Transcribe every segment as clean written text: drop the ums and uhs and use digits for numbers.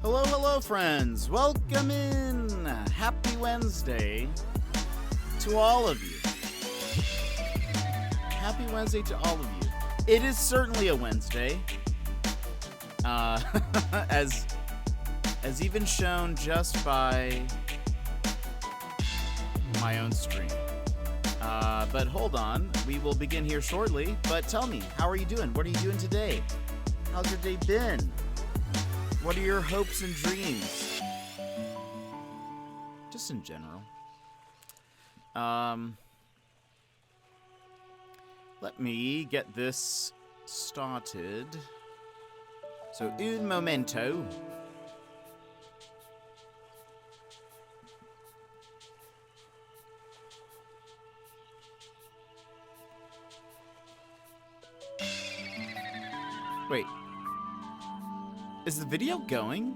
Hello, hello, friends. Welcome in. Happy Wednesday to all of you. Happy Wednesday to all of you. It is certainly a Wednesday, as even shown just by my own stream. But hold on, we will begin here shortly. But tell me, how are you doing? What are you doing today? How's your day been? What are your hopes and dreams? Just in general. Let me get this started. So, un momento. Wait. Is the video going?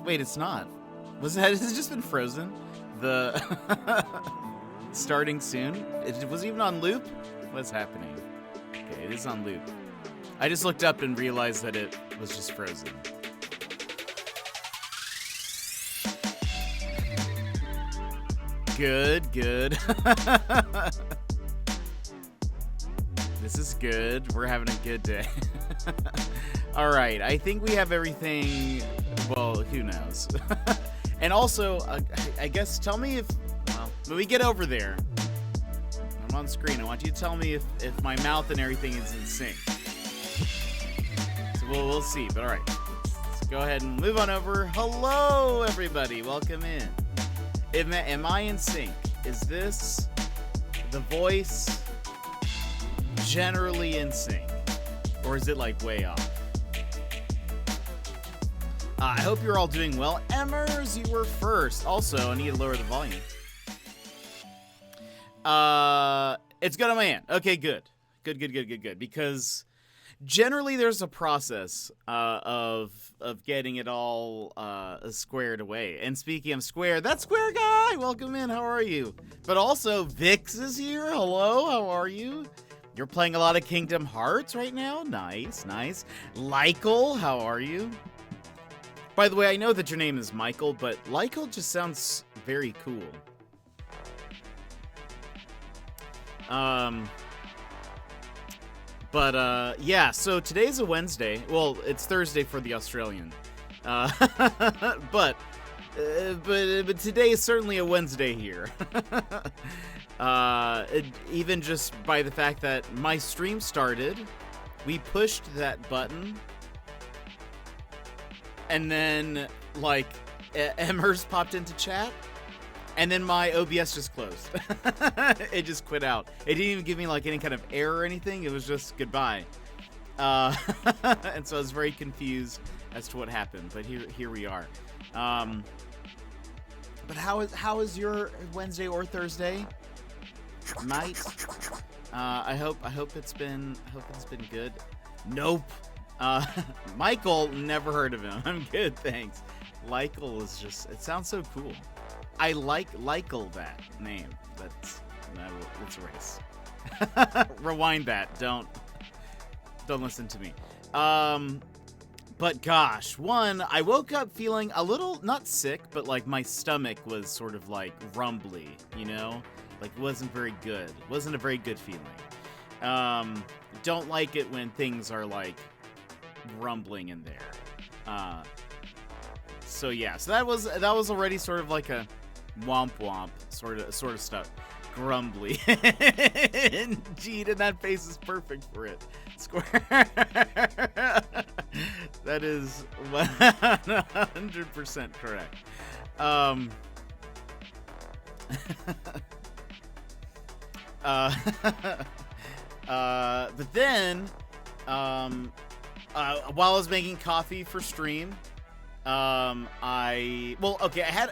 Wait, it's not. Has it just been frozen? The starting soon? It was even on loop? What's happening? Okay, it is on loop. I just looked up and realized that it was just frozen. Good. This is good. We're having a good day. All right. I think we have everything. Well, who knows? And also, I guess, tell me when we get over there, I'm on screen. I want you to tell me if my mouth and everything is in sync. So we'll see. But all right. Let's go ahead and move on over. Hello, everybody. Welcome in. Am I in sync? Is this the voice generally in sync, or is it like way off? I hope you're all doing well. Emmers, you were first. Also, I need to lower the volume. It's good on my end. Okay, good. Because generally there's a process of getting it all squared away. And speaking of square, that square guy, welcome in. How are you? But also, Vix is here. Hello, how are you? You're playing a lot of Kingdom Hearts right now? Nice. Lykel, how are you? By the way, I know that your name is Michael, but Lykel just sounds very cool. Yeah, so today's a Wednesday. Well, it's Thursday for the Australian. But today is certainly a Wednesday here. Even just by the fact that my stream started, we pushed that button, and then, like, Emmers popped into chat, and then my OBS just closed. It just quit out. It didn't even give me, like, any kind of error or anything. It was just goodbye. And so I was very confused as to what happened, but here we are. But how is your Wednesday or Thursday, mate? I hope it's been good. Nope. Michael, never heard of him. I'm good, thanks. Lykel is just, it sounds so cool. I like Lykel, that name. Let's erase. Rewind that. Don't listen to me. But gosh, I woke up feeling a little, not sick, but like my stomach was sort of like rumbly, you know? Like it wasn't very good. It wasn't a very good feeling. Don't like it when things are like rumbling in there. So yeah, so that was already sort of like a womp sort of stuff. Grumbly. Indeed, and that face is perfect for it. Square. That is 100% correct. But then, while I was making coffee for stream, I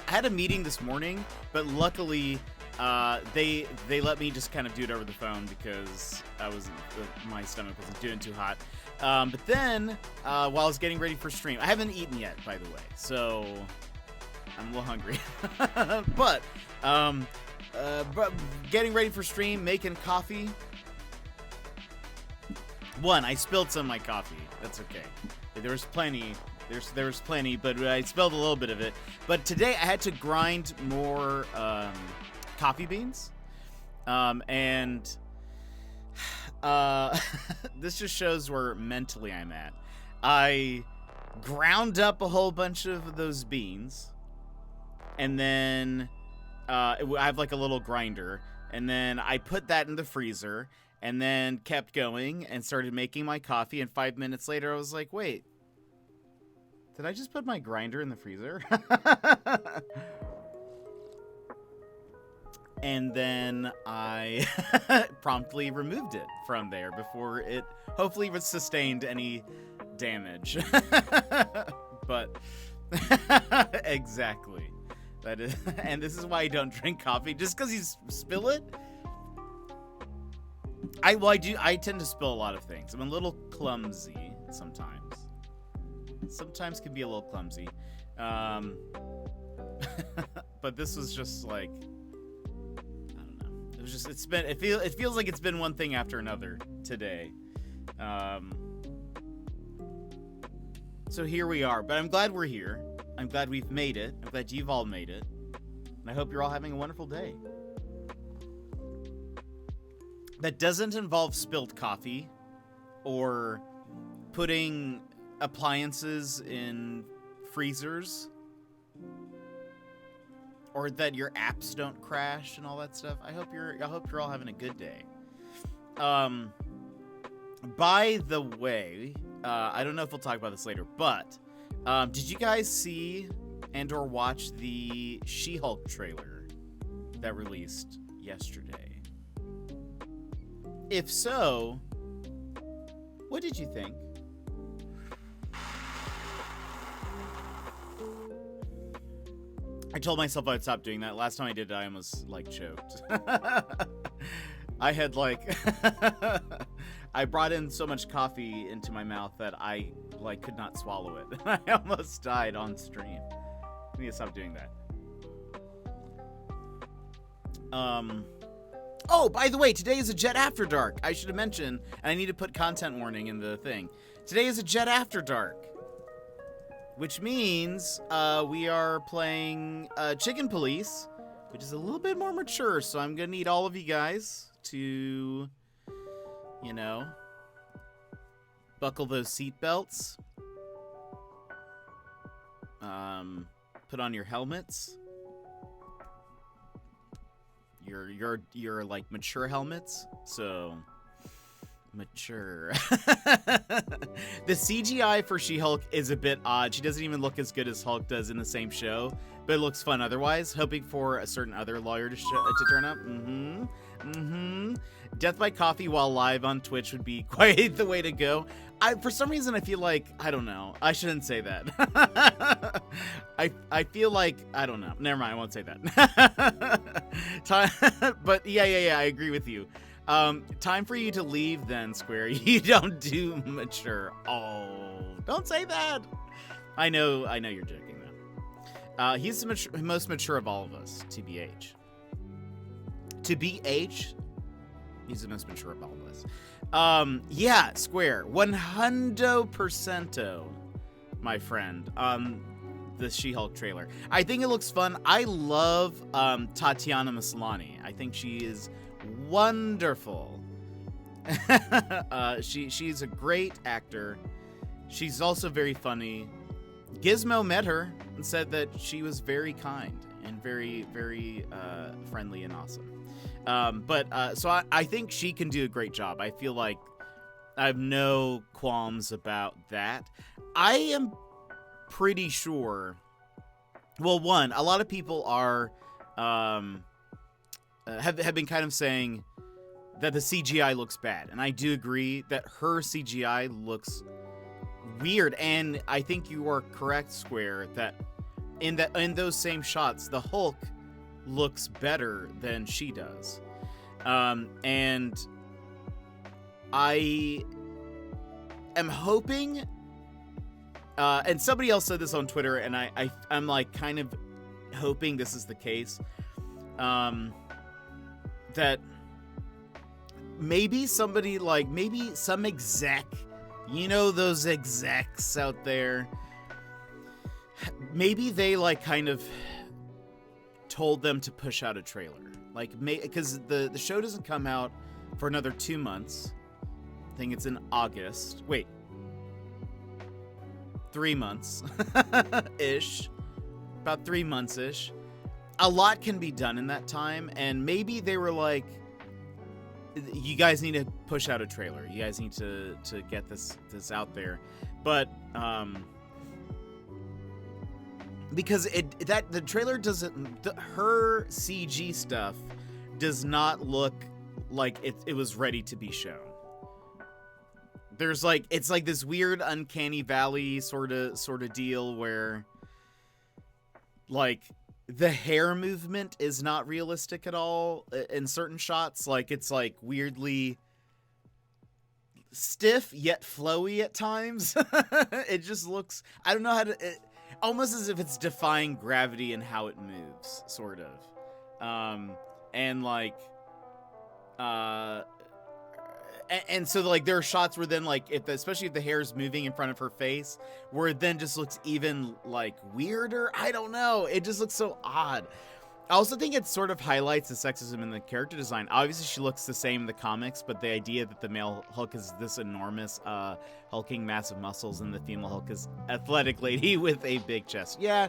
had a meeting this morning, but luckily, they let me just kind of do it over the phone because my stomach wasn't doing too hot. But then, while I was getting ready for stream, I haven't eaten yet, by the way, so I'm a little hungry. But getting ready for stream, making coffee. One, I spilled some of my coffee. That's okay. There was plenty. There was plenty, but I spilled a little bit of it. But today I had to grind more coffee beans, and this just shows where mentally I'm at. I ground up a whole bunch of those beans, and then I have like a little grinder, and then I put that in the freezer, and then kept going and started making my coffee, and 5 minutes later I was like, wait, did I just put my grinder in the freezer? And then I promptly removed it from there before it hopefully sustained any damage. But exactly. That is, and this is why I don't drink coffee. Just because you spill it. I tend to spill a lot of things. I'm a little clumsy sometimes. Sometimes can be a little clumsy. But this was just like, I don't know. It was just, it feels like it's been one thing after another today. So here we are, but I'm glad we're here. I'm glad we've made it. I'm glad you've all made it. And I hope you're all having a wonderful day. That doesn't involve spilled coffee or putting appliances in freezers, or that your apps don't crash and all that stuff. I hope you're all having a good day. By the way, I don't know if we'll talk about this later, but did you guys see and or watch the She-Hulk trailer that released yesterday? If so, what did you think? I told myself I'd stop doing that. Last time I did it, I almost, like, choked. I had, like... I brought in so much coffee into my mouth that I, like, could not swallow it. I almost died on stream. I need to stop doing that. Oh, by the way, today is a Jet After Dark. I should have mentioned, and I need to put content warning in the thing. Today is a Jet After Dark. Which means we are playing Chicken Police, which is a little bit more mature, so I'm going to need all of you guys to, you know, buckle those seatbelts, put on your helmets, your like mature helmets, so mature. The CGI for She-Hulk is a bit odd. She doesn't even look as good as Hulk does in the same show, but it looks fun otherwise. Hoping for a certain other lawyer to turn up. Death by coffee while live on Twitch would be quite the way to go. For some reason, I feel like, I don't know. I shouldn't say that. I feel like, I don't know. Never mind, I won't say that. But yeah, I agree with you. Time for you to leave then, Square. You don't do mature. Oh, don't say that. I know you're joking though. He's the most mature of all of us, TBH. TBH, he's the most mature of all of us. Yeah, Square, 100%, my friend. The She-Hulk trailer. I think it looks fun. I love Tatiana Maslany. I think she is wonderful. She's a great actor. She's also very funny. Gizmo met her and said that she was very kind and very, very friendly and awesome. So I think she can do a great job. I feel like I have no qualms about that. I am pretty sure. Well, one, a lot of people are have been kind of saying that the CGI looks bad, and I do agree that her CGI looks weird. And I think you are correct, Square, that in those same shots, the Hulk looks better than she does. And I am hoping, and somebody else said this on Twitter, and I'm like kind of hoping this is the case, that maybe somebody like, maybe some exec, you know, those execs out there, maybe they like kind of told them to push out a trailer, like, because the show doesn't come out for another 2 months. I think it's in August. Wait, 3 months ish, about 3 months ish. A lot can be done in that time, and maybe they were like, you guys need to push out a trailer. You guys need to get this out there. But because the trailer doesn't, her CG stuff does not look like it was ready to be shown. There's like, it's like this weird uncanny valley sort of deal where like the hair movement is not realistic at all in certain shots. Like, it's like weirdly stiff yet flowy at times. It just looks, I don't know how to, almost as if it's defying gravity and how it moves, sort of. And like, and so like there are shots where then like, especially if the hair is moving in front of her face, where it then just looks even like weirder. I don't know. It just looks so odd. I also think it sort of highlights the sexism in the character design. Obviously she looks the same in the comics, but the idea that the male Hulk is this enormous, hulking massive muscles, and the female Hulk is athletic lady with a big chest. Yeah.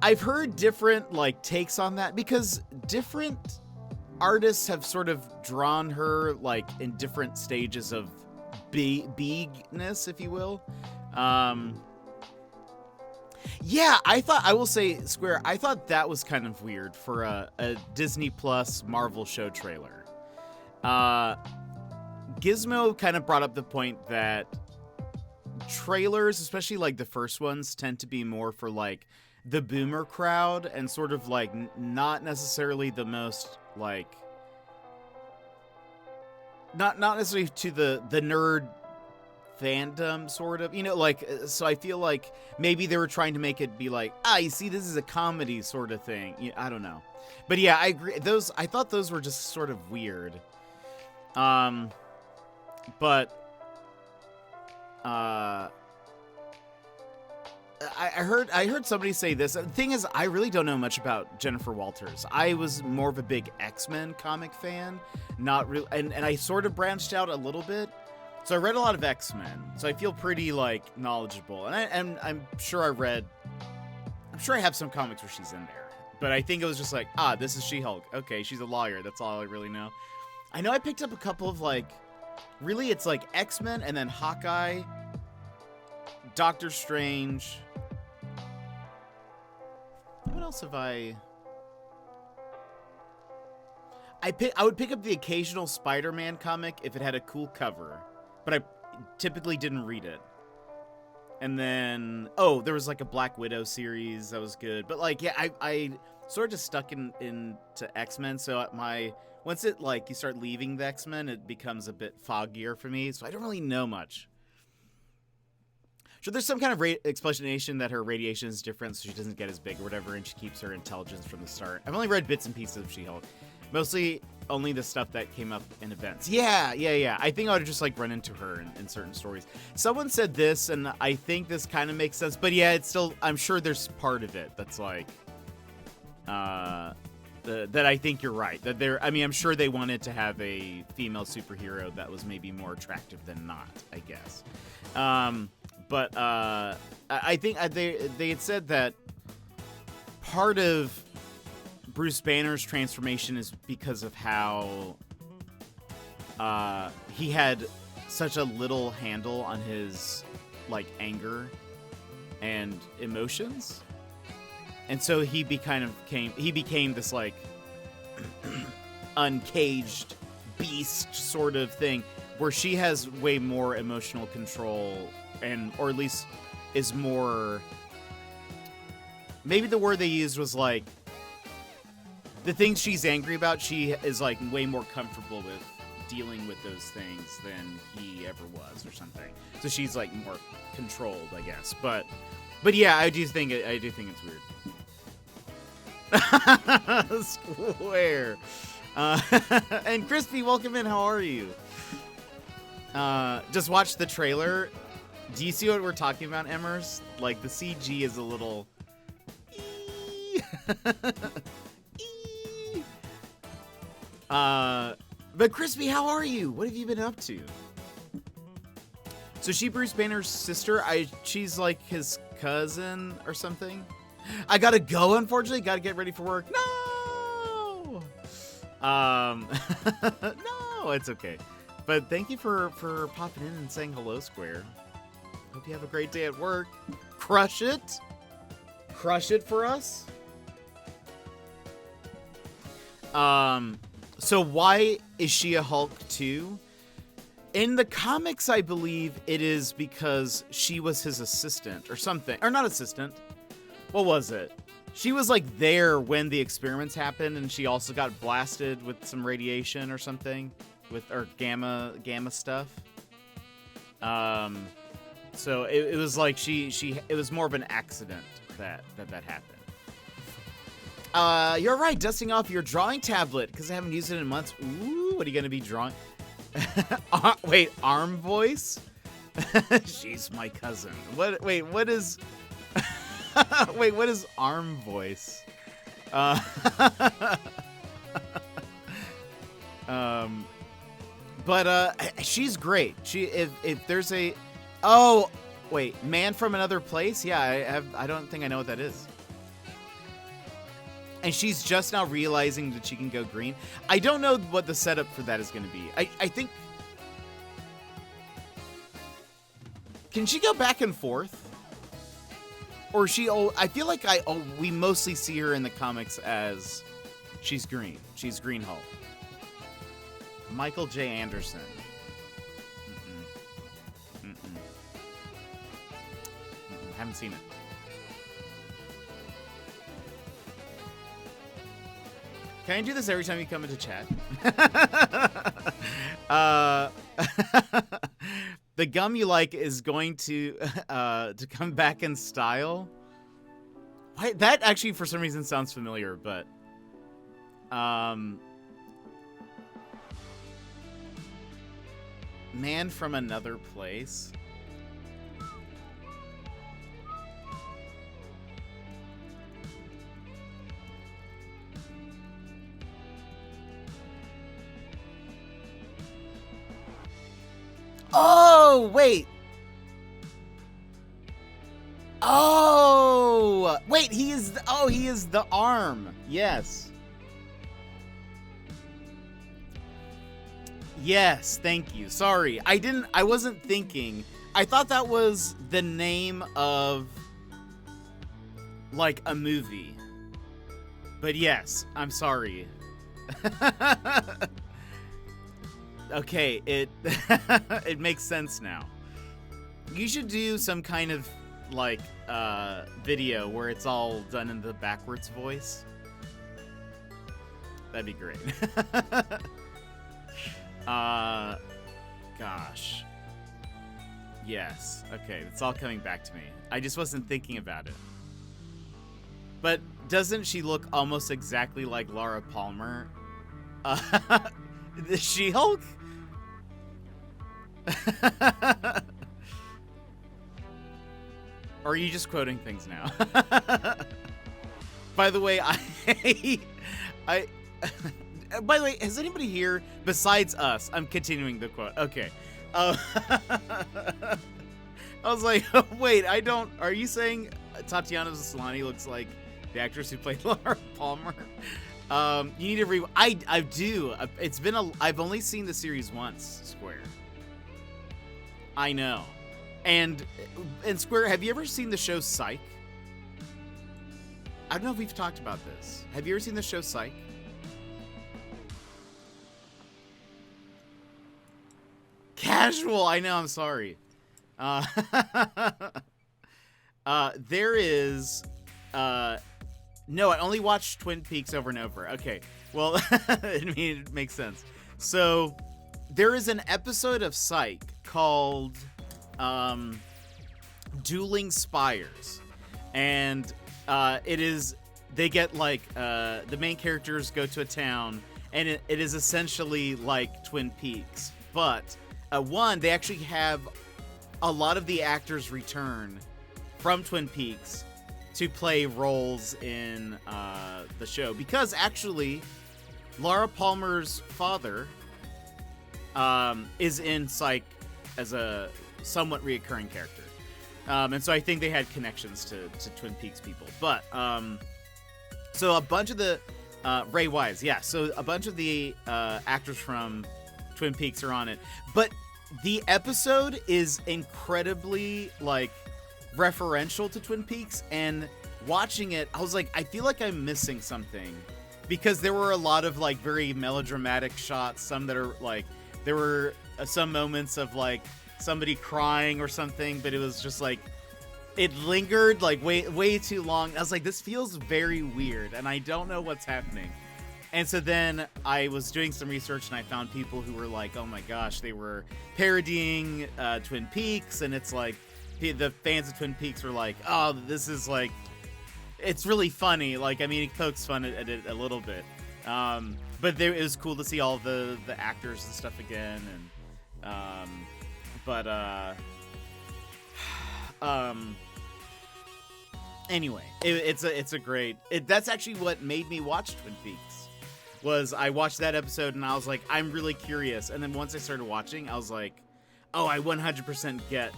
I've heard different like takes on that, because different artists have sort of drawn her like in different stages of bigness, if you will. Yeah, I will say, Square, I thought that was kind of weird for a Disney Plus Marvel show trailer. Gizmo kind of brought up the point that trailers, especially like the first ones, tend to be more for like the boomer crowd, and sort of like not necessarily the most like, not necessarily to the nerd fandom, sort of, you know, like, so I feel like maybe they were trying to make it be like, you see, this is a comedy sort of thing. I don't know, but yeah, I agree. I thought those were just sort of weird. But I heard somebody say this. The thing is, I really don't know much about Jennifer Walters. I was more of a big X-Men comic fan, not really, and I sort of branched out a little bit. So I read a lot of X-Men, so I feel pretty like knowledgeable. And I'm sure I have some comics where she's in there. But I think it was just like, this is She-Hulk. Okay, she's a lawyer. That's all I really know. I know I picked up a couple of like, really it's like X-Men and then Hawkeye, Doctor Strange. What else have I would pick up the occasional Spider-Man comic if it had a cool cover, but I typically didn't read it. And then, there was like a Black Widow series that was good. But like, yeah, I sort of just stuck into X-Men. So once it like, you start leaving the X-Men, it becomes a bit foggier for me. So I don't really know much. So there's some kind of explanation that her radiation is different, so she doesn't get as big or whatever, and she keeps her intelligence from the start. I've only read bits and pieces of She-Hulk. Mostly only the stuff that came up in events. Yeah. I think I would just like run into her in certain stories. Someone said this, and I think this kind of makes sense, but yeah, it's still, I'm sure there's part of it that's like, that I think you're right. That I'm sure they wanted to have a female superhero that was maybe more attractive than not, I guess. But I think they had said that part of Bruce Banner's transformation is because of how he had such a little handle on his like anger and emotions, and so he became this like uncaged beast sort of thing, where she has way more emotional control, or at least is more, maybe the word they used was like, the things she's angry about, she is like way more comfortable with dealing with those things than he ever was, or something. So she's like more controlled, I guess. But yeah, I do think it's weird. Square. And Crispy, welcome in. How are you? Just watch the trailer. Do you see what we're talking about, Emmers? Like, the CG is a little... But Crispy, how are you? What have you been up to? So she Bruce Banner's sister? She's like his cousin or something? I gotta go, unfortunately. Gotta get ready for work. No! No, it's okay. But thank you for popping in and saying hello, Square. Hope you have a great day at work. Crush it. Crush it for us. So why is she a Hulk too? In the comics, I believe it is because she was his assistant or something. Or not assistant. What was it? She was like there when the experiments happened, and she also got blasted with some radiation or something, or gamma stuff. So it was like it was more of an accident that happened. You're right, dusting off your drawing tablet because I haven't used it in months. Ooh, what are you gonna be drawing? Wait, arm voice? She's my cousin. What? Wait, what is? Wait, what is arm voice? But she's great. If there's a, oh, wait, Man from Another Place? Yeah, I don't think I know what that is. And she's just now realizing that she can go green. I don't know what the setup for that is going to be. I think... Can she go back and forth? Or she... I feel like we mostly see her in the comics as she's green. She's Green Hulk. Michael J. Anderson. Haven't seen it. Can I do this every time you come into chat? The gum you like is going to come back in style. That actually, for some reason, sounds familiar, but Man from Another Place. Oh, wait. Oh, wait, he is the arm. Yes. Yes, thank you. Sorry. I wasn't thinking. I thought that was the name of like a movie. But yes, I'm sorry. Okay, it makes sense now. You should do some kind of like video where it's all done in the backwards voice. That'd be great. Gosh. Yes. Okay, it's all coming back to me. I just wasn't thinking about it. But doesn't she look almost exactly like Laura Palmer? The She-Hulk? Or are you just quoting things now? By the way, by the way, has anybody here besides us? I'm continuing the quote. Okay. I was like, wait, are you saying Tatiana Maslany looks like the actress who played Laura Palmer? You need to I do. I've only seen the series once, Square. I know. And Square, have you ever seen the show Psych? I don't know if we've talked about this. Have you ever seen the show Psych? Casual, I know, I'm sorry. There is, no, I only watched Twin Peaks over and over. Okay, well, it makes sense. So, there is an episode of Psych called, Dueling Spires. And, they get, like, the main characters go to a town, and it is essentially like Twin Peaks. But one, they actually have a lot of the actors return from Twin Peaks to play roles in the show, because actually Laura Palmer's father is in Psych as a somewhat reoccurring character. And so I think they had connections to Twin Peaks people. But, so a bunch of the, Ray Wise, yeah, so a bunch of the actors from Twin Peaks are on it. But the episode is incredibly, like, referential to Twin Peaks, and watching it, I was like, I feel like I'm missing something. Because there were a lot of, like, very melodramatic shots, some that are, like, there were some moments of, like, somebody crying or something, but it was just like it lingered like way too long. I was like, this feels very weird, and I don't know what's happening. And so then I was doing some research, and I found people who were like, oh my gosh, they were parodying Twin Peaks, and it's like the fans of Twin Peaks were like, oh, this is like, it's really funny. Like, I mean, it pokes fun at it a little bit, but it was cool to see all the actors and stuff again. And anyway, it's a great. That's actually what made me watch Twin Peaks. Was I watched that episode and I was like, I'm really curious. And then once I started watching, I was like, oh, I 100% get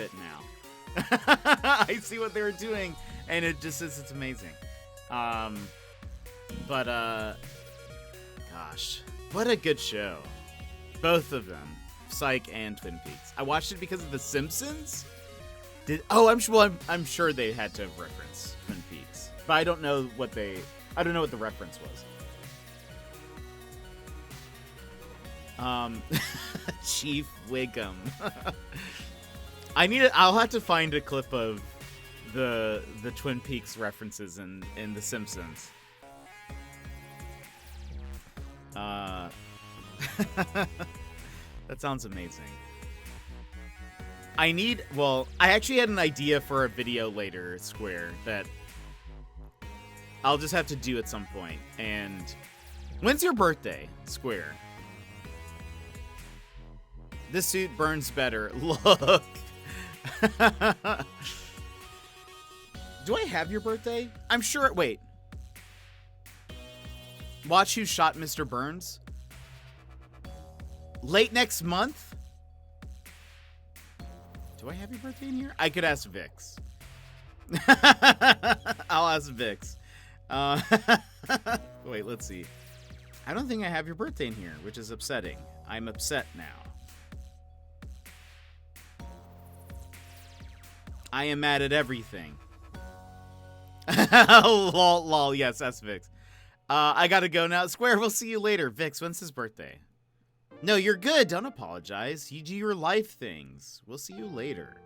it now. I see what they were doing, and it's amazing. Gosh, what a good show. Both of them. Psych and Twin Peaks. I watched it because of The Simpsons. I'm sure they had to reference Twin Peaks, but I don't know what the reference was. Chief Wiggum. I'll have to find a clip of the Twin Peaks references in The Simpsons. That sounds amazing. I actually had an idea for a video later, Square, that I'll just have to do at some point. And when's your birthday, Square? This suit burns better. Look. Do I have your birthday? I'm sure. Wait. Watch Who Shot Mr. Burns? Late next month? Do I have your birthday in here? I could ask Vix. I'll ask Vix. Wait, let's see. I don't think I have your birthday in here, which is upsetting. I'm upset now. I am mad at everything. Lol, yes, that's Vix. I gotta go now. Square, we'll see you later. Vix, when's his birthday? No, you're good. Don't apologize. You do your life things. We'll see you later.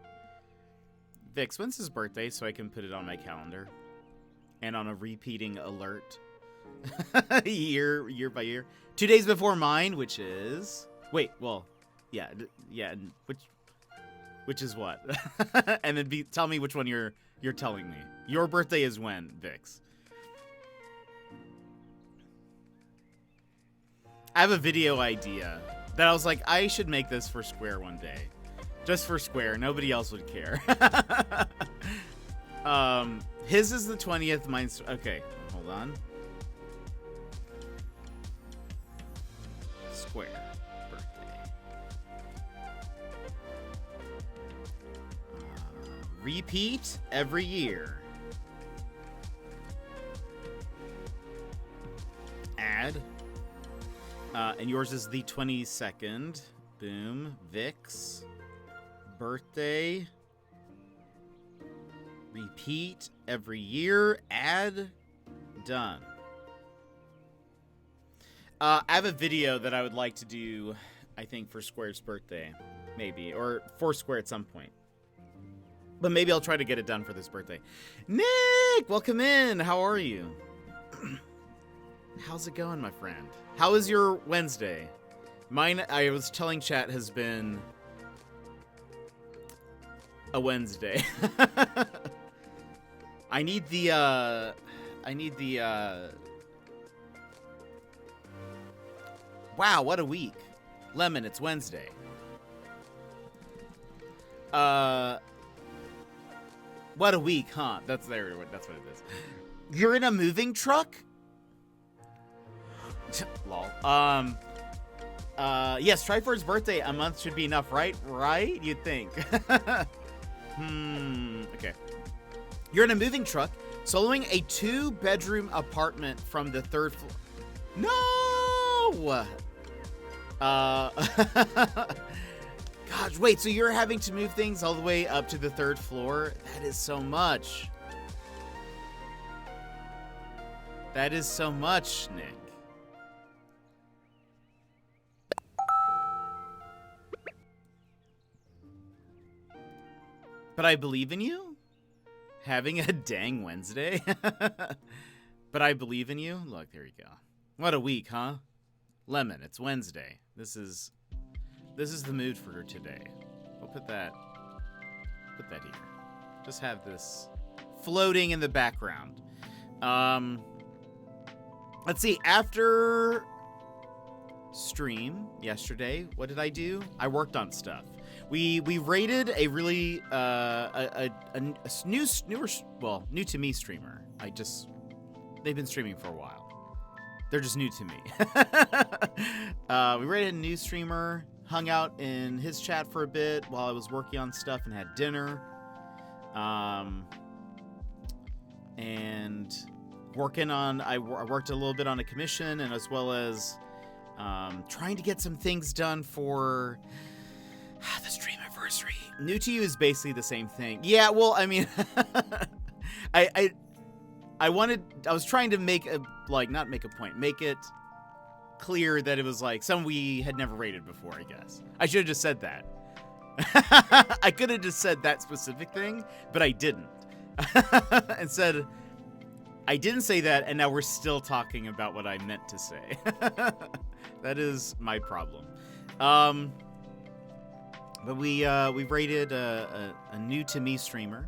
Vix, when's his birthday so I can put it on my calendar? And on a repeating alert. year by year. 2 days before mine, which is... Wait, well, yeah, which is what? And then tell me which one you're telling me. Your birthday is when, Vix? I have a video idea that I was like, I should make this for Square one day. Just for Square. Nobody else would care. His is the 20th. Mine's... Okay, hold on. Square birthday. Repeat every year. Add. And yours is the 22nd. Boom. Vix. Birthday. Repeat every year. Add. Done. I have a video that I would like to do, I think, for Square's birthday. Maybe. Or for Square at some point. But maybe I'll try to get it done for this birthday. Nick! Welcome in! How are you? How's it going, my friend? How is your Wednesday? Mine, I was telling chat, has been a Wednesday. I need the Wow, what a week. Lemon, it's Wednesday. What a week, huh? That's what it is. You're in a moving truck? Lol. Yes, Trifor's birthday, a month should be enough, right? Right? You'd think. Okay. You're in a moving truck, soloing a 2-bedroom apartment from the 3rd floor. No! Gosh, wait, so you're having to move things all the way up to the 3rd floor? That is so much. That is so much, Nick. But I believe in you? Having a dang Wednesday? But I believe in you? Look, there you go. What a week, huh? Lemon, it's Wednesday. This is the mood for her today. We'll put that here. Just have this floating in the background. Let's see, after stream yesterday, what did I do? I worked on stuff. We rated a really new to me streamer. They've been streaming for a while. They're just new to me. We rated a new streamer, hung out in his chat for a bit while I was working on stuff and had dinner. And working on, I worked a little bit on a commission, and as well as trying to get some things done for the stream anniversary. New to you is basically the same thing. Yeah, well, I mean, I was trying to make it clear that it was like some we had never rated before, I guess. I should have just said that. I could have just said that specific thing, but I didn't. And said, I didn't say that, and now we're still talking about what I meant to say. That is my problem. But we rated a new to me streamer.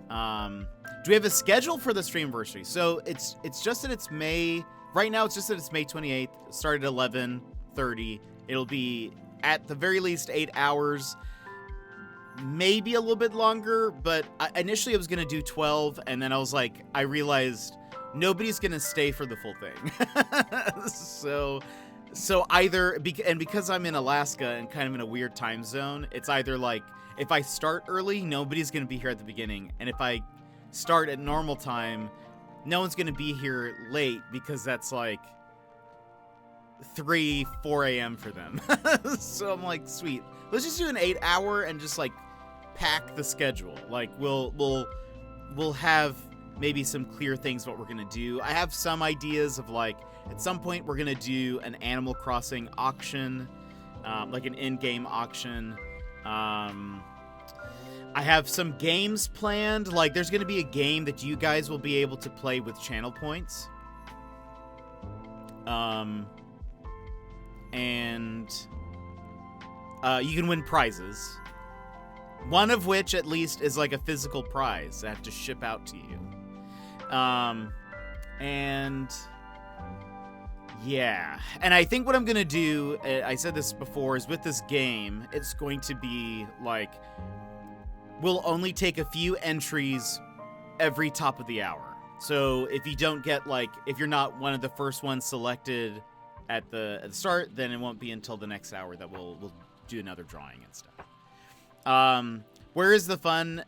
Do we have a schedule for the streamversary? So it's just that it's May. Right now, it's just that it's May 28th. It started at 11:30. It'll be at the very least 8 hours, maybe a little bit longer. But initially, I was gonna do 12, and then I was like, I realized nobody's gonna stay for the full thing. So either because I'm in Alaska and kind of in a weird time zone, it's either like if I start early, nobody's gonna be here at the beginning, and if I start at normal time, no one's gonna be here late because that's like 3-4 a.m. for them. So I'm like, sweet, let's just do an 8 hour and just like pack the schedule. Like we'll have maybe some clear things what we're gonna do. I have some ideas of like at some point we're gonna do an Animal Crossing auction, like an in-game auction. I have some games planned. Like, there's going to be a game that you guys will be able to play with channel points. And you can win prizes. One of which, at least, is like a physical prize that I have to ship out to you. And yeah. And I think what I'm going to do, I said this before, is with this game, it's going to be like, we'll only take a few entries every top of the hour. So if you don't get if you're not one of the first ones selected at the start, then it won't be until the next hour that we'll do another drawing and stuff. Where is the fun?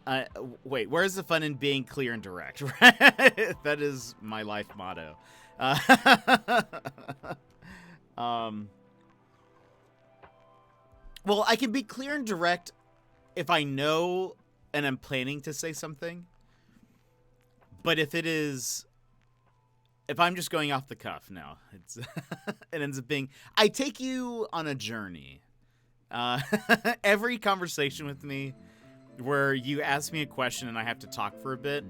Where is the fun in being clear and direct? Right? That is my life motto. Well, I can be clear and direct if I know and I'm planning to say something. But if I'm just going off the cuff, no, it ends up being, I take you on a journey. Every conversation with me where you ask me a question and I have to talk for a bit,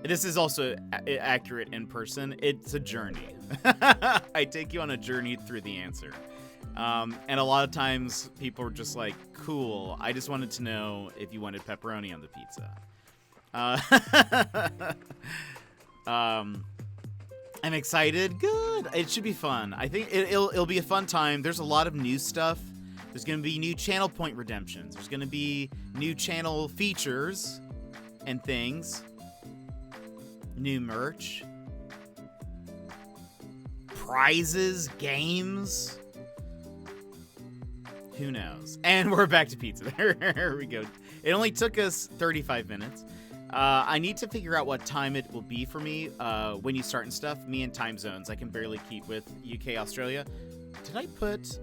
this is also accurate in person, it's a journey. I take you on a journey through the answer. And a lot of times people are just like, cool, I just wanted to know if you wanted pepperoni on the pizza. I'm excited. Good. It should be fun. I think it'll be a fun time. There's a lot of new stuff. There's going to be new channel point redemptions. There's going to be new channel features and things. New merch. Prizes, games. Who knows? And we're back to pizza. There we go. It only took us 35 minutes. I need to figure out what time it will be for me when you start and stuff. Me and time zones. I can barely keep with UK, Australia. Did I put...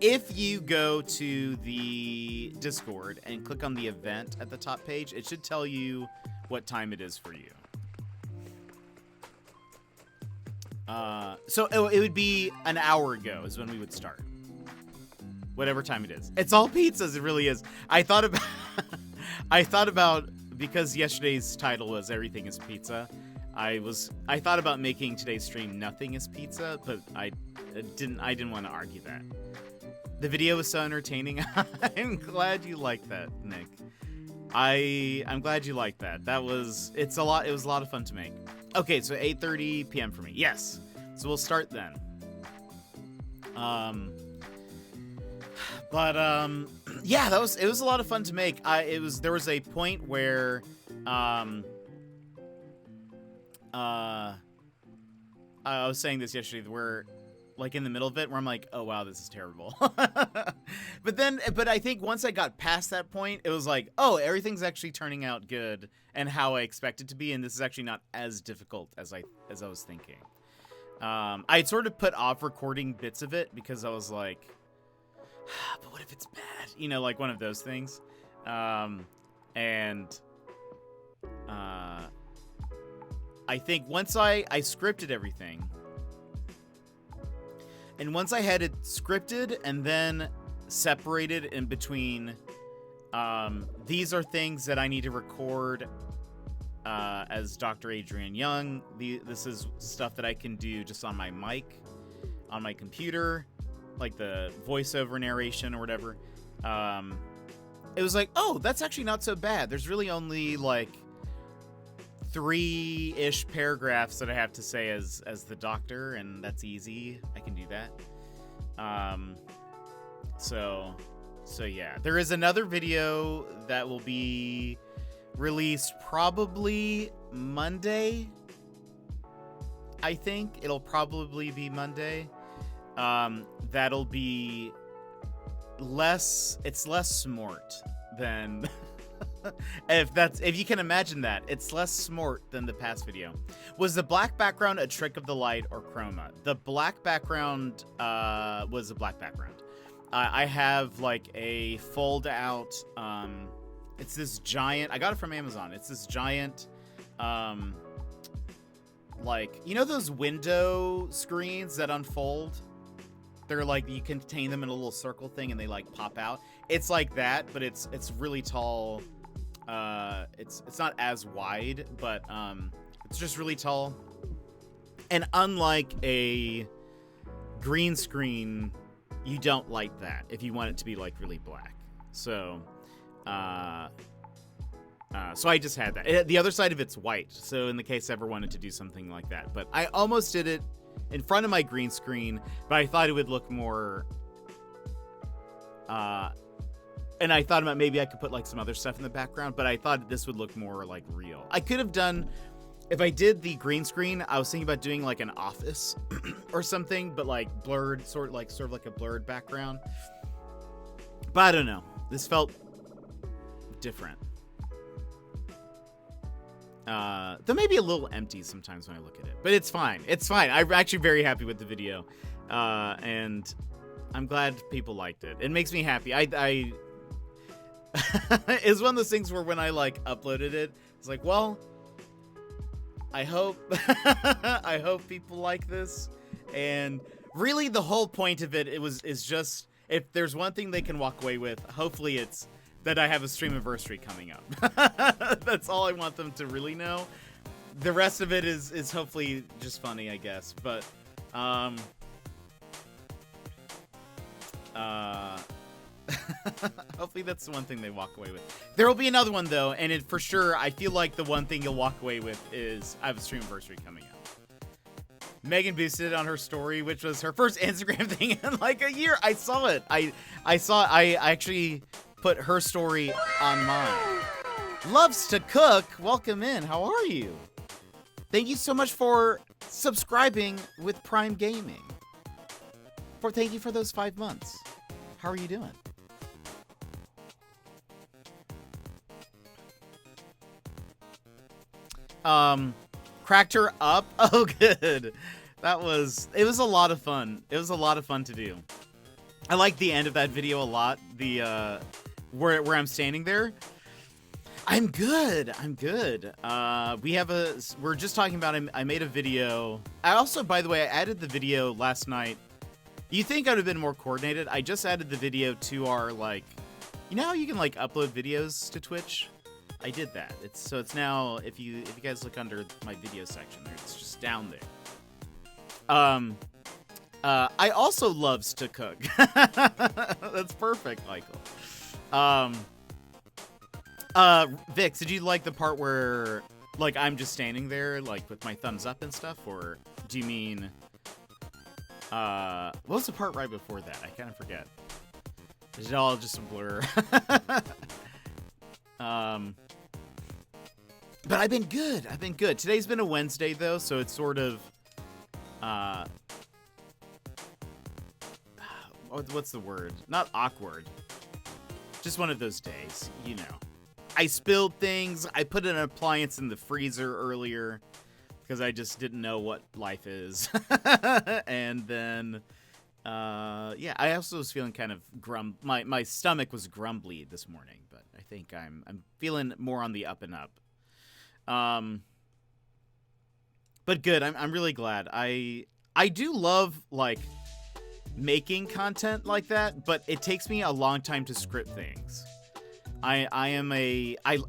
If you go to the Discord and click on the event at the top page, it should tell you what time it is for you. So it would be an hour ago is when we would start. Whatever time it is. It's all pizzas, it really is. I thought about because yesterday's title was Everything is Pizza. I thought about making today's stream Nothing is Pizza, but I didn't want to argue that. The video was so entertaining. I'm glad you liked that, Nick. I'm glad you liked that. It was a lot of fun to make. Okay, so 8:30 p.m. for me. Yes. So we'll start then. Yeah, it was a lot of fun to make. There was a point where I was saying this yesterday where like in the middle of it where I'm like, oh wow, this is terrible. but I think once I got past that point, it was like, oh, everything's actually turning out good and how I expect it to be, and this is actually not as difficult as I was thinking. I had sort of put off recording bits of it because I was like, but what if it's bad? You know, like one of those things. I think once I scripted everything, and once I had it scripted and then separated in between, these are things that I need to record as Dr. Adrian Young. This is stuff that I can do just on my mic, on my computer, like the voiceover narration or whatever. It was like, oh, that's actually not so bad. There's really only like 3-ish paragraphs that I have to say as the doctor, and that's easy. I can do that. So yeah, there is another video that will be released probably Monday. I think it'll probably be Monday. That'll be less smart than if you can imagine that. It's less smart than the past video. Was the black background a trick of the light or chroma? The black background was a black background. I have like a fold out, it's this giant, I got it from Amazon. It's this giant, like, you know those window screens that unfold? They're like, you contain them in a little circle thing and they like pop out. It's like that, but it's really tall. It's not as wide, but it's just really tall. And unlike a green screen, you don't light that if you want it to be like really black. So so I just had that. The other side of it's white, so in the case I ever wanted to do something like that. But I almost did it in front of my green screen, but I thought it would look more and I thought about maybe I could put like some other stuff in the background, but I thought this would look more like real. I could have done, if I did the green screen, I was thinking about doing like an office or something, but like blurred, sort of like a blurred background. But I don't know. This felt different. Though maybe a little empty sometimes when I look at it, but it's fine. It's fine. I'm actually very happy with the video, and I'm glad people liked it. It makes me happy. I it's one of those things where when I like uploaded it, it's like, well, I hope I hope people like this. And really the whole point of it is just, if there's one thing they can walk away with, hopefully it's that I have a stream anniversary coming up. That's all I want them to really know. The rest of it is hopefully just funny, I guess. But Hopefully that's the one thing they walk away with. There will be another one though, and it, for sure, I feel like the one thing you'll walk away with is I have a streamiversary coming up. Megan boosted it on her story, which was her first Instagram thing in like a year. I saw it. I actually put her story on mine. Loves to cook. Welcome in. How are you? Thank you so much for subscribing with Prime Gaming. Thank you for those 5 months. How are you doing? Cracked her up. Oh, good. It was a lot of fun. It was a lot of fun to do. I like the end of that video a lot. The where I'm standing there. I'm good. I'm good. We're just talking about, I made a video. I also, by the way, I added the video last night. You think I would have been more coordinated? I just added the video to our, like, you know how you can like upload videos to Twitch? I did that. It's now, if you guys look under my video section there, it's just down there. I also loves to cook. That's perfect, Michael. Vix, did you like the part where, like, I'm just standing there, like, with my thumbs up and stuff, or do you mean, what was the part right before that? I kind of forget. Is it all just a blur? But I've been good. I've been good. Today's been a Wednesday, though, so it's sort of, what's the word? Not awkward. Just one of those days, you know. I spilled things. I put an appliance in the freezer earlier because I just didn't know what life is. And then, yeah, I also was feeling kind of my stomach was grumbly this morning, but I think I'm feeling more on the up and up. But good. I'm really glad. I do love, like, making content like that, but it takes me a long time to script things. I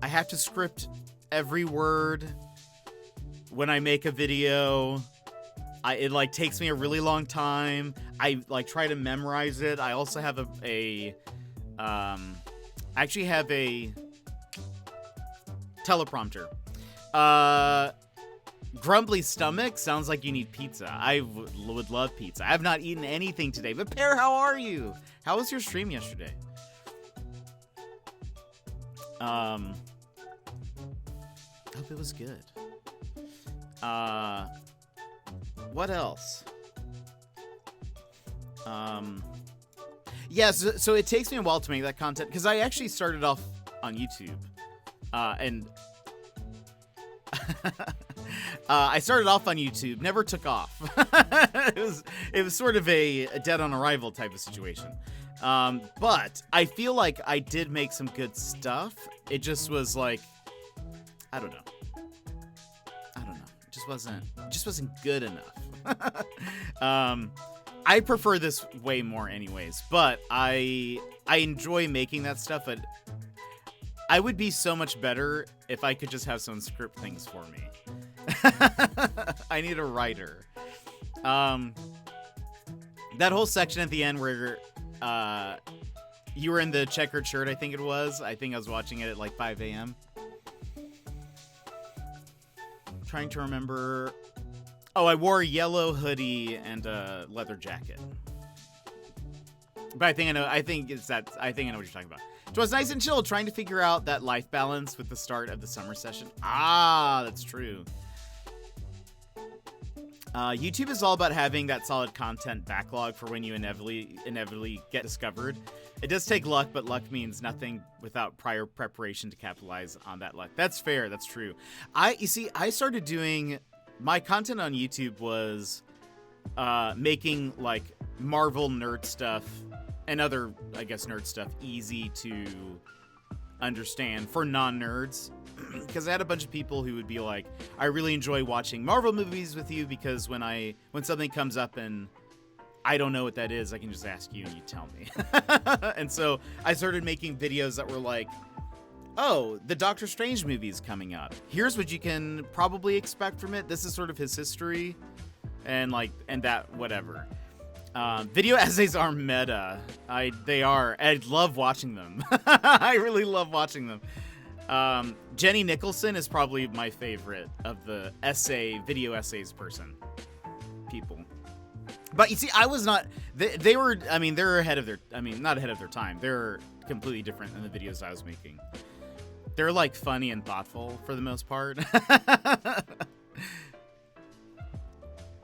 have to script every word when I make a video. It like takes me a really long time. I like try to memorize it. I also have I actually have a teleprompter. Grumbly stomach sounds like you need pizza. I would love pizza. I have not eaten anything today. But Pear, how are you? How was your stream yesterday? Hope it was good. What else? Yeah, so it takes me a while to make that content because I actually started off on YouTube, and I started off on YouTube, never took off. It was sort of a dead on arrival type of situation. But I feel like I did make some good stuff. It just was like, I don't know. It just wasn't good enough. I prefer this way more anyways, but I enjoy making that stuff, but I would be so much better if I could just have someone script things for me. I need a writer. That whole section at the end where you were in the checkered shirt, I think it was. I think I was watching it at like 5 a.m. Trying to remember. Oh, I wore a yellow hoodie and a leather jacket. But I think I know what you're talking about. It was nice and chill, trying to figure out that life balance with the start of the summer session. Ah, that's true. YouTube is all about having that solid content backlog for when you inevitably get discovered. It does take luck, but luck means nothing without prior preparation to capitalize on that luck. That's fair. That's true. I started doing my content on YouTube was making like Marvel nerd stuff and other, I guess, nerd stuff easy to understand for non-nerds. Because I had a bunch of people who would be like, I really enjoy watching Marvel movies with you because when something comes up and I don't know what that is, I can just ask you and you tell me. And so I started making videos that were like, oh, the Doctor Strange movie is coming up. Here's what you can probably expect from it. This is sort of his history and that whatever. Video essays are meta. They are. I love watching them. I really love watching them. Jenny Nicholson is probably my favorite of the video essays people. But you see, I was not. They were. I mean, they're ahead of their. I mean, not ahead of their time. They're completely different than the videos I was making. They're like funny and thoughtful for the most part.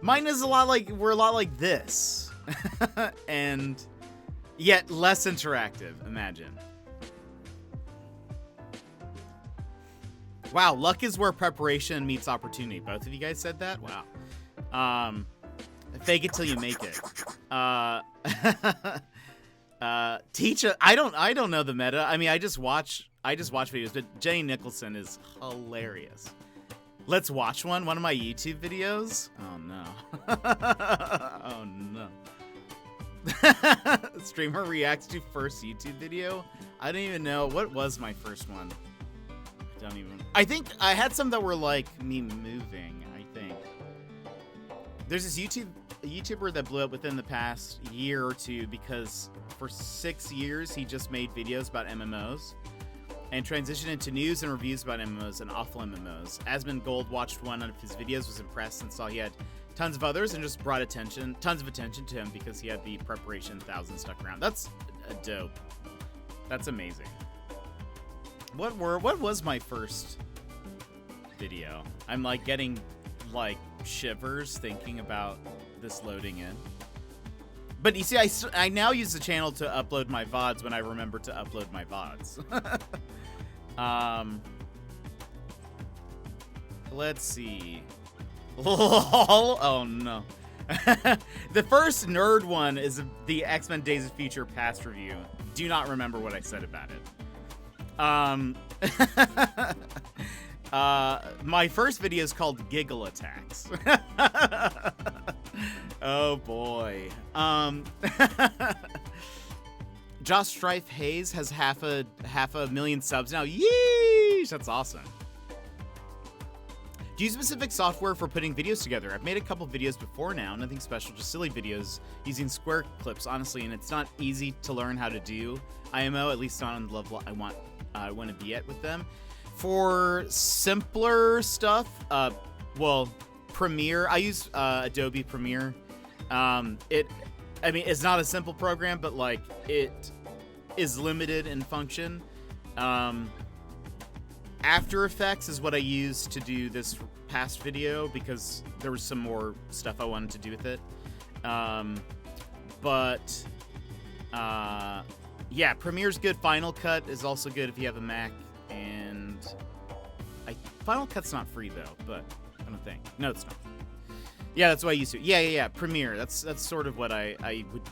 Mine is we're a lot like this. And yet less interactive, imagine. Wow, luck is where preparation meets opportunity. Both of you guys said that? Wow. Fake it till you make it. Teach it. I don't know the meta. I mean, I just watch videos, but Jenny Nicholson is hilarious. Let's watch one of my YouTube videos. Oh no. Oh no. Streamer reacts to first YouTube video. I don't even know what was my first one. I think I had some that were like me moving. I think there's this YouTuber that blew up within the past year or two because for 6 years he just made videos about MMOs and transitioned into news and reviews about MMOs and awful MMOs. Asmongold watched one of his videos, was impressed, and saw he had tons of others and just brought tons of attention to him because he had the preparation 1000 stuck around. That's dope. That's amazing. What was my first video? I'm like getting like shivers thinking about this loading in. But you see, I now use the channel to upload my VODs when I remember to upload my VODs. Let's see. Oh no. The first nerd one is the X-Men Days of Future Past review. Do not remember what I said about it. My first video is called Giggle Attacks. Oh boy. Josh Strife Hayes has half a million subs now. Yeesh, that's awesome. Do you use specific software for putting videos together? I've made a couple videos before now, nothing special, just silly videos using Square Clips, honestly, and it's not easy to learn how to do IMO, at least not on the level I want to be at with them. For simpler stuff, well, Premiere, I use Adobe Premiere. It's not a simple program, but like it is limited in function. After Effects is what I used to do this past video because there was some more stuff I wanted to do with it. Yeah, Premiere's good. Final Cut is also good if you have a Mac, and Final Cut's not free though, but I don't think. No, it's not. Yeah, that's what I used to. Yeah. Premiere. That's sort of what I would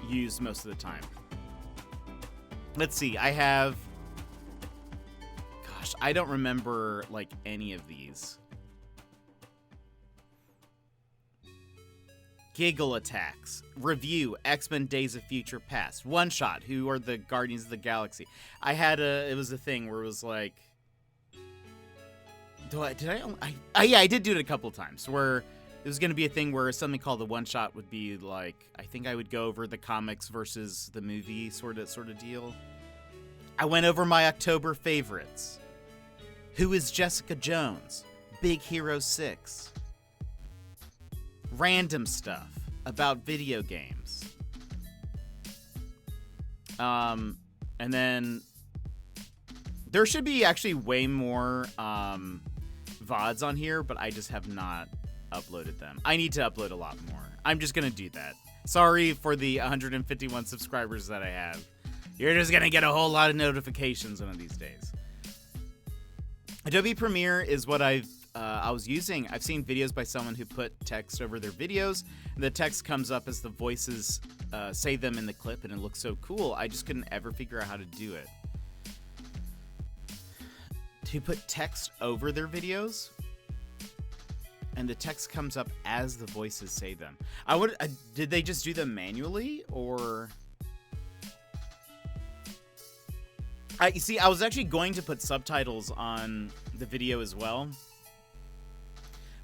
use most of the time. Let's see. I have. Gosh, I don't remember like any of these. Giggle Attacks, Review, X-Men Days of Future Past, One Shot, Who Are the Guardians of the Galaxy. It was a thing where it was like, I did do it a couple times where it was going to be a thing where something called the One Shot would be like, I think I would go over the comics versus the movie sort of deal. I went over my October favorites. Who is Jessica Jones? Big Hero 6. Random stuff about video games. And then there should be actually way more VODs on here, but I just have not uploaded them. I need to upload a lot more. I'm just gonna do that. Sorry for the 151 subscribers that I have. You're just gonna get a whole lot of notifications one of these days. Adobe Premiere is what I was using. I've seen videos by someone who put text over their videos, and the text comes up as the voices say them in the clip, and it looks so cool. I just couldn't ever figure out how to do it. To put text over their videos, and the text comes up as the voices say them. Did they just do them manually, or? You see, I was actually going to put subtitles on the video as well.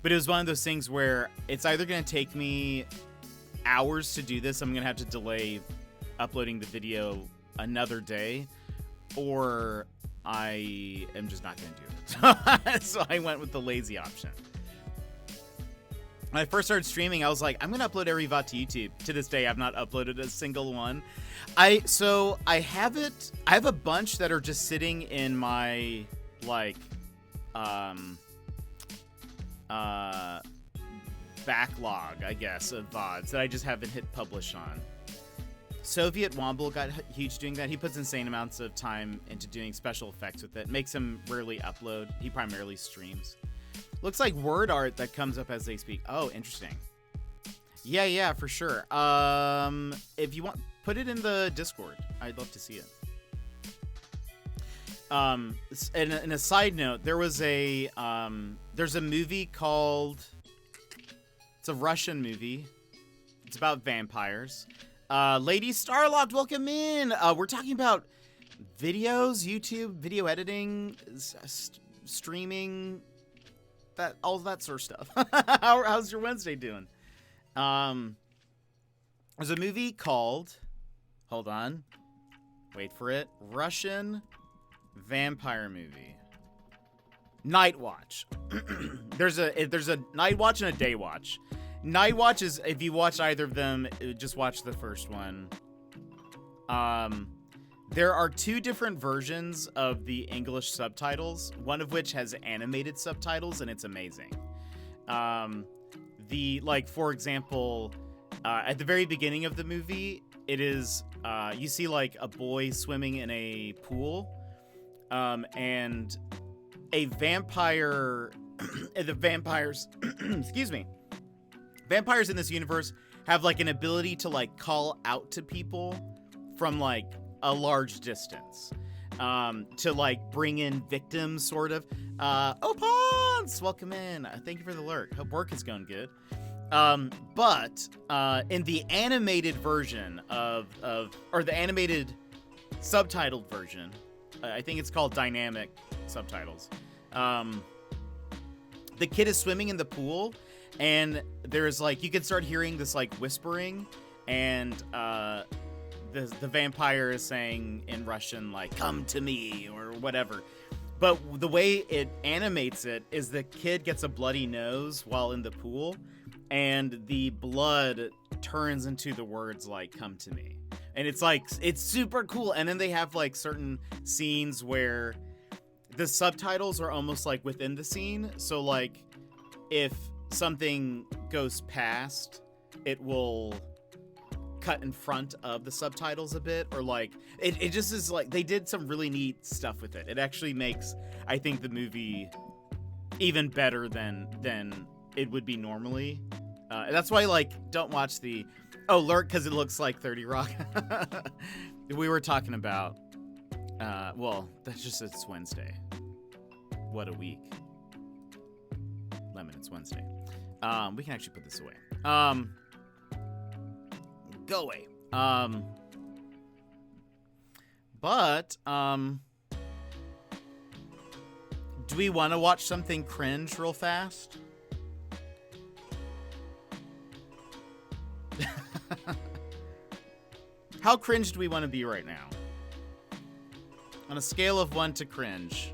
But it was one of those things where it's either going to take me hours to do this, I'm gonna have to delay uploading the video another day, or I am just not gonna do it. So I went with the lazy option. When I first started streaming, I was like, I'm gonna upload every VOD to YouTube. To this day, I've not uploaded a single one. I have a bunch that are just sitting in my like backlog, I guess, of VODs that I just haven't hit publish on. Soviet Womble got huge doing that. He puts insane amounts of time into doing special effects with it. Makes him rarely upload. He primarily streams. Looks like word art that comes up as they speak. Oh, interesting. Yeah, for sure. If you want, put it in the Discord. I'd love to see it. And a side note, there's a movie called, it's a Russian movie. It's about vampires. Lady Starlocked, welcome in. We're talking about videos, YouTube, video editing, streaming, that all that sort of stuff. How's your Wednesday doing? There's a movie called, hold on, wait for it, Russian vampire movie, Night Watch. There's a Night Watch and a Day Watch. Night Watch is, if you watch either of them, just watch the first one. There are two different versions of the English subtitles, one of which has animated subtitles, and it's amazing. For example, at the very beginning of the movie, it is, you see like a boy swimming in a pool, and a vampire, the vampires, excuse me, vampires in this universe have like an ability to like call out to people from like a large distance, to like bring in victims, sort of. Opons, welcome in. Thank you for the lurk. Hope work is going good. But in the animated version or the animated subtitled version, I think it's called dynamic subtitles. The kid is swimming in the pool, and there's like, you can start hearing this like whispering, and the vampire is saying in Russian like, "Come to me," or whatever. But the way it animates it is the kid gets a bloody nose while in the pool, and the blood turns into the words like, "Come to me." And it's like, it's super cool. And then they have like certain scenes where the subtitles are almost like within the scene. So like, if something goes past, it will cut in front of the subtitles a bit, or like it just is like, they did some really neat stuff with it. It actually makes, I think, the movie even better than it would be normally. That's why, like, don't watch the lurk, because it looks like 30 Rock. We were talking about well, that's just, it's Wednesday. What a week. Lemon, it's Wednesday. We can actually put this away. Go away. But do we want to watch something cringe real fast? How cringe do we want to be right now? On a scale of 1 to cringe,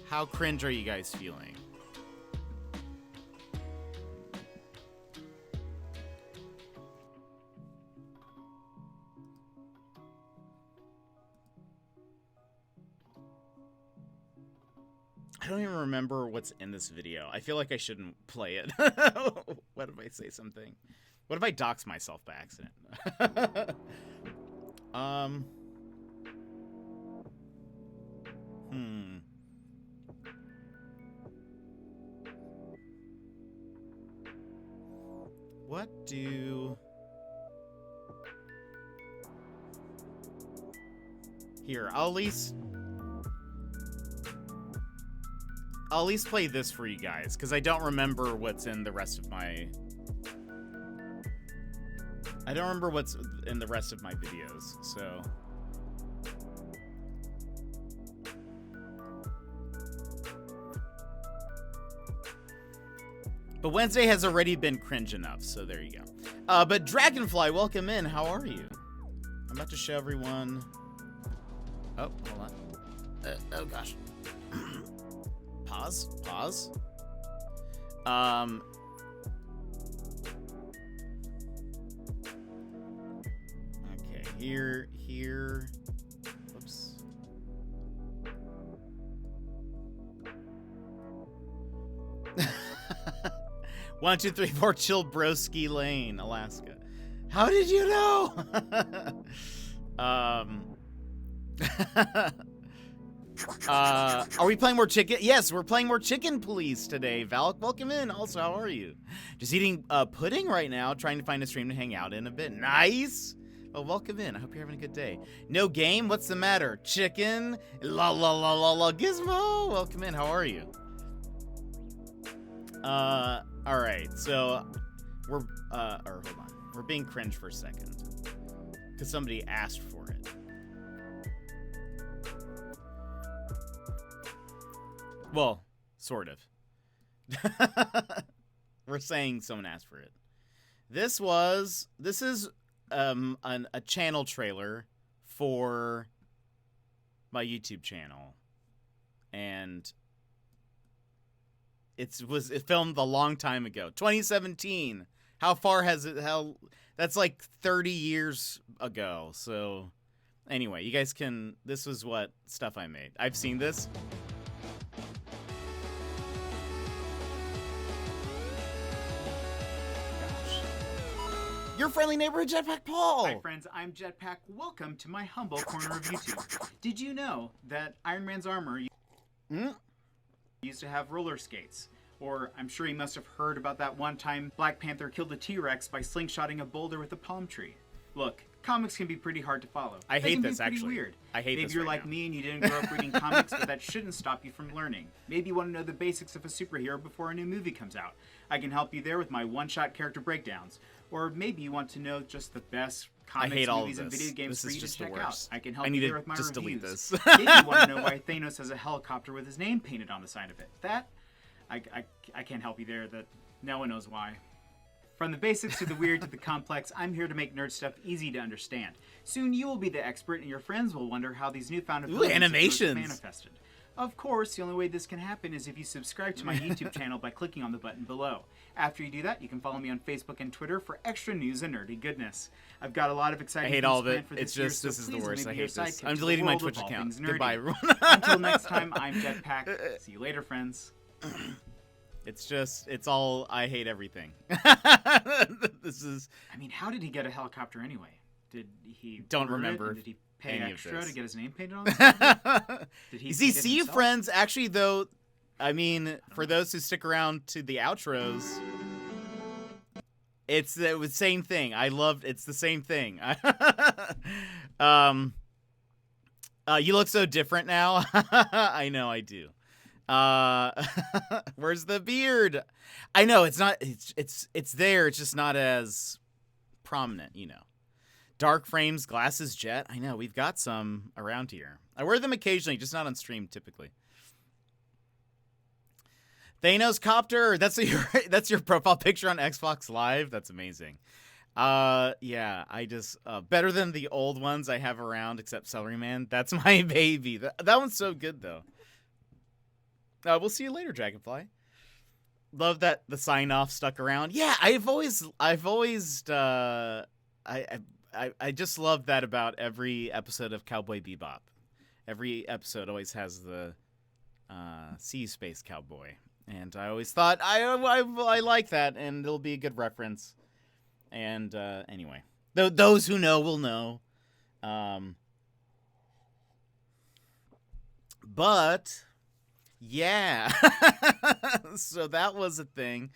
how cringe are you guys feeling? I don't even remember what's in this video. I feel like I shouldn't play it. What if I say something? What if I dox myself by accident? What do... Here, I'll at least play this for you guys, because I don't remember what's in the rest of my... I don't remember what's in the rest of my videos, so... But Wednesday has already been cringe enough, so there you go. But Dragonfly, welcome in. How are you? I'm about to show everyone. Oh, hold on. Oh gosh. Pause. Okay, here. Whoops. 1, 2, 3, 4 Chilbrowski Lane, Alaska. How did you know? Are we playing more chicken? Yes, we're playing more Chicken Police today. Valak, welcome in. Also, how are you? Just eating pudding right now, trying to find a stream to hang out in a bit. Nice. Well, welcome in. I hope you're having a good day. No game? What's the matter? Chicken? La la la la la. Gizmo, welcome in. How are you? All right. So we're or hold on. We're being cringe for a second because somebody asked for it. Well, sort of. We're saying someone asked for it. This is a channel trailer for my YouTube channel, and it filmed a long time ago, 2017. How far has it? That's like 30 years ago. So anyway, you guys can. This was what stuff I made. I've seen this. Your friendly neighborhood Jetpack Paul. Hi friends, I'm Jetpack. Welcome to my humble corner of YouTube. Did you know that Iron Man's armor used to have roller skates? Or I'm sure you must have heard about that one time Black Panther killed a T-Rex by slingshotting a boulder with a palm tree. Look, comics can be pretty hard to follow. I hate this, pretty actually. Weird. I hate Maybe this you're right like now. me and you didn't grow up reading comics, but that shouldn't stop you from learning. Maybe you want to know the basics of a superhero before a new movie comes out. I can help you there with my one-shot character breakdowns. Or maybe you want to know just the best comics, I hate all movies, of and this. video games This for is you to just the check out. worst. I can help I you need there to with my just delete reviews. this. Maybe you want to know why Thanos has a helicopter with his name painted on the side of it. That, I can't help you there. That no one knows why. From the basics to the weird to the complex, I'm here to make nerd stuff easy to understand. Soon you will be the expert, and your friends will wonder how these newfound abilities animations manifested. Of course, the only way this can happen is if you subscribe to my YouTube channel by clicking on the button below. After you do that, you can follow me on Facebook and Twitter for extra news and nerdy goodness. I've got a lot of exciting things all of it. planned for this It's year, just so this is the please let worst. me I be your hate this. sidekick I'm to the deleting my world Twitch of all account. things nerdy. Goodbye, everyone. Until next time, I'm Jetpack. See you later, friends. It's all, I hate everything. This is... I mean, how did he get a helicopter anyway? Did he... Don't order it, remember and did he pay any of extra this. to get his name painted on the side? Did he paint it see you himself? friends. Actually, though, I mean, for those who stick around to the outros, it's the same thing. It's the same thing. You look so different now. I know I do. Where's the beard? I know it's not. It's there. It's just not as prominent. You know, dark frames, glasses, Jet. I know we've got some around here. I wear them occasionally, just not on stream typically. Thanos copter. That's your profile picture on Xbox Live. That's amazing. Yeah, I just better than the old ones I have around, except Celery Man. That's my baby. That one's so good though. We'll see you later, Dragonfly. Love that the sign off stuck around. Yeah, I've always I just love that about every episode of Cowboy Bebop. Every episode always has the see you, Space Cowboy, and I always thought I like that, and it'll be a good reference. And anyway, those who know will know. But yeah, so that was a thing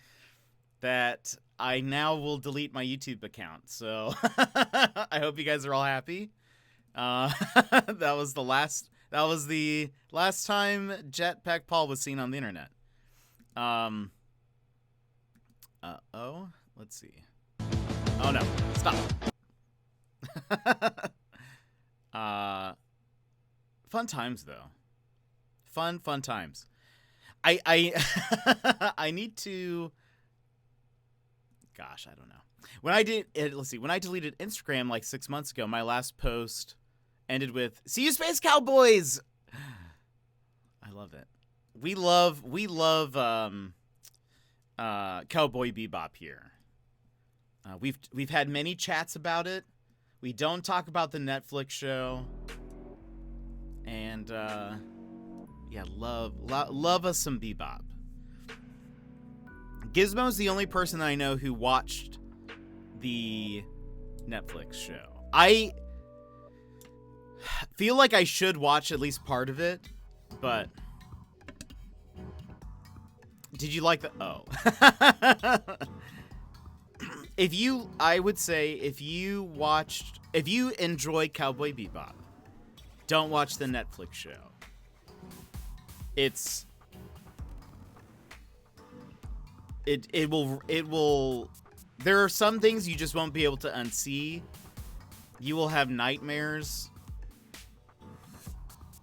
that I now will delete my YouTube account. So I hope you guys are all happy. That was the last time Jetpack Paul was seen on the internet. Let's see. Oh no, stop. Fun times though. Fun times. I I need to gosh, I don't know. When I did, let's see, when I deleted Instagram like 6 months ago, my last post ended with, "See you, Space Cowboys." I love it. We love Cowboy Bebop here. We've had many chats about it. We don't talk about the Netflix show. And yeah, love us some Bebop. Gizmo's the only person that I know who watched the Netflix show. I feel like I should watch at least part of it, but did you like the I would say if you enjoy Cowboy Bebop, don't watch the Netflix show. It will there are some things you just won't be able to unsee. You will have nightmares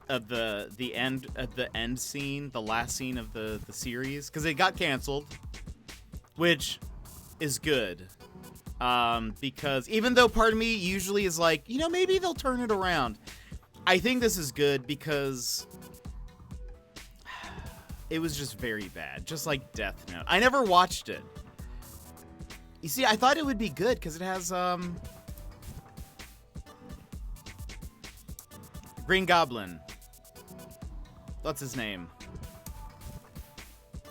of the end scene, the last scene of the series, because it got canceled, which is good. Because even though part of me usually is like, maybe they'll turn it around, I think this is good because it was just very bad, just like Death Note. I never watched it. You see, I thought it would be good because it has Green Goblin. What's his name?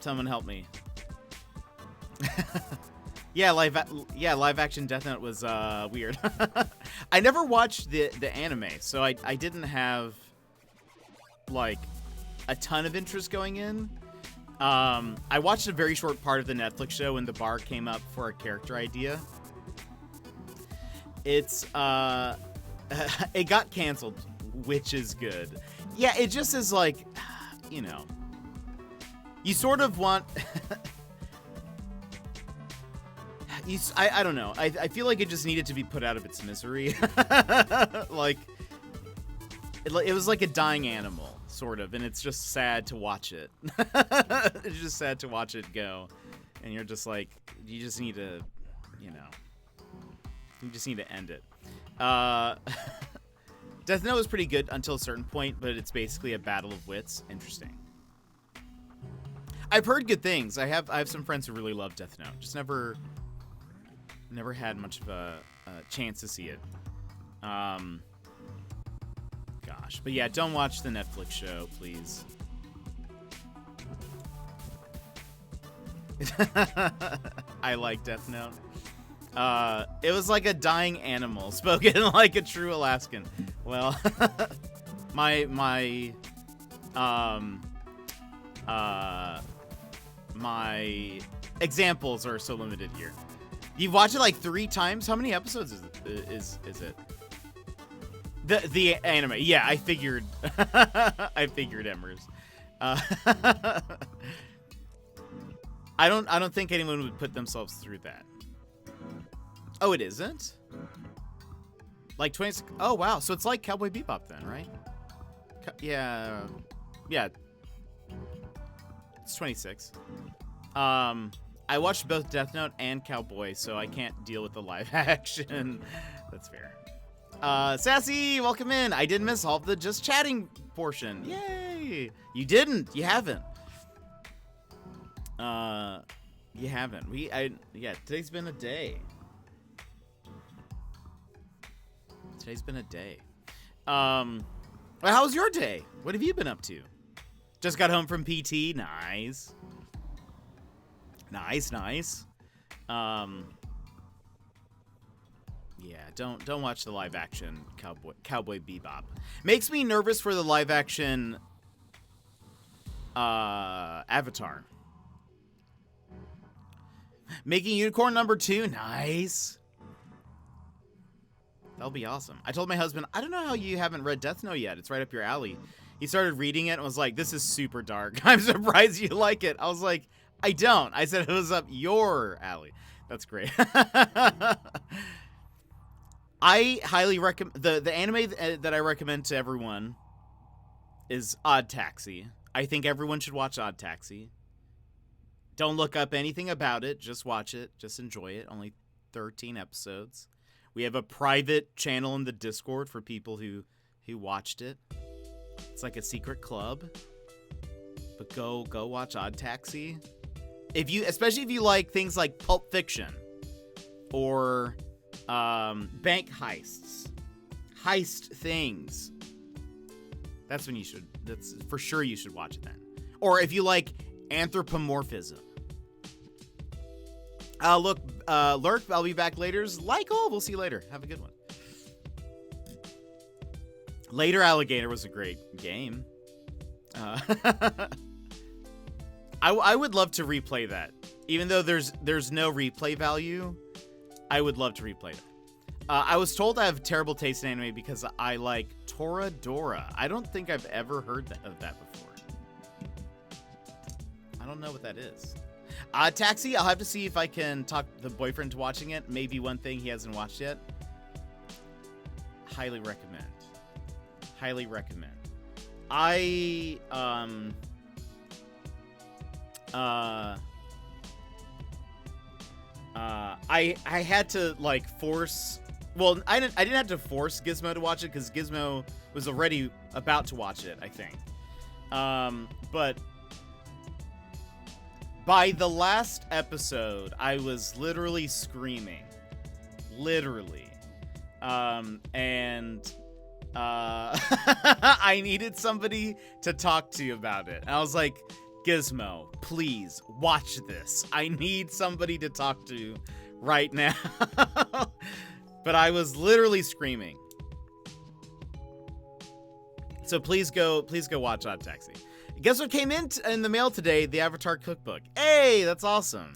Someone help me. Yeah, live action Death Note was weird. I never watched the anime, so I didn't have like a ton of interest going in. I watched a very short part of the Netflix show when the bar came up for a character idea. It's it got canceled, which is good. Yeah, it just is like, you sort of want I don't know. I feel like it just needed to be put out of its misery. Like it was like a dying animal, sort of, and it's just sad to watch it. It's just sad to watch it go, and you're just like, you just need to, you just need to end it. Death Note was pretty good until a certain point, but it's basically a battle of wits. Interesting. I've heard good things. I have some friends who really love Death Note. Just never had much of a chance to see it. Gosh, but yeah, don't watch the Netflix show, please. I like Death Note. It was like a dying animal spoken like a true Alaskan. Well, my examples are so limited here. You've watched it like 3 times? How many episodes is it? The anime. Yeah, I figured. I figured, Embers. I don't think anyone would put themselves through that. Oh, it isn't? Like 26. Oh, wow. So it's like Cowboy Bebop then, right? Yeah. It's 26. I watched both Death Note and Cowboy, so I can't deal with the live action. That's fair. Sassy, welcome in. I did miss all of the just chatting portion. Yay! You didn't. You haven't. You haven't. Yeah, today's been a day. Today's been a day. Well, how was your day? What have you been up to? Just got home from PT. Nice. Nice. Yeah, don't watch the live action Cowboy Bebop. Makes me nervous for the live action Avatar. Making Unicorn #2. Nice. That'll be awesome. I told my husband, I don't know how you haven't read Death Note yet. It's right up your alley. He started reading it and was like, this is super dark. I'm surprised you like it. I was like, I don't. I said it was up your alley. That's great. I highly recommend the anime that I recommend to everyone is Odd Taxi. I think everyone should watch Odd Taxi. Don't look up anything about it. Just watch it. Just enjoy it. Only 13 episodes. We have a private channel in the Discord for people who watched it. It's like a secret club. But go watch Odd Taxi. Especially if you like things like Pulp Fiction or bank heist things. That's for sure you should watch it then. Or if you like anthropomorphism. Look, Lurk, I'll be back later. We'll see you later. Have a good one. Later Alligator was a great game. I would love to replay that. Even though there's no replay value, I would love to replay that. I was told I have terrible taste in anime because I like Toradora. I don't think I've ever heard of that before. I don't know what that is. Taxi, I'll have to see if I can talk the boyfriend to watching it. Maybe one thing he hasn't watched yet. Highly recommend. Highly recommend. I had to like force. Well, I didn't have to force Gizmo to watch it because Gizmo was already about to watch it, I think. But by the last episode, I was literally screaming. Literally. I needed somebody to talk to about it. And I was like, Gizmo, please watch this. I need somebody to talk to right now. But I was literally screaming. So please go watch Odd Taxi. Guess what came in the mail today? The Avatar cookbook. Hey, that's awesome.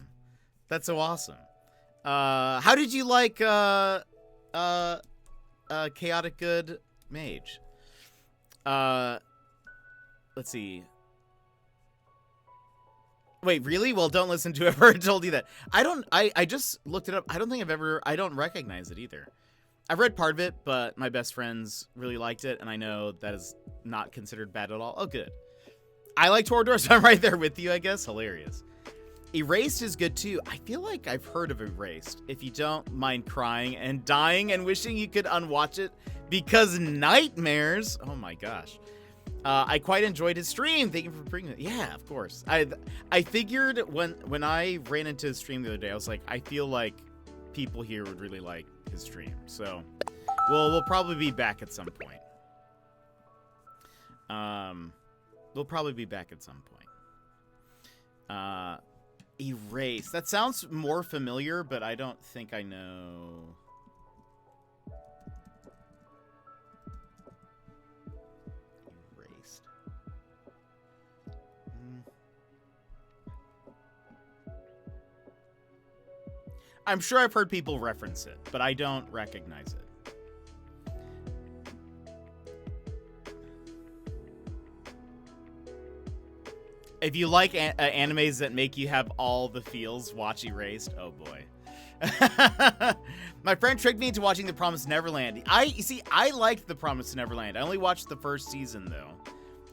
That's so awesome. How did you like Chaotic Good Mage? Let's see. Wait, really? Well, don't listen to whoever told you that. I just looked it up. I don't recognize it either. I've read part of it, but my best friends really liked it, and I know that is not considered bad at all. Oh, good. I like Toradora, so I'm right there with you, I guess. Hilarious. Erased is good, too. I feel like I've heard of Erased. If you don't mind crying and dying and wishing you could unwatch it because nightmares. Oh, my gosh. I quite enjoyed his stream. Thank you for bringing it. Yeah, of course. I figured when I ran into his stream the other day, I was like, I feel like people here would really like his stream. So, we'll probably be back at some point. We'll probably be back at some point. Erase. That sounds more familiar, but I don't think I know. Erased. I'm sure I've heard people reference it, but I don't recognize it. If you like animes that make you have all the feels, watch Erased. Oh boy. My friend tricked me into watching The Promised Neverland. I liked The Promised Neverland. I only watched the first season though.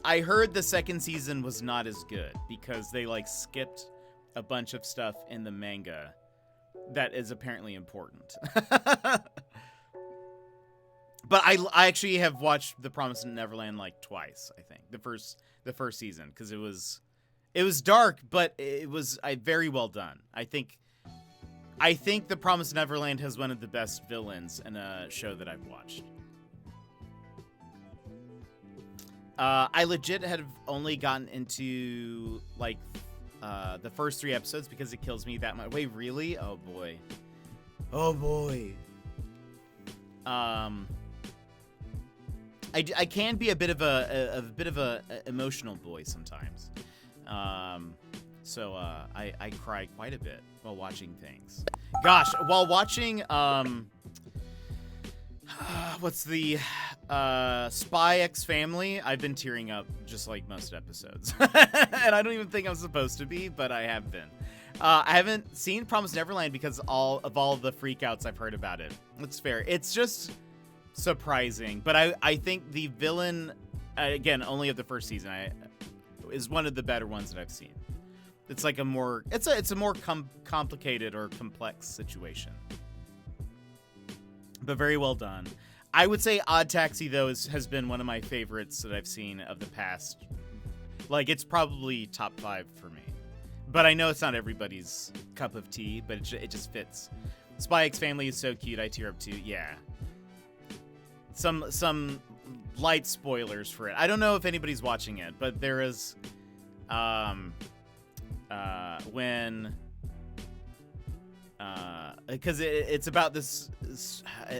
I heard the second season was not as good because they like skipped a bunch of stuff in the manga that is apparently important. But I actually have watched The Promised Neverland like twice, I think. The first season, because it was dark, but it was very well done. I think The Promised Neverland has one of the best villains in a show that I've watched. I legit have only gotten into like the first 3 episodes because it kills me that much. Wait, really? Oh boy. Oh boy. I can be a bit of a emotional boy sometimes. So I cry quite a bit while watching things. Gosh, while watching what's the Spy X Family, I've been tearing up just like most episodes. And I don't even think I'm supposed to be, but I have been. I haven't seen Promised Neverland because of all the freakouts I've heard about it. It's fair. It's just surprising, but I think the villain, again, only of the first season, is one of the better ones that I've seen. it's like a more complicated or complex situation. But very well done. I would say Odd Taxi, though, has been one of my favorites that I've seen of the past. Like, it's probably top 5 for me. But I know it's not everybody's cup of tea, but it just fits. Spy X Family is so cute. I tear up too. Yeah. Some light spoilers for it. I don't know if anybody's watching it, but there is when because it's about this,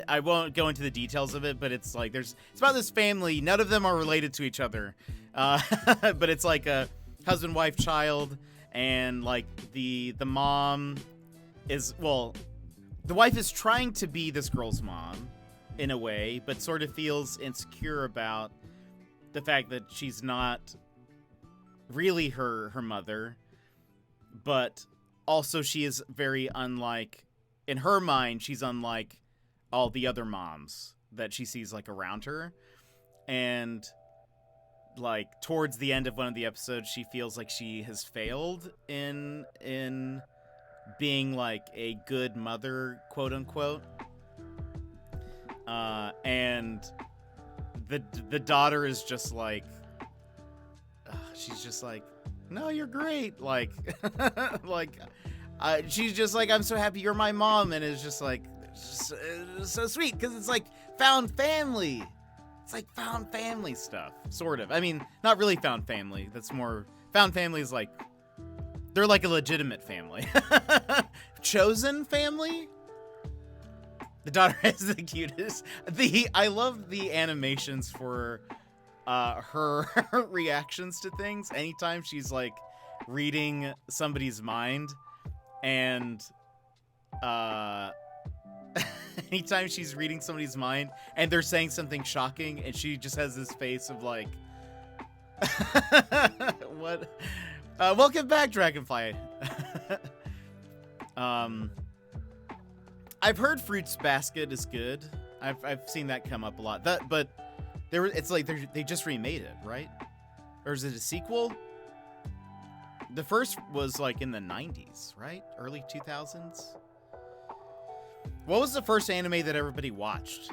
I won't go into the details of it, but it's like it's about this family. None of them are related to each other, but it's like a husband, wife, child, and like the mom is, well, the wife is trying to be this girl's mom in a way, but sort of feels insecure about the fact that she's not really her mother, but also she is very unlike, in her mind, she's unlike all the other moms that she sees like around her. And like towards the end of one of the episodes, she feels like she has failed in being like a good mother, quote unquote. And the daughter is just like, she's just like, no, you're great. Like, she's just like, I'm so happy you're my mom. And it's just like, it's so sweet. Cause it's like found family. It's like found family stuff, sort of. I mean, not really found family. That's more, found family is like, they're like a legitimate family. Chosen family? The daughter is the cutest. I love the animations for her reactions to things. Anytime she's like reading somebody's mind, and anytime she's reading somebody's mind and they're saying something shocking, and she just has this face of like, what? Welcome back, Dragonfly. I've heard Fruits Basket is good. I've seen that come up a lot. But it's like they just remade it, right? Or is it a sequel? The first was like in the 90s, right? Early 2000s. What was the first anime that everybody watched?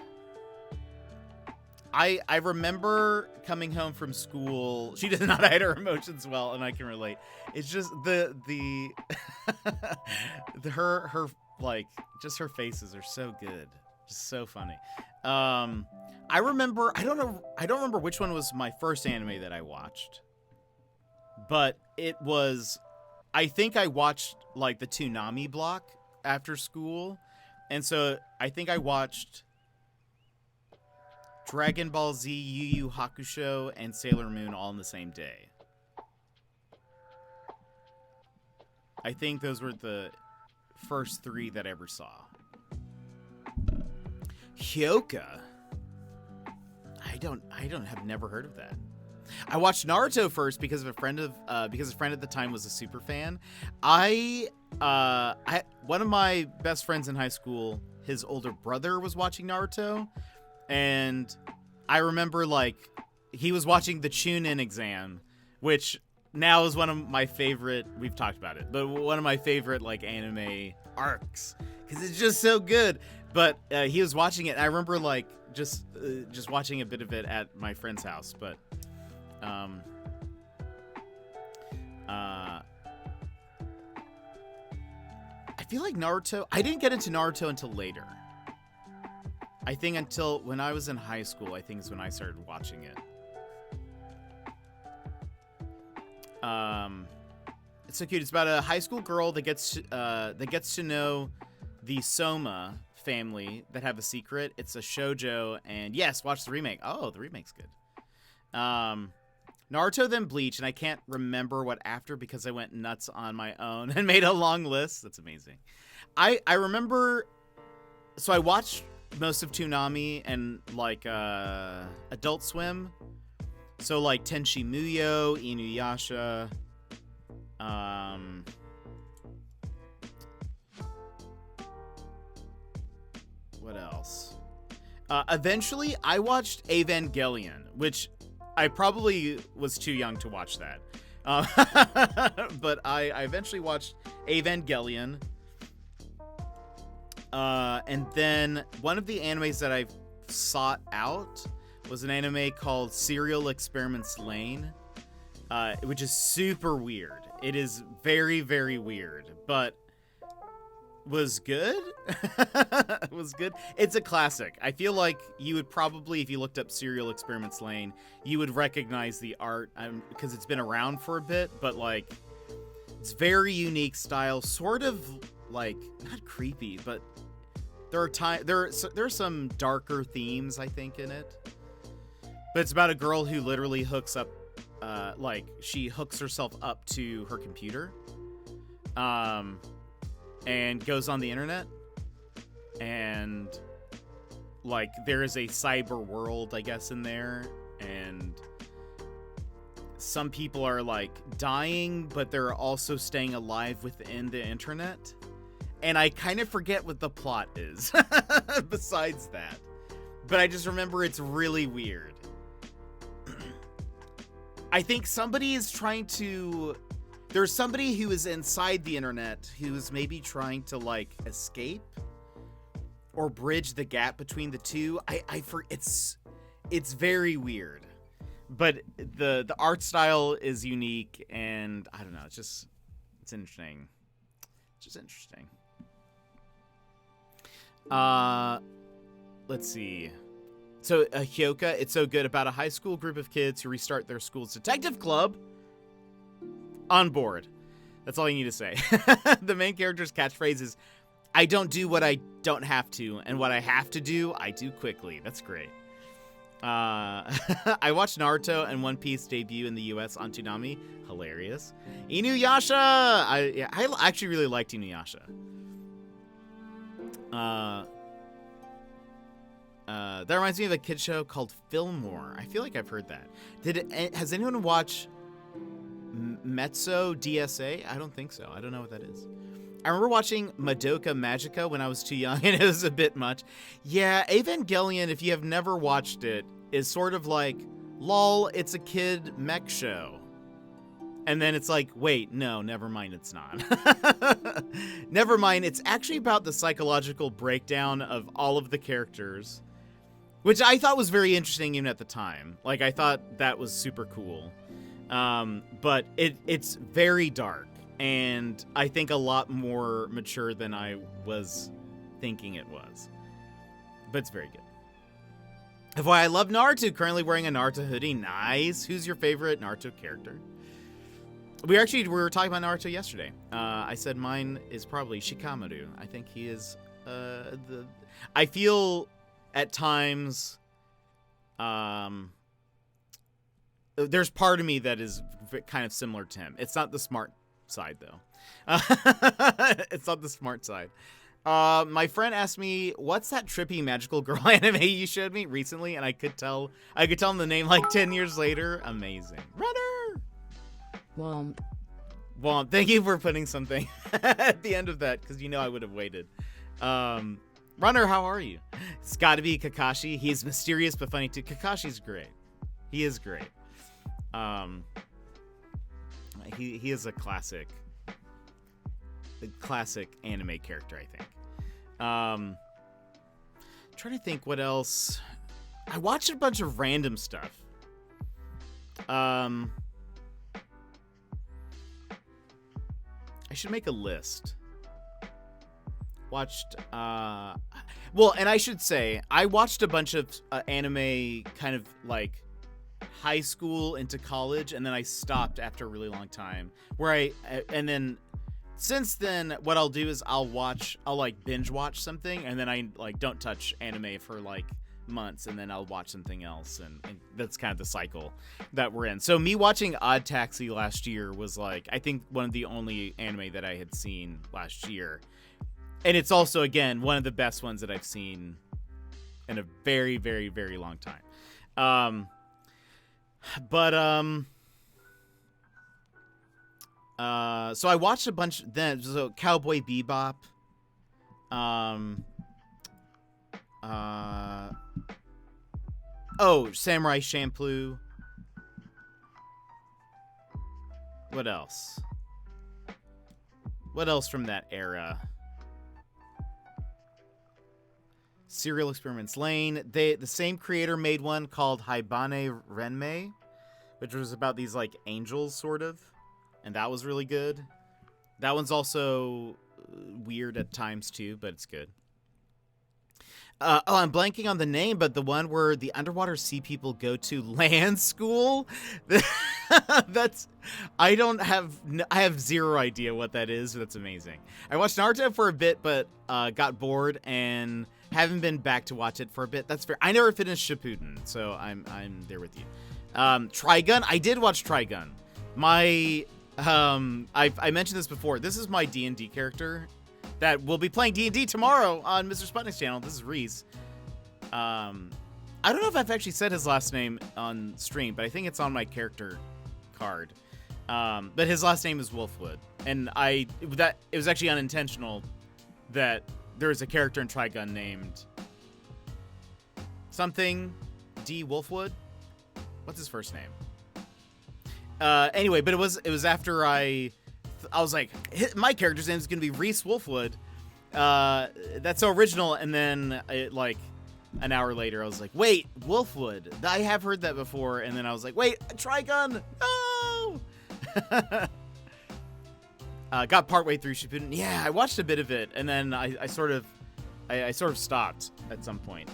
I remember coming home from school. She does not hide her emotions well, and I can relate. It's just her like, just her faces are so good, just so funny. I remember, I don't remember which one was my first anime that I watched, but it was, I think I watched like the Toonami block after school, and so I think I watched Dragon Ball Z, Yu Yu Hakusho, and Sailor Moon all in the same day. I think those were the first 3 that I ever saw. Hyoka. Have never heard of that. I watched Naruto first because a friend at the time was a super fan. One of my best friends in high school, his older brother was watching Naruto, and I remember like he was watching the Chunin exam, which now is one of my favorite, we've talked about it, but one of my favorite like anime arcs, because it's just so good. But he was watching it, and I remember like just watching a bit of it at my friend's house. But I feel like Naruto, I didn't get into Naruto until later. I think until when I was in high school, I think is when I started watching it. It's so cute. It's about a high school girl that gets to know the Soma family that have a secret. It's a shoujo, and yes, watch the remake. Oh, the remake's good. Naruto, then Bleach, and I can't remember what after because I went nuts on my own and made a long list. That's amazing. I remember, so I watched most of Toonami and like Adult Swim. So like Tenchi Muyo, Inuyasha, what else? Eventually, I watched Evangelion, which I probably was too young to watch that. But I eventually watched Evangelion. And then one of the animes that I sought out was an anime called Serial Experiments Lain, which is super weird. It is very, very weird, but was good. Was good. It's a classic. I feel like you would probably, if you looked up Serial Experiments Lain, you would recognize the art because it's been around for a bit, but like it's very unique style, sort of like not creepy, but there are some darker themes I think in it. But it's about a girl who literally hooks up, she hooks herself up to her computer, and goes on the internet, and like there is a cyber world, I guess, in there, and some people are like dying, but they're also staying alive within the internet. And I kind of forget what the plot is besides that. But I just remember it's really weird. I think somebody is trying to... There's somebody who is inside the internet who's maybe trying to, like, escape or bridge the gap between the two. It's very weird. But the art style is unique, and I don't know, it's interesting. It's just interesting. Let's see. So, Hyoka, it's so good, about a high school group of kids who restart their school's detective club. On board. That's all you need to say. The main character's catchphrase is, I don't do what I don't have to, and what I have to do, I do quickly. That's great. I watched Naruto and One Piece debut in the US on Toonami. Hilarious. Inuyasha! I actually really liked Inuyasha. That reminds me of a kid show called Fillmore. I feel like I've heard that. Has anyone watched Mezzo DSA? I don't think so. I don't know what that is. I remember watching Madoka Magica when I was too young, and it was a bit much. Yeah, Evangelion, if you have never watched it, is sort of like, lol, it's a kid mech show. And then it's like, wait, no, never mind, it's not. Never mind, it's actually about the psychological breakdown of all of the characters, which I thought was very interesting even at the time. Like, I thought that was super cool. But it's very dark, and I think a lot more mature than I was thinking it was. But it's very good. FYI, I love Naruto, currently wearing a Naruto hoodie. Nice. Who's your favorite Naruto character? We were talking about Naruto yesterday. I said mine is probably Shikamaru. I think he is I feel at times there's part of me that is kind of similar to him. It's not the smart side though. It's not the smart side. My friend asked me, "What's that trippy magical girl anime you showed me recently?" And I could tell him the name like 10 years later. Amazing. Runner. Womp. Thank you for putting something at the end of that, because you know I would have waited. Runner, how are you? It's got to be Kakashi. He's mysterious but funny too. Kakashi's great. He is great. He is a classic anime character, I think. Trying to think what else. I watched a bunch of random stuff. I should make a list. Watched, well, and I should say, I watched a bunch of anime kind of like high school into college, and then I stopped after a really long time. And then since then, what I'll do is I'll like binge watch something, and then I like don't touch anime for like months, and then I'll watch something else, and that's kind of the cycle that we're in. So me watching Odd Taxi last year was like, I think one of the only anime that I had seen last year, and it's also, again, one of the best ones that I've seen in a very, very, very long time. So I watched a bunch then. So Cowboy Bebop. Samurai Champloo. What else? What else from that era? Serial Experiments Lane. The same creator made one called Haibane Renmei, which was about these like angels sort of, and that was really good. That one's also weird at times too, but it's good. I'm blanking on the name, but the one where the underwater sea people go to land school. That's I have zero idea what that is. That's amazing. I watched Naruto for a bit, but got bored and haven't been back to watch it for a bit. That's fair. I never finished Shippuden, so I'm there with you. Trigun. I did watch Trigun. I mentioned this before. This is my D&D character that will be playing D&D tomorrow on Mr. Sputnik's channel. This is Reese. I don't know if I've actually said his last name on stream, but I think it's on my character card. But his last name is Wolfwood, and it was actually unintentional that there was a character in Trigun named something D. Wolfwood. What's his first name? Anyway, but it was after I was like, my character's name is gonna be Reese Wolfwood. That's so original. And then like an hour later, I was like, wait, Wolfwood. I have heard that before. And then I was like, wait, Trigun. No. Got partway through Shippuden. Yeah, I watched a bit of it, and then I sort of stopped at some point.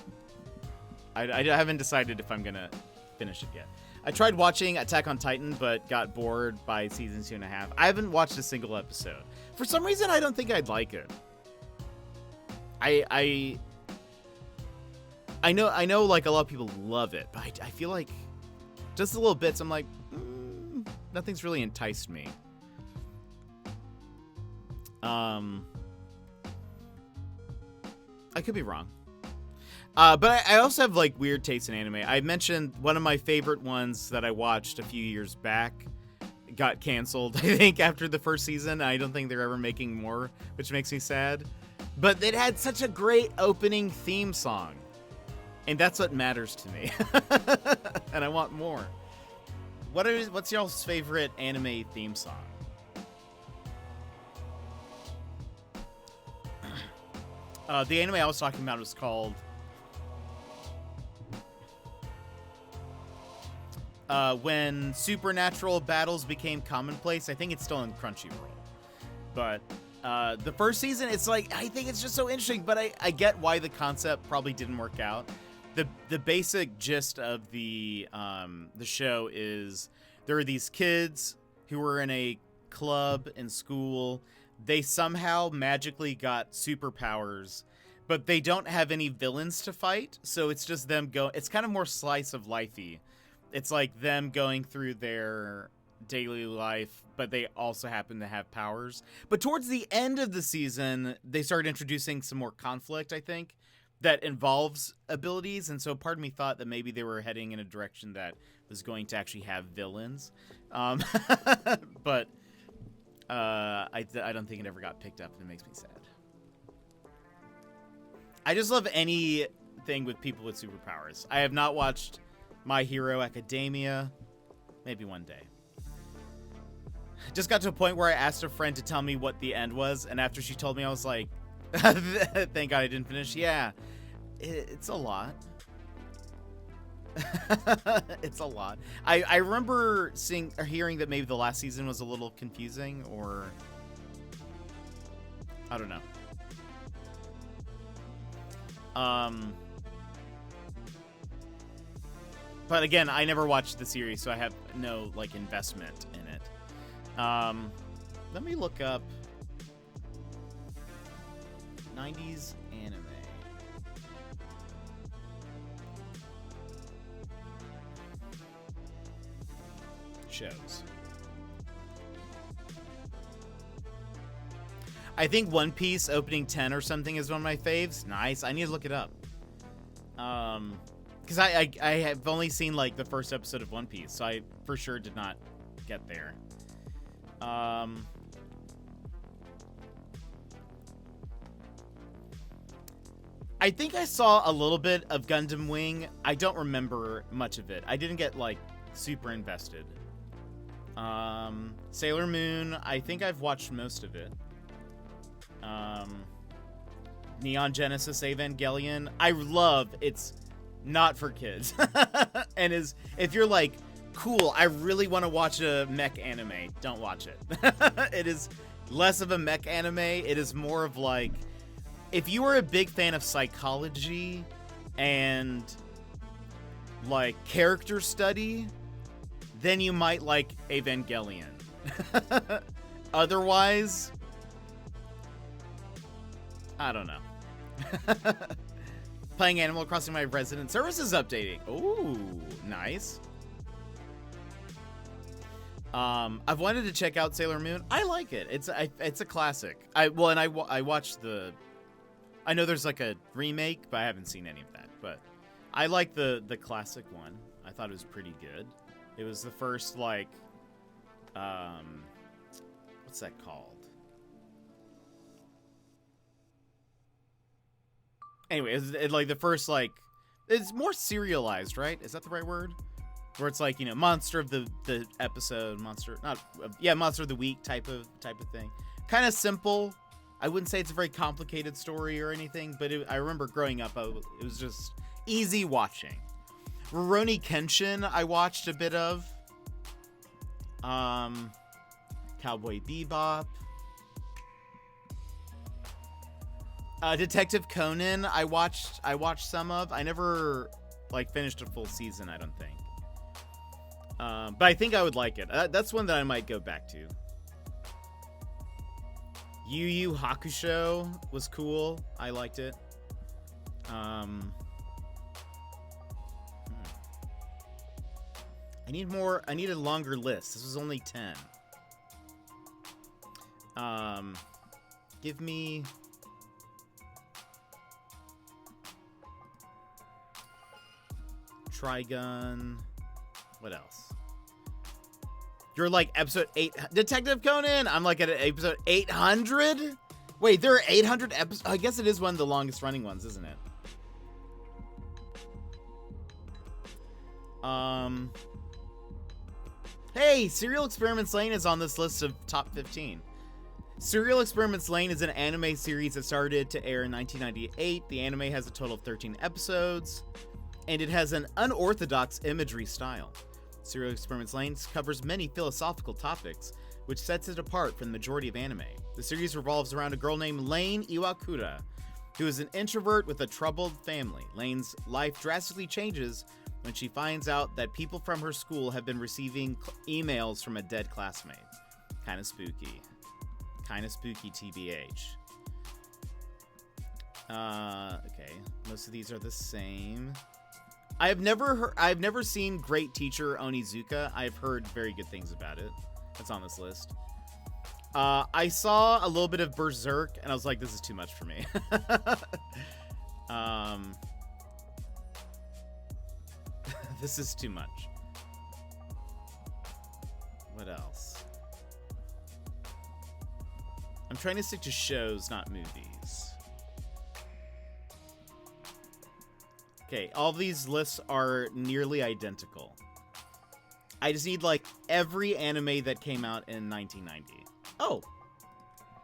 I haven't decided if I'm gonna finish it yet. I tried watching Attack on Titan, but got bored by season 2.5. I haven't watched a single episode. For some reason, I don't think I'd like it. I know like a lot of people love it, but I feel like just the little bits, I'm like, nothing's really enticed me. I could be wrong. But I also have like weird tastes in anime. I mentioned one of my favorite ones that I watched a few years back got canceled, I think, after the first season. I don't think they're ever making more, which makes me sad. But it had such a great opening theme song. And that's what matters to me. And I want more. What's y'all's favorite anime theme song? The anime I was talking about was called When Supernatural Battles Became Commonplace. I think it's still in Crunchyroll. But the first season, it's like, I think it's just so interesting, but I get why the concept probably didn't work out. The basic gist of the show is there are these kids who were in a club in school. They somehow magically got superpowers, but they don't have any villains to fight. So it's just them it's kind of more slice of lifey. It's like them going through their daily life, but they also happen to have powers. But towards the end of the season, they started introducing some more conflict, I think, that involves abilities. And so part of me thought that maybe they were heading in a direction that was going to actually have villains. But I don't think it ever got picked up, and it makes me sad. I just love anything with people with superpowers. I have not watched My Hero Academia. Maybe one day. Just got to a point where I asked a friend to tell me what the end was, and after she told me, I was like, thank God I didn't finish. Yeah, it's a lot. It's a lot. I remember hearing that maybe the last season was a little confusing, or I don't know. But again, I never watched the series, so I have no like investment in it. Let me look up 90s anime. Shows. I think One Piece opening 10 or something is one of my faves. Nice. I need to look it up. Because I have only seen like the first episode of One Piece, so I for sure did not get there. I think I saw a little bit of Gundam Wing. I don't remember much of it. I didn't get like super invested. Sailor Moon, I think I've watched most of it. Neon Genesis Evangelion, I love. It's not for kids. And if you're like, cool, I really want to watch a mech anime, don't watch it. It is less of a mech anime. It is more of like, if you are a big fan of psychology and like character study, then you might like Evangelion. Otherwise, I don't know. Playing Animal Crossing, my resident service is updating. Ooh, nice. I've wanted to check out Sailor Moon. I like it. It's a classic. I watched the. I know there's like a remake, but I haven't seen any of that. But I like the classic one. I thought it was pretty good. It was the first like, what's that called? Anyway, it's like the first like, it's more serialized, right? Is that the right word? Where it's like, you know, monster of the episode, monster of the week type of thing. Kind of simple. I wouldn't say it's a very complicated story or anything, but I remember growing up, it was just easy watching. Rurouni Kenshin, I watched a bit of. Cowboy Bebop. Detective Conan, I watched some of. I never like finished a full season, I don't think. But I think I would like it. That's one that I might go back to. Yu Yu Hakusho was cool. I liked it. I need a longer list. This was only 10. Give me... Trigun. What else? You're like episode 8. Detective Conan! I'm like at episode 800? Wait, there are 800 episodes? I guess it is one of the longest running ones, isn't it? Hey, Serial Experiments Lain is on this list of top 15. Serial Experiments Lain is an anime series that started to air in 1998. The anime has a total of 13 episodes, and it has an unorthodox imagery style. Serial Experiments Lain covers many philosophical topics, which sets it apart from the majority of anime. The series revolves around a girl named Lain Iwakura, who is an introvert with a troubled family. Lain's life drastically changes when she finds out that people from her school have been receiving emails from a dead classmate. Kinda spooky. Kinda spooky, TBH. Okay. Most of these are the same. I've never seen Great Teacher Onizuka. I've heard very good things about it. That's on this list. I saw a little bit of Berserk, and I was like, this is too much for me. This is too much. What else? I'm trying to stick to shows, not movies. Okay, all these lists are nearly identical. I just need, like, every anime that came out in 1990. Oh!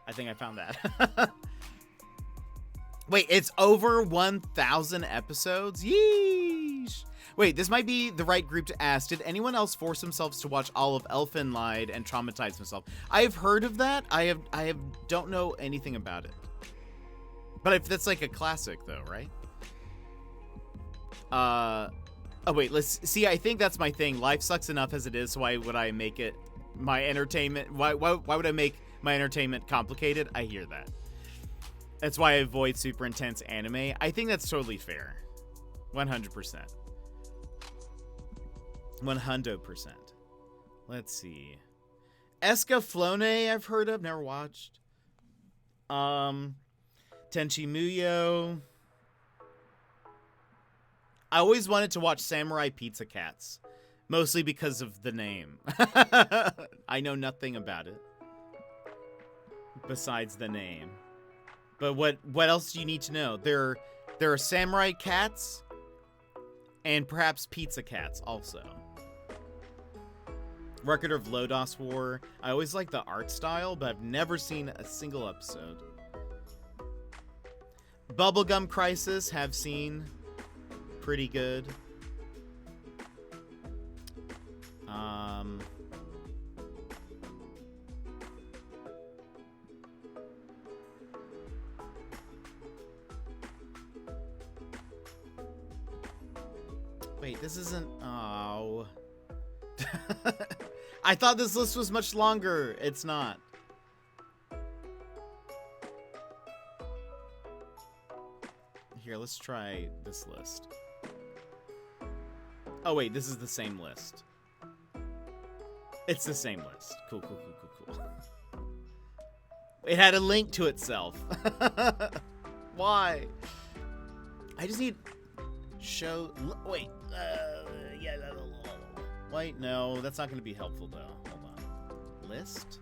I think I found that. Wait, it's over 1,000 episodes? Yeesh! Wait, this might be the right group to ask. Did anyone else force themselves to watch all of Elfen Lied and traumatize themselves? I have heard of that. I don't know anything about it. But if that's like a classic, though, right? Oh wait, let's see. I think that's my thing. Life sucks enough as it is. So why would I make it my entertainment? Why would I make my entertainment complicated? I hear that. That's why I avoid super intense anime. I think that's totally fair. 100%. 100%. Let's see. Escaflowne, I've heard of, never watched. Tenchi Muyo. I always wanted to watch Samurai Pizza Cats, mostly because of the name. I know nothing about it besides the name. But what else do you need to know? There are samurai cats and perhaps pizza cats also. Record of Lodos War. I always like the art style, but I've never seen a single episode. Bubblegum Crisis, have seen. Pretty good. Wait, this isn't... Oh... I thought this list was much longer. It's not. Here, let's try this list. Oh wait, this is the same list. It's the same list. Cool, cool, cool, cool, cool. It had a link to itself. Why? I just need... Show... Wait. Yeah. Wait, no. That's not going to be helpful, though. Hold on. List?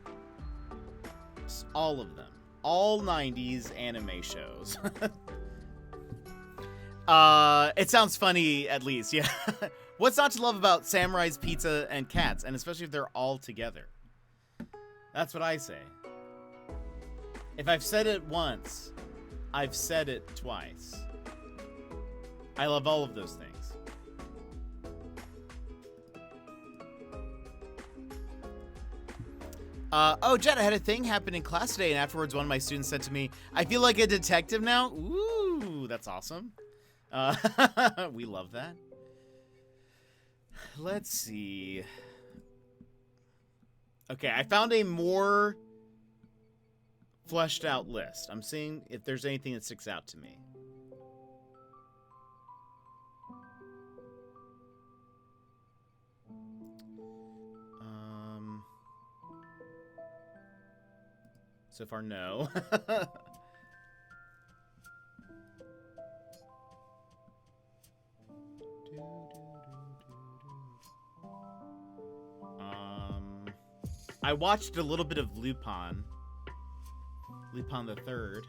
Just all of them. All 90s anime shows. It sounds funny, at least, yeah. What's not to love about Samurai's Pizza and Cats, and especially if they're all together? That's what I say. If I've said it once, I've said it twice. I love all of those things. Oh, Jet, I had a thing happen in class today, and afterwards one of my students said to me, I feel like a detective now. Ooh, that's awesome. We love that. Let's see. Okay, I found a more fleshed out list. I'm seeing if there's anything that sticks out to me. So far, no. I watched a little bit of Lupin. Lupin the Third.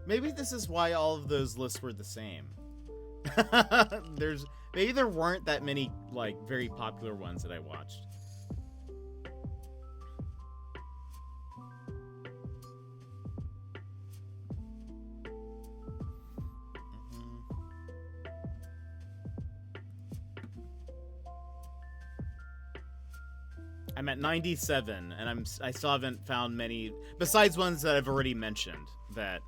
Maybe this is why all of those lists were the same. Maybe there weren't that many, like, very popular ones that I watched. I'm at 97, and I still haven't found many, besides ones that I've already mentioned, that...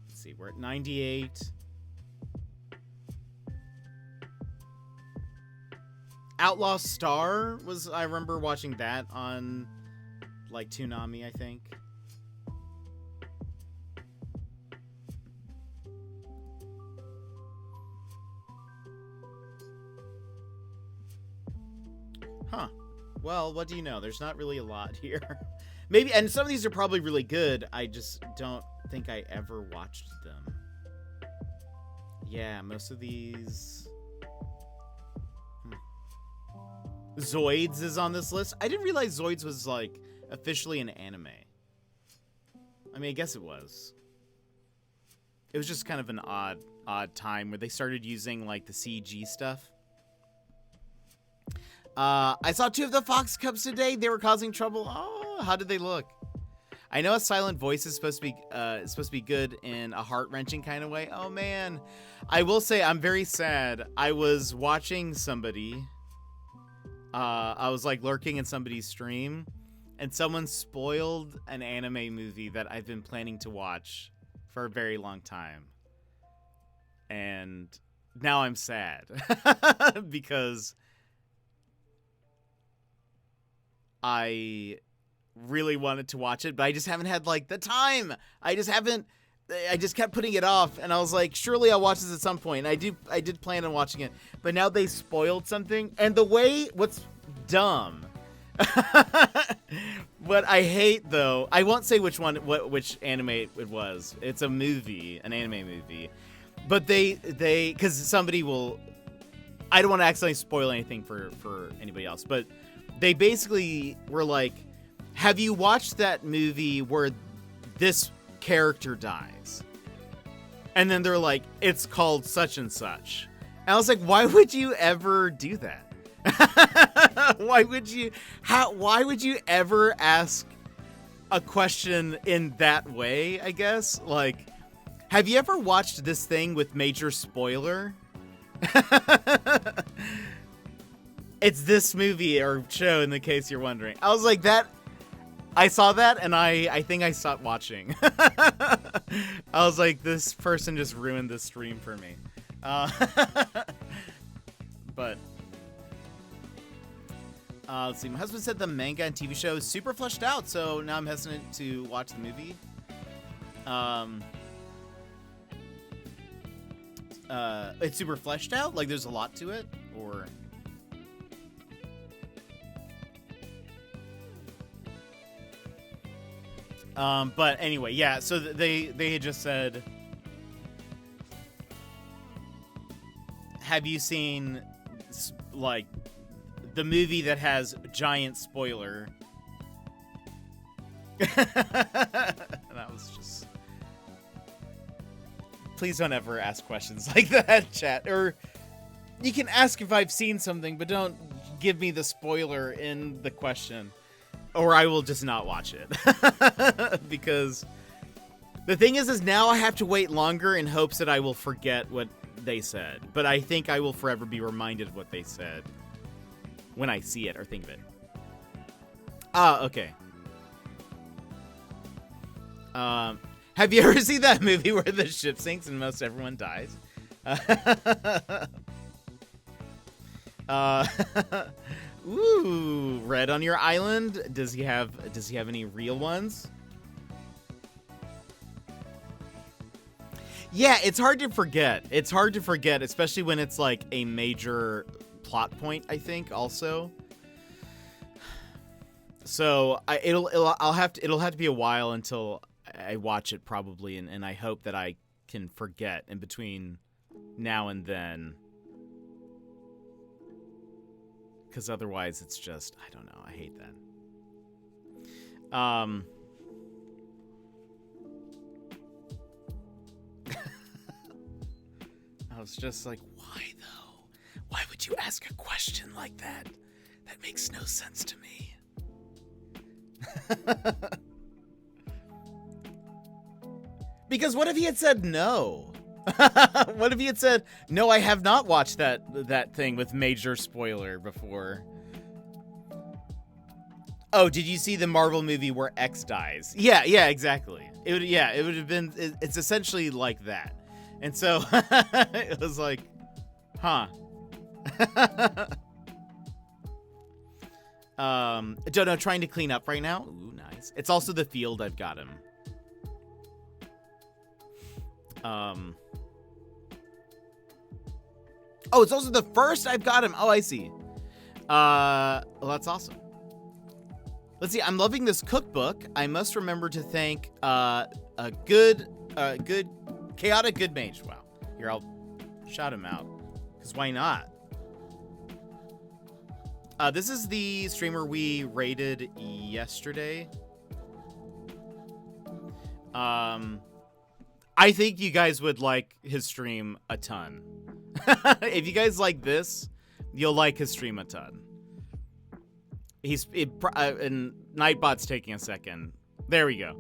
Let's see, we're at 98. Outlaw Star was, I remember watching that on, like, Toonami, I think. Huh. Well, what do you know? There's not really a lot here. Maybe, and some of these are probably really good. I just don't think I ever watched them. Yeah, most of these... Zoids is on this list. I didn't realize Zoids was, like, officially an anime. I mean, I guess it was. It was just kind of an odd time where they started using, like, the CG stuff. I saw 2 of the Fox Cubs today. They were causing trouble. Oh, how did they look? I know a silent voice is supposed to be good in a heart-wrenching kind of way. Oh man, I will say I'm very sad. I was watching somebody. I was like lurking in somebody's stream, and someone spoiled an anime movie that I've been planning to watch for a very long time, and now I'm sad because I really wanted to watch it, but I just haven't had, like, the time. I just kept putting it off, and I was like, surely I'll watch this at some point. And I did plan on watching it, but now they spoiled something. And what's dumb, what I hate, though, I won't say which anime it was. It's a movie, an anime movie. but they because somebody will. I don't want to accidentally spoil anything for anybody else, but they basically were like, "Have you watched that movie where this character dies?" And then they're like, "It's called such and such." And I was like, "Why would you ever do that? Why would you ever ask a question in that way, I guess? Like, have you ever watched this thing with major spoiler? It's this movie or show, in the case you're wondering." I was like, that. I saw that and I think I stopped watching. I was like, this person just ruined the stream for me. But let's see. My husband said the manga and TV show is super fleshed out, so now I'm hesitant to watch the movie. It's super fleshed out? Like there's a lot to it? Or... but anyway, yeah, so they had just said, have you seen, like, the movie that has giant spoiler? And that was just... Please don't ever ask questions like that, chat. Or you can ask if I've seen something, but don't give me the spoiler in the question. Or I will just not watch it. Because the thing is now I have to wait longer in hopes that I will forget what they said. But I think I will forever be reminded of what they said when I see it or think of it. Okay. Have you ever seen that movie where the ship sinks and most everyone dies? Ooh, Red on your island. Does he have any real ones? Yeah, it's hard to forget. It's hard to forget, especially when it's like a major plot point, I think, also. So it'll have to be a while until I watch it probably, and I hope that I can forget in between now and then. Because otherwise it's just, I don't know, I hate that. I was just like, why though? Why would you ask a question like that? That makes no sense to me. Because what if he had said no? What if he had said, no, I have not watched that thing with major spoiler before. Oh, did you see the Marvel movie where X dies? Yeah, exactly. It would have been, it's essentially like that. And so it was like, huh. Dono trying to clean up right now. Ooh, nice. It's also the field I've got him. Oh, it's also the first I've got him. Oh, I see. Well, that's awesome. Let's see. I'm loving this cookbook. I must remember to thank a good chaotic good mage. Wow. Here, I'll shout him out. Because why not? This is the streamer we raided yesterday. I think you guys would like his stream a ton. If you guys like this, you'll like his stream a ton. And Nightbot's taking a second. There we go.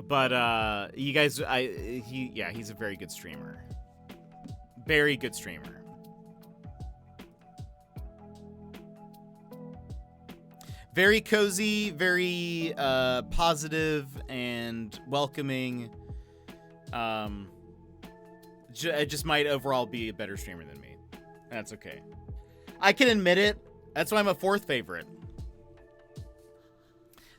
But you guys, he's a very good streamer. Very good streamer. Very cozy, very positive and welcoming. It just might overall be a better streamer than me. That's okay. I can admit it. That's why I'm a fourth favorite.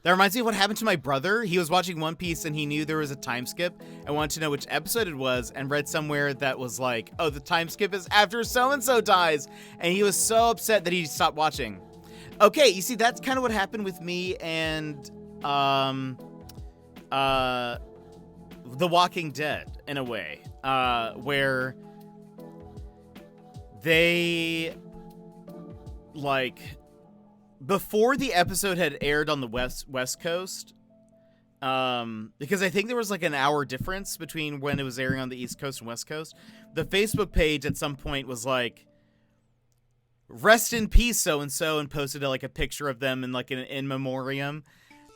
That reminds me of what happened to my brother. He was watching One Piece and he knew there was a time skip and wanted to know which episode it was, and read somewhere that was like, oh, the time skip is after so-and-so dies. And he was so upset that he stopped watching. Okay, you see, that's kind of what happened with me and The Walking Dead in a way, where they, like, before the episode had aired on the West Coast, because I think there was like an hour difference between when it was airing on the East Coast and West Coast, the Facebook page at some point was like, "Rest in peace, so and so," and posted like a picture of them in like an in memoriam,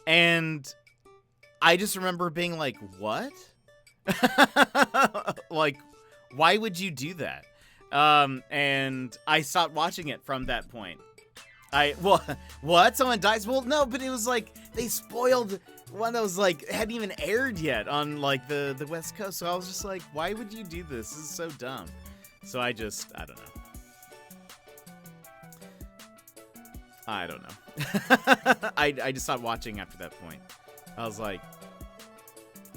and I just remember being like, "What?" Like, why would you do that? And I stopped watching it from that point. What? Someone dies? Well, no, but it was like they spoiled one that was like hadn't even aired yet on like the West Coast. So I was just like, why would you do this? This is so dumb. So I don't know. I don't know. I just stopped watching after that point. I was like,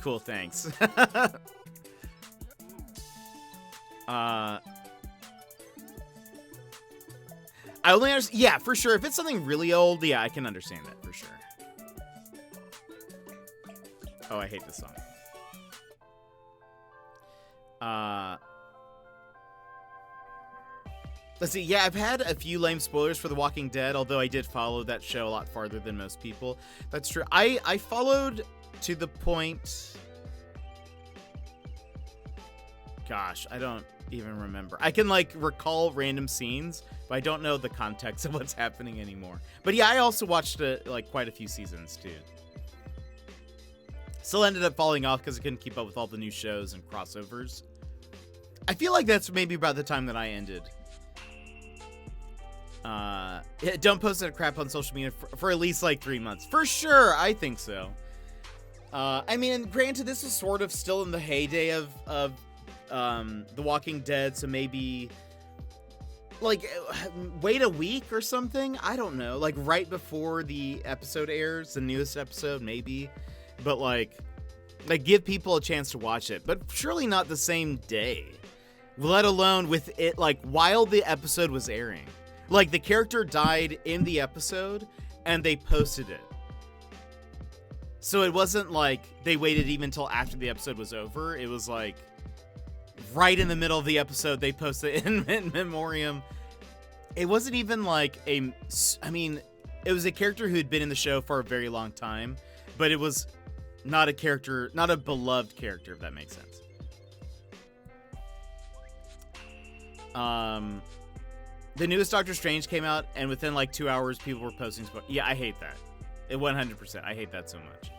cool, thanks. I only understand. Yeah, for sure. If it's something really old, yeah, I can understand that for sure. Oh, I hate this song. Let's see. Yeah, I've had a few lame spoilers for The Walking Dead, although I did follow that show a lot farther than most people. That's true. I followed to the point. Gosh, I don't even remember. I can like recall random scenes, but I don't know the context of what's happening anymore. But yeah, I also watched like quite a few seasons too. Still ended up falling off because I couldn't keep up with all the new shows and crossovers. I feel like that's maybe about the time that I ended. Yeah, don't post that crap on social media for at least like 3 months. For sure, I think so. I mean, granted, this is sort of still in the heyday of The Walking Dead, so maybe like wait a week or something. I don't know, like right before the episode airs, the newest episode, maybe. But like give people a chance to watch it, but surely not the same day. Let alone with it like while the episode was airing. Like the character died in the episode and they posted it. So it wasn't like they waited even until after the episode was over. It was like right in the middle of the episode they posted in memoriam. It wasn't even like it was a character who had been in the show for a very long time, but it was not a character, not a beloved character, if that makes sense. The newest Doctor Strange came out, and within like 2 hours, people were posting. Yeah, I hate that. 100%. I hate that so much.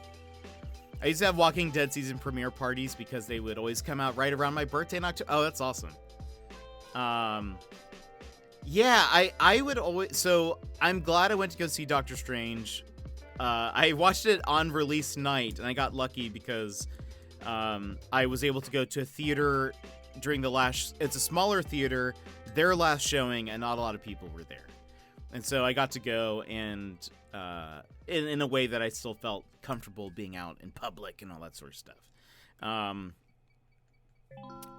I used to have Walking Dead season premiere parties because they would always come out right around my birthday in October. Oh, that's awesome. Yeah, I would always. So I'm glad I went to go see Doctor Strange. I watched it on release night, and I got lucky because I was able to go to a theater during the last. It's a smaller theater. Their last showing, and not a lot of people were there, and so I got to go and in a way that I still felt comfortable being out in public and all that sort of stuff.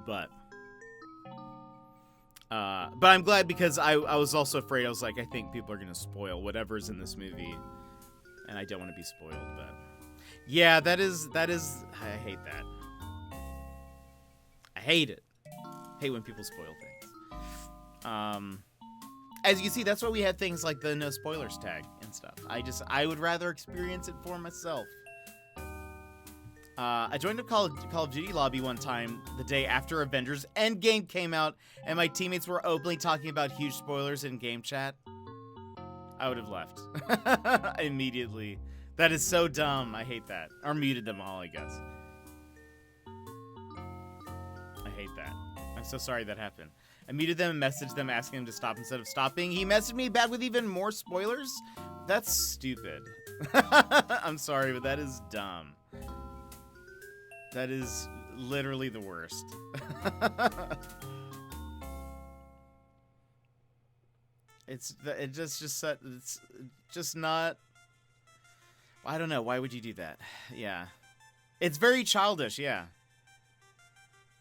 But I'm glad because I was also afraid. I was like, I think people are gonna spoil whatever's in this movie, and I don't want to be spoiled. But yeah, that is. I hate that. I hate it. I hate when people spoil things. As you can see, that's why we have things like the no spoilers tag and stuff. I would rather experience it for myself. I joined a Call of Duty lobby one time the day after Avengers Endgame came out, and my teammates were openly talking about huge spoilers in game chat. I would have left immediately. That is so dumb. I hate that. Or muted them all, I guess. I hate that. I'm so sorry that happened. I muted them and messaged them asking them to stop instead of stopping. He messaged me back with even more spoilers? That's stupid. I'm sorry, but that is dumb. That is literally the worst. It's just not. I don't know. Why would you do that? Yeah. It's very childish, yeah.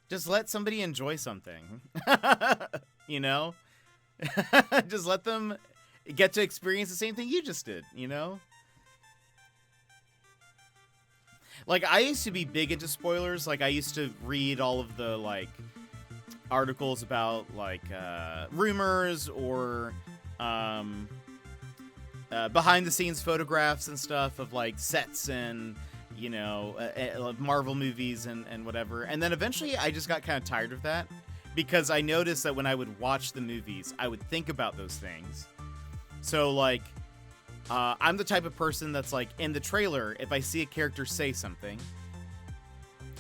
Just let somebody enjoy something. You know? Just let them get to experience the same thing you just did, you know? Like, I used to be big into spoilers. Like, I used to read all of the, like, articles about, like, rumors or behind-the-scenes photographs and stuff of, like, sets and, you know, Marvel movies and whatever. And then eventually I just got kind of tired of that because I noticed that when I would watch the movies, I would think about those things. So, like, I'm the type of person that's like, in the trailer, if I see a character say something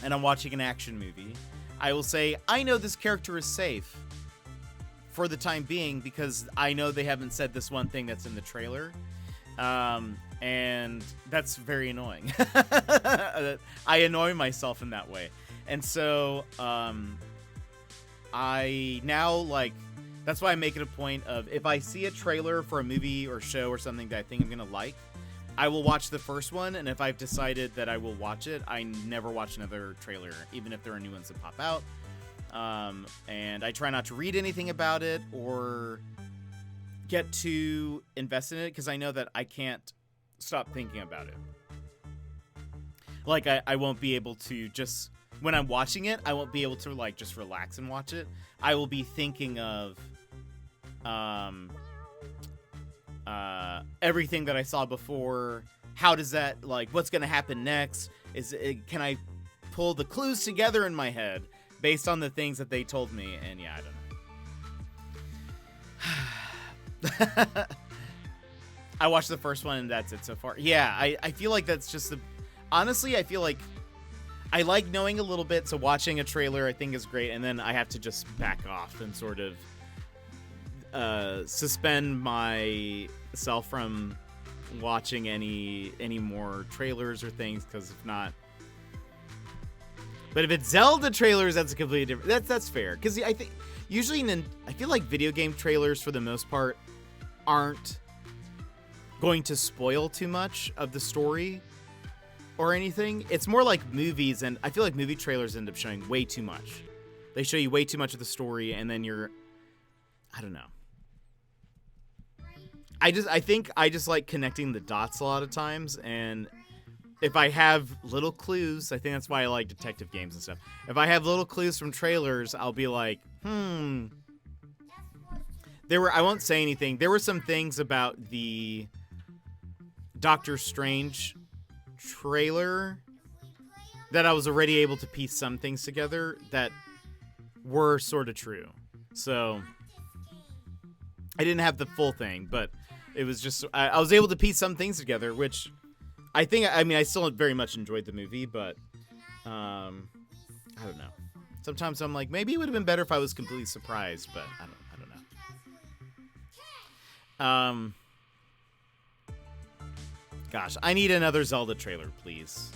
and I'm watching an action movie, I will say, I know this character is safe for the time being because I know they haven't said this one thing that's in the trailer. And that's very annoying. I annoy myself in that way. And so I now, like, that's why I make it a point of, if I see a trailer for a movie or show or something that I think I'm going to like, I will watch the first one, and if I've decided that I will watch it, I never watch another trailer, even if there are new ones that pop out. And I try not to read anything about it or get too invested in it, because I know that I can't stop thinking about it. Like, I won't be able to just... When I'm watching it, I won't be able to, like, just relax and watch it. I will be thinking of everything that I saw before. How does that, like, what's going to happen next? Can I pull the clues together in my head based on the things that they told me? And yeah, I don't know. I watched the first one and that's it so far. Yeah, I feel like that's just honestly, I feel like I like knowing a little bit, so watching a trailer I think is great, and then I have to just back off and sort of suspend myself from watching any more trailers or things, because if not... But if it's Zelda trailers, that's a completely different... That's fair, because I think usually I feel like video game trailers for the most part aren't going to spoil too much of the story or anything. It's more like movies, and I feel like movie trailers end up showing way too much. They show you way too much of the story, and then I don't know. I think I just like connecting the dots a lot of times, and if I have little clues, I think that's why I like detective games and stuff. If I have little clues from trailers, I'll be like, I won't say anything. There were some things about the Doctor Strange trailer that I was already able to piece some things together that were sort of true. So I didn't have the full thing, but it was just I was able to piece some things together, which I still very much enjoyed the movie, but I don't know. Sometimes I'm like, maybe it would have been better if I was completely surprised, but I don't know. Gosh, I need another Zelda trailer, please.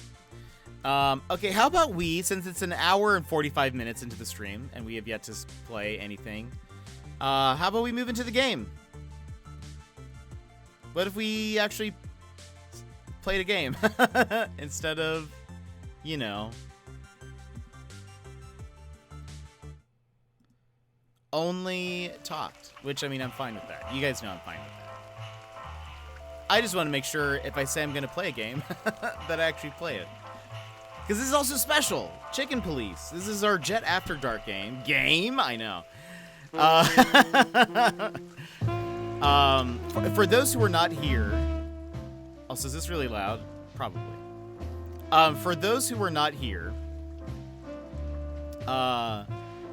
Okay, how about since it's an hour and 45 minutes into the stream, and we have yet to play anything, how about we move into the game? What if we actually played a game? Instead of, only talked. Which, I'm fine with that. You guys know I'm fine with that. I just want to make sure if I say I'm going to play a game, that I actually play it. Because this is also special. Chicken Police. This is our Jet After Dark game. I know. For those who are not here... Also, is this really loud? Probably. For those who were not here...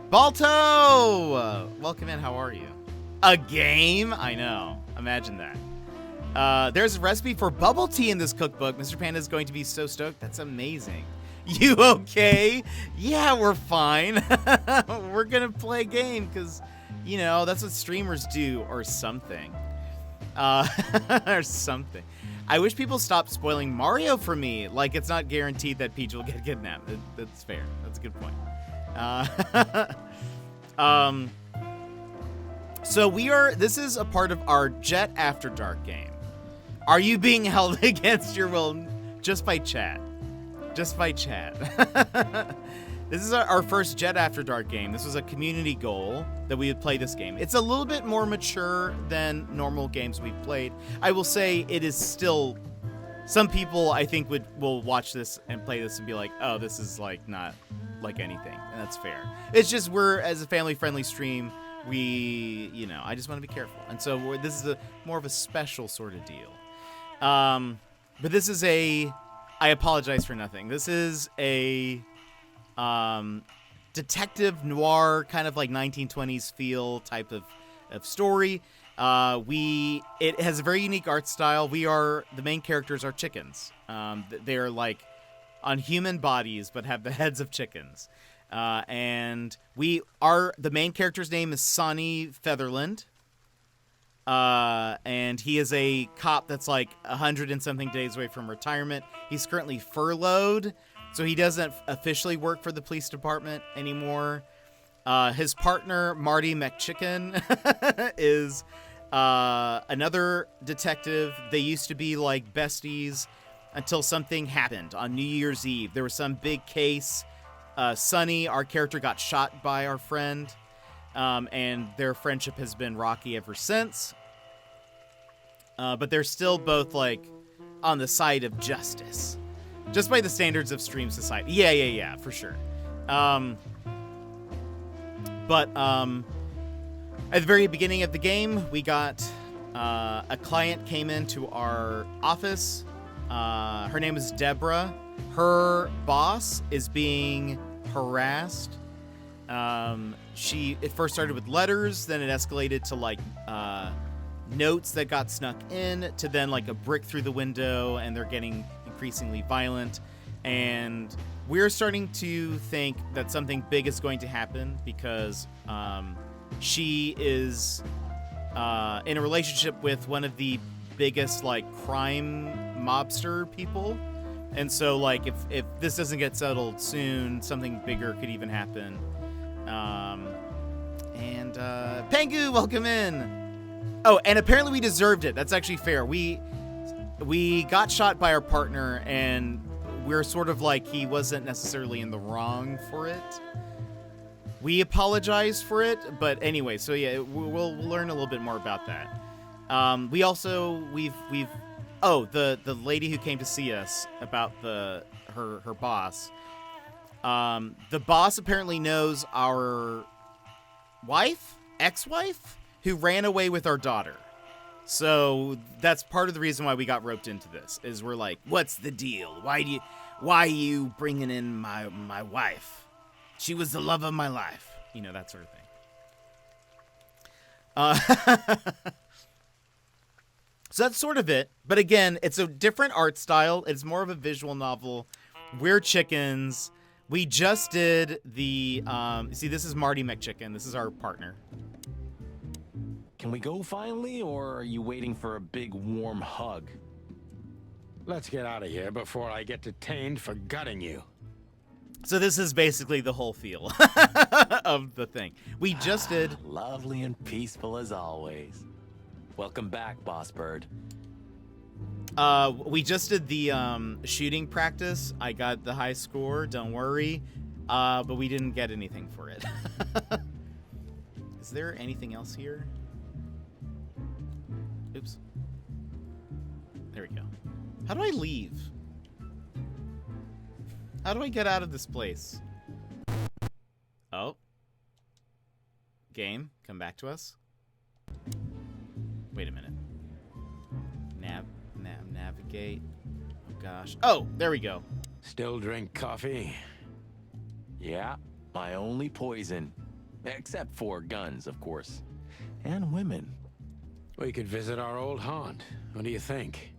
Balto! Welcome in. How are you? A game? I know. Imagine that. There's a recipe for bubble tea in this cookbook. Mr. Panda is going to be so stoked. That's amazing. You okay? Yeah, we're fine. We're gonna play a game because, that's what streamers do, or something. Or something. I wish people stopped spoiling Mario for me. Like, it's not guaranteed that Peach will get kidnapped. That's fair. That's a good point. So this is a part of our Jet After Dark game. Are you being held against your will just by chat? Just by chat. This is our first Jet After Dark game. This was a community goal that we would play this game. It's a little bit more mature than normal games we've played. I will say it is still some people I think will watch this and play this and be like, oh, this is like not like anything, and that's fair. It's just we're, as a family-friendly stream, we, you know, I just want to be careful, and so this is more of a special sort of deal. But this is I apologize for nothing. This is a detective noir, kind of like 1920s feel type of story. It has a very unique art style. The main characters are chickens. They're like on human bodies, but have the heads of chickens. And the main character's name is Sonny Featherland. And he is a cop that's like 100 and something days away from retirement. He's currently furloughed, so he doesn't officially work for the police department anymore. His partner, Marty McChicken, is another detective. They used to be like besties until something happened on New Year's Eve. There was some big case. Sonny, our character, got shot by our friend, and their friendship has been rocky ever since. But they're still both like on the side of justice, just by the standards of Stream Society. Yeah, for sure. But at the very beginning of the game, we got a client came into our office. Her name is Deborah. Her boss is being harassed. It first started with letters, then it escalated to like notes that got snuck in, to then like a brick through the window, and they're getting increasingly violent. And we're starting to think that something big is going to happen because she is in a relationship with one of the biggest like crime mobster people. And so like if this doesn't get settled soon, something bigger could even happen. And Pengu, welcome in. Oh, and apparently we deserved it. That's actually fair. We got shot by our partner, and we're sort of like, he wasn't necessarily in the wrong for it. We apologize for it, but anyway, so yeah, we'll learn a little bit more about that. The lady who came to see us about her boss. The boss apparently knows our ex-wife, who ran away with our daughter. So that's part of the reason why we got roped into this, is we're like, what's the deal? Why are you bringing in my wife? She was the love of my life. You know, that sort of thing. So that's sort of it. But again, it's a different art style. It's more of a visual novel. We're chickens. We just did the... see, this is Marty McChicken. This is our partner. Can we go finally, or are you waiting for a big warm hug? Let's get out of here before I get detained for gutting you. So this is basically the whole feel of the thing. We just did... Lovely and peaceful as always. Welcome back, Boss Bird. We just did the shooting practice. I got the high score, don't worry. But we didn't get anything for it. Is there anything else here? Oops. There we go. How do I leave? How do I get out of this place? Oh. Game, come back to us. Wait a minute. Navigate. Oh gosh. Oh, there we go. Still drink coffee? Yeah, my only poison. Except for guns, of course. And women. We could visit our old haunt. What do you think?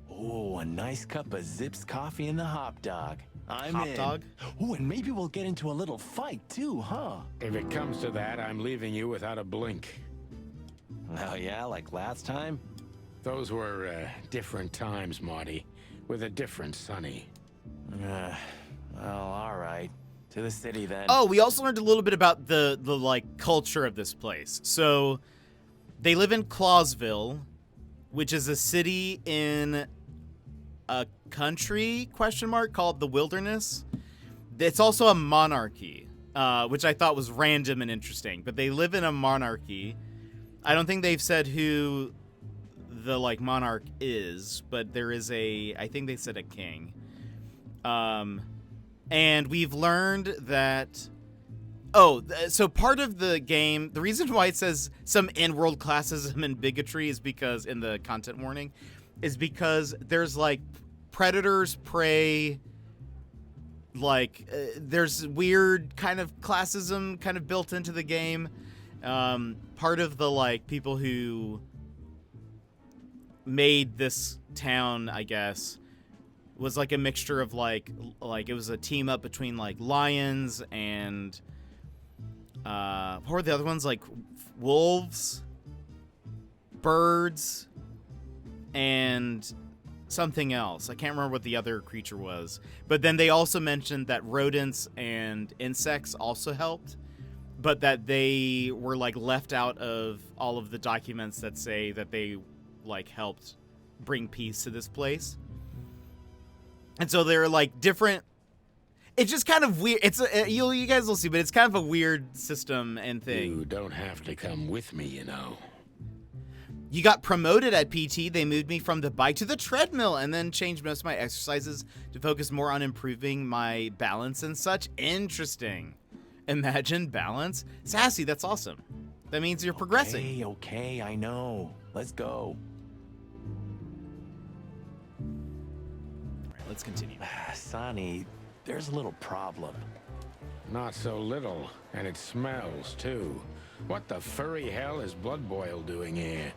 Oh, a nice cup of Zips coffee and the hop dog. I'm Hop in. dog? Oh, and maybe we'll get into a little fight too, huh? If it comes to that, I'm leaving you without a blink. Oh yeah, like last time? Those were different times, Marty, with a different Sonny. Well, all right. To the city then. Oh, we also learned a little bit about the like culture of this place. So they live in Clawsville, which is a city in a country called the Wilderness. It's also a monarchy, which I thought was random and interesting. But they live in a monarchy. I don't think they've said who the like monarch is, but there is I think they said a king. And we've learned that so part of the game, the reason why it says some in-world classism and bigotry is because in the content warning is because there's like predators, prey, like there's weird kind of classism kind of built into the game. Part of the like people who made this town, I guess, was like a mixture of like it was a team up between like lions and what were the other ones, like wolves, birds, and something else. I can't remember what the other creature was. But then they also mentioned that rodents and insects also helped, but that they were like left out of all of the documents that say that they like helped bring peace to this place. And so they're like different. It's just kind of weird. It's you guys will see, but it's kind of a weird system and thing. You don't have to come with me, you know. You got promoted at PT. They moved me from the bike to the treadmill and then changed most of my exercises to focus more on improving my balance and such. Interesting. Imagine balance. Sassy, that's awesome. That means you're progressing. Okay, I know. Let's go. All right, let's continue. Sonny, there's a little problem. Not so little, and it smells too. What the furry hell is Blood Boil doing here?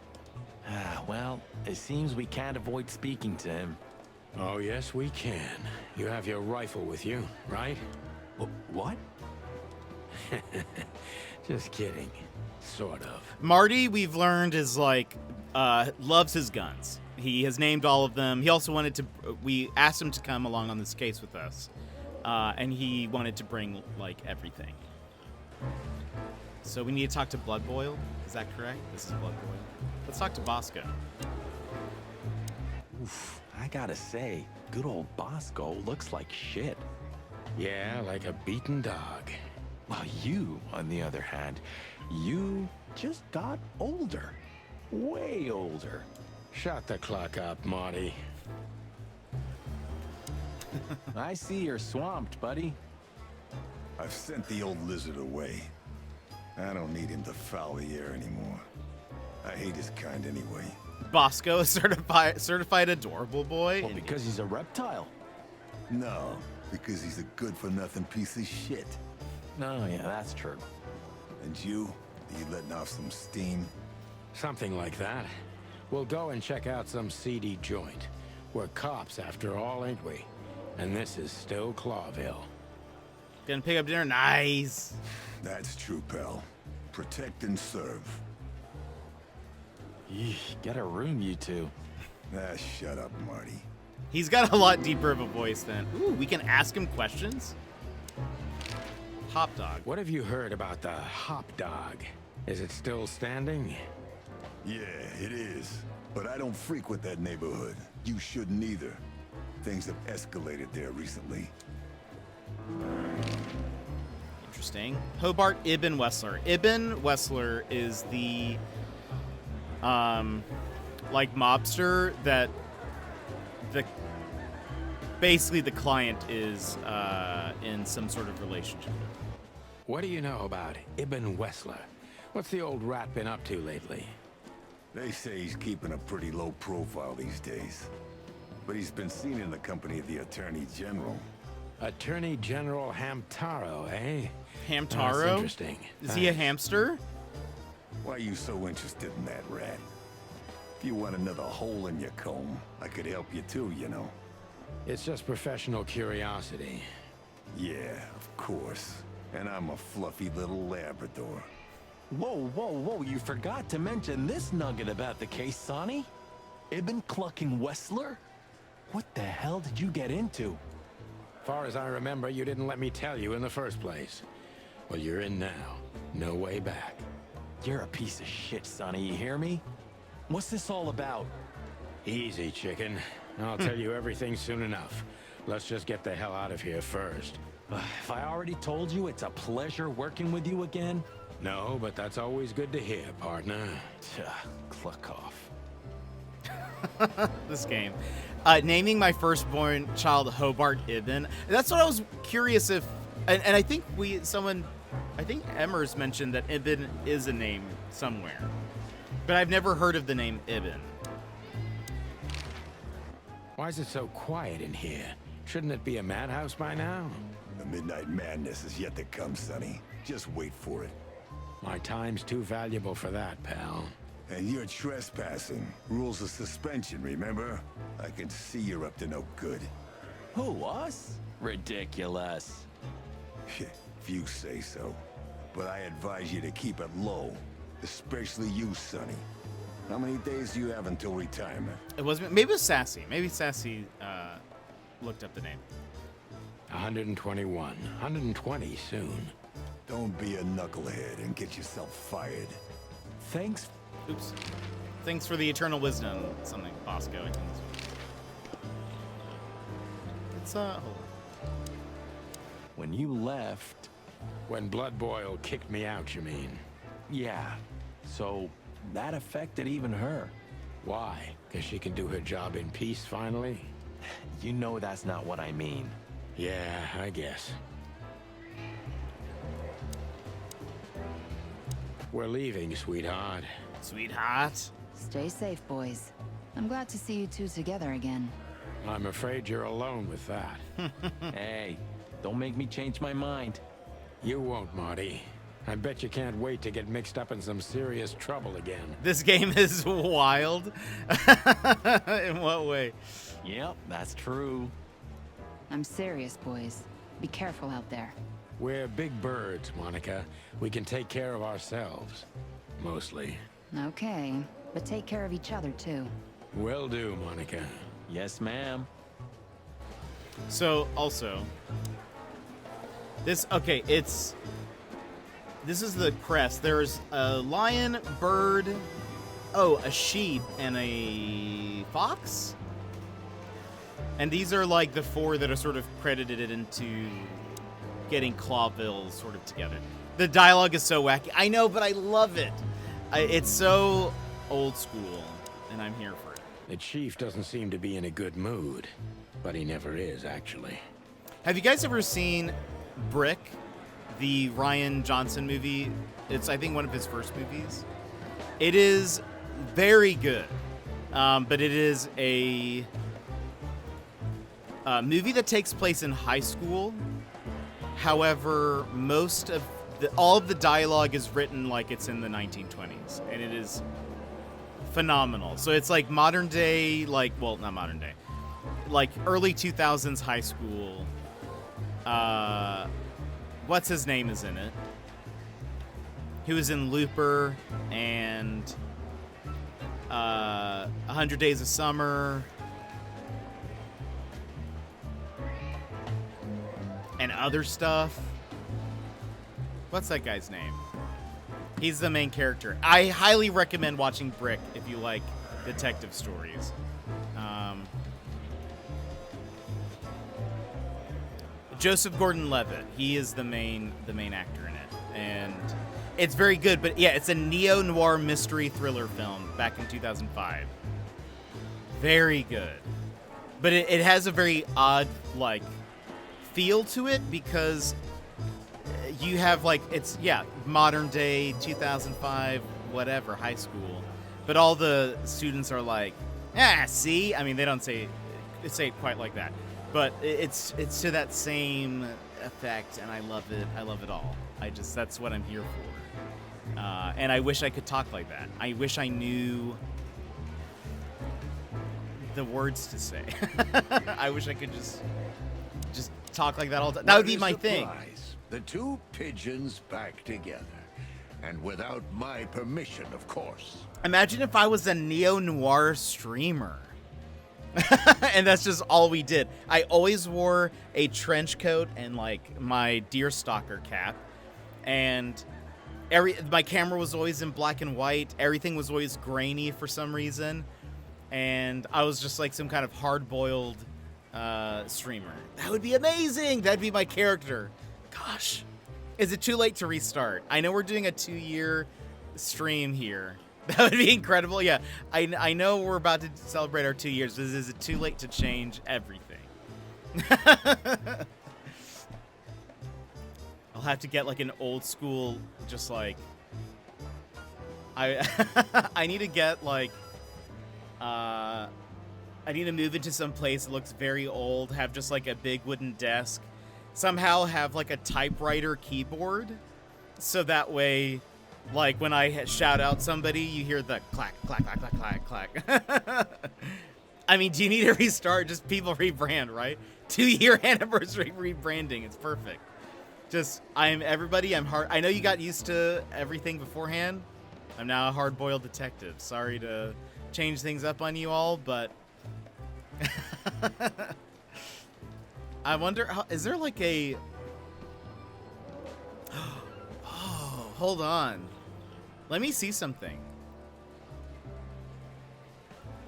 Well, it seems we can't avoid speaking to him. Oh, yes, we can. You have your rifle with you, right? What? Just kidding. Sort of. Marty, we've learned, is like, loves his guns. He has named all of them. He also wanted to, we asked him to come along on this case with us. And he wanted to bring, like, everything. So we need to talk to Blood Boil. Is that correct? This is Blood Boil. Let's talk to Bosco. Oof, I gotta say, good old Bosco looks like shit. Yeah, like a beaten dog. Well, you, on the other hand, you just got older. Way older. Shut the clock up, Marty. I see you're swamped, buddy. I've sent the old lizard away. I don't need him to foul the air anymore. I hate his kind anyway. Bosco, a certified adorable boy. Well, because he's a reptile. No, because he's a good-for-nothing piece of shit. No, yeah, that's true. And you letting off some steam? Something like that. We'll go and check out some seedy joint. We're cops after all, ain't we? And this is still Clawville. Gonna pick up dinner? Nice. That's true, pal. Protect and serve. Yeesh, get a room, you two. Ah, shut up, Marty. He's got a lot deeper of a voice than. Ooh, we can ask him questions. Hop dog. What have you heard about the Hop Dog? Is it still standing? Yeah, it is. But I don't frequent that neighborhood. You shouldn't either. Things have escalated there recently. Interesting. Hobart Ibn Wessler. Ibn Wessler is the like mobster that basically the client is in some sort of relationship with. What do you know about Ibn Wessler? What's the old rat been up to lately? They say he's keeping a pretty low profile these days. But he's been seen in the company of the Attorney General. Attorney General Hamtaro, eh? Hamtaro? That's interesting. Is he a hamster? Why are you so interested in that rat? If you want another hole in your comb, I could help you too, you know. It's just professional curiosity. Yeah, of course. And I'm a fluffy little Labrador. Whoa, you forgot to mention this nugget about the case, Sonny. Ibn Clucking Wessler? What the hell did you get into? Far as I remember, you didn't let me tell you in the first place. Well, you're in now. No way back. You're a piece of shit, Sonny, you hear me? What's this all about? Easy, chicken. I'll tell you everything soon enough. Let's just get the hell out of here first. If I already told you it's a pleasure working with you again? No, but that's always good to hear, partner. Cluck off. this game. Naming my firstborn child Hobart Ibn. That's what I was curious if, and I think I think Emmers mentioned that Ibn is a name somewhere, but I've never heard of the name Ibn. Why is it so quiet in here? Shouldn't it be a madhouse by now? The midnight madness is yet to come, Sonny. Just wait for it. My time's too valuable for that, pal. And you're trespassing. Rules of suspension, remember? I can see you're up to no good. Who, us? Ridiculous. If you say so. But I advise you to keep it low. Especially you, Sonny. How many days do you have until retirement? It wasn't. Maybe it was Sassy. Maybe Sassy looked up the name. 121. 120 soon. Don't be a knucklehead and get yourself fired. Thanks. Oops. Thanks for the eternal wisdom. Something. Bosco. I think it's hold on. When you left, When Blood Boil kicked me out, you mean? yeah. So that affected even her. Why? Because she can do her job in peace finally? You know that's not what I mean. Yeah, I guess. We're leaving, sweetheart. Sweetheart. Stay safe, boys. I'm glad to see you two together again. I'm afraid you're alone with that. Hey, don't make me change my mind. You won't, Marty. I bet you can't wait to get mixed up in some serious trouble again. This game is wild. In what way? Yep, that's true. I'm serious, boys. Be careful out there. We're big birds, Monica. We can take care of ourselves. Mostly. Okay, but take care of each other, too. Will do, Monica. Yes, ma'am. So, also, this is the crest. There's a lion, bird, a sheep, and a fox? And these are like the four that are sort of credited into getting Clawville sort of together. The dialogue is so wacky. I know, but I love it. It's so old school, and I'm here for it. The chief doesn't seem to be in a good mood, but he never is, actually. Have you guys ever seen Brick, the Rian Johnson movie? It's, I think, one of his first movies. It is very good, but it is a movie that takes place in high school. However, all of the dialogue is written like it's in the 1920s, and it is phenomenal. So it's like modern day, not modern day, like early 2000s high school. What's his name is in it? He was in Looper and 100 Days of Summer and other stuff. What's that guy's name? He's the main character. I highly recommend watching Brick if you like detective stories. Joseph Gordon-Levitt. He is the main actor in it, and it's very good. But yeah, it's a neo-noir mystery thriller film back in 2005. Very good, but it has a very odd feel to it because you have modern day 2005 whatever high school, but all the students are like, see, I mean they don't say it quite like that, but it's to that same effect, and I love it all. That's what I'm here for, and I wish I could talk like that. I wish I knew the words to say. I wish I could just talk like that all the time. That would be my thing. The two pigeons back together. And without my permission, of course. Imagine if I was a neo-noir streamer. And that's just all we did. I always wore a trench coat and my deerstalker cap. And my camera was always in black and white. Everything was always grainy for some reason. And I was just like some kind of hard-boiled streamer. That would be amazing. That'd be my character. Gosh, is it too late to restart? I know we're doing a 2-year stream here. That would be incredible. Yeah, I know we're about to celebrate our 2 years. But is it too late to change everything? I'll have to get like an old school, just like I need to get like I need to move into some place that looks very old, have just like a big wooden desk, somehow have like a typewriter keyboard, so that way, like when I shout out somebody, you hear the clack, clack, clack, clack, clack, clack. I mean, do you need to restart? Just people rebrand, right? 2-year anniversary rebranding. It's perfect. Just, I'm hard. I know you got used to everything beforehand. I'm now a hard-boiled detective. Sorry to change things up on you all, but I wonder, is there like a... Oh, hold on. Let me see something.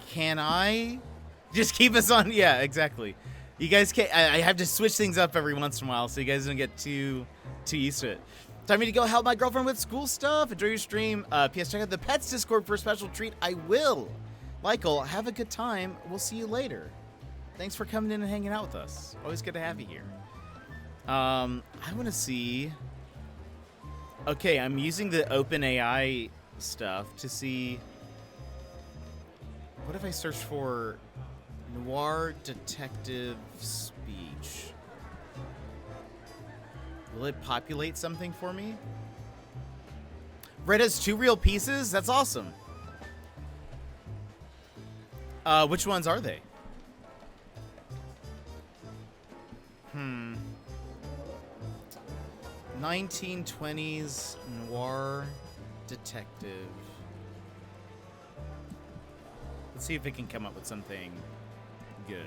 Can I just keep us on? Yeah, exactly. You guys can't. I have to switch things up every once in a while, so you guys don't get too used to it. Time for me to go help my girlfriend with school stuff. Enjoy your stream. P.S. Check out the Pets Discord for a special treat. I will. Michael, have a good time. We'll see you later. Thanks for coming in and hanging out with us. Always good to have you here. I want to see. Okay, I'm using the OpenAI stuff to see. What if I search for noir detective speech? Will it populate something for me? Red has 2 real pieces? That's awesome. Which ones are they? 1920s noir detective. Let's see if it can come up with something good.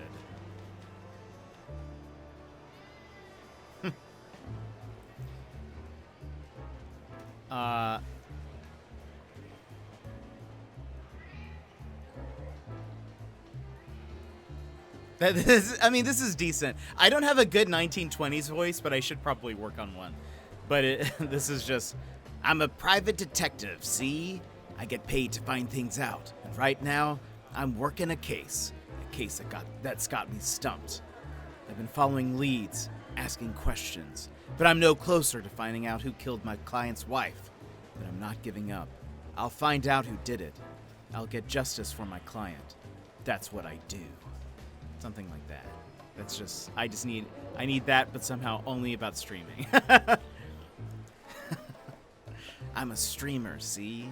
This is decent. I don't have a good 1920s voice, but I should probably work on one. But this is just, I'm a private detective, see? I get paid to find things out. And right now, I'm working a case that's got me stumped. I've been following leads, asking questions, but I'm no closer to finding out who killed my client's wife. But I'm not giving up. I'll find out who did it. I'll get justice for my client. That's what I do. Something like that. That's just, I need that, but somehow only about streaming. I'm a streamer, see?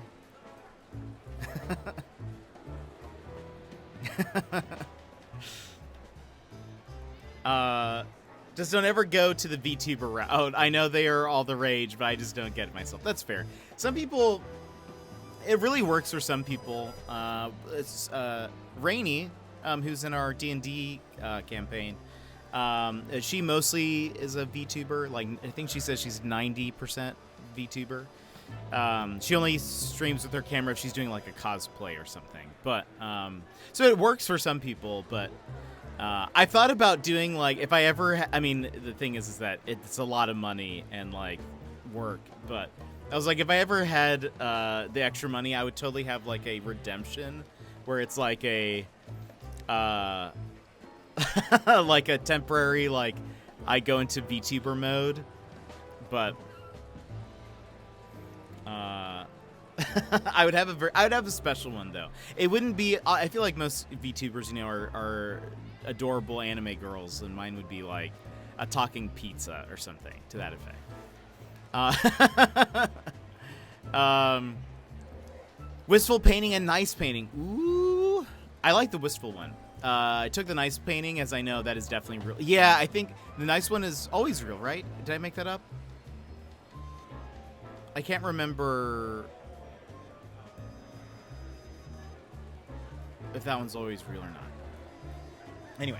Just don't ever go to the VTuber route. Oh, I know they are all the rage, but I just don't get it myself. That's fair. Some people, it really works for some people. It's Rainy, who's in our D&D campaign. She mostly is a VTuber. Like, I think she says she's 90% VTuber. She only streams with her camera if she's doing like a cosplay or something. But so it works for some people. But I thought about doing like, if I ever, I mean, the thing is that it's a lot of money and like work. But I was like, if I ever had the extra money, I would totally have like a redemption where it's like a like a temporary, like I go into VTuber mode, but I would have a special one though. It wouldn't be. I feel like most VTubers, you know, are adorable anime girls, and mine would be like a talking pizza or something to that effect. Wistful painting and nice painting. Ooh, I like the wistful one. I took the nice painting, as I know that is definitely real. Yeah, I think the nice one is always real, right? Did I make that up? I can't remember if that one's always real or not. Anyway,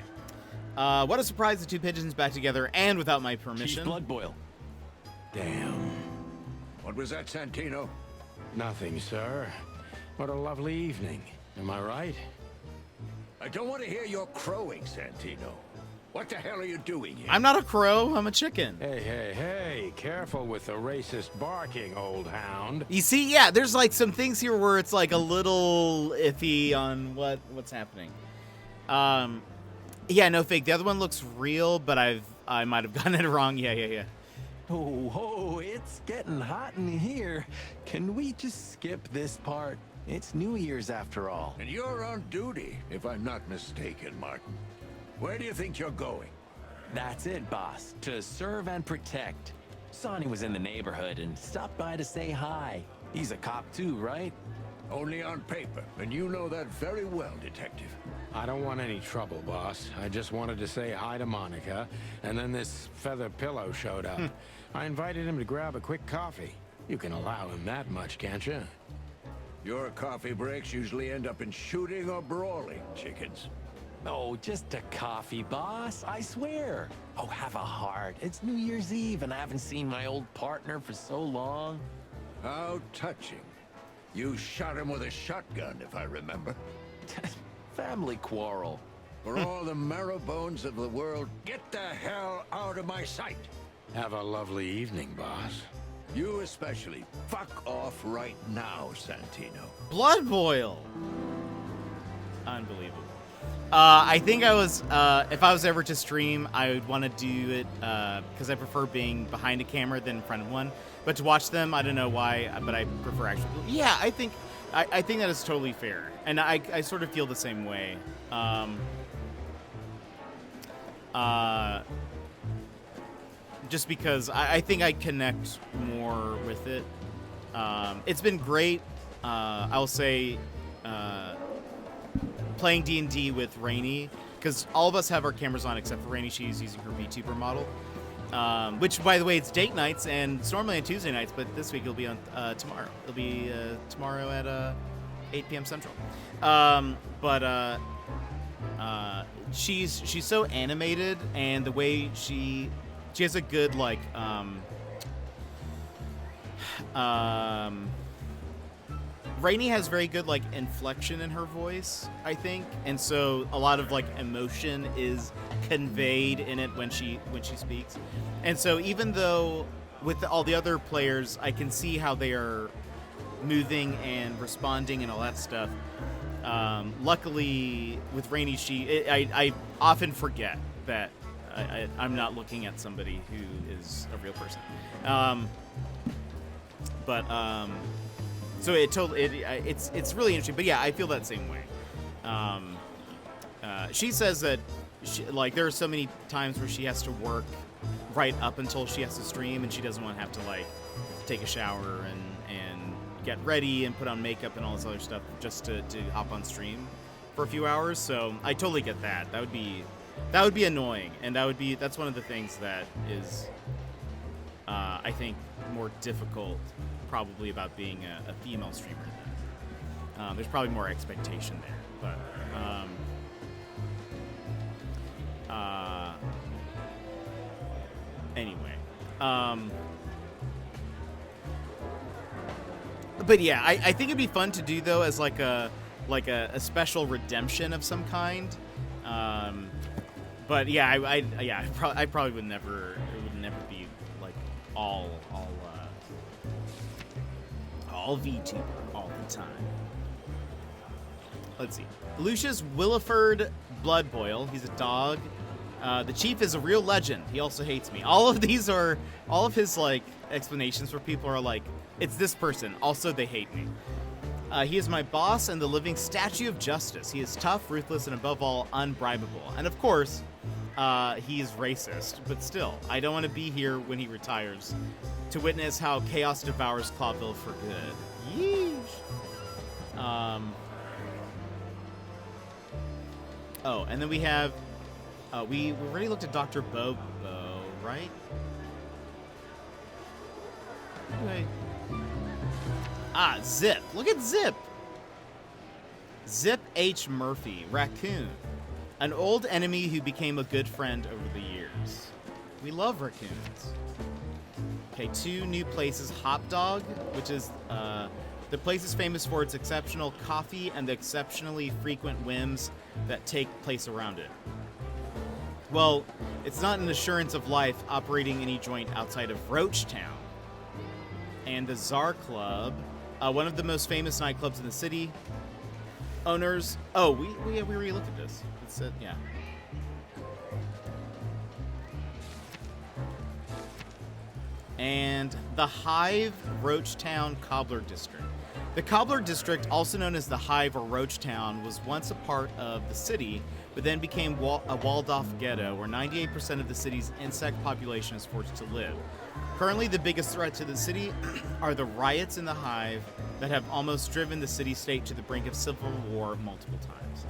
what a surprise, the 2 pigeons back together and without my permission. Chief Blood Boil. Damn. What was that, Santino? Nothing, sir. What a lovely evening. Am I right? I don't want to hear your crowing, Santino. What the hell are you doing here? I'm not a crow. I'm a chicken. Hey, careful with the racist barking, old hound. You see, yeah, there's like some things here where it's like a little iffy on what's happening. Yeah, no fake. The other one looks real, but I might have gotten it wrong. Yeah. Oh, it's getting hot in here. Can we just skip this part? It's New Year's after all. And you're on duty, if I'm not mistaken, Martin. Where do you think you're going? That's it, boss. To serve and protect. Sonny was in the neighborhood and stopped by to say hi. He's a cop too, right? Only on paper, and you know that very well, Detective. I don't want any trouble, boss. I just wanted to say hi to Monica, and then this feather pillow showed up. I invited him to grab a quick coffee. You can allow him that much, can't you? Your coffee breaks usually end up in shooting or brawling, chickens. Oh, just a coffee, boss. I swear. Oh, have a heart. It's New Year's Eve, and I haven't seen my old partner for so long. How touching. You shot him with a shotgun, if I remember. Family quarrel. For all the marrow bones of the world, get the hell out of my sight. Have a lovely evening, boss. You especially. Fuck off right now, Santino. Blood boil. Unbelievable. I think I was, if I was ever to stream, I would want to do it because I prefer being behind a camera than in front of one. But to watch them, I don't know why, but I prefer actually. Yeah, I think that is totally fair, and I sort of feel the same way. Just because I think I connect more with it. It's been great. I will say. Playing D&D with Rainey, because all of us have our cameras on except for Rainey. She's using her VTuber model, which, by the way, it's date nights, and it's normally on Tuesday nights, but this week it'll be on tomorrow. It'll be tomorrow at 8 p.m. Central. She's so animated, and the way she has a good like Rainey has very good like inflection in her voice, I think, and so a lot of like emotion is conveyed in it when she speaks. And so even though with all the other players, I can see how they are moving and responding and all that stuff. Luckily, with Rainey, I often forget that I'm not looking at somebody who is a real person. So it's really interesting, but yeah, I feel that same way. She says that there are so many times where she has to work right up until she has to stream, and she doesn't want to have to like take a shower and get ready and put on makeup and all this other stuff just to hop on stream for a few hours. So I totally get that. That would be annoying, and that's one of the things that is I think more difficult probably about being a female streamer. There's probably more expectation there, but anyway. But yeah, I think it'd be fun to do though as like a special redemption of some kind. But yeah, I probably would never. It would never be like all VTuber all the time. Let's see. Lucius Williford Bloodboil. He's a dog. The chief is a real legend. He also hates me. All of his like explanations for people are like, it's this person. Also, they hate me. He is my boss and the living statue of justice. He is tough, ruthless, and above all, unbribable. And of course, he is racist. But still, I don't want to be here when he retires to witness how chaos devours Clawville for good. Yeesh. Oh, and then we have... we already looked at Dr. Bobo, right? Anyway. Ah, Zip. Look at Zip. Zip H. Murphy, raccoon. An old enemy who became a good friend over the years. We love raccoons. Okay, 2 new places. Hop Dog, which is, the place is famous for its exceptional coffee and the exceptionally frequent whims that take place around it. Well, it's not an assurance of life operating any joint outside of Roachtown. And the Czar Club, one of the most famous nightclubs in the city. Owners. Oh, we already looked at this. It's yeah. And the Hive Roachtown Cobbler District. The Cobbler District, also known as the Hive or Roachtown, was once a part of the city, but then became a walled-off ghetto where 98% of the city's insect population is forced to live. Currently, the biggest threat to the city are the riots in the Hive that have almost driven the city-state to the brink of civil war multiple times.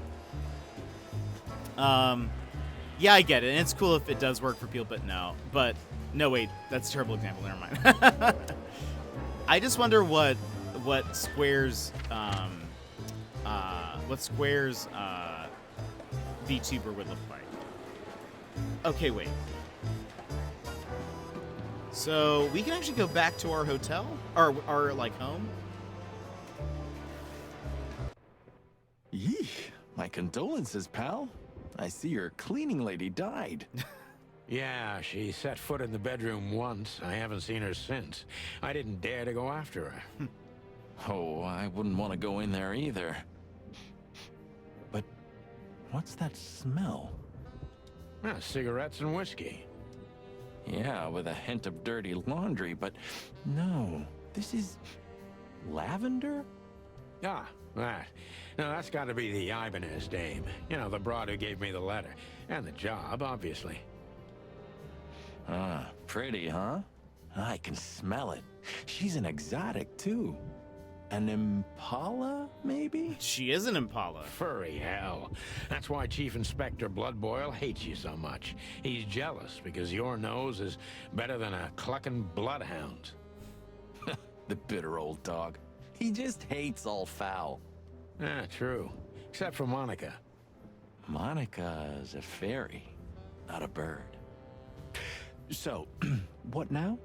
Yeah, I get it, and it's cool if it does work for people, but no. But, no, wait, that's a terrible example, never mind. I just wonder what Square's VTuber would look like. Okay, wait. So we can actually go back to our hotel, our like home. Yeesh, my condolences, pal. I see your cleaning lady died. Yeah, she set foot in the bedroom once. I haven't seen her since. I didn't dare to go after her. Oh, I wouldn't want to go in there either. But what's that smell? Cigarettes and whiskey. Yeah, with a hint of dirty laundry, but no, this is lavender? Ah, that. No, that's got to be the Ibanez dame. You know, the broad who gave me the letter. And the job, obviously. Ah, pretty, huh? I can smell it. She's an exotic, too. An Impala, maybe? She is an Impala. Furry hell. That's why Chief Inspector Bloodboil hates you so much. He's jealous because your nose is better than a clucking bloodhound. The bitter old dog. He just hates all foul. Ah, true. Except for Monica. Monica's a fairy, not a bird. So, what now?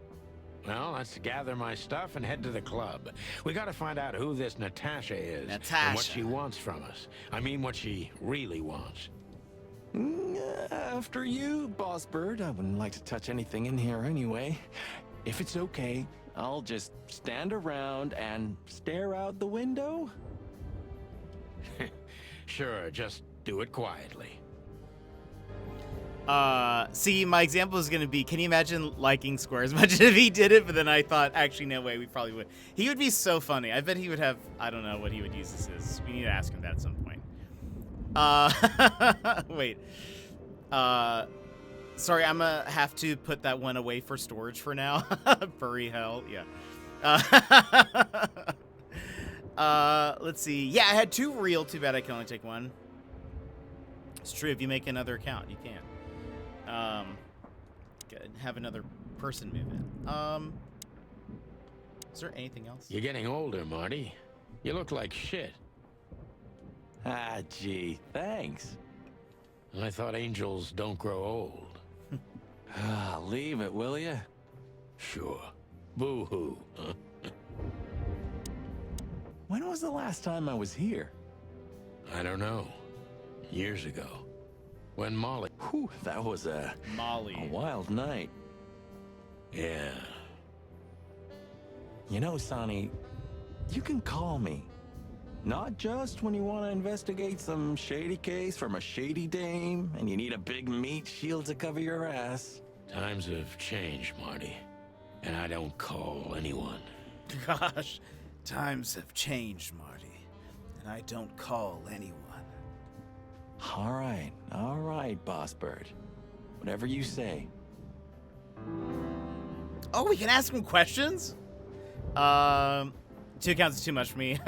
Well, let's gather my stuff and head to the club. We gotta find out who this Natasha is. Natasha. And what she wants from us. I mean, what she really wants. After you, Boss Bird. I wouldn't like to touch anything in here anyway. If it's okay, I'll just stand around and stare out the window. Sure, just do it quietly. See, my example is going to be, can you imagine liking Square as much as if he did it? But then I thought, actually, no way, we probably would. He would be so funny. I bet he would have, I don't know what he would use this as. We need to ask him that at some point. Wait. Sorry, I'm going to have to put that one away for storage for now. Furry hell, yeah. Let's see. Yeah, I had 2 real. Too bad I can only take 1. It's true, if you make another account, you can. Have another person move in. Is there anything else? You're getting older, Marty. You look like shit. Ah, gee, thanks. I thought angels don't grow old. Leave it, will ya? Sure. Boo-hoo, huh? When was the last time I was here? I don't know. Years ago. When Molly... Whew, that was a wild night. Yeah. You know, Sonny, you can call me. Not just when you want to investigate some shady case from a shady dame and you need a big meat shield to cover your ass. Times have changed, Marty. And I don't call anyone. Gosh, times have changed, Marty. And I don't call anyone. All right, Boss Bird. Whatever you say. Oh, we can ask him questions? 2 accounts is too much for me.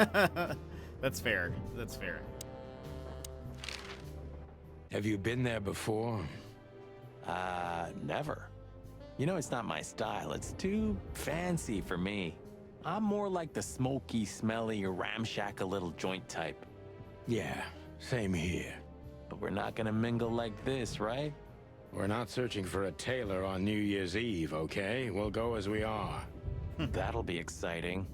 That's fair. That's fair. Have you been there before? Never. You know, it's not my style. It's too fancy for me. I'm more like the smoky, smelly, ramshackle little joint type. Yeah, same here. But we're not gonna mingle like this, right? We're not searching for a tailor on New Year's Eve, okay? We'll go as we are. That'll be exciting.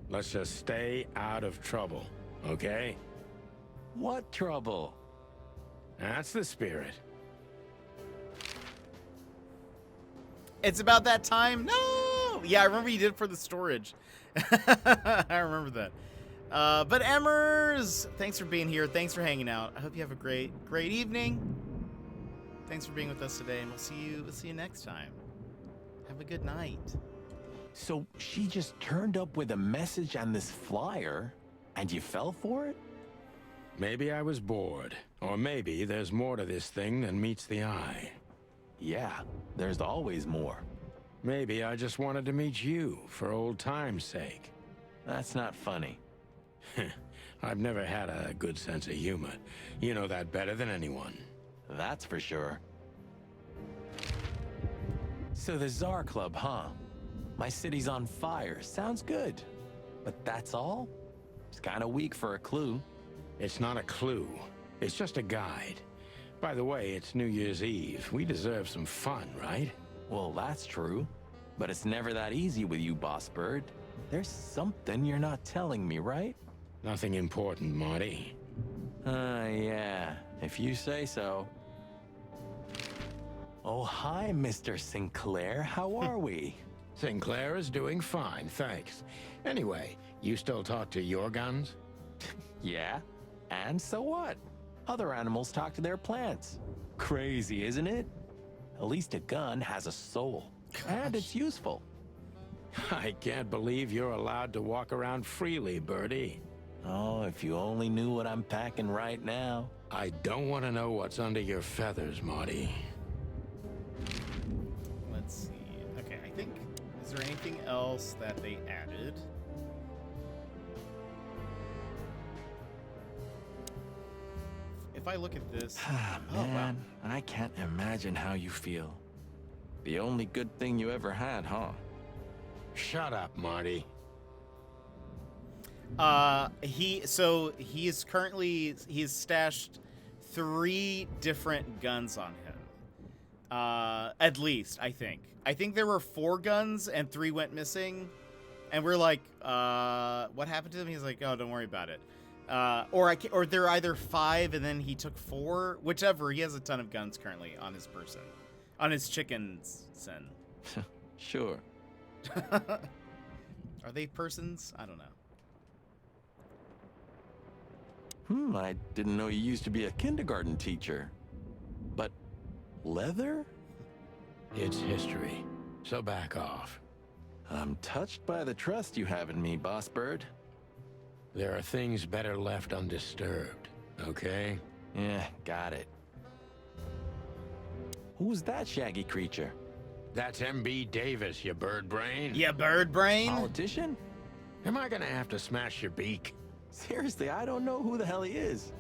Let's just stay out of trouble, okay? What trouble? That's the spirit. It's about that time. No. Yeah, I remember you did it for the storage. I remember that. But Emmers, thanks for being here. Thanks for hanging out. I hope you have a great evening. Thanks for being with us today, and we'll see you next time. Have a good night. So she just turned up with a message and this flyer, and you fell for it? Maybe I was bored. Or maybe there's more to this thing than meets the eye. Yeah, there's always more. Maybe I just wanted to meet you for old time's sake. That's not funny. I've never had a good sense of humor. You know that better than anyone. That's for sure. So the Tsar Club, huh? My city's on fire. Sounds good. But that's all? It's kind of weak for a clue. It's not a clue. It's just a guide. By the way, it's New Year's Eve. We deserve some fun, right? Well, that's true. But it's never that easy with you, Boss Bird. There's something you're not telling me, right? Nothing important, Marty. Yeah. If you say so. Oh, hi, Mr. Sinclair. How are we? Sinclair is doing fine, thanks. Anyway, you still talk to your guns? Yeah. And so what? Other animals talk to their plants. Crazy, isn't it? At least a gun has a soul. And it's useful. I can't believe you're allowed to walk around freely, Birdie. Oh, if you only knew what I'm packing right now. I don't want to know what's under your feathers, Marty. Let's see. Okay, I think, is there anything else that they added? If I look at this, Man, I can't imagine how you feel. The only good thing you ever had, huh? Shut up, Marty. He's stashed 3 different guns on him. At least, I think. I think there were 4 guns and 3 went missing. And we're like, what happened to them? He's like, oh, don't worry about it. Or they're either 5 and then he took 4, whichever. He has a ton of guns currently on his person, on his chickens. Sure. Are they persons? I don't know. I didn't know you used to be a kindergarten teacher. But leather? It's history, so back off. I'm touched by the trust you have in me, Boss Bird. There are things better left undisturbed, okay? Yeah, got it. Who's that shaggy creature? That's M.B. Davis, you bird brain. Yeah, bird brain? Politician? Am I gonna have to smash your beak? Seriously, I don't know who the hell he is.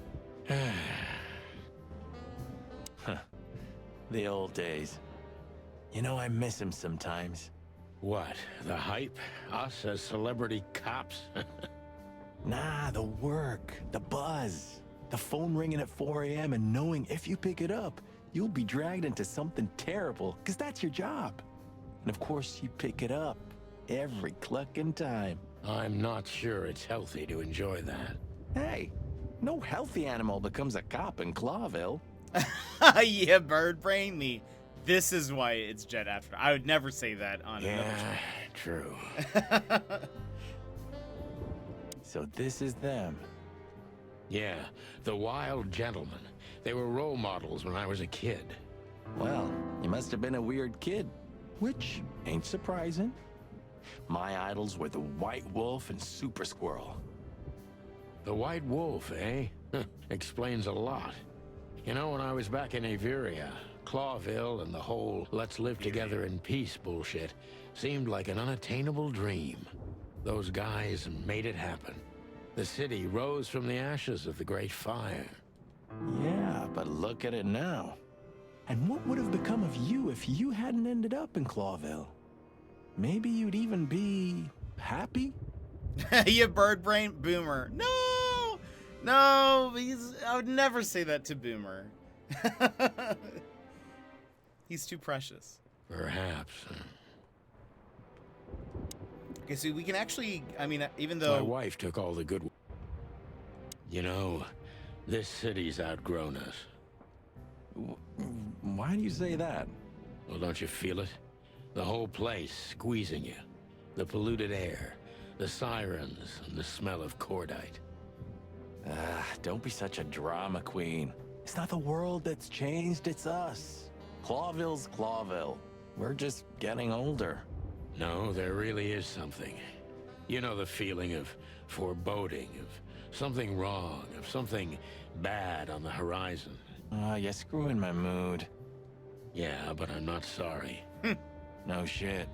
Huh. The old days. You know, I miss him sometimes. What, the hype? Us as celebrity cops? Nah, the work, the buzz, the phone ringing at 4 a.m. and knowing if you pick it up, you'll be dragged into something terrible, because that's your job. And of course, you pick it up every clucking time. I'm not sure it's healthy to enjoy that. Hey, no healthy animal becomes a cop in Clawville. Yeah, bird brain me. This is why it's Jet After. I would never say that on another Yeah, true. show. So this is them. Yeah, the Wild Gentlemen. They were role models when I was a kid. Well, you must have been a weird kid, which ain't surprising. My idols were the White Wolf and Super Squirrel. The White Wolf, eh? Explains a lot. You know, when I was back in Averia, Clawville and the whole let's live together in peace bullshit seemed like an unattainable dream. Those guys made it happen. The city rose from the ashes of the Great Fire. Yeah, but look at it now. And what would have become of you if you hadn't ended up in Clawville? Maybe you'd even be happy? You bird brain Boomer. No, I would never say that to Boomer. He's too precious. Perhaps. Okay, so we can actually, I mean, even though... My wife took all the good... You know, this city's outgrown us. Why do you say that? Well, don't you feel it? The whole place squeezing you. The polluted air, the sirens, and the smell of cordite. Don't be such a drama queen. It's not the world that's changed, it's us. Clawville's Clawville. We're just getting older. No, there really is something. You know the feeling of foreboding, of something wrong, of something bad on the horizon. You're screwing my mood. Yeah, but I'm not sorry. No shit.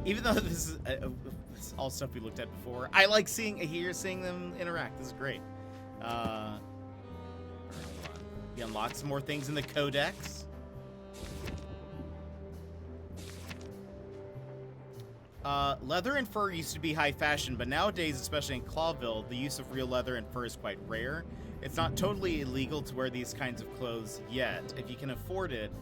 Even though this is all stuff we looked at before, I like seeing them interact. This is great. We unlock some more things in the Codex. Leather and fur used to be high fashion, but nowadays, especially in Clawville, the use of real leather and fur is quite rare. It's not totally illegal to wear these kinds of clothes yet, if you can afford it,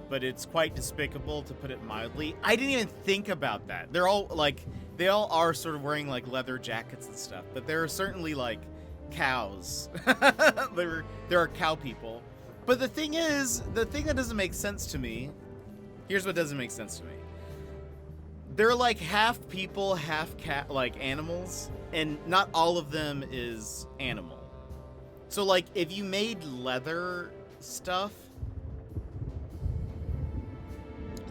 but it's quite despicable, to put it mildly. I didn't even think about that. They all are sort of wearing like leather jackets and stuff, but there are certainly like cows. there are cow people. But the thing that doesn't make sense to me, here's what doesn't make sense to me. They're like half people, half cat, like animals, and not all of them is animal. So like if you made leather stuff,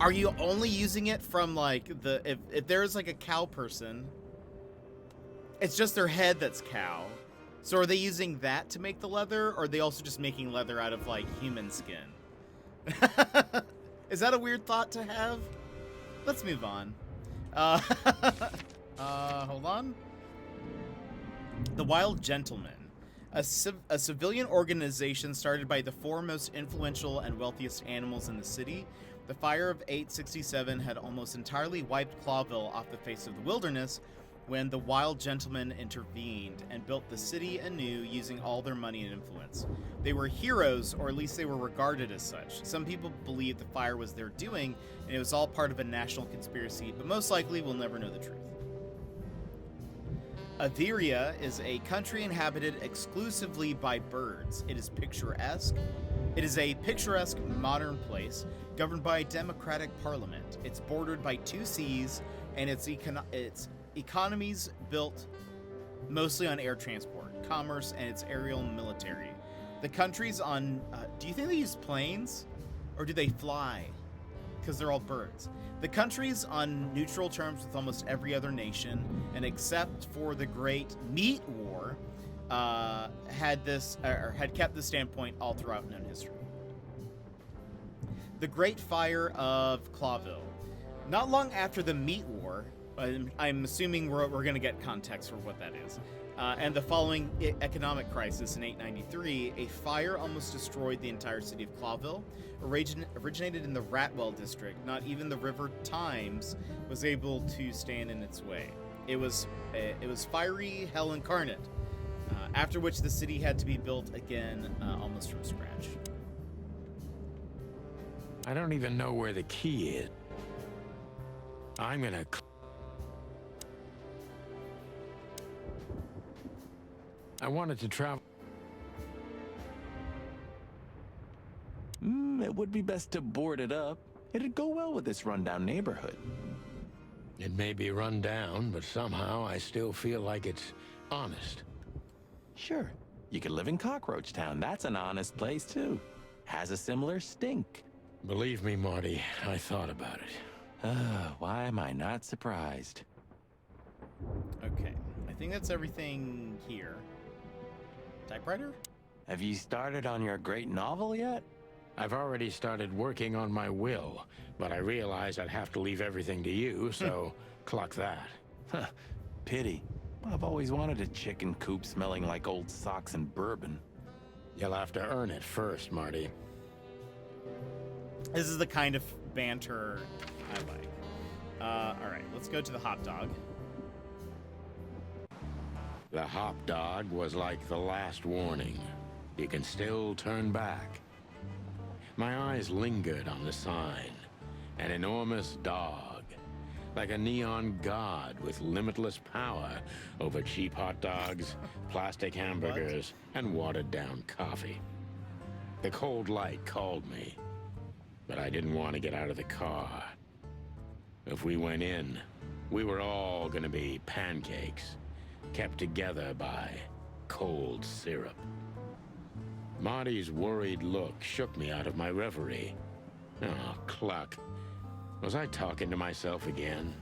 are you only using it from like if there's like a cow person, it's just their head that's cow. So are they using that to make the leather, or are they also just making leather out of like human skin? Is that a weird thought to have? Let's move on. Hold on. The Wild Gentleman, a civilian organization started by the four most influential and wealthiest animals in the city. The fire of 867 had almost entirely wiped Clawville off the face of the wilderness when the Wild Gentlemen intervened and built the city anew using all their money and influence. They were heroes, or at least they were regarded as such. Some people believe the fire was their doing, and it was all part of a national conspiracy, but most likely we'll never know the truth. Averia is a country inhabited exclusively by birds. It is picturesque. It is a picturesque modern place governed by a democratic parliament. It's bordered by two seas, and its economy's built mostly on air transport, commerce, and its aerial military. The country's on... do you think they use planes? Or do they fly? Because they're all birds. The country's on neutral terms with almost every other nation, and except for the Great Meat War, had kept this standpoint all throughout known history. The Great Fire of Clawville. Not long after the Meat War, I'm assuming we're going to get context for what that is, and the following economic crisis in 893, a fire almost destroyed the entire city of Clawville. Originated in the Ratwell district. Not even the River Thames was able to stand in its way. It was fiery hell incarnate, after which the city had to be built again almost from scratch. I don't even know where the key is. I'm gonna... I wanted to travel... It would be best to board it up. It'd go well with this rundown neighborhood. It may be run down, but somehow I still feel like it's honest. Sure, you could live in Cockroach Town. That's an honest place, too. Has a similar stink. Believe me, Marty, I thought about it. Why am I not surprised? Okay, I think that's everything here. Typewriter? Have you started on your great novel yet? I've already started working on my will, but I realized I'd have to leave everything to you, so cluck that. Huh, pity. I've always wanted a chicken coop smelling like old socks and bourbon. You'll have to earn it first, Marty. This is the kind of banter I like. Alright, let's go to the hot dog. The hop dog was like the last warning. You can still turn back. My eyes lingered on the sign. An enormous dog. Like a neon god with limitless power over cheap hot dogs, plastic hamburgers, and watered-down coffee. The cold light called me. but I didn't want to get out of the car. If we went in, we were all gonna be pancakes, kept together by cold syrup. Marty's worried look shook me out of my reverie. Oh, cluck. Was I talking to myself again?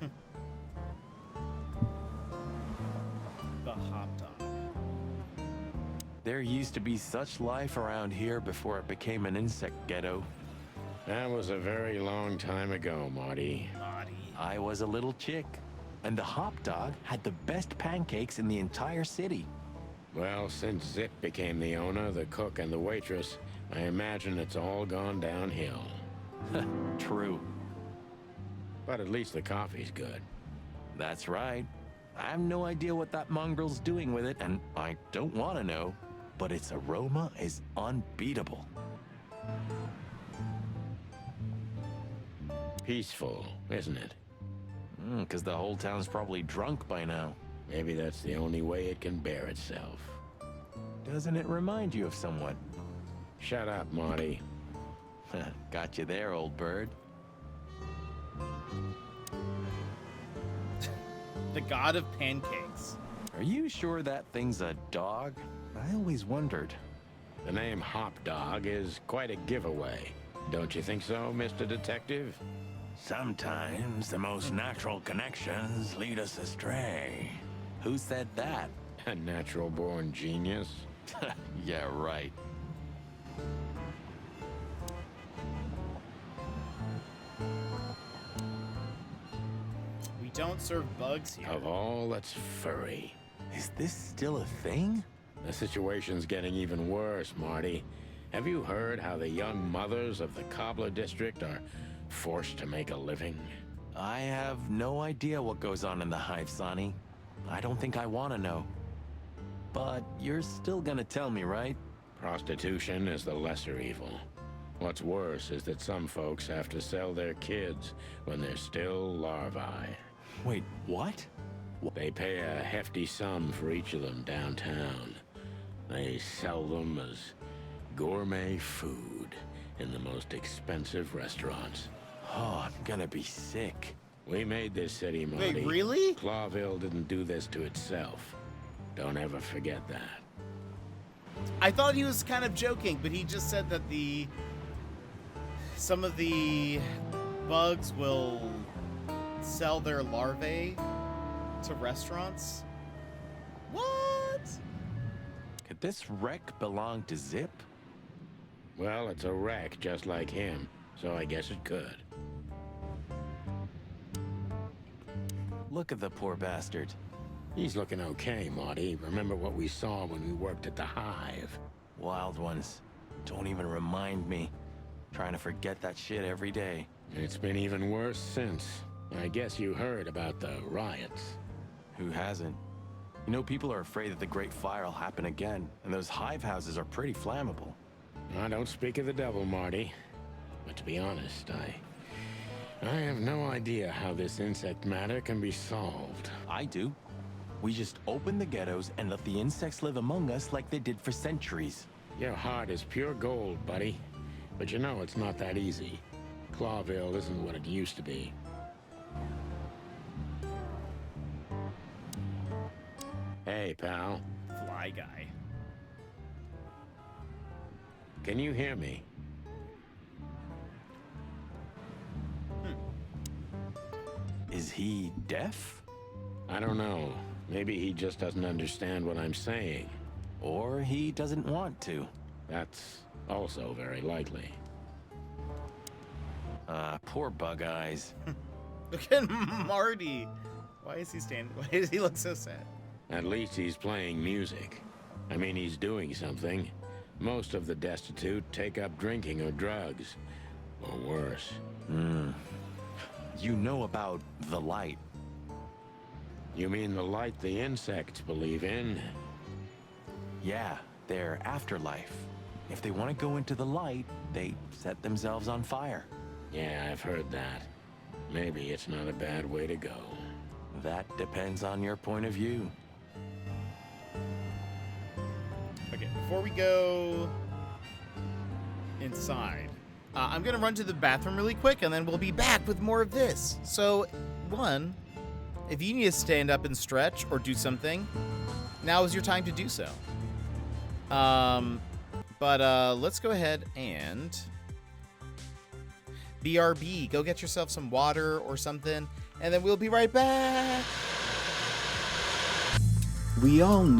The hop dog. There used to be such life around here before it became an insect ghetto. That was a very long time ago, Marty. I was a little chick, and the hop dog had the best pancakes in the entire city. Well, since Zip became the owner, the cook, and the waitress, I imagine it's all gone downhill. True. But at least the coffee's good. That's right. I have no idea what that mongrel's doing with it, and I don't want to know, but its aroma is unbeatable. Peaceful, isn't it? 'Cause the whole town's probably drunk by now. Maybe that's the only way it can bear itself. Doesn't it remind you of someone? Shut up, Marty. Got you there, old bird. The god of pancakes. Are you sure that thing's a dog? I always wondered. The name Hop Dog is quite a giveaway. Don't you think so, Mr. Detective? Sometimes the most natural connections lead us astray. Who said that? A natural-born genius. Yeah, right. We don't serve bugs here. Of all that's furry. Is this still a thing? The situation's getting even worse, Marty. Have you heard how the young mothers of the Cobbler District are forced to make a living? I have no idea what goes on in the hive, Sonny. I don't think I want to know. But you're still gonna tell me, right? Prostitution is the lesser evil. What's worse is that some folks have to sell their kids when they're still larvae. Wait, what? They pay a hefty sum for each of them downtown. They sell them as gourmet food in the most expensive restaurants. Oh, I'm gonna be sick. We made this city, Marty. Wait, really? Clawville didn't do this to itself. Don't ever forget that. I thought he was kind of joking, but he just said that some of the bugs will sell their larvae to restaurants. What? Could this wreck belong to Zip? Well, it's a wreck just like him, so I guess it could. Look at the poor bastard. He's looking okay, Marty. Remember what we saw when we worked at the Hive? Wild ones. Don't even remind me. Trying to forget that shit every day. It's been even worse since. I guess you heard about the riots. Who hasn't? You know, people are afraid that the Great Fire will happen again, and those hive houses are pretty flammable. I don't speak of the devil, Marty. But to be honest, I have no idea how this insect matter can be solved. I do. We just open the ghettos and let the insects live among us like they did for centuries. Your heart is pure gold, buddy. But you know it's not that easy. Clawville isn't what it used to be. Hey, pal. Fly guy. Can you hear me? Is he deaf? I don't know. Maybe he just doesn't understand what I'm saying. Or he doesn't want to. That's also very likely. Poor Bug Eyes. Look at Marty. Why is he standing? Why does he look so sad? At least he's playing music. I mean, he's doing something. Most of the destitute take up drinking or drugs. Or worse. You know about the light. You mean the light the insects believe in? Yeah, their afterlife. If they want to go into the light, they set themselves on fire. Yeah, I've heard that. Maybe it's not a bad way to go. That depends on your point of view. Okay, before we go inside, I'm gonna run to the bathroom really quick, and then we'll be back with more of this. So, one, if you need to stand up and stretch or do something, now is your time to do so. Let's go ahead and BRB. Go get yourself some water or something, and then we'll be right back. We all know.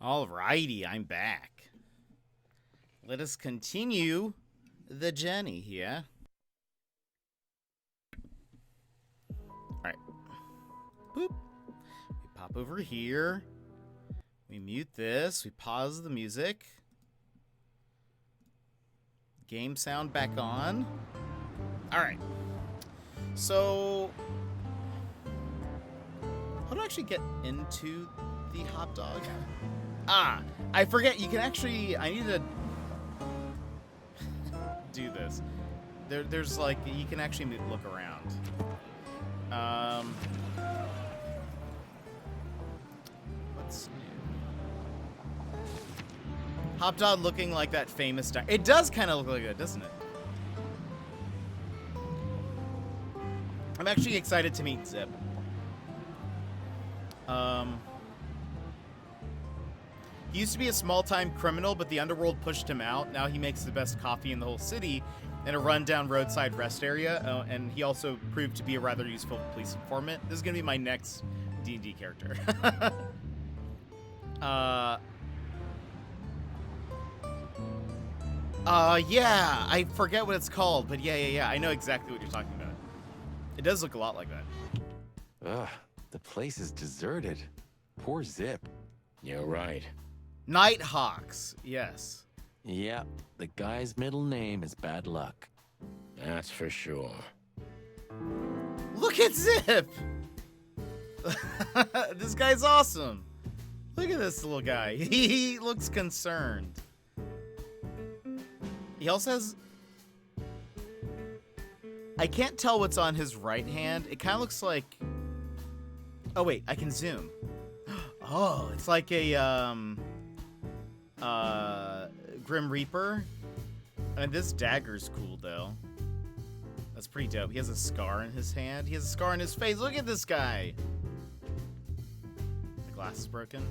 Alrighty, I'm back. Let us continue the Jenny here. Alright. Boop. We pop over here. We mute this. We pause the music. Game sound back on. Alright. So, how do I actually get into the hot dog? Ah, I forget. You can actually, I need to do this. There's like, you can actually look around. What's new? Hot dog looking like that famous dog. It does kind of look like that, doesn't it? I'm actually excited to meet Zip. He used to be a small-time criminal, but the underworld pushed him out. Now he makes the best coffee in the whole city in a run-down roadside rest area, and he also proved to be a rather useful police informant. This is going to be my next D&D character. Yeah, I forget what it's called, but yeah, I know exactly what you're talking about. It does look a lot like that. Ugh, the place is deserted. Poor Zip. You're right. Nighthawks, yes. Yep, the guy's middle name is Bad Luck. That's for sure. Look at Zip! This guy's awesome. Look at this little guy. He looks concerned. He also has... I can't tell what's on his right hand. It kind of looks like... Oh, wait, I can zoom. Oh, it's like a, Grim Reaper. I mean, this dagger's cool, though. That's pretty dope. He has a scar in his hand. He has a scar in his face. Look at this guy. The glass is broken.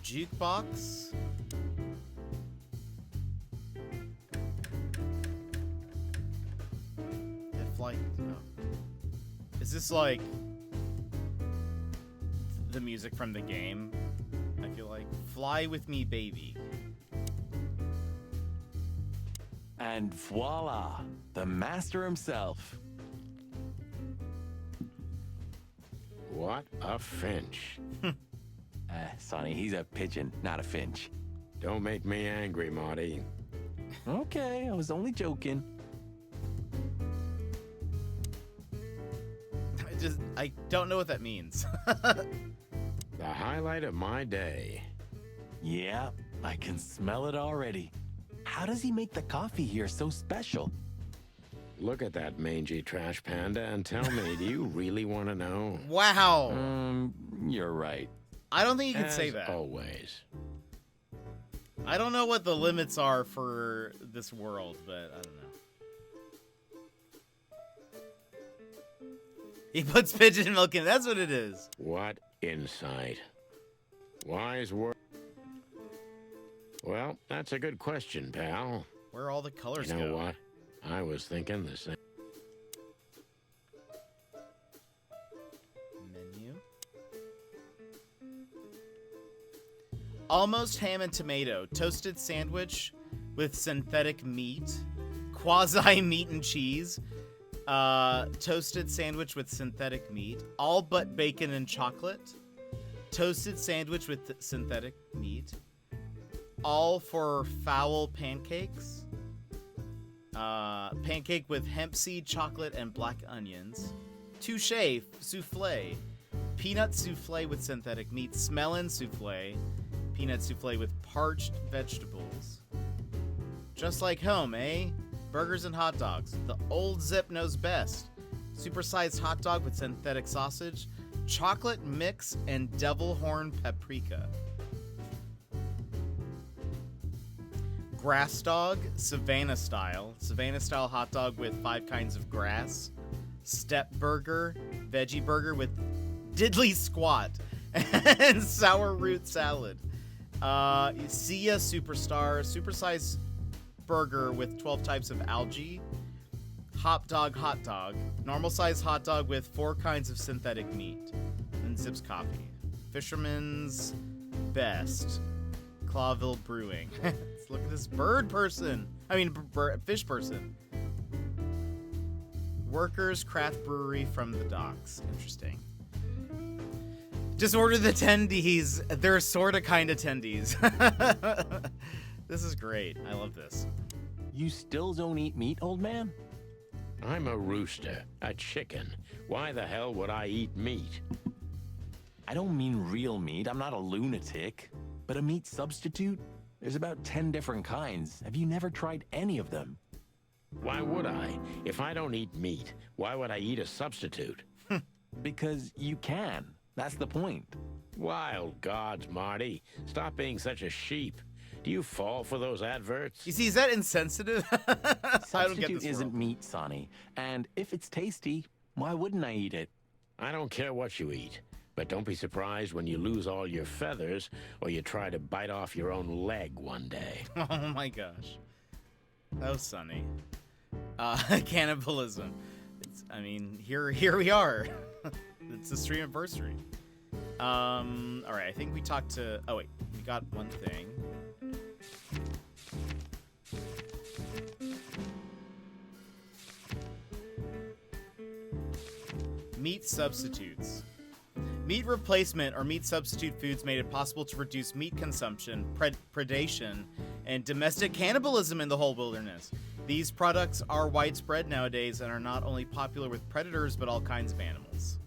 Jukebox. If like, no. Is this like the music from the game? I feel like Fly With Me Baby. And voila, the master himself. What a finch. Sonny, he's a pigeon, not a finch. Don't make me angry, Marty. Okay, I was only joking. I don't know what that means. The highlight of my day. Yeah, I can smell it already. How does he make the coffee here so special? Look at that mangy trash panda and tell me, do you really want to know? Wow. You're right. I don't think you can As say that. always. I don't know what the limits are for this world, but I don't know. He puts pigeon milk in. That's what it is. What insight. Wise word. Well, that's a good question, pal. Where all the colors You know go. what? I was thinking the same. Menu. Almost ham and tomato. Toasted sandwich with synthetic meat. Quasi meat and cheese. Toasted sandwich with synthetic meat. All but bacon and chocolate. Toasted sandwich with synthetic meat. All for fowl pancakes. Pancake with hemp seed, chocolate, and black onions. Touche souffle. Peanut souffle with synthetic meat. Smellin' souffle. Peanut souffle with parched vegetables. Just like home, eh? Burgers and hot dogs. The old Zip knows best. Supersized hot dog with synthetic sausage. Chocolate mix and devil horn paprika. Grass dog, Savannah style hot dog with 5 kinds of grass. Step burger, veggie burger with diddly squat and sour root salad. Sia superstar, supersized burger with 12 types of algae. Hot dog, normal size hot dog with 4 kinds of synthetic meat. And Zip's coffee. Fisherman's Best. Clawville Brewing. Let's look at this bird person. I mean, fish person. Workers Craft Brewery from the docks. Interesting. Just order the tendies. They're sorta kinda tendies. This is great. I love this. You still don't eat meat, old man? I'm a rooster, a chicken. Why the hell would I eat meat? I don't mean real meat. I'm not a lunatic. But a meat substitute? There's about 10 different kinds. Have you never tried any of them? Why would I? If I don't eat meat, why would I eat a substitute? Because you can. That's the point. Wild gods, Marty. Stop being such a sheep. Do you fall for those adverts? You see, is that insensitive? I don't get Substitute this isn't world. meat, Sonny. And if it's tasty, why wouldn't I eat it? I don't care what you eat, but don't be surprised when you lose all your feathers or you try to bite off your own leg one day. Oh my gosh. Oh, Sonny. Cannibalism. I mean, here we are. It's the stream anniversary. All right. I think we talked to. Oh wait, we got one thing. Meat substitutes. Meat replacement or meat substitute foods made it possible to reduce meat consumption, predation, and domestic cannibalism in the whole wilderness. These products are widespread nowadays and are not only popular with predators, but all kinds of animals.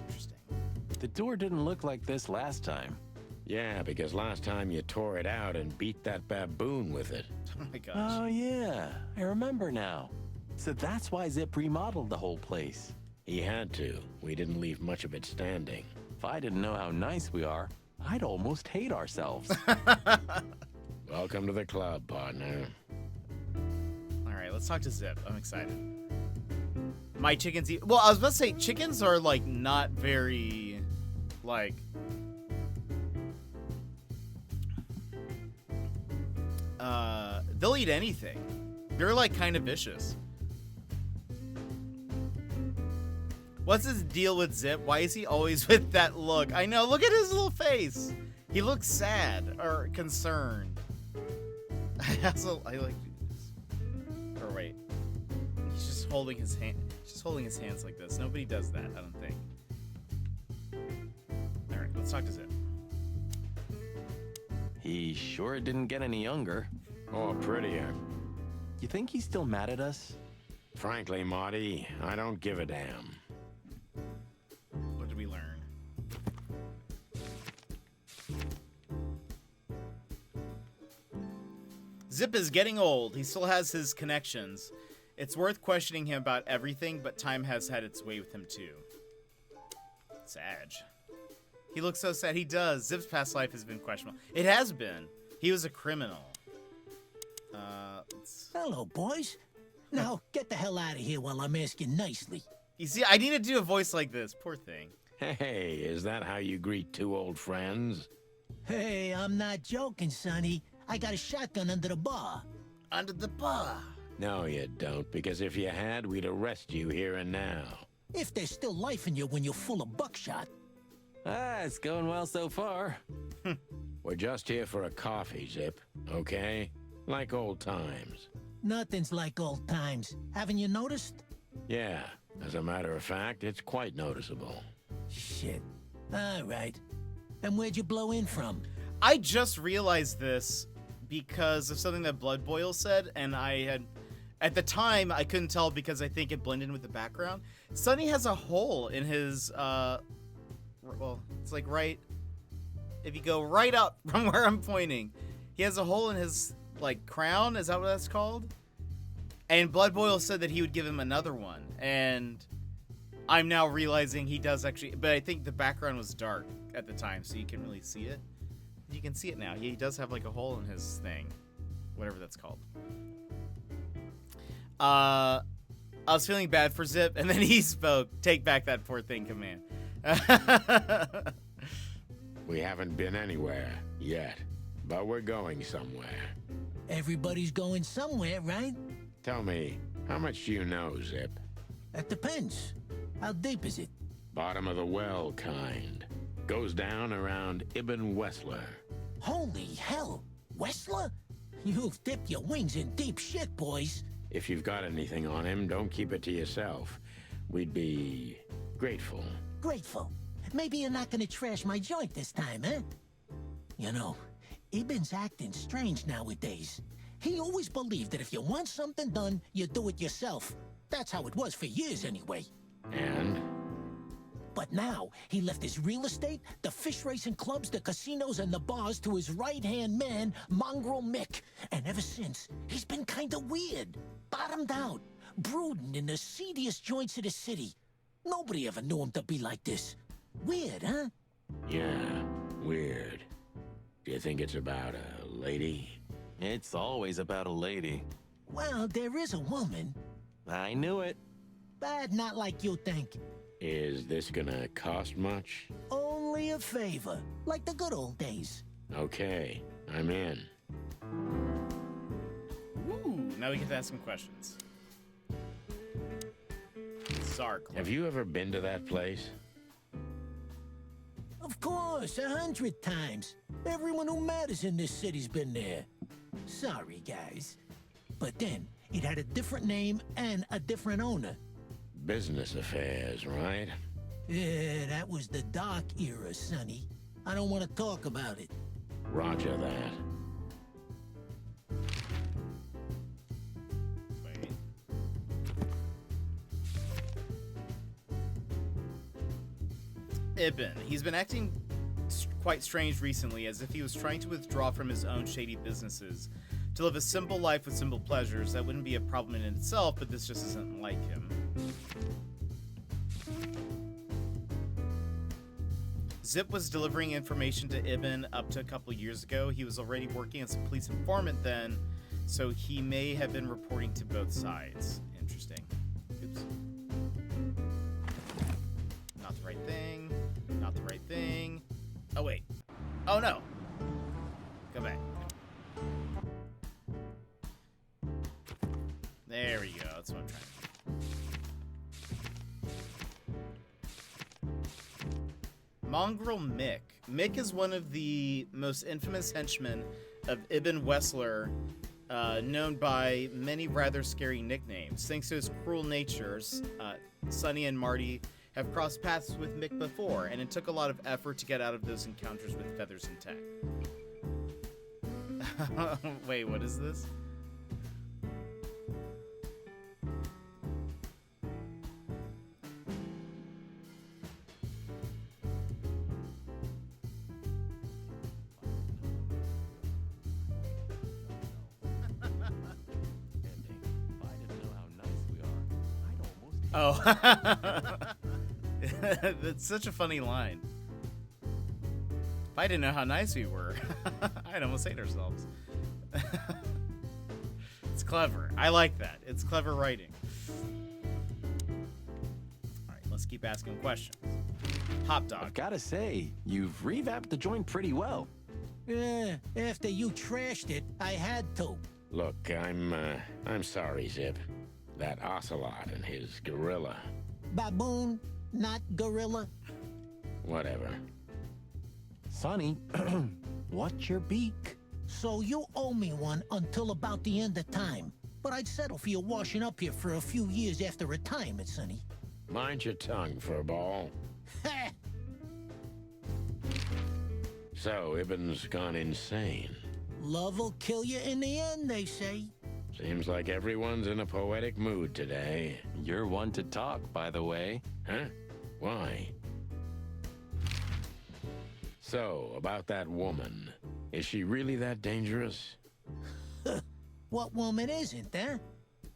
Interesting. The door didn't look like this last time. Yeah, because last time you tore it out and beat that baboon with it. Oh my gosh. Oh, yeah. I remember now. So that's why Zip remodeled the whole place. He had to. We didn't leave much of it standing. If I didn't know how nice we are, I'd almost hate ourselves. Welcome to the club, partner. All right, let's talk to Zip. I'm excited. My chickens eat. Well, I was about to say chickens are like not very, like. They'll eat anything. They're like kind of vicious. What's his deal with Zip? Why is he always with that look? I know. Look at his little face. He looks sad or concerned. I like. Or wait. He's just holding his hand. Just holding his hands like this. Nobody does that. I don't think. All right. Let's talk to Zip. He sure didn't get any younger. Or prettier. You think he's still mad at us? Frankly, Marty, I don't give a damn. What did we learn? Zip is getting old. He still has his connections. It's worth questioning him about everything, but time has had its way with him too. Sag. He looks so sad. He does. Zip's past life has been questionable. It has been. He was a criminal. Hello, boys. Now, get the hell out of here while I'm asking nicely. You see, I need to do a voice like this. Poor thing. Hey, is that how you greet two old friends? Hey, I'm not joking, Sonny. I got a shotgun under the bar. Under the bar. No, you don't, because if you had, we'd arrest you here and now. If there's still life in you when you're full of buckshot. It's going well so far. We're just here for a coffee, Zip, okay? Like old times. Nothing's like old times. Haven't you noticed? Yeah, as a matter of fact, it's quite noticeable. Shit. All right. And where'd you blow in from? I just realized this because of something that Blood Boil said, and I had, at the time, I couldn't tell because I think it blended in with the background. Sonny has a hole in his, well, it's like right, if you go right up from where I'm pointing, he has a hole in his, like, crown. Is that what that's called? And Blood Boil said that he would give him another one, and I'm now realizing he does actually, but I think the background was dark at the time, so you can really see it. You can see it now. He does have like a hole in his thing, whatever that's called. I was feeling bad for Zip, and then he spoke. Take back that poor thing command. We haven't been anywhere yet, but we're going somewhere. Everybody's going somewhere, right? Tell me, How much do you know, Zip? It depends. How deep is it? Bottom of the well kind. Goes down around Ibn Wessler. Holy hell! Wessler? You've dipped your wings in deep shit, boys. If you've got anything on him, don't keep it to yourself. We'd be grateful. Grateful. Maybe you're not gonna trash my joint this time, eh? You know, Ibn's acting strange nowadays. He always believed that if you want something done, you do it yourself. That's how it was for years anyway. And? But now, he left his real estate, the fish racing clubs, the casinos, and the bars to his right-hand man, Mongrel Mick. And ever since, he's been kinda weird. Bottomed out. Brooding in the seediest joints of the city. Nobody ever knew him to be like this. Weird, huh? Yeah, weird. Do you think it's about a lady? It's always about a lady. Well, there is a woman. I knew it. But not like you think. Is this gonna cost much? Only a favor. Like the good old days. Okay, I'm in. Ooh, now we get to ask him questions. Sark. Have you ever been to that place? Of course, 100 times. Everyone who matters in this city's been there. Sorry, guys. But then, it had a different name and a different owner. Business affairs, right? Yeah, that was the dark era, Sonny. I don't want to talk about it. Roger that. Wait. Ibn. He's been acting quite strange recently, as if he was trying to withdraw from his own shady businesses to live a simple life with simple pleasures. That wouldn't be a problem in itself, but this just isn't like him. Zip was delivering information to Ibn up to a couple years ago. He was already working as a police informant then, so he may have been reporting to both sides. Interesting. Oops. Not the right thing. Not the right thing. Oh, wait. Oh, no. Go back. There we go. That's what I'm trying to do. Mongrel Mick. Mick is one of the most infamous henchmen of Ibn Wessler, known by many rather scary nicknames. Thanks to his cruel natures, Sonny and Marty have crossed paths with Mick before, and it took a lot of effort to get out of those encounters with feathers intact. Wait, what is this? Oh, that's such a funny line. If I didn't know how nice we were, I'd almost hate ourselves. It's clever. I like that. It's clever writing. All right, let's keep asking questions. Hop Dog. I've gotta say, you've revamped the joint pretty well. Yeah, after you trashed it, I had to. Look, I'm sorry, Zip. That Ocelot and his gorilla. Baboon, not gorilla. Whatever. Sonny, what's your beak? So you owe me one until about the end of time. But I'd settle for you washing up here for a few years after retirement, Sonny. Mind your tongue, furball. Ha! So, Ibn's gone insane. Love will kill you in the end, they say. Seems like everyone's in a poetic mood today. You're one to talk, by the way. Huh? Why? So, about that woman. Is she really that dangerous? What woman isn't, huh?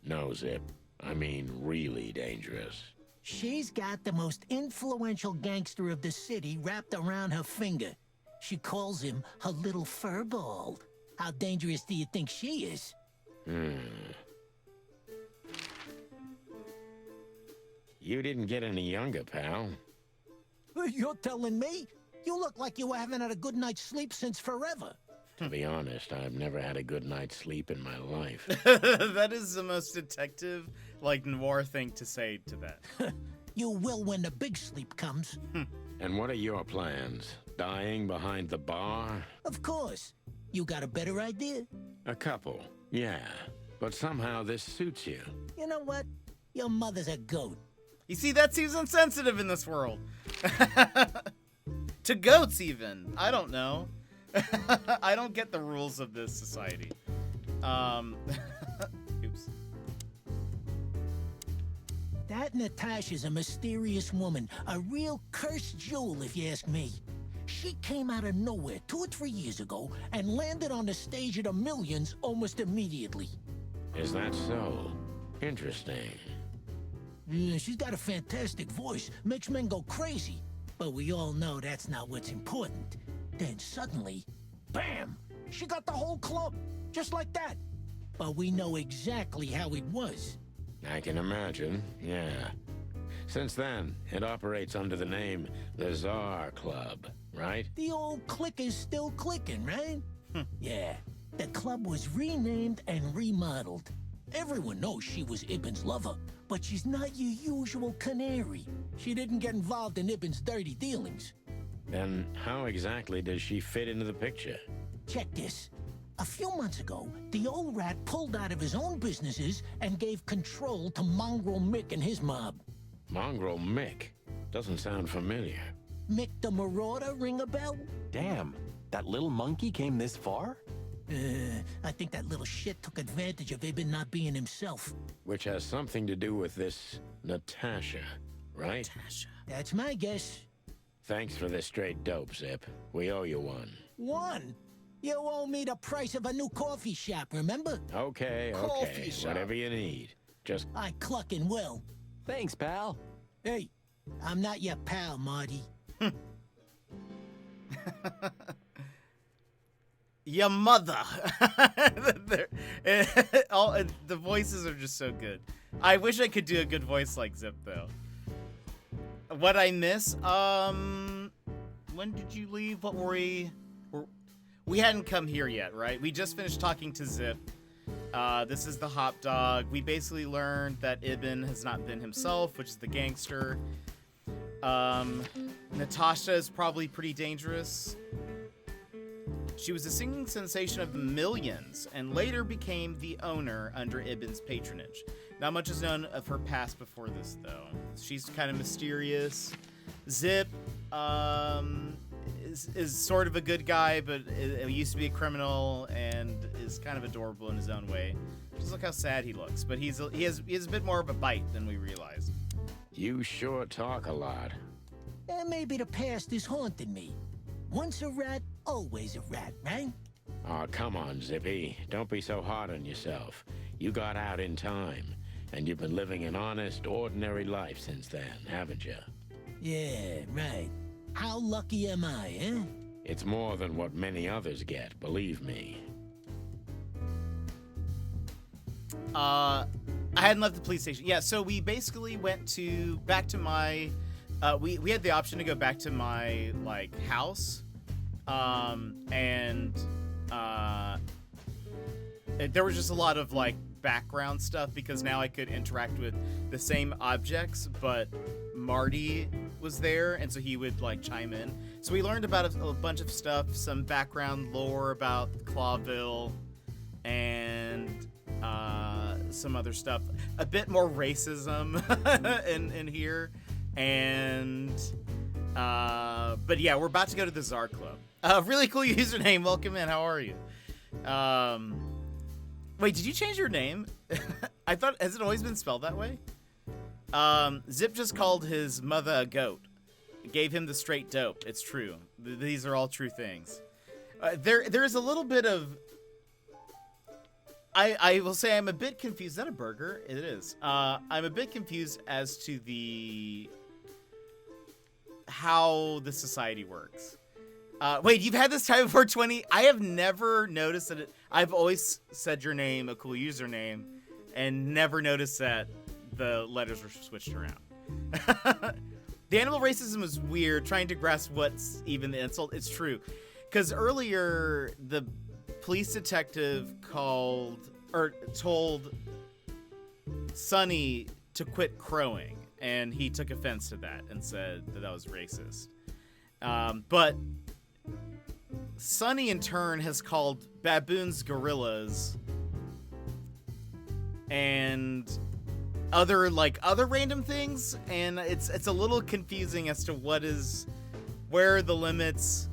No, Zip. I mean really dangerous. She's got the most influential gangster of the city wrapped around her finger. She calls him her little furball. How dangerous do you think she is? You didn't get any younger, pal. You're telling me? You look like you haven't had a good night's sleep since forever. To be honest, I've never had a good night's sleep in my life. That is the most detective, like, noir thing to say to that. You will when the big sleep comes. And what are your plans? Dying behind the bar? Of course. You got a better idea? A couple, yeah. But somehow this suits you. You know what? Your mother's a goat. You see, that seems insensitive in this world. To goats, even. I don't know. I don't get the rules of this society. Oops. That Natasha's a mysterious woman. A real cursed jewel, if you ask me. She came out of nowhere 2 or 3 years ago and landed on the stage of the Millions almost immediately. Is that so? Interesting. Yeah, she's got a fantastic voice. Makes men go crazy. But we all know that's not what's important. Then suddenly, bam! She got the whole club. Just like that. But we know exactly how it was. I can imagine, yeah. Since then, it operates under the name the Tsar Club, right? The old click is still clicking, right? Yeah. The club was renamed and remodeled. Everyone knows she was Ibn's lover, but she's not your usual canary. She didn't get involved in Ibn's dirty dealings. Then how exactly does she fit into the picture? Check this. A few months ago, the old rat pulled out of his own businesses and gave control to Mongrel Mick and his mob. Mongrel Mick? Doesn't sound familiar. Mick the Marauder, ring a bell? Damn, that little monkey came this far? I think that little shit took advantage of Ibn not being himself. Which has something to do with this Natasha, right? Natasha. That's my guess. Thanks for the straight dope, Zip. We owe you one. One? You owe me the price of a new coffee shop, remember? Okay, Coffee okay. shop. Whatever you need. Just I clucking will. Thanks, pal. Hey, I'm not your pal, Marty. Your mother. The voices are just so good. I wish I could do a good voice like Zip, though. What I miss? When did you leave? What were we hadn't come here yet, right? We just finished talking to Zip. This is the Hop Dog. We basically learned that Ibn has not been himself, which is the gangster. Natasha is probably pretty dangerous. She was a singing sensation of the Millions and later became the owner under Ibn's patronage. Not much is known of her past before this, though. She's kind of mysterious. Zip is sort of a good guy, but used to be a criminal and is kind of adorable in his own way. Just look how sad he looks. But he has a bit more of a bite than we realized. you sure talk a lot. Maybe the past is haunting me. Once a rat, always a rat, right? Oh, come on, Zippy. Don't be so hard on yourself. You got out in time, and you've been living an honest, ordinary life since then, haven't you? Yeah, right. How lucky am I, eh? It's more than what many others get, believe me. I hadn't left the police station. Yeah, so we basically went back to my... we had the option to go back to my, house. There was just a lot of, background stuff because now I could interact with the same objects, but Marty was there, and so he would, chime in. So we learned about a bunch of stuff, some background lore about Clawville, and some other stuff. A bit more racism in here. And, but yeah, we're about to go to the Tsar Club. Really cool username. Welcome in. How are you? Wait, did you change your name? I thought, has it always been spelled that way? Zip just called his mother a goat. Gave him the straight dope. It's true. These are all true things. There's a little bit of... I will say I'm a bit confused. Is that a burger? It is. I'm a bit confused as to how the society works. Wait, you've had this time before 20? I have never noticed that I've always said your name, a cool username, and never noticed that the letters were switched around. The animal racism is weird, trying to grasp what's even the insult. It's true. Because earlier, police detective told Sonny to quit crowing, and he took offense to that and said that was racist. But Sonny in turn has called baboons gorillas and other random things, and it's a little confusing as to where are the limits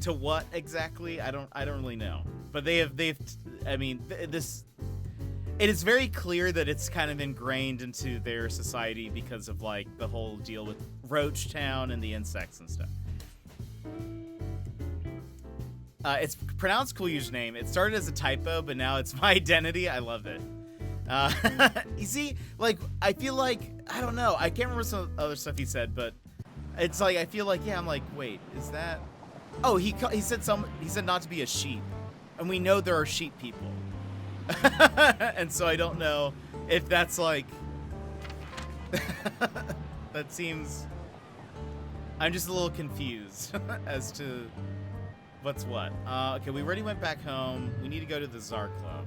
to what exactly. I don't really know. But it is very clear that it's kind of ingrained into their society because of like the whole deal with Roach Town and the insects and stuff. It's pronounced Koyu's name. It started as a typo, but now it's my identity. I love it. You see, like, I feel like, I don't know. I can't remember some other stuff he said, but it's like, I feel like, yeah, I'm like, wait, is that? Oh, he said not to be a sheep. And we know there are sheep people. And so I don't know if that's like, that seems, I'm just a little confused as to what's what. Okay, we already went back home. We need to go to the Tsar Club.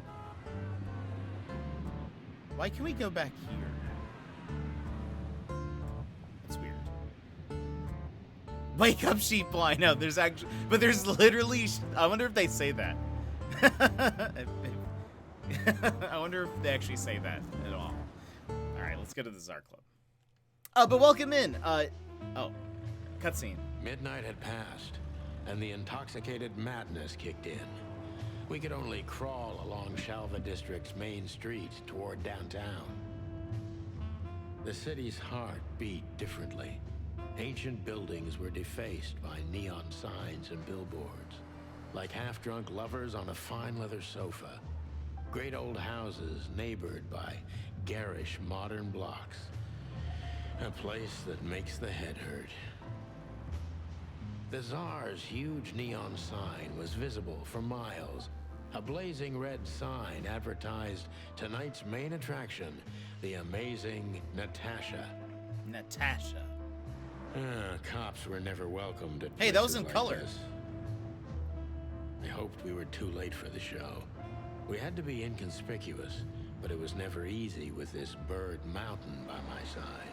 Why can we go back here? That's weird. Wake up, sheep blind. No, there's literally, I wonder if they say that. I wonder if they actually say that at all. All right, let's go to the Tsar Club. But welcome in. Cutscene. Midnight had passed, and the intoxicated madness kicked in. We could only crawl along Shalva District's main street toward downtown. The city's heart beat differently. Ancient buildings were defaced by neon signs and billboards, like half-drunk lovers on a fine leather sofa. Great old houses neighbored by garish modern blocks. A place that makes the head hurt. The Tsar's huge neon sign was visible for miles. A blazing red sign advertised tonight's main attraction, the amazing Natasha. Natasha. Cops were never welcomed at Hey, that was places in like color. this. I hoped we were too late for the show. We had to be inconspicuous, but it was never easy with this bird mountain by my side.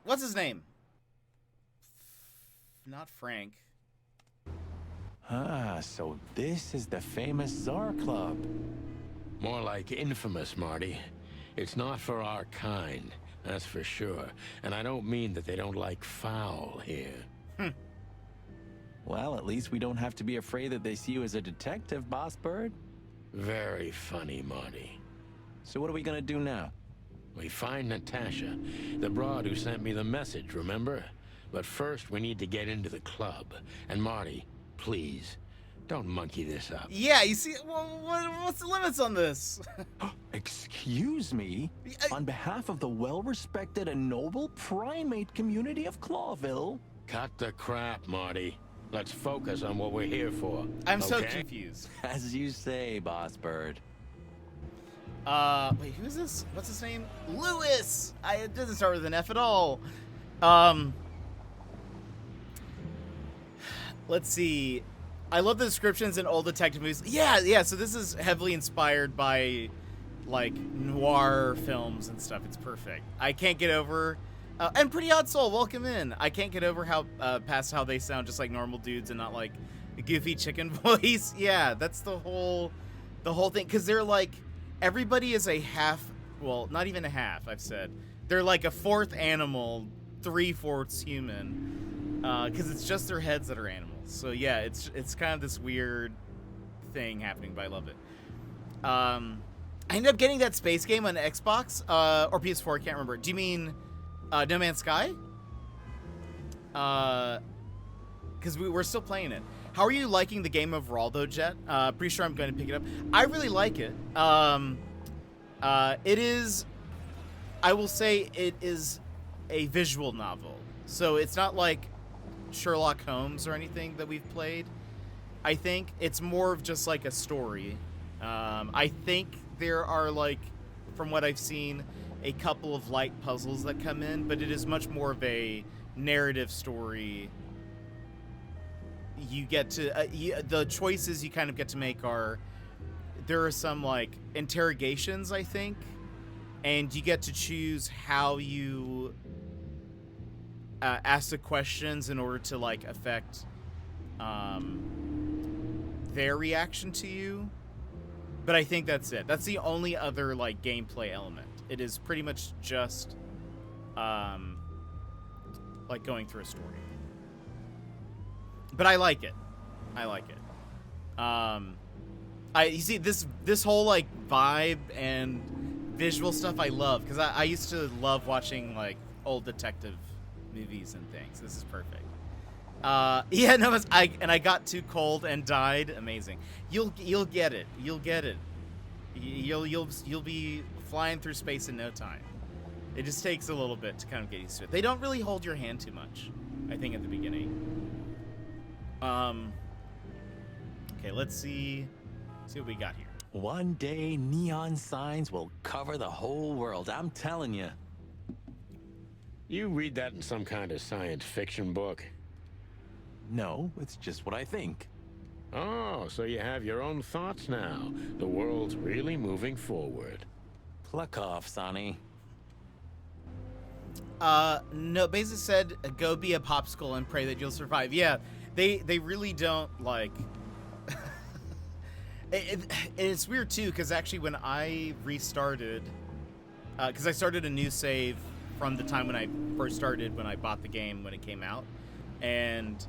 What's his name? Not Frank. Ah, so this is the famous Tsar Club. More like infamous, Marty. It's not for our kind, that's for sure. And I don't mean that they don't like foul here. Well, at least we don't have to be afraid that they see you as a detective, Boss Bird. Very funny, Marty. So what are we gonna do now? We find Natasha, the broad who sent me the message, remember? But first, we need to get into the club. And Marty, please, don't monkey this up. Yeah, you see, what's the limits on this? Excuse me? On behalf of the well-respected and noble primate community of Clawville. Cut the crap, Marty. Let's focus on what we're here for. I'm so okay? confused. As you say, Boss Bird. Wait, who's this? What's his name? Lewis! It doesn't start with an F at all. Let's see. I love the descriptions in old detective movies. Yeah, so this is heavily inspired by, like, noir films and stuff. It's perfect. I can't get over... and Pretty Odd Soul, welcome in. I can't get over how, past how they sound just like normal dudes and not, like, a goofy chicken voice. Yeah, that's the whole thing. Because they're, like... Everybody is a half, well, not even a half, I've said. They're like a fourth animal, 3/4 human, because it's just their heads that are animals. So yeah, it's kind of this weird thing happening, but I love it. I ended up getting that space game on Xbox, or PS4, I can't remember. Do you mean No Man's Sky? Because we're still playing it. How are you liking the game overall, though, Jet? Pretty sure I'm going to pick it up. I really like it. It is... I will say it is a visual novel. So it's not like Sherlock Holmes or anything that we've played. I think it's more of just like a story. I think there are, like, from what I've seen, a couple of light puzzles that come in, but it is much more of a narrative story you get to the choices you kind of get to make are there are some like interrogations, I think, and you get to choose how you ask the questions in order to like affect their reaction to you. But I think that's it. That's the only other like gameplay element. It is pretty much just like going through a story. But I like it. I like it. You see this whole like vibe and visual stuff I love, because I used to love watching like old detective movies and things. This is perfect. Yeah, no, I got too cold and died. Amazing. You'll get it. You'll get it. You'll be flying through space in no time. It just takes a little bit to kind of get used to it. They don't really hold your hand too much, I think, at the beginning. Okay, let's see what we got here. One day, neon signs will cover the whole world. I'm telling you. You read that in some kind of science fiction book? No, it's just what I think. Oh, so you have your own thoughts now. The world's really moving forward. Pluck off, Sonny. No, basically said, go be a popsicle and pray that you'll survive. Yeah, they really don't, like... it's weird, too, because actually when I restarted... because I started a new save from the time when I first started, when I bought the game, when it came out. And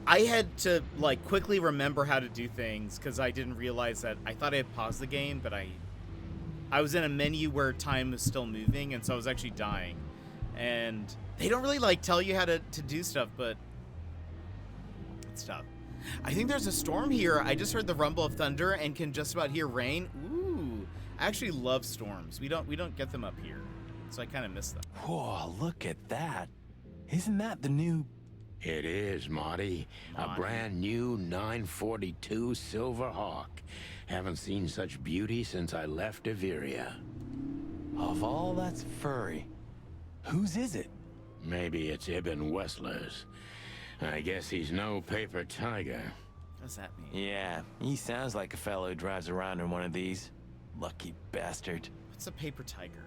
I had to, like, quickly remember how to do things, because I didn't realize that... I thought I had paused the game, but I was in a menu where time was still moving, and so I was actually dying. And they don't really like tell you how to do stuff, but it's tough. I think there's a storm here. I just heard the rumble of thunder and can just about hear rain. Ooh, I actually love storms. We don't get them up here, so I kind of miss them. Whoa, look at that. Isn't that the new... It is, Marty. A brand new 942 Silver Hawk. Haven't seen such beauty since I left Averia. Of all that's furry, whose is it? Maybe it's Ibn Wessler's. I guess he's no paper tiger. What does that mean? Yeah, he sounds like a fellow who drives around in one of these. Lucky bastard. What's a paper tiger?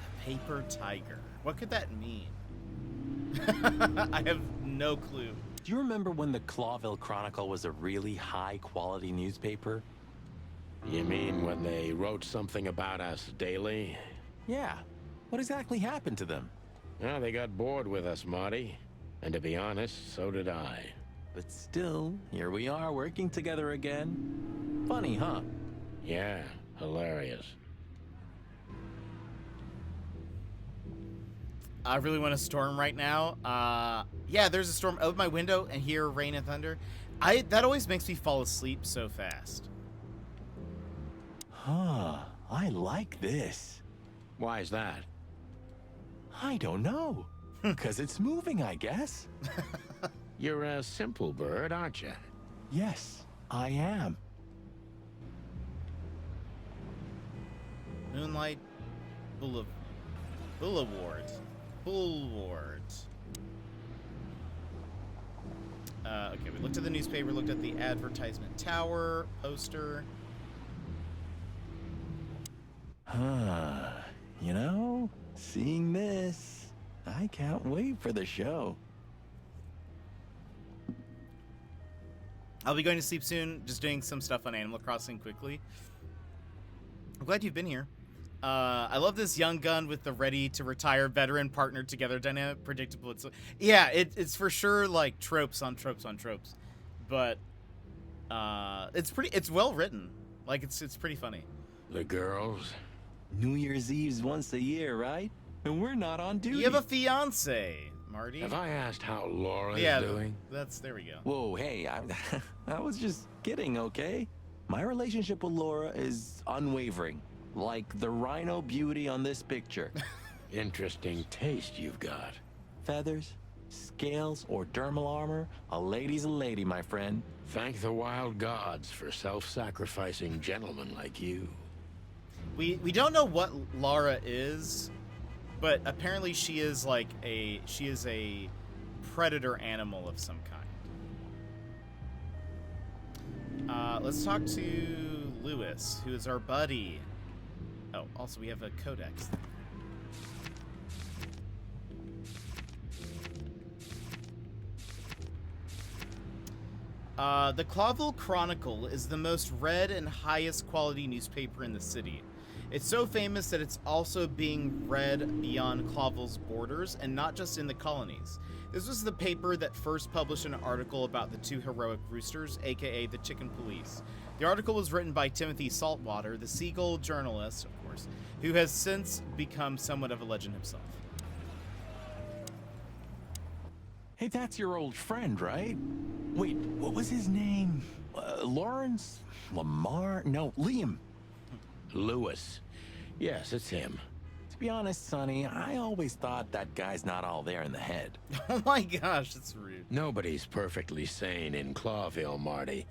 A paper tiger. What could that mean? I have no clue. Do you remember when the Clawville Chronicle was a really high-quality newspaper? You mean when they wrote something about us daily? Yeah. What exactly happened to them? Well, they got bored with us, Marty. And to be honest, so did I. But still, here we are working together again. Funny, huh? Yeah, hilarious. I really want a storm right now. Yeah, there's a storm. Open my window and hear rain and thunder. That always makes me fall asleep so fast. Huh, I like this. Why is that? I don't know. Because it's moving, I guess. You're a simple bird, aren't you? Yes, I am. Moonlight Boulevard. Okay, we looked at the newspaper, looked at the advertisement tower, poster. Huh. You know, seeing this, I can't wait for the show. I'll be going to sleep soon, just doing some stuff on Animal Crossing quickly. I'm glad you've been here. I love this young gun with the ready-to-retire veteran partnered together dynamic, predictable. Yeah, it's for sure like tropes on tropes on tropes, but it's well written. Like it's pretty funny. The girls. New Year's Eve's once a year, right? And we're not on duty. You have a fiance, Marty. Have I asked how Laura is doing? There we go. Whoa, hey, I was just kidding, okay? My relationship with Laura is unwavering. Like the rhino beauty on this picture. Interesting taste you've got. Feathers, scales, or dermal armor, a lady's a lady, my friend. Thank the wild gods for self-sacrificing gentlemen like you. We don't know what Lara is, but apparently she is a predator animal of some kind. Let's talk to Lewis, who is our buddy. Oh, also we have a codex. The Clawville Chronicle is the most read and highest quality newspaper in the city. It's so famous that it's also being read beyond Clawville's borders and not just in the colonies. This was the paper that first published an article about the two heroic roosters, aka the Chicken Police. The article was written by Timothy Saltwater, the Seagull journalist, of course, who has since become somewhat of a legend himself. Hey, that's your old friend, right? Wait, what was his name? Lawrence? Lamar? No, Liam. Lewis. Yes, it's him. To be honest, Sonny, I always thought that guy's not all there in the head. Oh my gosh, that's rude. Nobody's perfectly sane in Clawville, Marty.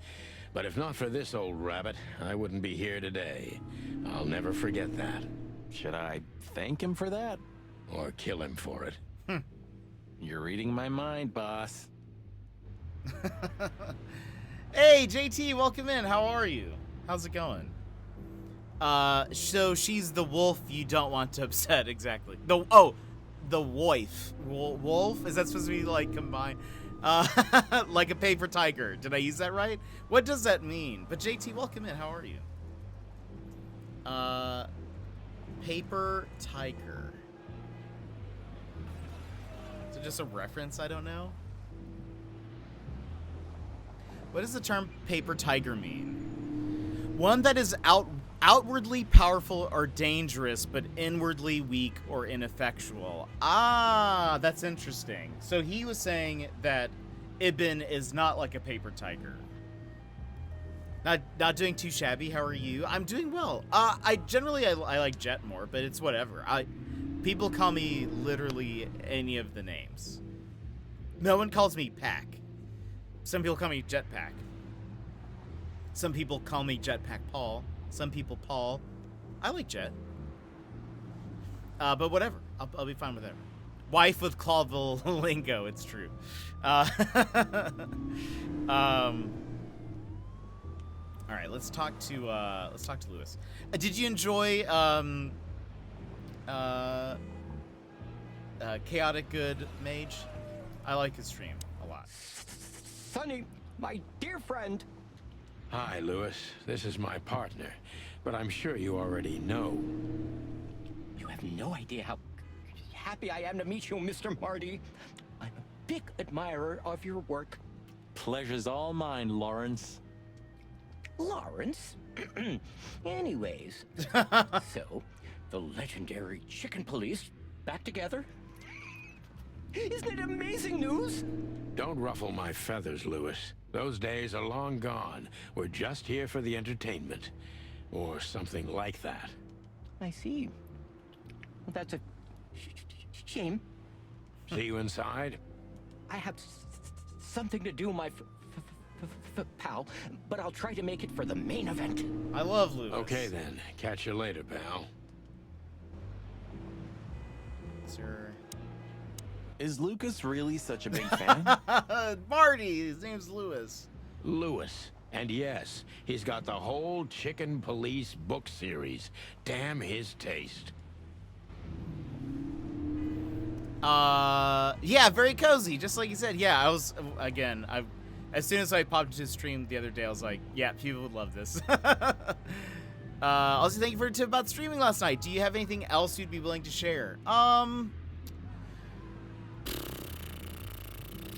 But if not for this old rabbit, I wouldn't be here today. I'll never forget that. Should I thank him for that? Or kill him for it. You're reading my mind, boss. Hey, JT, welcome in. How are you? How's it going? So she's the wolf you don't want to upset, exactly. The wife. Wolf? Is that supposed to be, like, combined? Like a paper tiger. Did I use that right? What does that mean? But JT, welcome in. How are you? Paper tiger. Is it just a reference? I don't know. What does the term paper tiger mean? One that is outwardly powerful or dangerous, but inwardly weak or ineffectual. Ah, that's interesting. So he was saying that Ibn is not like a paper tiger. Not doing too shabby. How are you? I'm doing well. I like Jet more, but it's whatever. People call me literally any of the names. No one calls me Pack. Some people call me Jetpack. Some people call me Jetpack Paul. Some people Paul. I like Jet. But whatever. I'll be fine with that. Wife with Clawville lingo. It's true. All right. Let's talk to Lewis. Did you enjoy Chaotic Good Mage? I like his stream a lot. Sonny, my dear friend. Hi, Lewis. This is my partner, but I'm sure you already know. You have no idea how happy I am to meet you, Mr. Marty. I'm a big admirer of your work. Pleasure's all mine, Lawrence. Lawrence? Anyways, so, the legendary Chicken Police back together? Isn't it amazing news? Don't ruffle my feathers, Lewis. Those days are long gone. We're just here for the entertainment. Or something like that. I see. Well, that's a shame. See you inside? I have something to do, my pal, but I'll try to make it for the main event. I love Lewis. Okay then. Catch you later, pal. Sir. Is Lucas really such a big fan? Marty, his name's Lewis. Lewis. And yes, he's got the whole Chicken Police book series. Damn his taste. Yeah, very cozy, just like you said. Yeah, I was, again, as soon as I popped into his stream the other day, I was like, yeah, people would love this. Also, thank you for a tip about streaming last night. Do you have anything else you'd be willing to share?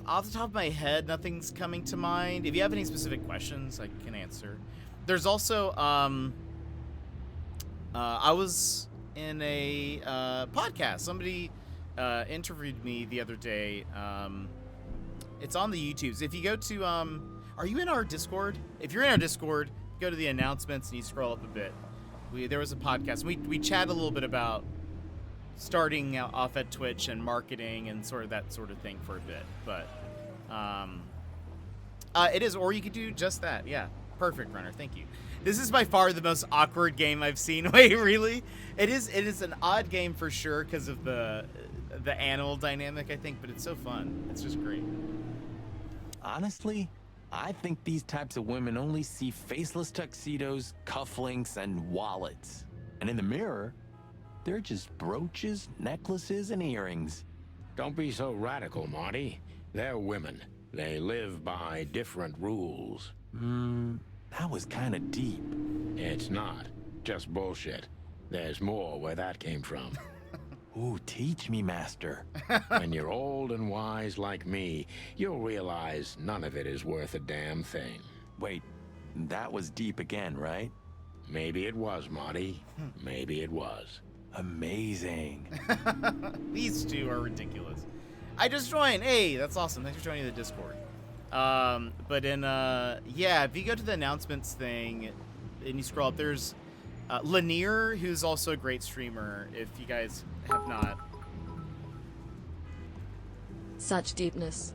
Off the top of my head, nothing's coming to mind. If you have any specific questions, I can answer. There's also, I was in a podcast. Somebody interviewed me the other day. It's on the YouTubes. If you go to, are you in our Discord? If you're in our Discord, go to the announcements and you scroll up a bit. There was a podcast. We chat a little bit about starting off at Twitch and marketing and sort of that sort of thing for a bit, but it is, or you could do just that. Yeah, Perfect, Runner. Thank you. This is by far the most awkward game I've seen. Wait, really? It is an odd game for sure because of the animal dynamic, I think, but it's so fun. It's just great. Honestly, I think these types of women only see faceless tuxedos, cufflinks, and wallets. And in the mirror, they're just brooches, necklaces, and earrings. Don't be so radical, Marty. They're women. They live by different rules. That was kind of deep. It's not. Just bullshit. There's more where that came from. Ooh, teach me, master. When you're old and wise like me, you'll realize none of it is worth a damn thing. Wait, that was deep again, right? Maybe it was, Marty. Maybe it was. Amazing. These two are ridiculous. I just joined. Hey, that's awesome. Thanks for joining the Discord. But in, yeah, if you go to the announcements thing and you scroll up, there's Lanier, who's also a great streamer, if you guys have not. Such deepness.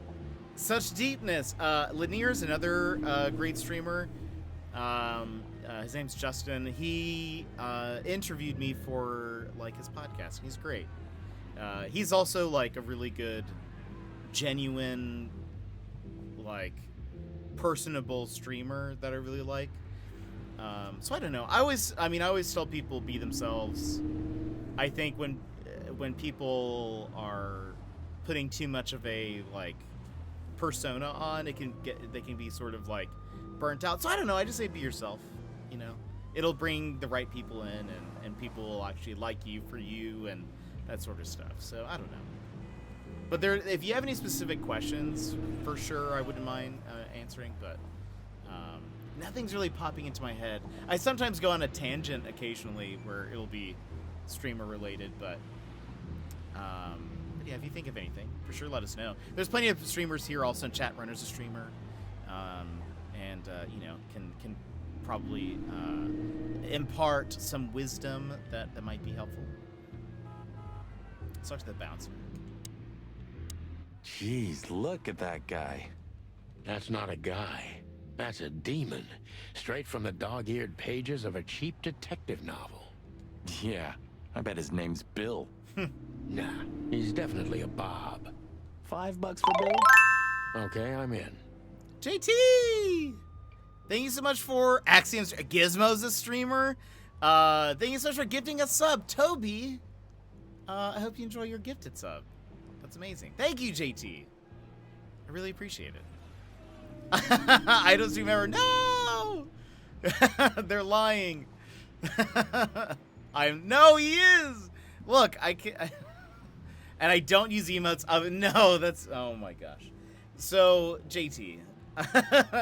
Such deepness. Lanier's another great streamer. His name's Justin. He interviewed me for like his podcast. He's great. He's also like a really good, genuine, like personable streamer that I really like. So I don't know. I always tell people be themselves. I think when people are putting too much of a like persona on, they can be sort of like burnt out. So I don't know. I just say be yourself. You know, it'll bring the right people in, and people will actually like you for you and that sort of stuff. So I don't know. But if you have any specific questions, for sure I wouldn't mind answering. But nothing's really popping into my head. I sometimes go on a tangent occasionally where it'll be streamer related, but yeah, if you think of anything, for sure let us know. There's plenty of streamers here also in chat. Runner's a streamer, and you know, can probably impart some wisdom that might be helpful. Let's talk to the bouncer. Jeez, look at that guy. That's not a guy. That's a demon. Straight from the dog-eared pages of a cheap detective novel. Yeah, I bet his name's Bill. Nah, he's definitely a Bob. $5 for Bill? Okay, I'm in. JT! Thank you so much for Axioms. Gizmo's a streamer. Thank you so much for gifting a sub. Toby, I hope you enjoy your gifted sub. That's amazing. Thank you, JT. I really appreciate it. I don't remember. No! They're lying. No, he is. Look, I can't. And I don't use emotes. No, that's. Oh my gosh. So, JT,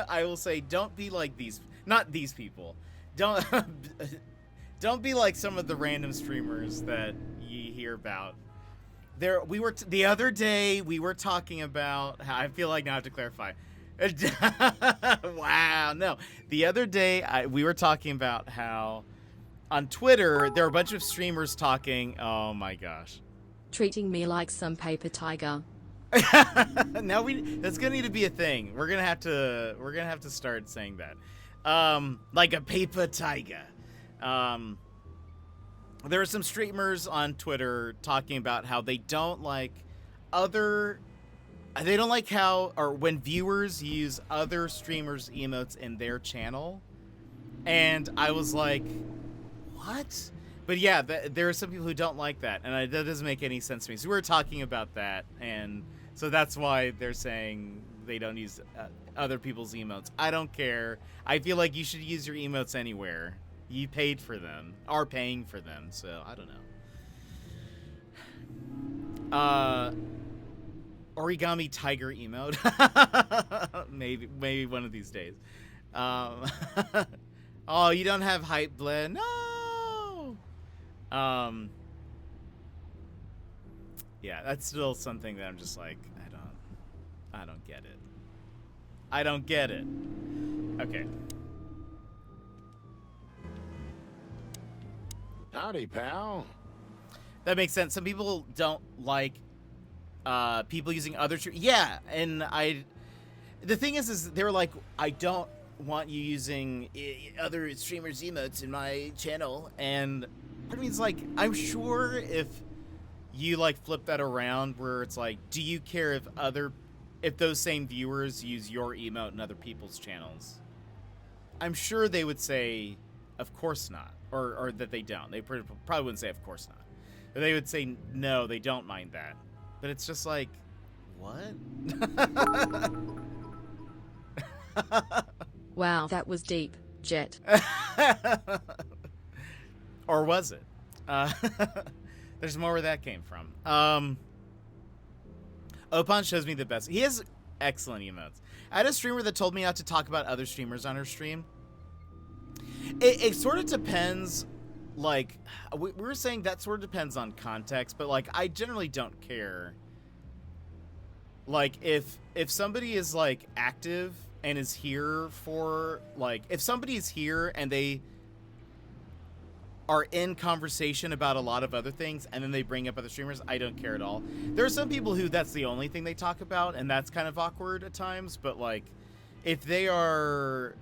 I will say, don't be like these. Not these people. Don't be like some of the random streamers that you hear about. The other day we were talking about how, I feel like now I have to clarify. Wow, no. The other day we were talking about how on Twitter there are a bunch of streamers talking. Oh my gosh. Treating me like some paper tiger. Now that's gonna need to be a thing. We're gonna have to start saying that. Like a paper tiger. There are some streamers on Twitter talking about how they don't like how, or when viewers use other streamers' emotes in their channel. And I was like, what? But yeah, there are some people who don't like that, and that doesn't make any sense to me. So we were talking about that, and so that's why they're saying they don't use other people's emotes. I don't care. I feel like you should use your emotes anywhere. You paid for them, are paying for them, so I don't know. Origami tiger emote. maybe one of these days. Oh, you don't have hype blend? No. Yeah, that's still something that I'm just like, I don't get it. I don't get it. Okay. Howdy, pal. That makes sense. Some people don't like people using other yeah, and the thing is they're like, I don't want you using other streamers' emotes in my channel. And part of me is like, I'm sure if you like flip that around where it's like, do you care if those same viewers use your emote in other people's channels? I'm sure they would say, of course not, or that they don't. They probably wouldn't say, of course not. Or they would say, no, they don't mind that. But it's just like, what? Wow, that was deep, Jet. Or was it? There's more where that came from. Opan shows me the best. He has excellent emotes. I had a streamer that told me not to talk about other streamers on her stream. It sort of depends. Like, we were saying that sort of depends on context, but like, I generally don't care. Like, if somebody is like active and is here for like, if somebody is here and they are in conversation about a lot of other things and then they bring up other streamers, I don't care at all. There are some people who that's the only thing they talk about, and that's kind of awkward at times, but like, if there's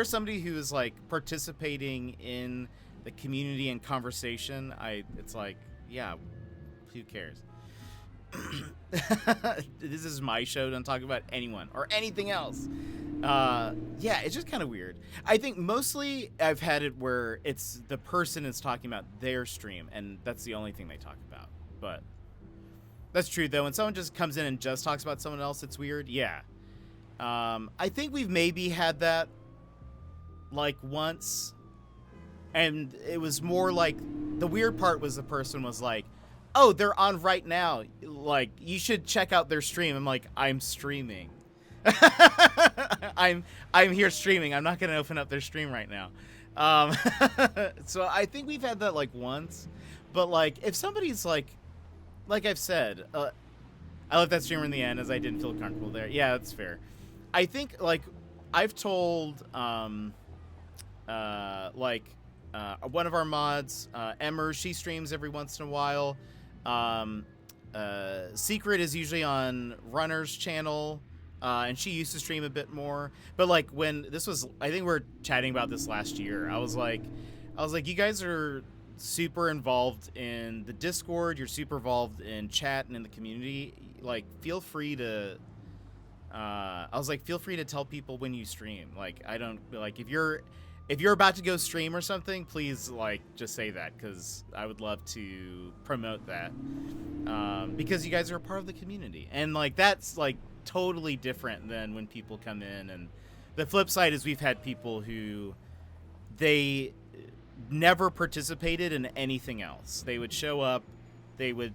somebody who is like participating in the community and conversation, it's like, yeah, who cares? This is my show. Don't talk about anyone or anything else. Yeah, it's just kind of weird. I think mostly I've had it where it's the person is talking about their stream, and that's the only thing they talk about. But that's true, though. When someone just comes in and just talks about someone else, it's weird. Yeah. I think we've maybe had that like once, and it was more like the weird part was the person was like, oh, they're on right now, like you should check out their stream. I'm like, I'm streaming. I'm here streaming. I'm not gonna open up their stream right now. So I think we've had that like once, but like if somebody's like I've said, I left that streamer in the end as I didn't feel comfortable there. Yeah, that's fair. I think like I've told one of our mods, Emmer, she streams every once in a while. Secret is usually on Runner's channel, and she used to stream a bit more. But like when this was, I think we were chatting about this last year. I was like, you guys are super involved in the Discord. You're super involved in chat and in the community. Like, feel free to. Feel free to tell people when you stream. Like, I don't like if you're about to go stream or something, please like just say that, because I would love to promote that. Because you guys are a part of the community, and like that's like totally different than when people come in. And the flip side is we've had people who they never participated in anything else. They would show up, they would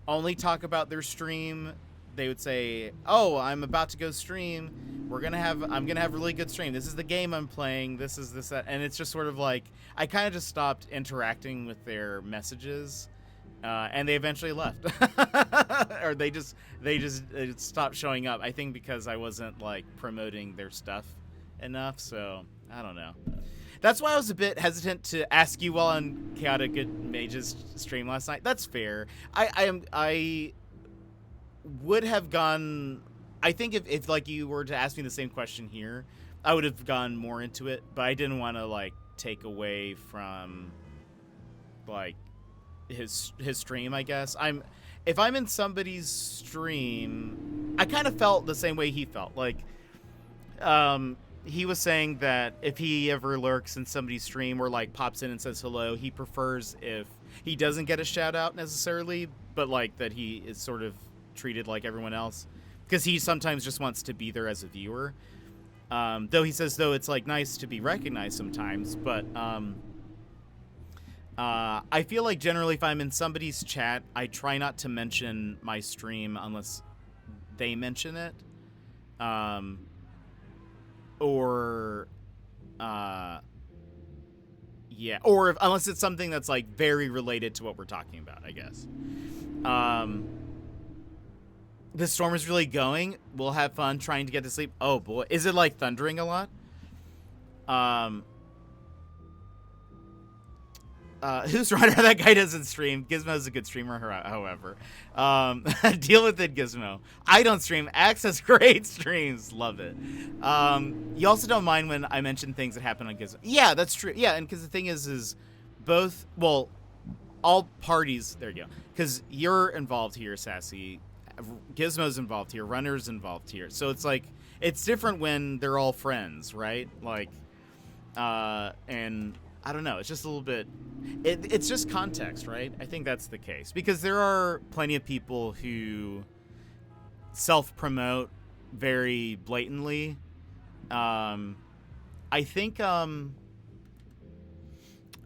only talk about their stream. They would say, "Oh, I'm about to go stream. I'm gonna have a really good stream. This is the game I'm playing. This is this, that." And it's just sort of like I kind of just stopped interacting with their messages, and they eventually left, or they just stopped showing up. I think because I wasn't like promoting their stuff enough. So I don't know. That's why I was a bit hesitant to ask you while on Chaotic Good Mage's stream last night. That's fair. I would have gone. I think if like you were to ask me the same question here, I would have gone more into it, but I didn't want to like take away from like his stream, I guess. If I'm in somebody's stream, I kind of felt the same way he felt. Like he was saying that if he ever lurks in somebody's stream or like pops in and says hello, he prefers if he doesn't get a shout out necessarily, but like that he is sort of treated like everyone else, because he sometimes just wants to be there as a viewer. Though he says it's like nice to be recognized sometimes, but I feel like generally if I'm in somebody's chat, I try not to mention my stream unless they mention it, or unless it's something that's like very related to what we're talking about, I guess. The storm is really going. We'll have fun trying to get to sleep. Oh boy, is it like thundering a lot? Who's runner? That guy doesn't stream. Gizmo's a good streamer, however. Deal with it, Gizmo. I don't stream. Axe has great streams. Love it. You also don't mind when I mention things that happen on Gizmo. Yeah, that's true. Yeah, and because the thing is both, well, all parties, there you go. Because you're involved here, Sassy. Gizmo's involved here. Runner's involved here. So it's like, it's different when they're all friends, right? Like, and I don't know. It's just a little bit, it's just context, right? I think that's the case. Because there are plenty of people who self-promote very blatantly. I think,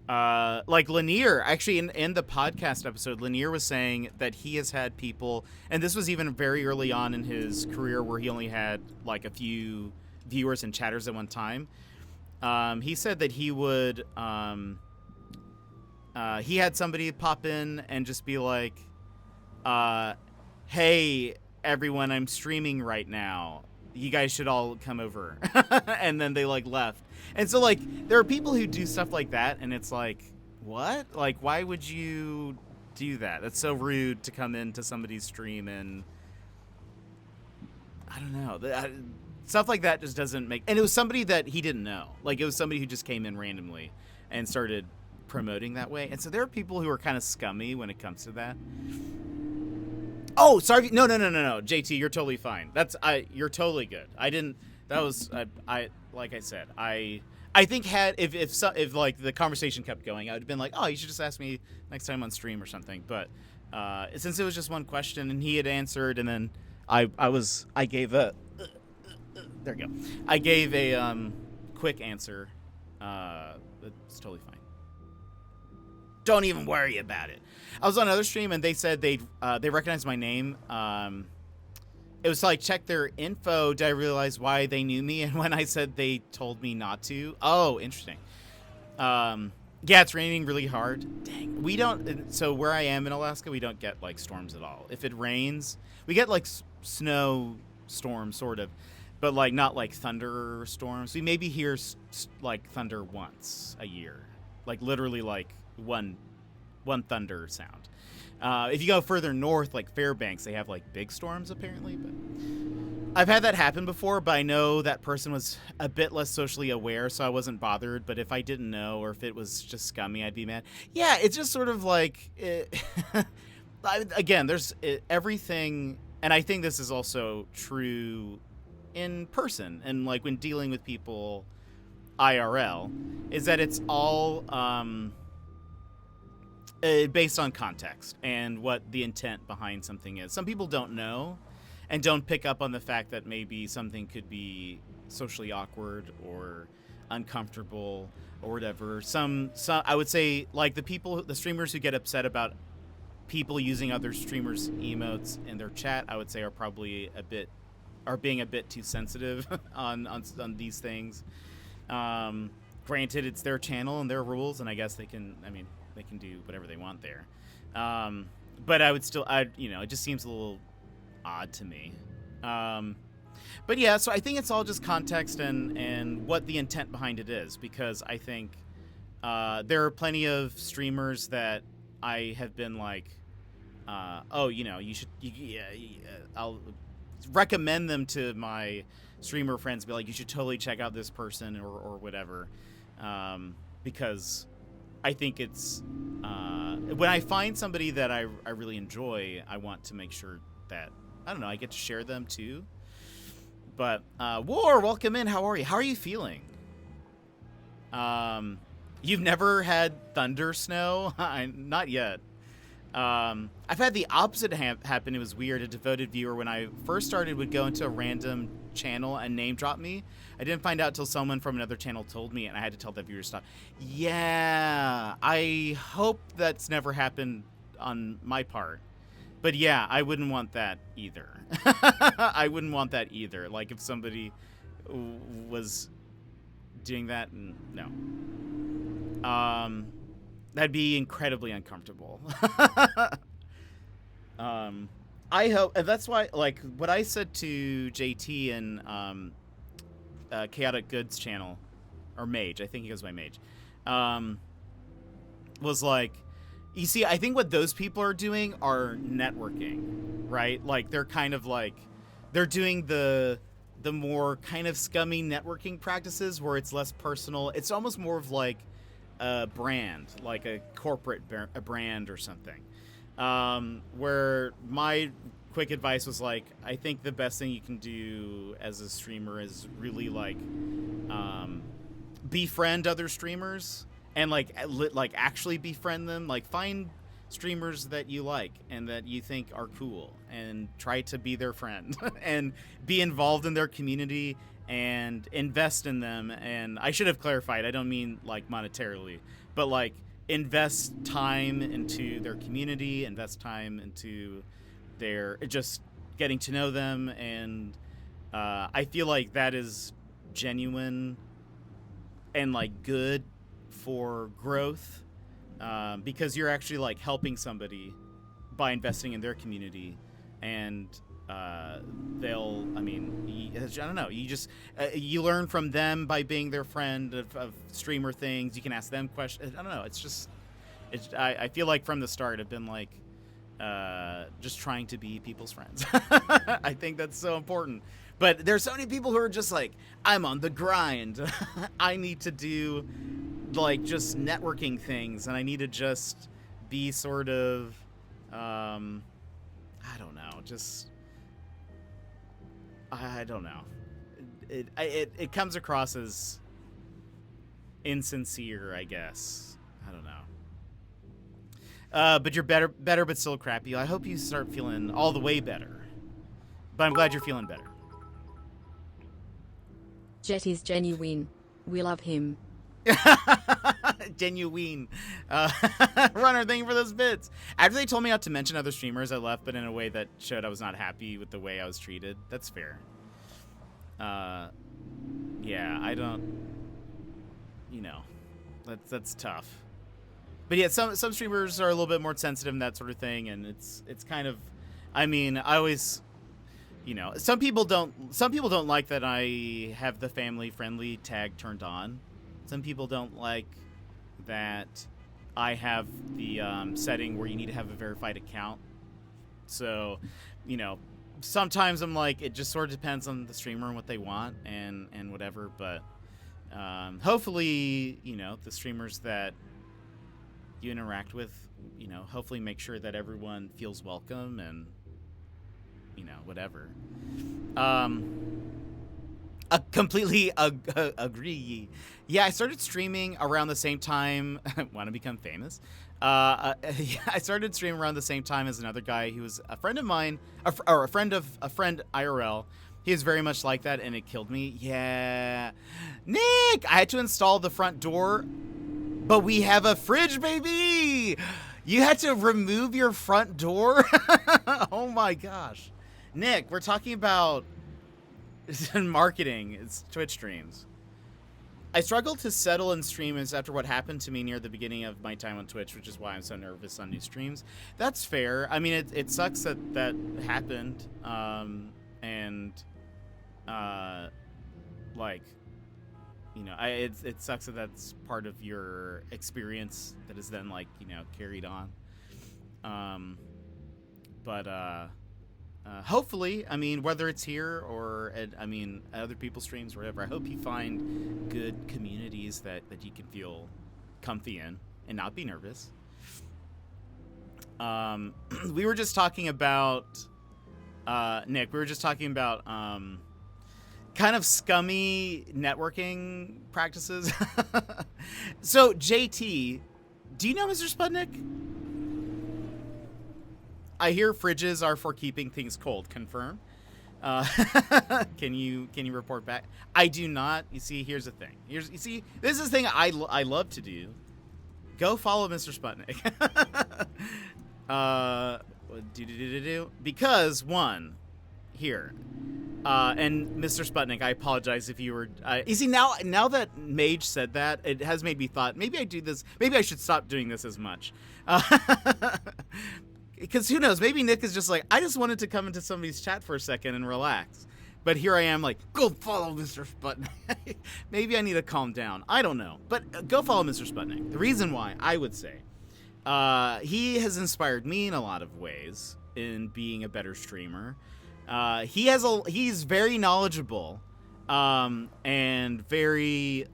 like Lanier, actually in the podcast episode, Lanier was saying that he has had people, and this was even very early on in his career where he only had like a few viewers and chatters at one time. He said that he would, he had somebody pop in and just be like, hey, everyone, I'm streaming right now. You guys should all come over. And then they like left. And so like there are people who do stuff like that and it's like, what? Like, why would you do that? That's so rude to come into somebody's stream and I don't know. Stuff like that just doesn't make, and it was somebody that he didn't know. Like it was somebody who just came in randomly and started promoting that way. And so there are people who are kind of scummy when it comes to that. Oh, sorry. No. JT, you're totally fine. You're totally good. Like I said, I think if like the conversation kept going, I would have been like, oh, you should just ask me next time on stream or something. But since it was just one question and he had answered, and then I gave a quick answer. It's totally fine. Don't even worry about it. I was on another stream and they said they recognized my name. It was like, check their info. Did I realize why they knew me? And when I said they told me not to. Oh, interesting. Yeah, it's raining really hard. Dang. We don't, so where I am in Alaska, we don't get like storms at all. If it rains, we get like snow storms sort of, but like not like thunder storms. We maybe hear like thunder once a year, like literally like one thunder sound. If you go further north, like Fairbanks, they have like big storms apparently. But I've had that happen before, but I know that person was a bit less socially aware, so I wasn't bothered. But if I didn't know, or if it was just scummy, I'd be mad. Yeah, it's just sort of like, again, there's everything, and I think this is also true in person, and like when dealing with people IRL, is that it's all based on context and what the intent behind something is. Some people don't know and don't pick up on the fact that maybe something could be socially awkward or uncomfortable or whatever. Some I would say, like the streamers who get upset about people using other streamers' emotes in their chat, I would say are probably being a bit too sensitive on these things. Granted, it's their channel and their rules, and I guess they can do whatever they want there. But I would still, it just seems a little odd to me. But yeah, so I think it's all just context and what the intent behind it is, because I think there are plenty of streamers that I have been like, you should, I'll recommend them to my streamer friends, be like, you should totally check out this person or whatever, because I think it's when I find somebody that I really enjoy, I want to make sure that, I don't know, I get to share them too. But War, welcome in. How are you? How are you feeling? You've never had thunder snow? Not yet. I've had the opposite happen. It was weird. A devoted viewer, when I first started, would go into a random channel and name drop me. I didn't find out till someone from another channel told me, and I had to tell that viewer to stop. Yeah, I hope that's never happened on my part. But yeah, I wouldn't want that either. I wouldn't want that either. Like if somebody was doing that, no. That'd be incredibly uncomfortable. I hope, and that's why, like, what I said to JT and Chaotic Goods channel, or Mage, I think he goes by Mage. was like, you see, I think what those people are doing are networking, right? Like they're kind of like, they're doing the more kind of scummy networking practices where it's less personal. It's almost more of like a brand, like a corporate a brand or something. Where my quick advice was like, I think the best thing you can do as a streamer is really like befriend other streamers and like actually befriend them. Like find streamers that you like and that you think are cool and try to be their friend and be involved in their community and invest in them. And I should have clarified, I don't mean like monetarily, but like invest time into their community, invest time into their just getting to know them. And I feel like that is genuine and like good for growth. Because you're actually like helping somebody by investing in their community, and they'll, I mean, I don't know, you just you learn from them by being their friend of streamer things. You can ask them questions. I don't know, it's just I feel like from the start I've been like just trying to be people's friends. I think that's so important. But there's so many people who are just like, I'm on the grind. I need to do like just networking things, and I need to just be sort of I don't know, just I don't know. It comes across as insincere, I guess. I don't know. But you're better but still crappy. I hope you start feeling all the way better. But I'm glad you're feeling better. Jet is genuine. We love him. Genuine. Runner, thank you for those bits. After they told me not to mention other streamers, I left, but in a way that showed I was not happy with the way I was treated. That's fair. Yeah, I don't, you know, that's tough. But yeah, some streamers are a little bit more sensitive and that sort of thing, and it's kind of, I mean, I always, you know, some people don't like that I have the family friendly tag turned on. Some people don't like that I have the setting where you need to have a verified account. So, you know, sometimes I'm like, it just sort of depends on the streamer and what they want and whatever. But hopefully, you know, the streamers that you interact with, you know, hopefully make sure that everyone feels welcome and, you know, whatever. I completely agree. Yeah, I started streaming around the same time. Want to become famous? Yeah, I started streaming around the same time as another guy who was a friend of mine, or a friend IRL. He was very much like that, and it killed me. Yeah, Nick, I had to install the front door, but we have a fridge, baby. You had to remove your front door. Oh my gosh, Nick, we're talking about marketing. It's Twitch streams. I struggled to settle in streams after what happened to me near the beginning of my time on Twitch, which is why I'm so nervous on new streams. That's fair. I mean, it sucks that happened. Like, you know, it sucks that that's part of your experience that is then, like, you know, carried on. Hopefully, I mean, whether it's here or at other people's streams or whatever, I hope you find good communities that you can feel comfy in and not be nervous. We were just talking about, Nick, kind of scummy networking practices. So, JT, do you know Mr. Sputnik? I hear fridges are for keeping things cold. Confirm. Can you report back? I do not. You see, here's the thing. You see, this is the thing I love to do. Go follow Mr. Sputnik. Because one, here, and Mr. Sputnik, I apologize if you were. You see, now that Mage said that, it has made me thought maybe I do this. Maybe I should stop doing this as much. Because who knows? Maybe Nick is just like, I just wanted to come into somebody's chat for a second and relax. But here I am like, go follow Mr. Sputnik. Maybe I need to calm down. I don't know. But go follow Mr. Sputnik. The reason why, I would say, he has inspired me in a lot of ways in being a better streamer. He's very knowledgeable, and very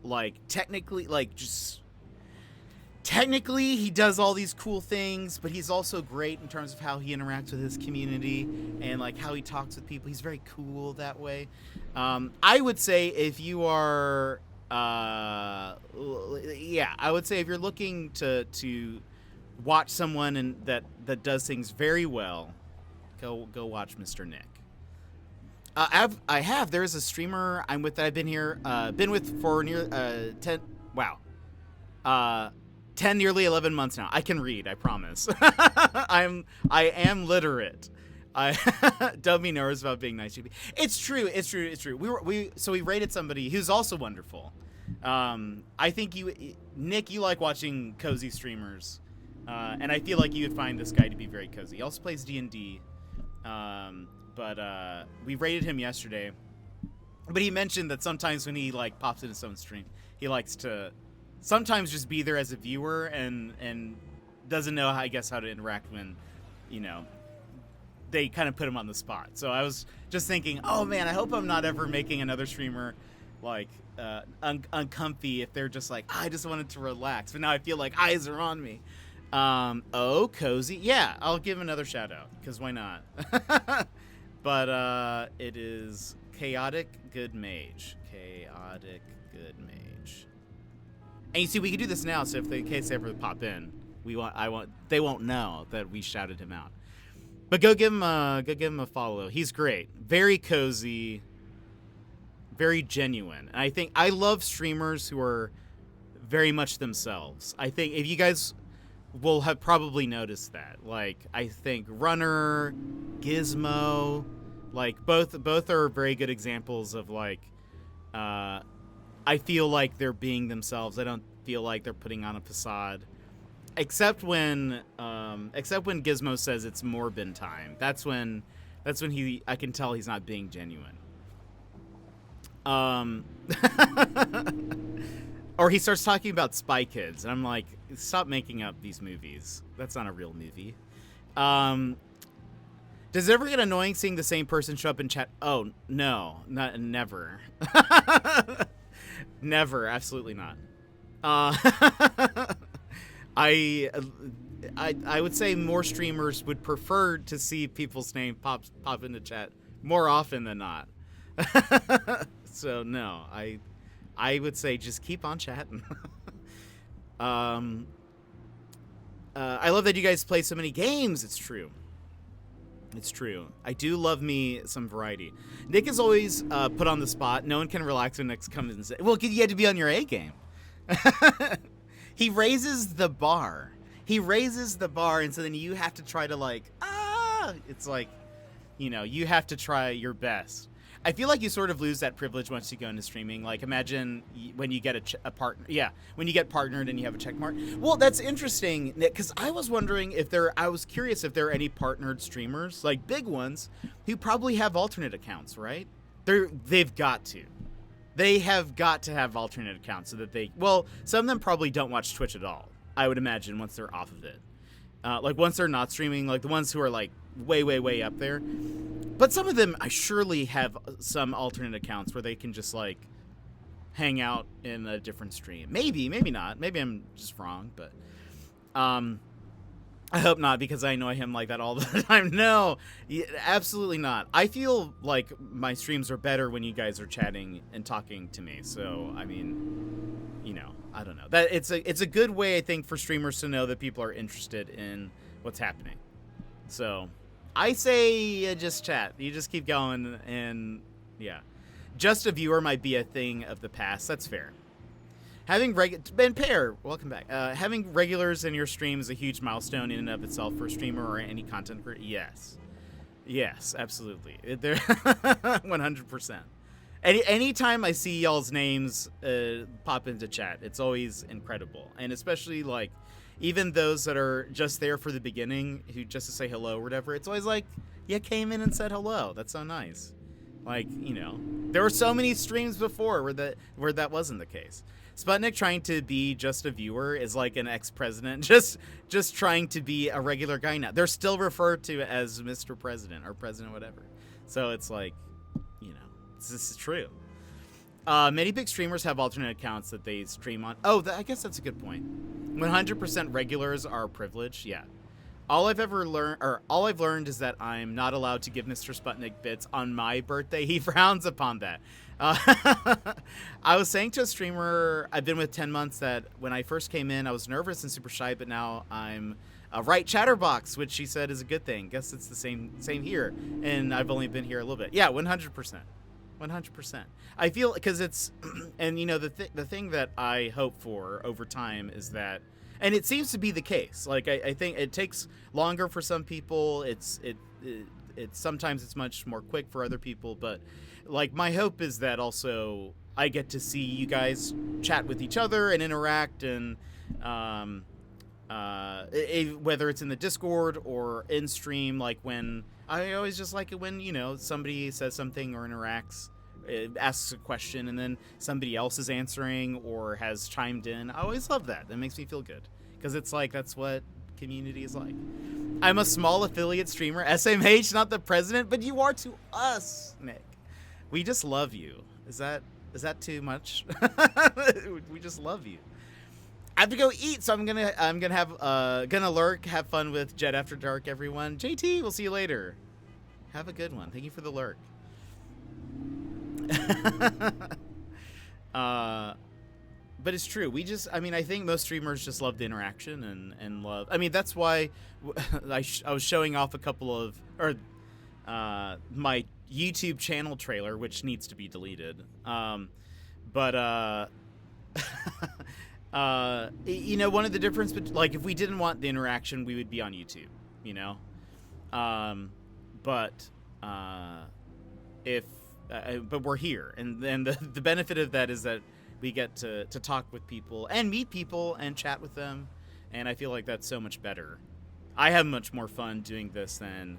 technically he does all these cool things, but he's also great in terms of how he interacts with his community and like how he talks with people. He's very cool that way. I would say if you are, I would say if you're looking to watch someone that does things very well, go watch Mr. Nick. There's a streamer I'm with that I've been with for near 10, nearly 11 months now. I can read, I promise. I am literate. Don't be nervous about being nice to me. It's true. We rated somebody who's also wonderful. I think Nick, you like watching cozy streamers, and I feel like you would find this guy to be very cozy. He also plays D&D, but we rated him yesterday. But he mentioned that sometimes when he like pops into someone's stream, he likes to sometimes just be there as a viewer and doesn't know, I guess, how to interact when, they kind of put him on the spot. So I was just thinking, oh man, I hope I'm not ever making another streamer like uncomfy if they're just like, I just wanted to relax, but now I feel like eyes are on me. Cozy. Yeah, I'll give another shout out because why not? But it is Chaotic Good Mage. Chaotic Good Mage. And you see, we can do this now, so if in case they ever pop in, they won't know that we shouted him out. But go give him a follow. He's great, very cozy, very genuine. And I think I love streamers who are very much themselves. I think if you guys will have probably noticed that, like I think Runner, Gizmo, like both are very good examples of like. I feel like they're being themselves. I don't feel like they're putting on a facade, except when Gizmo says it's Morbin time. That's when I can tell he's not being genuine. Or he starts talking about Spy Kids, and I'm like, stop making up these movies. That's not a real movie. Does it ever get annoying seeing the same person show up in chat? Oh no, never. Never, absolutely not. I would say more streamers would prefer to see people's name pop into chat more often than not. So no, I would say just keep on chatting. I love that you guys play so many games. It's true. It's true. I do love me some variety. Nick is always put on the spot. No one can relax when Nick comes and says, well, you had to be on your A game. He raises the bar. And so then you have to try to it's like, you have to try your best. I feel like you sort of lose that privilege once you go into streaming. Like, imagine when you get a partner. Yeah, when you get partnered and you have a check mark. Well, that's interesting, Nick, because I was wondering I was curious if there are any partnered streamers, like big ones, who probably have alternate accounts, right? They've got to. They have got to have alternate accounts so that some of them probably don't watch Twitch at all, I would imagine, once they're off of it. Like, once they're not streaming, like the ones who are like way, way, way up there. But some of them, I surely have some alternate accounts where they can just like hang out in a different stream. Maybe not. Maybe I'm just wrong, but I hope not, because I annoy him like that all the time. No, absolutely not. I feel like my streams are better when you guys are chatting and talking to me. So, I mean, I don't know. That it's a good way, I think, for streamers to know that people are interested in what's happening. So, I say just chat. You just keep going, and yeah. Just a viewer might be a thing of the past. That's fair. Having Ben Pear, welcome back. Having regulars in your stream is a huge milestone in and of itself for a streamer or any content creator. Yes, absolutely. 100%. Anytime I see y'all's names pop into chat, it's always incredible, and especially like even those that are just there for the beginning, who just to say hello or whatever. It's always like, you came in and said hello. That's so nice. Like, there were so many streams before where that wasn't the case. Sputnik trying to be just a viewer is like an ex-president just trying to be a regular guy now. They're still referred to as Mr. President or President whatever. So it's like, this is true. Many big streamers have alternate accounts that they stream on. Oh, I guess that's a good point. 100% regulars are privileged. Yeah. All I've learned is that I'm not allowed to give Mr. Sputnik bits on my birthday. He frowns upon that. I was saying to a streamer I've been with 10 months that when I first came in, I was nervous and super shy, but now I'm a right chatterbox, which she said is a good thing. Guess it's the same here, and I've only been here a little bit. Yeah, 100%. 100%. I feel because it's, and the thing that I hope for over time is that, and it seems to be the case. Like I think it takes longer for some people. It's sometimes it's much more quick for other people, but like my hope is that also I get to see you guys chat with each other and interact, and whether it's in the Discord or in stream. Like when I always just like it when somebody says something or interacts, asks a question, and then somebody else is answering or has chimed in. I always love that. That makes me feel good because it's like that's what community is like. I'm a small affiliate streamer, SMH, not the president, but you are to us, Nick. We just love you. Is that too much? We just love you. I have to go eat, so I'm gonna lurk, have fun with Jet After Dark, everyone. JT, we'll see you later. Have a good one. Thank you for the lurk. But it's true. I think most streamers just love the interaction and love. I mean, that's why I was showing off a couple of my YouTube channel trailer, which needs to be deleted. One of the difference, like if we didn't want the interaction, we would be on YouTube, but we're here, and then the benefit of that is that we get to talk with people and meet people and chat with them, and I feel like that's so much better. I have much more fun doing this than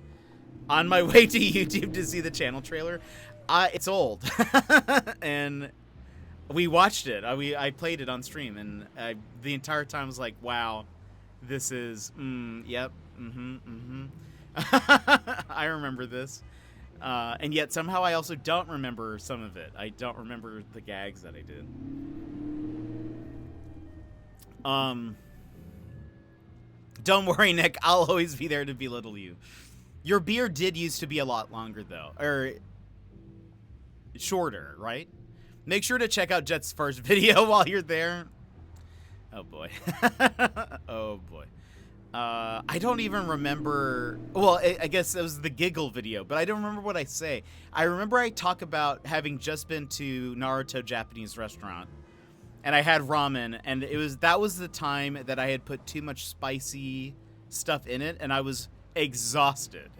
on my way to YouTube to see the channel trailer. It's old, and we watched it. I played it on stream, and the entire time was like, wow, this is, yep, I remember this. And yet somehow I also don't remember some of it. I don't remember the gags that I did. Don't worry, Nick. I'll always be there to belittle you. Your beard did used to be a lot longer, though. Or shorter, right? Make sure to check out Jet's first video while you're there. Oh, boy. Oh, boy. I don't even remember. Well, I guess it was the giggle video, but I don't remember what I say. I remember I talk about having just been to Naruto Japanese restaurant, and I had ramen, and that was the time that I had put too much spicy stuff in it, and I was exhausted.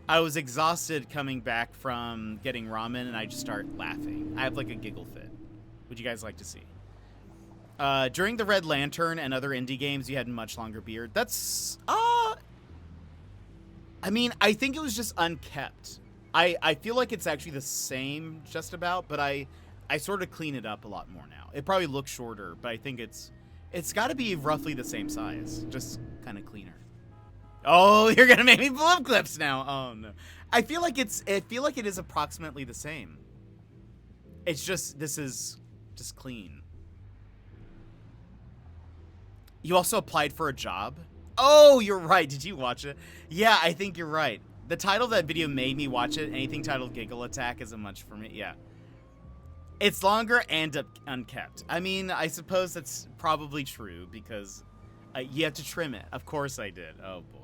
I was exhausted coming back from getting ramen, and I just start laughing. I have like a giggle fit. Would you guys like to see? During the Red Lantern and other indie games, you had a much longer beard. That's, I mean, I think it was just unkept. I feel like it's actually the same just about, but I sort of clean it up a lot more now. It probably looks shorter, but I think it's got to be roughly the same size, just kind of cleaner. Oh, you're gonna make me pull up clips now. Oh no, I feel like it is approximately the same. It's just this is just clean. You also applied for a job? Oh, you're right. Did you watch it? Yeah, I think you're right. The title of that video made me watch it. Anything titled Giggle Attack isn't much for me. Yeah. It's longer and unkept. I mean, I suppose that's probably true because you have to trim it. Of course I did. Oh, boy.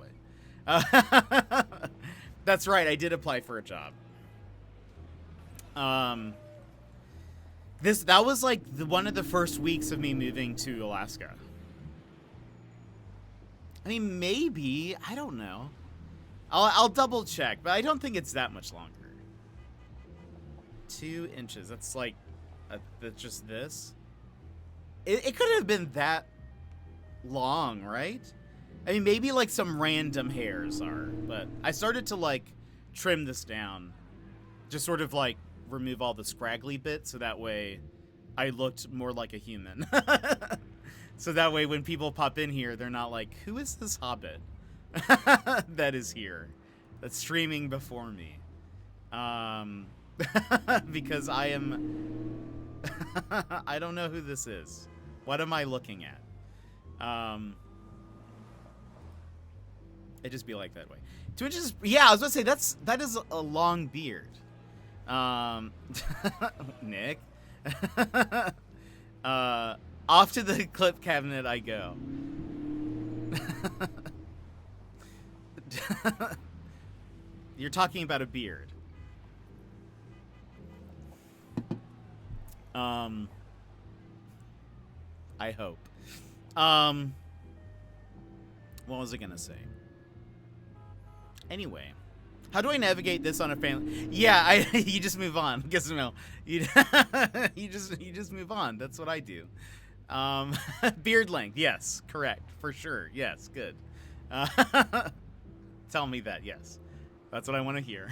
That's right. I did apply for a job. That was like one of the first weeks of me moving to Alaska. I mean, maybe. I don't know. I'll double check, but I don't think it's that much longer. 2 inches. That's like, that's just this. It could have been that long, right? I mean, maybe like some random hairs are, but I started to like trim this down. Just sort of like remove all the scraggly bits so that way I looked more like a human. So that way when people pop in here, they're not like, who is this hobbit that is here, that's streaming before me? Because I am... I don't know who this is. What am I looking at? It just be like that way. 2 inches... Yeah, I was going to say, that is a long beard. Nick? Off to the clip cabinet I go. You're talking about a beard. I hope. What was I gonna say? Anyway, how do I navigate this on a family? Yeah, you just move on. Guess no. You just move on. That's what I do. Beard length, yes, correct, for sure. Yes, good. Tell me that, yes. That's what I want to hear.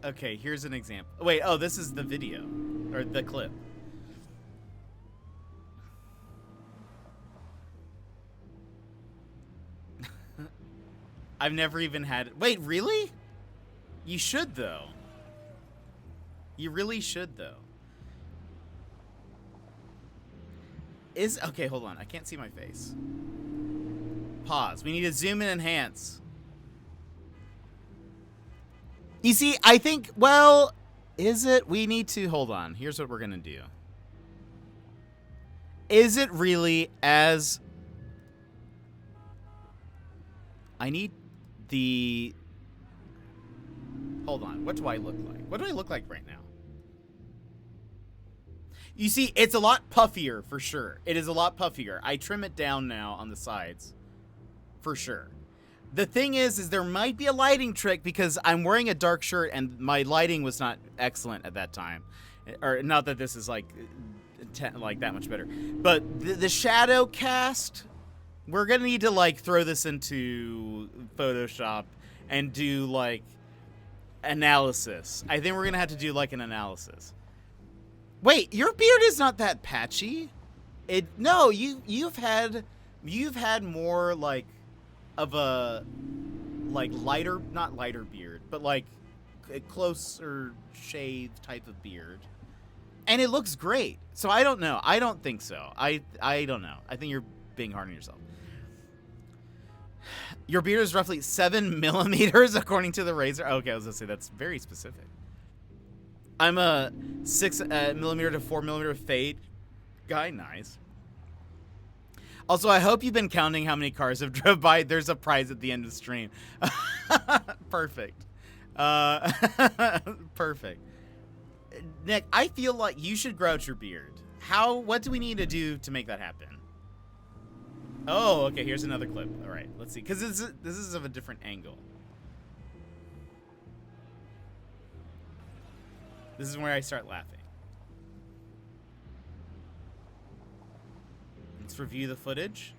Okay, here's an example. Wait, oh, this is the video, or the clip. I've never even had... Wait, really? You should, though. You really should, though. Okay, hold on. I can't see my face. Pause. We need to zoom and enhance. You see, I think, well, is it? We need to... Hold on. Here's what we're going to do. Is it really as... I need the... Hold on. What do I look like? What do I look like right now? You see, it's a lot puffier, for sure. It is a lot puffier. I trim it down now on the sides. For sure. The thing is there might be a lighting trick because I'm wearing a dark shirt and my lighting was not excellent at that time. Or not that this is like that much better. But the shadow cast, we're going to need to like throw this into Photoshop and do like analysis. I think we're going to have to do like an analysis. Wait, your beard is not that patchy. No, you've had more like of a like lighter, not lighter beard, but like a closer shave type of beard. And it looks great. So I don't know. I don't think so. I don't know. I think you're being hard on yourself. Your beard is roughly 7 millimeters according to the razor. Okay, I was gonna say that's very specific. I'm a 6 millimeter to 4 millimeter fade guy. Nice. Also, I hope you've been counting how many cars have drove by. There's a prize at the end of the stream. Perfect. Perfect. Nick, I feel like you should grow out your beard. What do we need to do to make that happen? Oh, okay, here's another clip. All right, let's see. Because this is of a different angle. This is where I start laughing. Let's review the footage.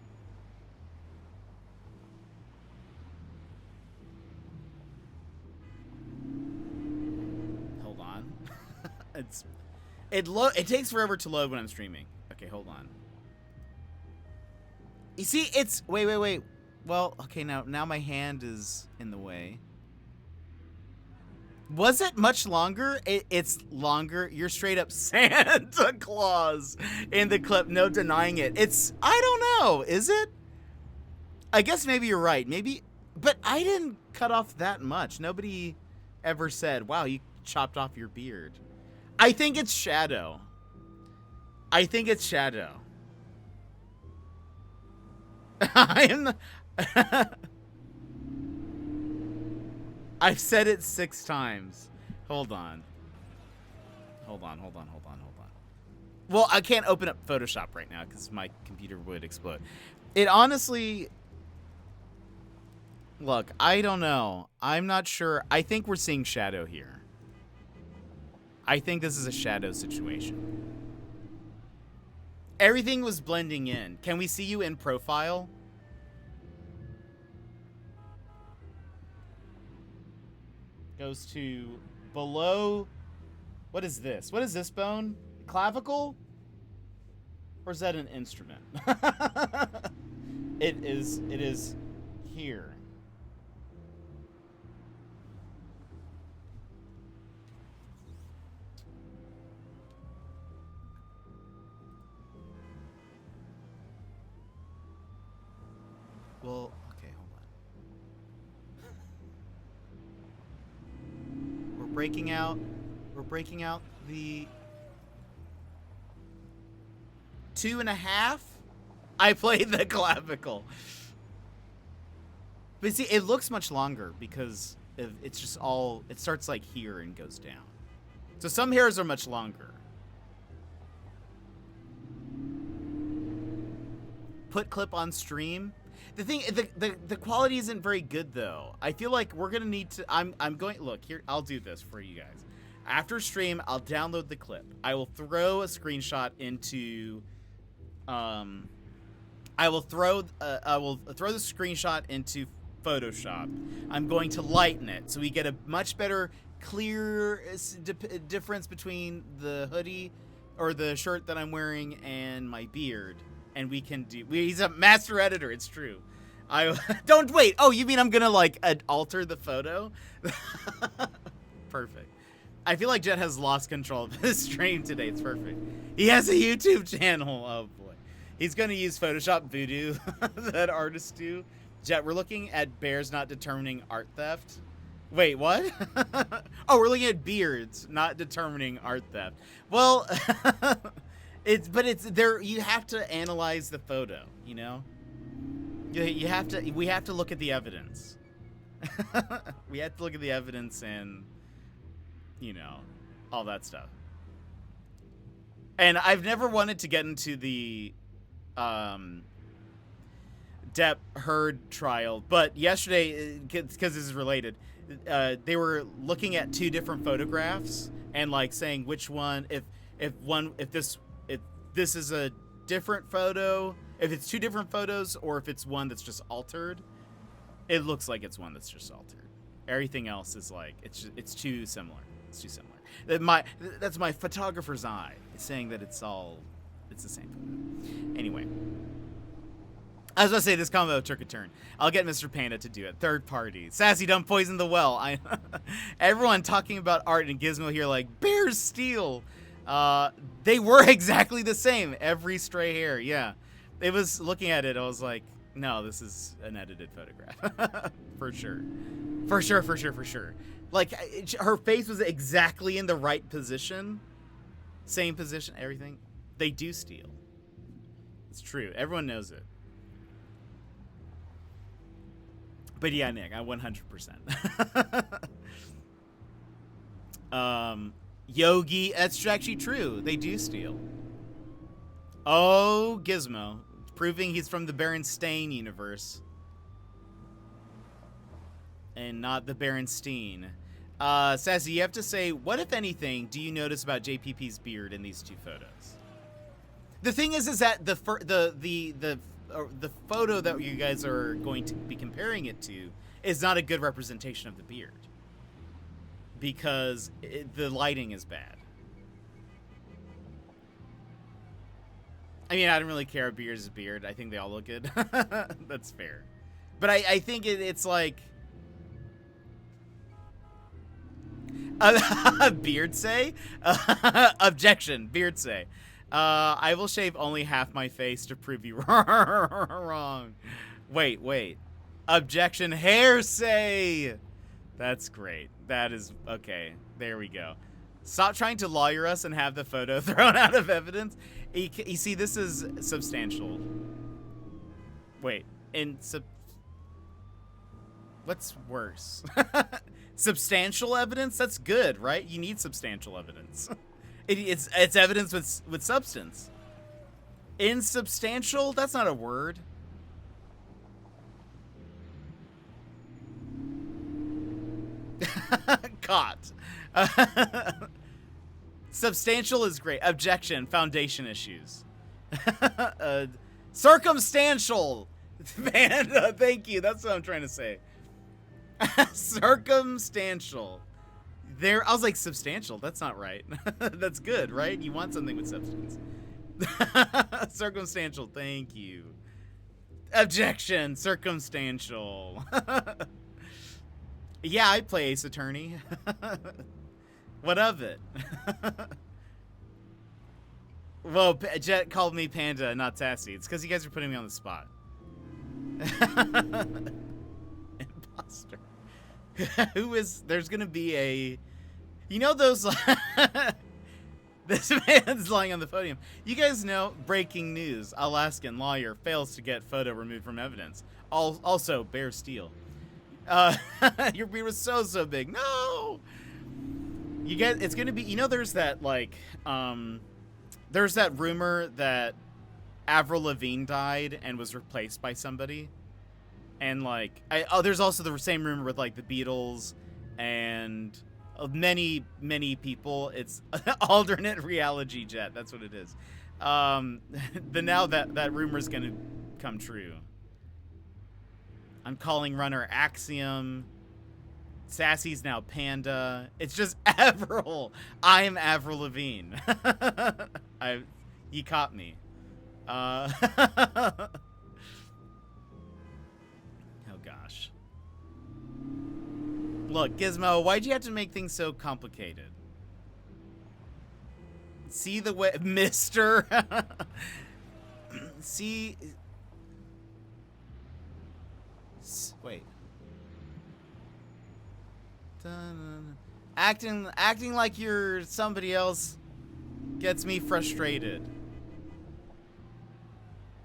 Hold on. It takes forever to load when I'm streaming. Okay, hold on. You see, it's wait. Well, okay, now my hand is in the way. Was it much longer? It's longer. You're straight up Santa Claus in the clip. No denying it. I don't know. Is it? I guess maybe you're right. Maybe, but I didn't cut off that much. Nobody ever said, wow, you chopped off your beard. I think it's shadow. I've said it 6 times. Hold on. Well, I can't open up Photoshop right now because my computer would explode. It honestly... Look, I don't know. I'm not sure. I think we're seeing shadow here. I think this is a shadow situation. Everything was blending in. Can we see you in profile? goes to below. What is this? What is this bone? Clavicle? Or is that an instrument? It is here. Well, okay, hold on. We're breaking out the 2.5. I played the clavicle. But see, it looks much longer because it's just all, it starts like here and goes down. So some hairs are much longer. Put clip on stream. The thing, the quality isn't very good though. I feel like we're gonna need to. I'm going. Look here. I'll do this for you guys. After stream, I'll download the clip. I will throw a screenshot into. I will throw the screenshot into Photoshop. I'm going to lighten it so we get a much better, clear difference between the hoodie or the shirt that I'm wearing and my beard. And we can do. He's a master editor. It's true. I don't wait. Oh, you mean I'm gonna like alter the photo? Perfect. I feel like Jet has lost control of his stream today. It's perfect. He has a YouTube channel. Oh boy, he's gonna use Photoshop Voodoo that artists do. Jet, we're looking at bears not determining art theft. Wait, what? Oh, we're looking at beards not determining art theft. Well. It's there. You have to analyze the photo, you know. You have to. We have to look at the evidence. We have to look at the evidence and, you know, all that stuff. And I've never wanted to get into the Depp Heard trial, but yesterday, because this is related, they were looking at 2 different photographs and like saying which one, if this is a different photo, if it's 2 different photos, or if it's one that's just altered. It looks like it's one that's just altered. Everything else is like it's too similar. It's too similar. That's my photographer's eye saying that it's the same photo. Anyway, I was gonna say this combo took a turn. I'll get Mr. Panda to do it. Third party. Sassy, don't poison the well. Everyone talking about art and Gizmo here like bears steal. They were exactly the same. Every stray hair. Yeah. It was looking at it. I was like, no, this is an edited photograph. For sure. For sure. Like her face was exactly in the right position. Same position, everything. They do steal. It's true. Everyone knows it. But yeah, Nick, I 100%. Yogi, that's actually true. They do steal. Oh, Gizmo. Proving he's from the Berenstain universe. And not the Berenstein. Sassy, you have to say, what, if anything, do you notice about JPP's beard in these 2 photos? The thing is that the photo that you guys are going to be comparing it to is not a good representation of the beard. Because the lighting is bad. I mean, I don't really care if beard is beard. I think they all look good. That's fair. But I think it's like... Beard say? Objection. Beard say. I will shave only half my face to prove you wrong. Wait. Objection. Hair say. That's great. That is okay. There we go. Stop trying to lawyer us and have the photo thrown out of evidence. You see, this is substantial. Wait, what's worse? Substantial evidence? That's good, right? You need substantial evidence. It's evidence with substance. Insubstantial? That's not a word. Caught. Substantial is great. Objection. Foundation issues. Circumstantial. Man, thank you. That's what I'm trying to say. Circumstantial. There, I was like, substantial. That's not right. That's good, right? You want something with substance. Circumstantial, thank you. Objection, circumstantial. Yeah, I play Ace Attorney. What of it? Well, Jet called me Panda, not Sassy. It's because you guys are putting me on the spot. Imposter. Who is... There's going to be a... You know those... This man's lying on the podium. You guys know, breaking news. Alaskan lawyer fails to get photo removed from evidence. Also, Bear Steel. Your beard was so big. No! You guys, it's going to be... You know there's that, like... There's that rumor that Avril Lavigne died and was replaced by somebody. And, like... there's also the same rumor with, like, the Beatles and... many people. It's alternate reality, Jet. That's what it is. Now that rumor is gonna come true. I'm calling Runner Axiom. Sassy's now Panda. It's just Avril. I am Avril Lavigne. You caught me. Oh gosh. Look, Gizmo, why'd you have to make things so complicated? See the way... Mister? See... Wait. Acting like you're somebody else gets me frustrated.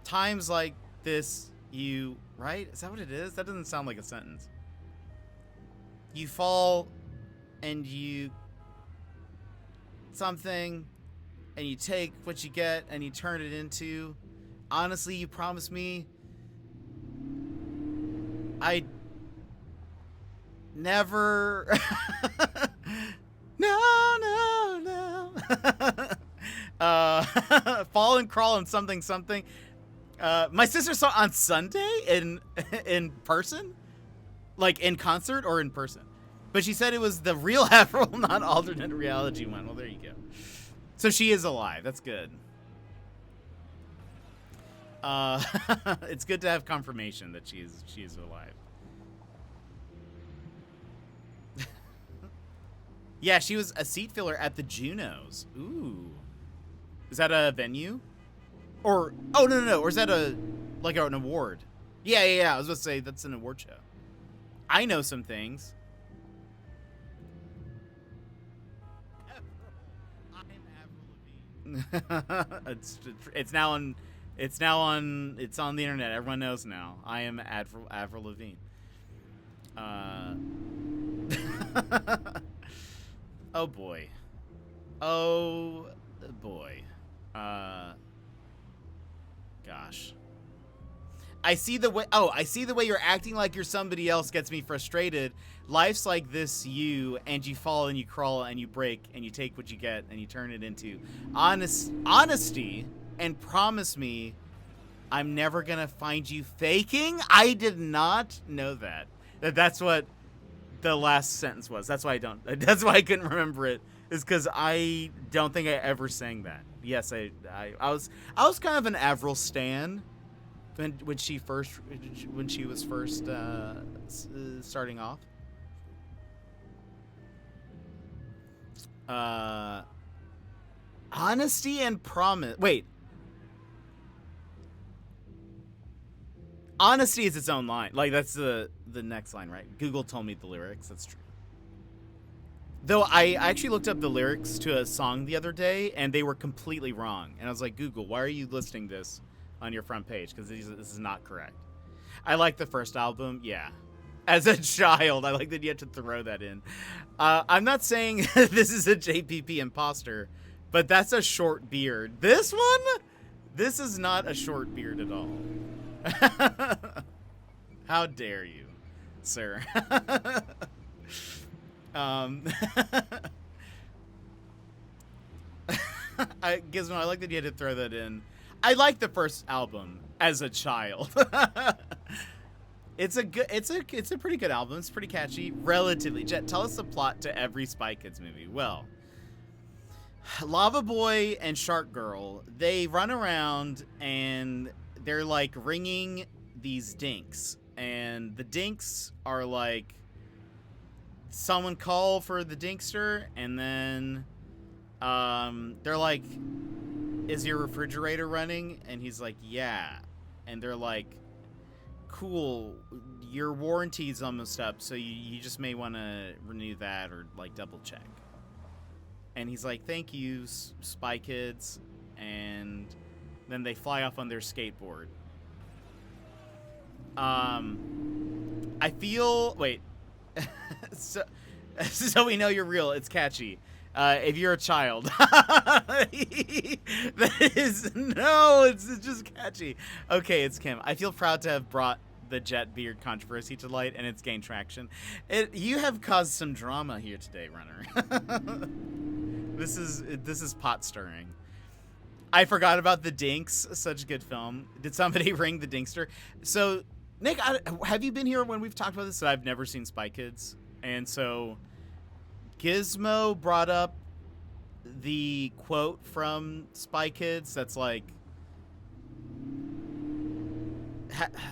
Times like this, you... Right? Is that what it is? That doesn't sound like a sentence. You fall and you something and you take what you get and you turn it into. Honestly, you promised me I never no fall and crawl and something my sister saw on Sunday in person. Like, in concert or in person? But she said it was the real Avril, not alternate reality one. Well, there you go. So she is alive. That's good. It's good to have confirmation that she is alive. Yeah, she was a seat filler at the Junos. Ooh. Is that a venue? Or, oh, no. Or is that like an award? Yeah. I was going to say, that's an award show. I know some things. It's on the internet. Everyone knows now. I am Avril Lavigne. Oh boy. Gosh. I see the way you're acting like you're somebody else gets me frustrated. Life's like this, and you fall and you crawl and you break and you take what you get and you turn it into honesty and promise me I'm never gonna find you faking. I did not know that. That's what the last sentence was. That's why I couldn't remember it. Is because I don't think I ever sang that. Yes, I was kind of an Avril stan. When she was first starting off. Honesty and promise. Wait. Honesty is its own line. Like, that's the next line, right? Google told me the lyrics. That's true. Though I actually looked up the lyrics to a song the other day, and they were completely wrong. And I was like, Google, why are you listing this on your front page? Because this is not correct. I like the first album. Yeah. As a child, I like that you had to throw that in. I'm not saying this is a JPP imposter, but that's a short beard. This is not a short beard at all. How dare you, sir? Gizmo, I like that you had to throw that in. I liked the first album as a child. It's a pretty good album. It's pretty catchy, relatively. Jet, tell us the plot to every Spy Kids movie. Well, Lava Boy and Shark Girl, they run around and they're like ringing these dinks, and the dinks are like, someone call for the dinkster, and then they're like, is your refrigerator running? And he's like, yeah. And they're like, cool, your warranty's almost up, so you just may want to renew that or like double check. And he's like, thank you, Spy Kids. And then they fly off on their skateboard. I feel, wait, so we know you're real. It's catchy. If you're a child, that is, no, it's just catchy. Okay, it's Kim. I feel proud to have brought the Jet beard controversy to light, and it's gained traction. You have caused some drama here today, Runner. This is pot stirring. I forgot about the Dinks. Such a good film. Did somebody ring the Dinkster? So, Nick, have you been here when we've talked about this? So I've never seen Spy Kids, and so Gizmo brought up the quote from Spy Kids that's like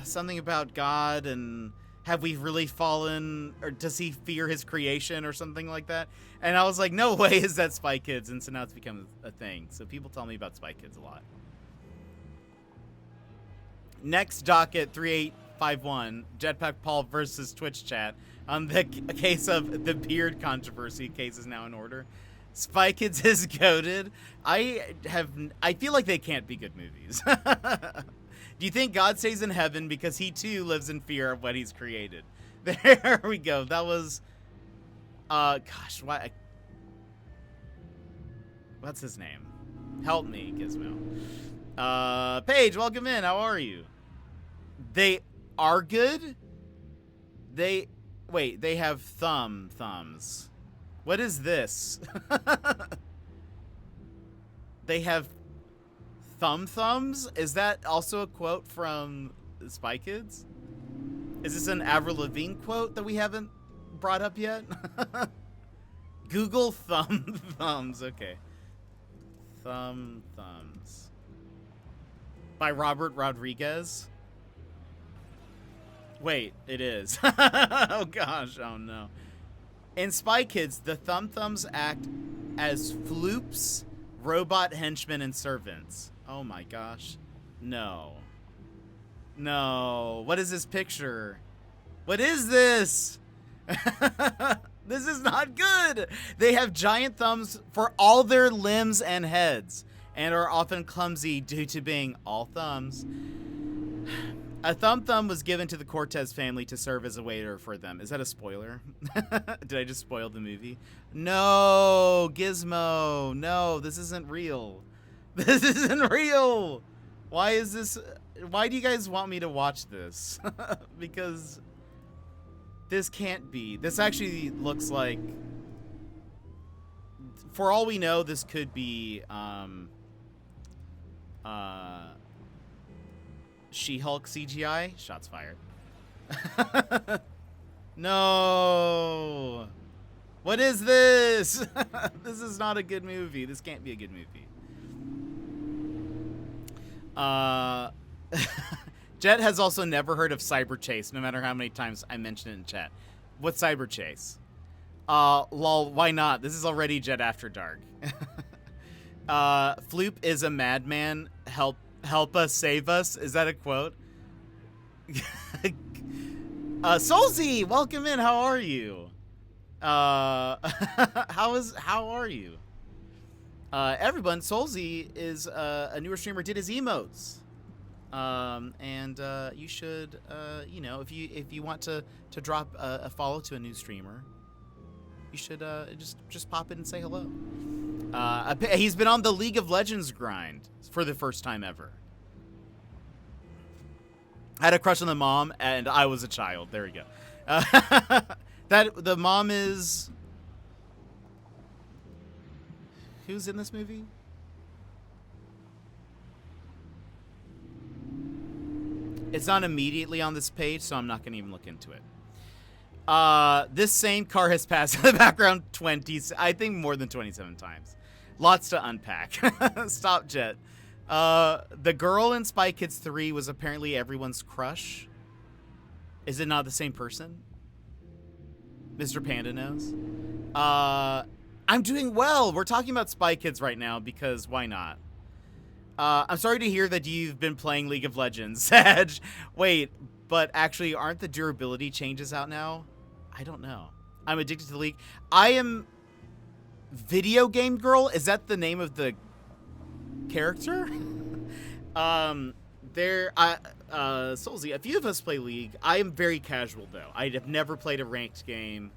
something about God and have we really fallen, or does he fear his creation or something like that? And I was like, no way is that Spy Kids, and so now it's become a thing. So people tell me about Spy Kids a lot. Next docket 3851, Jetpack Paul versus Twitch chat. On the case of the beard controversy, case is now in order. Spy Kids is goated. I feel like they can't be good movies. Do you think God stays in heaven because he too lives in fear of what he's created? There we go. That was, gosh, what's his name? Help me, Gizmo. Paige, welcome in. How are you? They are good? They have thumbs. What is this? They have thumbs? Is that also a quote from Spy Kids? Is this an Avril Lavigne quote that we haven't brought up yet? Google thumbs. Okay. Thumbs. By Robert Rodriguez. Wait, it is. Oh gosh, oh no. In Spy Kids, the thumbs act as Floop's robot henchmen and servants. Oh my gosh. No. What is this picture? What is this? This is not good. They have giant thumbs for all their limbs and heads, and are often clumsy due to being all thumbs. A thumb was given to the Cortez family to serve as a waiter for them. Is that a spoiler? Did I just spoil the movie? No, Gizmo. No, this isn't real. This isn't real. Why is this? Why do you guys want me to watch this? Because this can't be. This actually looks like, for all we know, this could be She-Hulk CGI. Shots fired. No. What is this? This is not a good movie. This can't be a good movie. Jet has also never heard of Cyber Chase, no matter how many times I mention it in chat. What's Cyber Chase? Lol, why not? This is already Jet After Dark. Floop is a madman. Help us, save us. Is that a quote? Solzy, welcome in. How are you? How are you? Everyone, Solzy is a newer streamer. Did his emotes, and you should, if you want to drop a follow to a new streamer, you should just pop in and say hello. He's been on the League of Legends grind for the first time ever. I had a crush on the mom, and I was a child. There we go. That the mom is. Who's in this movie? It's not immediately on this page, so I'm not going to even look into it. This same car has passed in the background I think more than 27 times. Lots to unpack. Stop, Jet. The girl in Spy Kids 3 was apparently everyone's crush. Is it not the same person? Mr. Panda knows. I'm doing well. We're talking about Spy Kids right now because why not? I'm sorry to hear that you've been playing League of Legends, Sag. Wait, but actually, aren't the durability changes out now? I don't know. I'm addicted to League. I am Video Game Girl. Is that the name of the character? Soulsy, a few of us play League. I am very casual, though. I have never played a ranked game.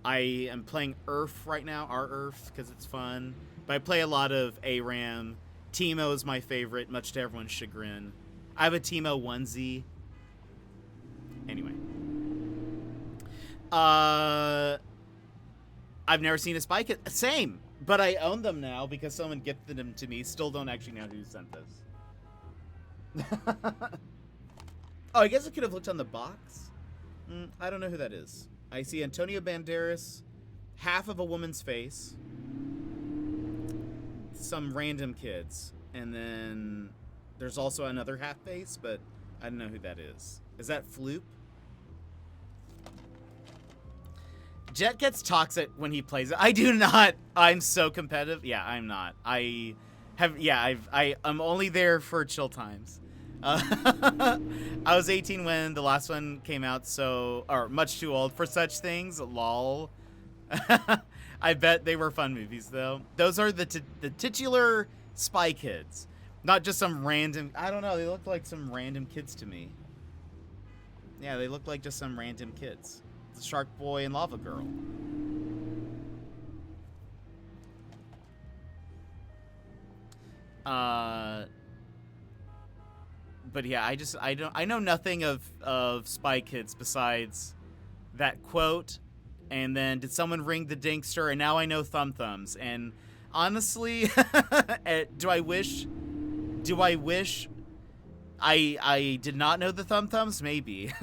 I am playing URF right now, our URF, because it's fun. But I play a lot of ARAM. Teemo is my favorite, much to everyone's chagrin. I have a Teemo onesie. Anyway. I've never seen a Spy Kid. Same, but I own them now because someone gifted them to me. Still don't actually know who sent this. Oh, I guess I could have looked on the box. I don't know who that is. I see Antonio Banderas, half of a woman's face, some random kids, and then there's also another half face, but I don't know who that is. Is that Floop? Jet gets toxic when he plays it. I do not. I'm so competitive. Yeah, I'm not. I'm only there for chill times. I was 18 when the last one came out, or much too old for such things. Lol. I bet they were fun movies, though. Those are the titular Spy Kids. Not just some random... I don't know, they look like some random kids to me. Yeah, they look like just some random kids. The Shark Boy and Lava Girl. But yeah, I know nothing of Spy Kids besides that quote, and then did someone ring the Dinkster, and now I know Thumb Thumbs. And honestly, do I wish I did not know the Thumb Thumbs? Maybe.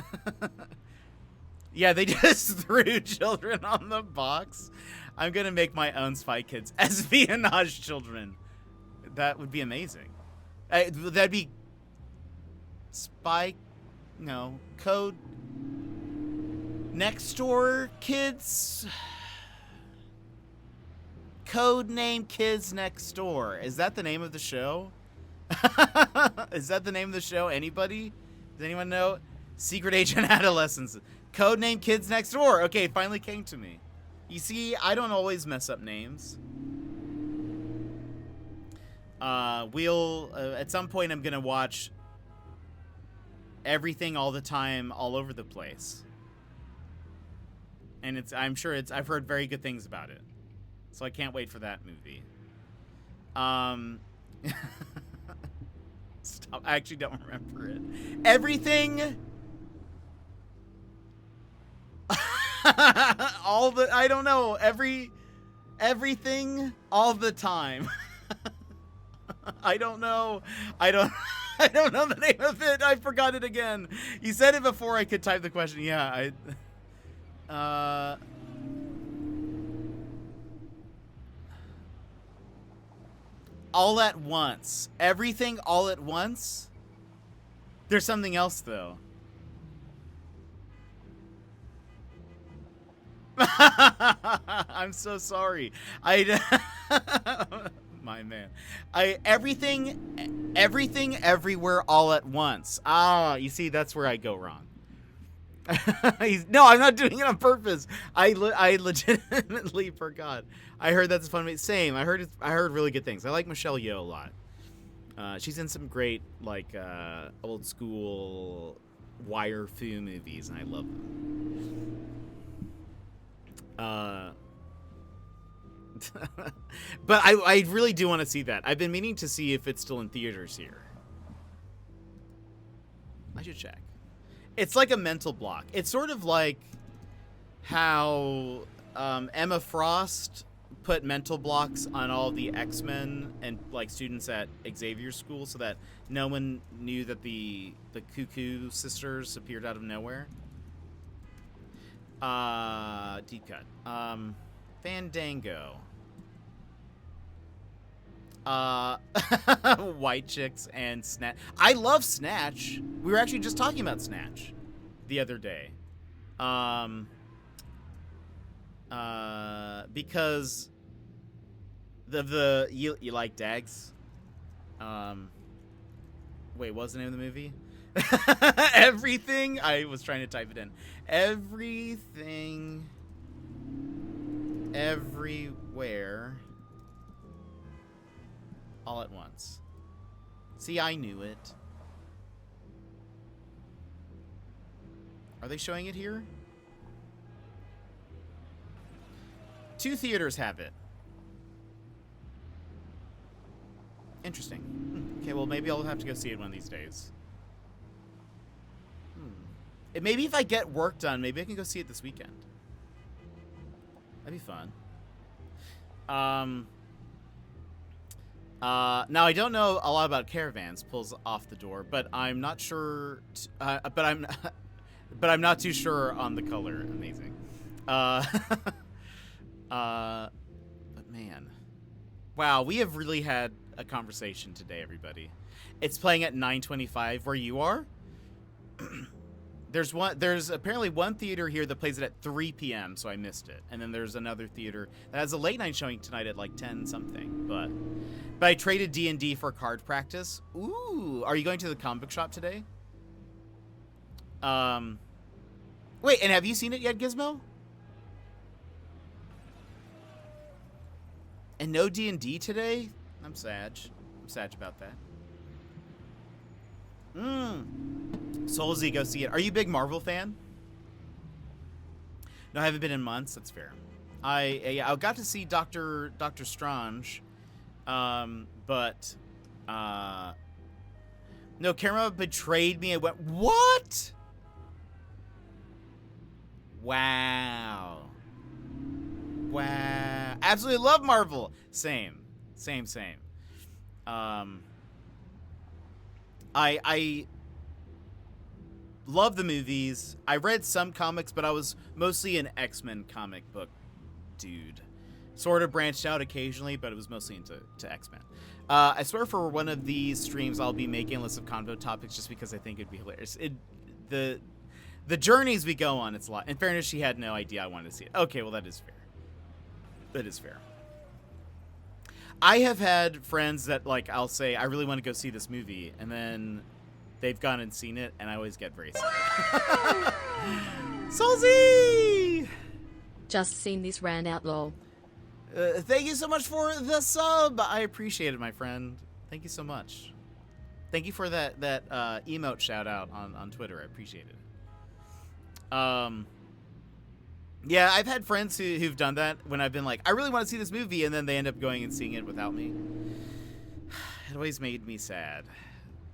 Yeah, they just threw children on the box. I'm gonna make my own Spy Kids espionage children. That would be amazing. That'd be Code Next Door Kids. Code Name Kids Next Door. Is that the name of the show? Is that the name of the show? Anybody? Does anyone know? Secret Agent Adolescence. Code Name Kids Next Door. Okay, it finally came to me. You see, I don't always mess up names. At some point I'm gonna watch Everything All the Time All Over the Place. And I've heard very good things about it. So I can't wait for that movie. Stop. I actually don't remember it. Everything I don't know. Everything all the time. I don't know. I don't know the name of it. I forgot it again. You said it before I could type the question. Yeah, All at Once. Everything All at Once? There's something else, though. I'm so sorry. My man. Everything Everywhere All at Once. Ah, you see, that's where I go wrong. No, I'm not doing it on purpose. I legitimately forgot. I heard that's a fun movie. Same. I heard really good things. I like Michelle Yeoh a lot. She's in some great old school wire fu movies, and I love them. But I really do want to see that. I've been meaning to see if it's still in theaters here. I should check. It's like a mental block. It's sort of like how Emma Frost put mental blocks on all the X-Men and like students at Xavier School so that no one knew that the Cuckoo sisters appeared out of nowhere. Deep cut. Fandango. White chicks and Snatch. I love Snatch. We were actually just talking about Snatch the other day. Because you like Dags? Wait, what was the name of the movie? Everything. I was trying to type it in. Everything. Everywhere. All at once. See, I knew it. Are they showing it here? 2 theaters have it. Interesting. Okay, well, maybe I'll have to go see it one of these days. Maybe if I get work done, maybe I can go see it this weekend. That'd be fun. Now I don't know a lot about caravans. Pulls off the door, but I'm not sure. But I'm not too sure on the color. Amazing. But man, wow, we have really had a conversation today, everybody. It's playing at 9:25 where you are. There's apparently one theater here that plays it at 3 p.m. so I missed it, and then there's another theater that has a late night showing tonight at like 10 something. But I traded D&D for card practice. Ooh, are you going to the comic book shop today? Wait, and have you seen it yet, Gizmo? And no D&D today? I'm sad. I'm sad about that. Soulsy, go see it. Are you a big Marvel fan? No, I haven't been in months. That's fair. I got to see Doctor Strange, but no, Karma betrayed me. I went, what? Wow. Absolutely love Marvel. Same. I love the movies. I read some comics, but I was mostly an X-Men comic book dude. Sort of branched out occasionally, but it was mostly into X-Men. I swear for one of these streams, I'll be making a list of convo topics just because I think it'd be hilarious. The journeys we go on, it's a lot. In fairness, she had no idea I wanted to see it. Okay, well, that is fair. That is fair. I have had friends that, like, I'll say, I really want to go see this movie, and then they've gone and seen it, and I always get very sad. Soulsy! Just seen this rant out, lol. Thank you so much for the sub. I appreciate it, my friend. Thank you so much. Thank you for that emote shout out on Twitter. I appreciate it. Yeah, I've had friends who've done that when I've been like, I really want to see this movie, and then they end up going and seeing it without me. It always made me sad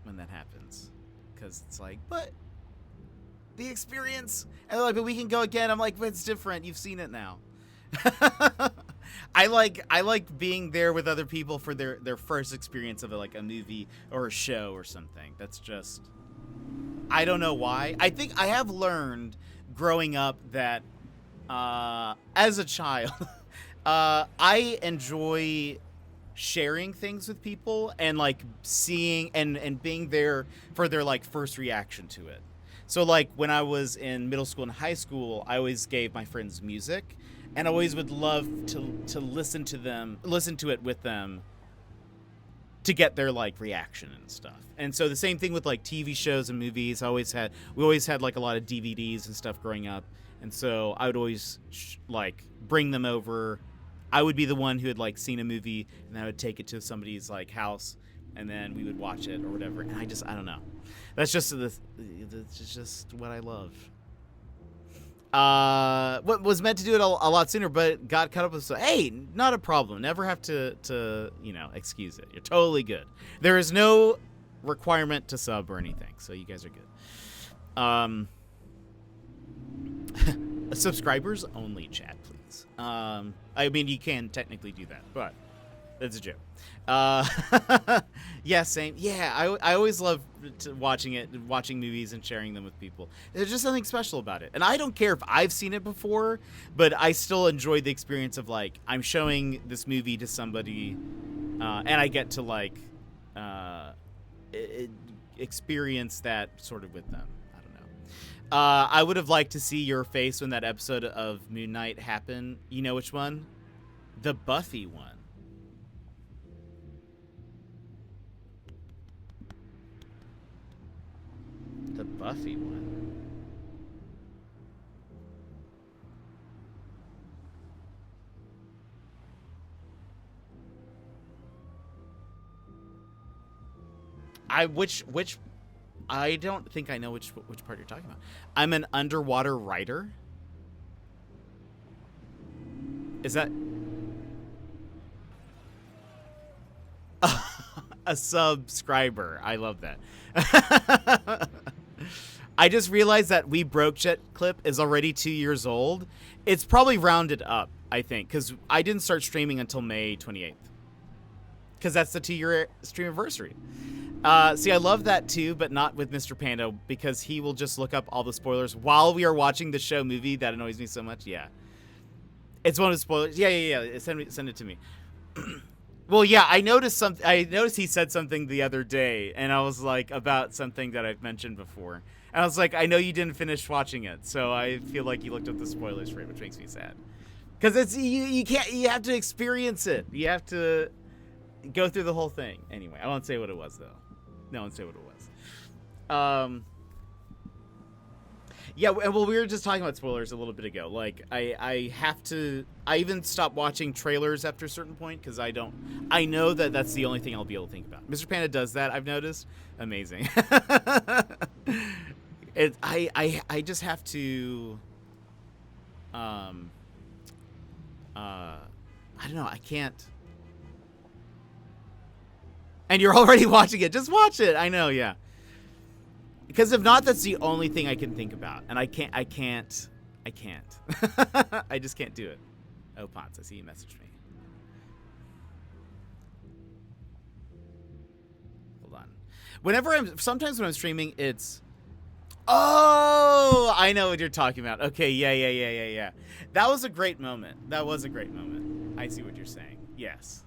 when that happens, because it's like, but the experience, and they're like, but we can go again. I'm like, but it's different. You've seen it now. I like being there with other people for their first experience of a movie or a show or something. That's just, I don't know why. I think I have learned growing up that as a child, I enjoy sharing things with people and like seeing and being there for their like first reaction to it. So like when I was in middle school and high school, I always gave my friends music, and I always would love to listen to it with them to get their like reaction and stuff. And so the same thing with like TV shows and movies. We always had like a lot of DVDs and stuff growing up. And so I would always like bring them over. I would be the one who had like seen a movie, and I would take it to somebody's like house, and then we would watch it or whatever. And I don't know. That's just what I love. What was meant to do it a lot sooner, but got cut up with. So hey, not a problem. Never have to excuse it. You're totally good. There is no requirement to sub or anything, so you guys are good. Subscribers only, chat, please. movies. I mean, you can technically do that, but that's a joke. Yeah, same. Yeah, I always love watching movies and sharing them with people. There's just something special about it. And I don't care if I've seen it before, but I still enjoy the experience of, like, I'm showing this movie to somebody, and I get to, like, experience that sort of with them. I don't know. I would have liked to see your face when that episode of Moon Knight happened. You know which one? The Buffy one. The Buffy one. I don't think I know which part you're talking about. I'm an underwater writer. Is that a subscriber? I love that. I just realized that We Broke Jet clip is already 2 years old. It's probably rounded up, I think, because I didn't start streaming until May 28th. Because that's the 2-year stream anniversary. See, I love that too, but not with Mr. Panda, because he will just look up all the spoilers while we are watching the show movie. That annoys me so much. Yeah. It's one of the spoilers. Yeah. Send it to me. Well, yeah, I noticed he said something the other day, and I was like, about something that I've mentioned before. And I was like, I know you didn't finish watching it, so I feel like you looked up the spoilers for it, which makes me sad. Because it's you have to experience it. You have to go through the whole thing. Anyway, I won't say what it was, though. No, I won't say what it was. Yeah, well, we were just talking about spoilers a little bit ago. Like, I even stopped watching trailers after a certain point because I know that that's the only thing I'll be able to think about. Mr. Panda does that, I've noticed. Amazing. I just have to, I don't know, I can't. And you're already watching it. Just watch it. I know, yeah. Because if not, that's the only thing I can think about. And I can't. I just can't do it. Oh, Ponce, I see you messaged me. Hold on. Sometimes when I'm streaming, it's... Oh, I know what you're talking about. Okay, yeah. That was a great moment. I see what you're saying. Yes.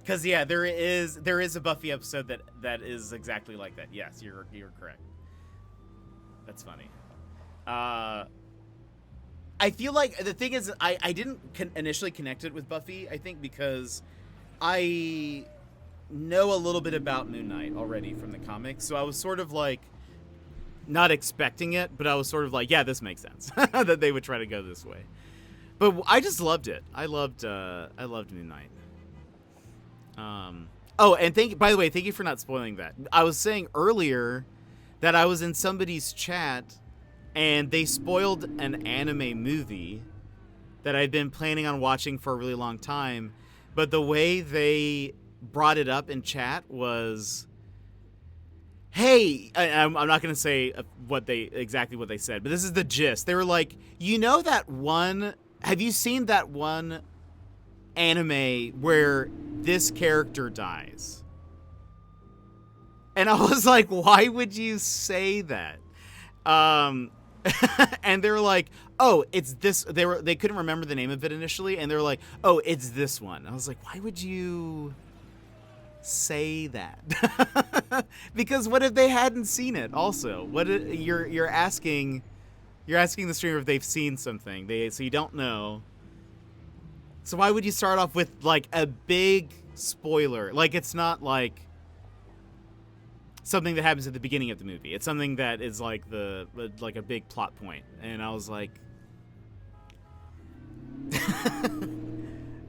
Because yeah, there is a Buffy episode that is exactly like that. Yes, you're correct. That's funny. I feel like the thing is I didn't initially connect it with Buffy. I think because I know a little bit about Moon Knight already from the comics, so I was sort of like not expecting it, but I was sort of like, yeah, this makes sense that they would try to go this way. But I just loved it. I loved Moon Knight. Oh, and by the way, thank you for not spoiling that. I was saying earlier that I was in somebody's chat and they spoiled an anime movie that I'd been planning on watching for a really long time, but the way they brought it up in chat was, hey, I'm not going to say exactly what they said, but this is the gist. They were like, have you seen that one anime where this character dies? And I was like, why would you say that? And they were like, oh, it's this. They couldn't remember the name of it initially, and they were like, oh, it's this one. I was like, why would you say that? Because what if they hadn't seen it? Also, you're asking the streamer if they've seen something. So you don't know. So why would you start off with like a big spoiler? Like, it's not like something that happens at the beginning of the movie. It's something that is like a big plot point. And I was like,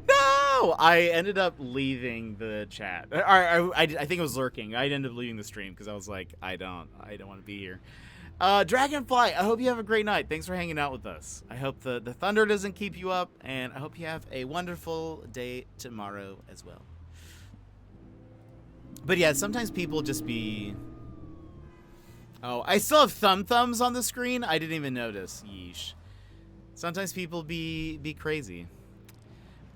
no! I ended up leaving the chat. I think it was lurking. I ended up leaving the stream because I was like, I don't want to be here. Dragonfly, I hope you have a great night. Thanks for hanging out with us. I hope the thunder doesn't keep you up, and I hope you have a wonderful day tomorrow as well. But yeah, sometimes people just be... Oh, I still have thumbs on the screen? I didn't even notice. Yeesh. Sometimes people be crazy.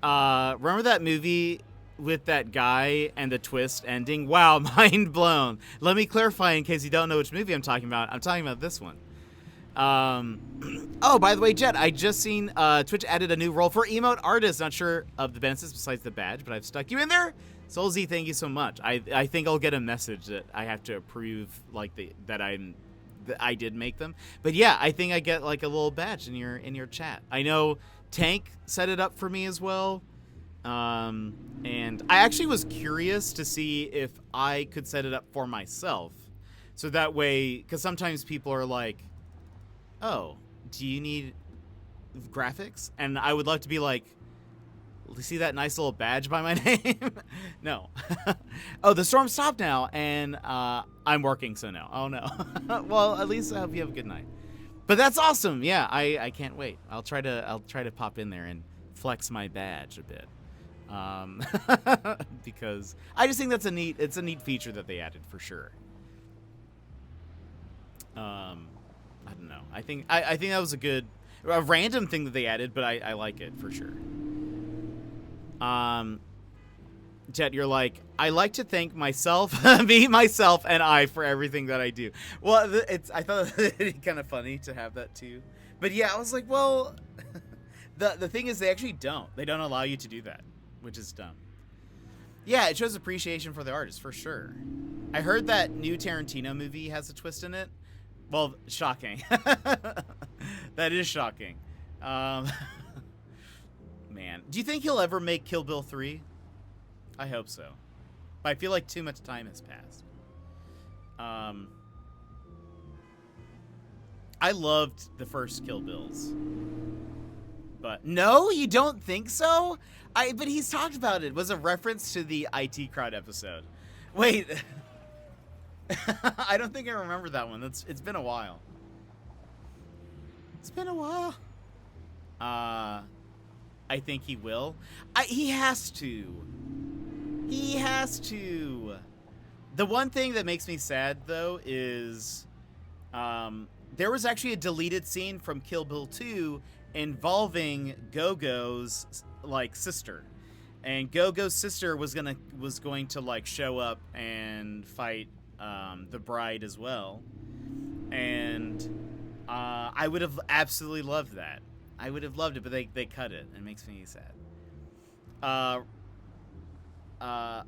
Remember that movie with that guy and the twist ending? Wow, mind blown. Let me clarify in case you don't know which movie I'm talking about. I'm talking about this one. Oh, by the way, Jet, I just seen Twitch added a new role for emote artist. Not sure of the benefits besides the badge, but I've stuck you in there. Soulzy, thank you so much. I think I'll get a message that I have to approve, like that I did make them. But yeah, I think I get like a little badge in your chat. I know Tank set it up for me as well. And I actually was curious to see if I could set it up for myself. So that way, because sometimes people are like, oh, do you need graphics? And I would love to be like, see that nice little badge by my name? No. Oh, the storm stopped now, and I'm working, so no. Oh, no. Well, at least I hope you have a good night. But that's awesome. Yeah, I can't wait. I'll try to pop in there and flex my badge a bit. Because I just think it's a neat feature that they added for sure. I don't know. I think that was a random thing that they added, but I like it for sure. Jet, you're like, I like to thank myself, me, myself, and I for everything that I do. Well, I thought it kind of funny to have that too. But yeah, I was like, well, the thing is they actually don't. They don't allow you to do that, which is dumb. Yeah, it shows appreciation for the artist, for sure. I heard that new Tarantino movie has a twist in it. Well, shocking. That is shocking. Man, do you think he'll ever make Kill Bill 3? I hope so. But I feel like too much time has passed. I loved the first Kill Bills. But no, you don't think so? But he's talked about it. It was a reference to the IT Crowd episode. Wait. I don't think I remember that one. It's been a while. It's been a while. I think he will. He has to. He has to. The one thing that makes me sad, though, is there was actually a deleted scene from Kill Bill 2 involving Go-Go's like sister, and Go-Go's sister was going to like show up and fight the bride as well, and I would have absolutely loved that. I would have loved it, but they cut it. It makes me sad. I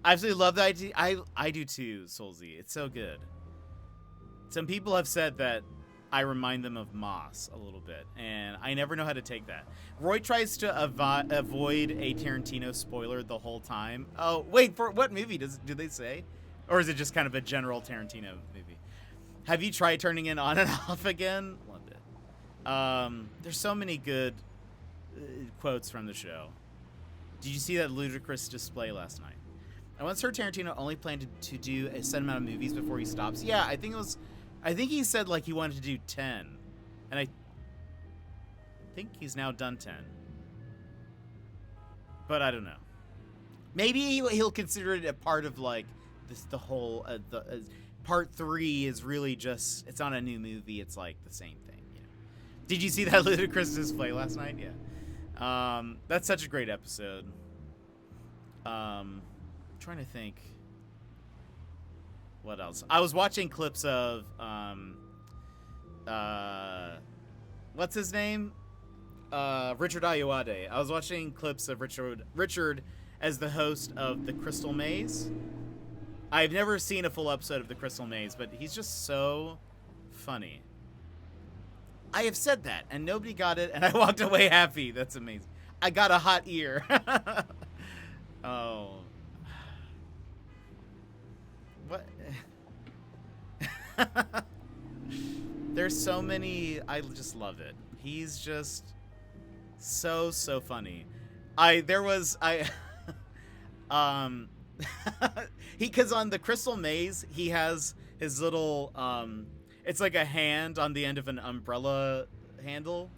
absolutely love the idea. I do too, Soulzy. It's so good. Some people have said that I remind them of Moss a little bit, and I never know how to take that. Roy tries to avoid a Tarantino spoiler the whole time. Oh, wait, for what movie do they say? Or is it just kind of a general Tarantino movie? Have you tried turning it on and off again? Loved it. There's so many good quotes from the show. Did you see that ludicrous display last night? I once heard Tarantino only planned to do a set amount of movies before he stops. Yeah, I think he said like he wanted to do 10. And I think he's now done 10. But I don't know. Maybe he'll consider it a part of like the whole part 3 is really just, it's not a new movie, it's like the same thing, you know. Did you see that ludicrous display last night? Yeah. That's such a great episode. Trying to think what else. I was watching clips of what's his name? Richard Ayoade. I was watching clips of Richard as the host of The Crystal Maze. I've never seen a full episode of The Crystal Maze, but he's just so funny. I have said that, and nobody got it, and I walked away happy. That's amazing. I got a hot ear. Oh. What? There's so many. I just love it. He's just so funny. Because on the Crystal Maze, he has his little it's like a hand on the end of an umbrella handle,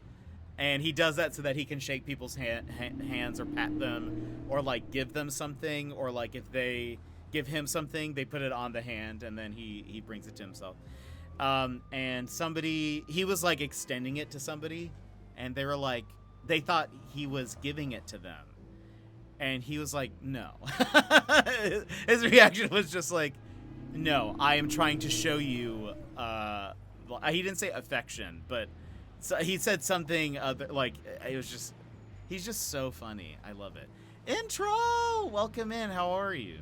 and he does that so that he can shake people's hands or pat them or like give them something, or like if they give him something, they put it on the hand and then he brings it to himself. And he was like extending it to somebody, and they were like, they thought he was giving it to them, and he was like, no. His reaction was just like, no, I am trying to show you, he didn't say affection, but he said something other, like, it was just, he's just so funny. I love it. Intro! Welcome in, how are you?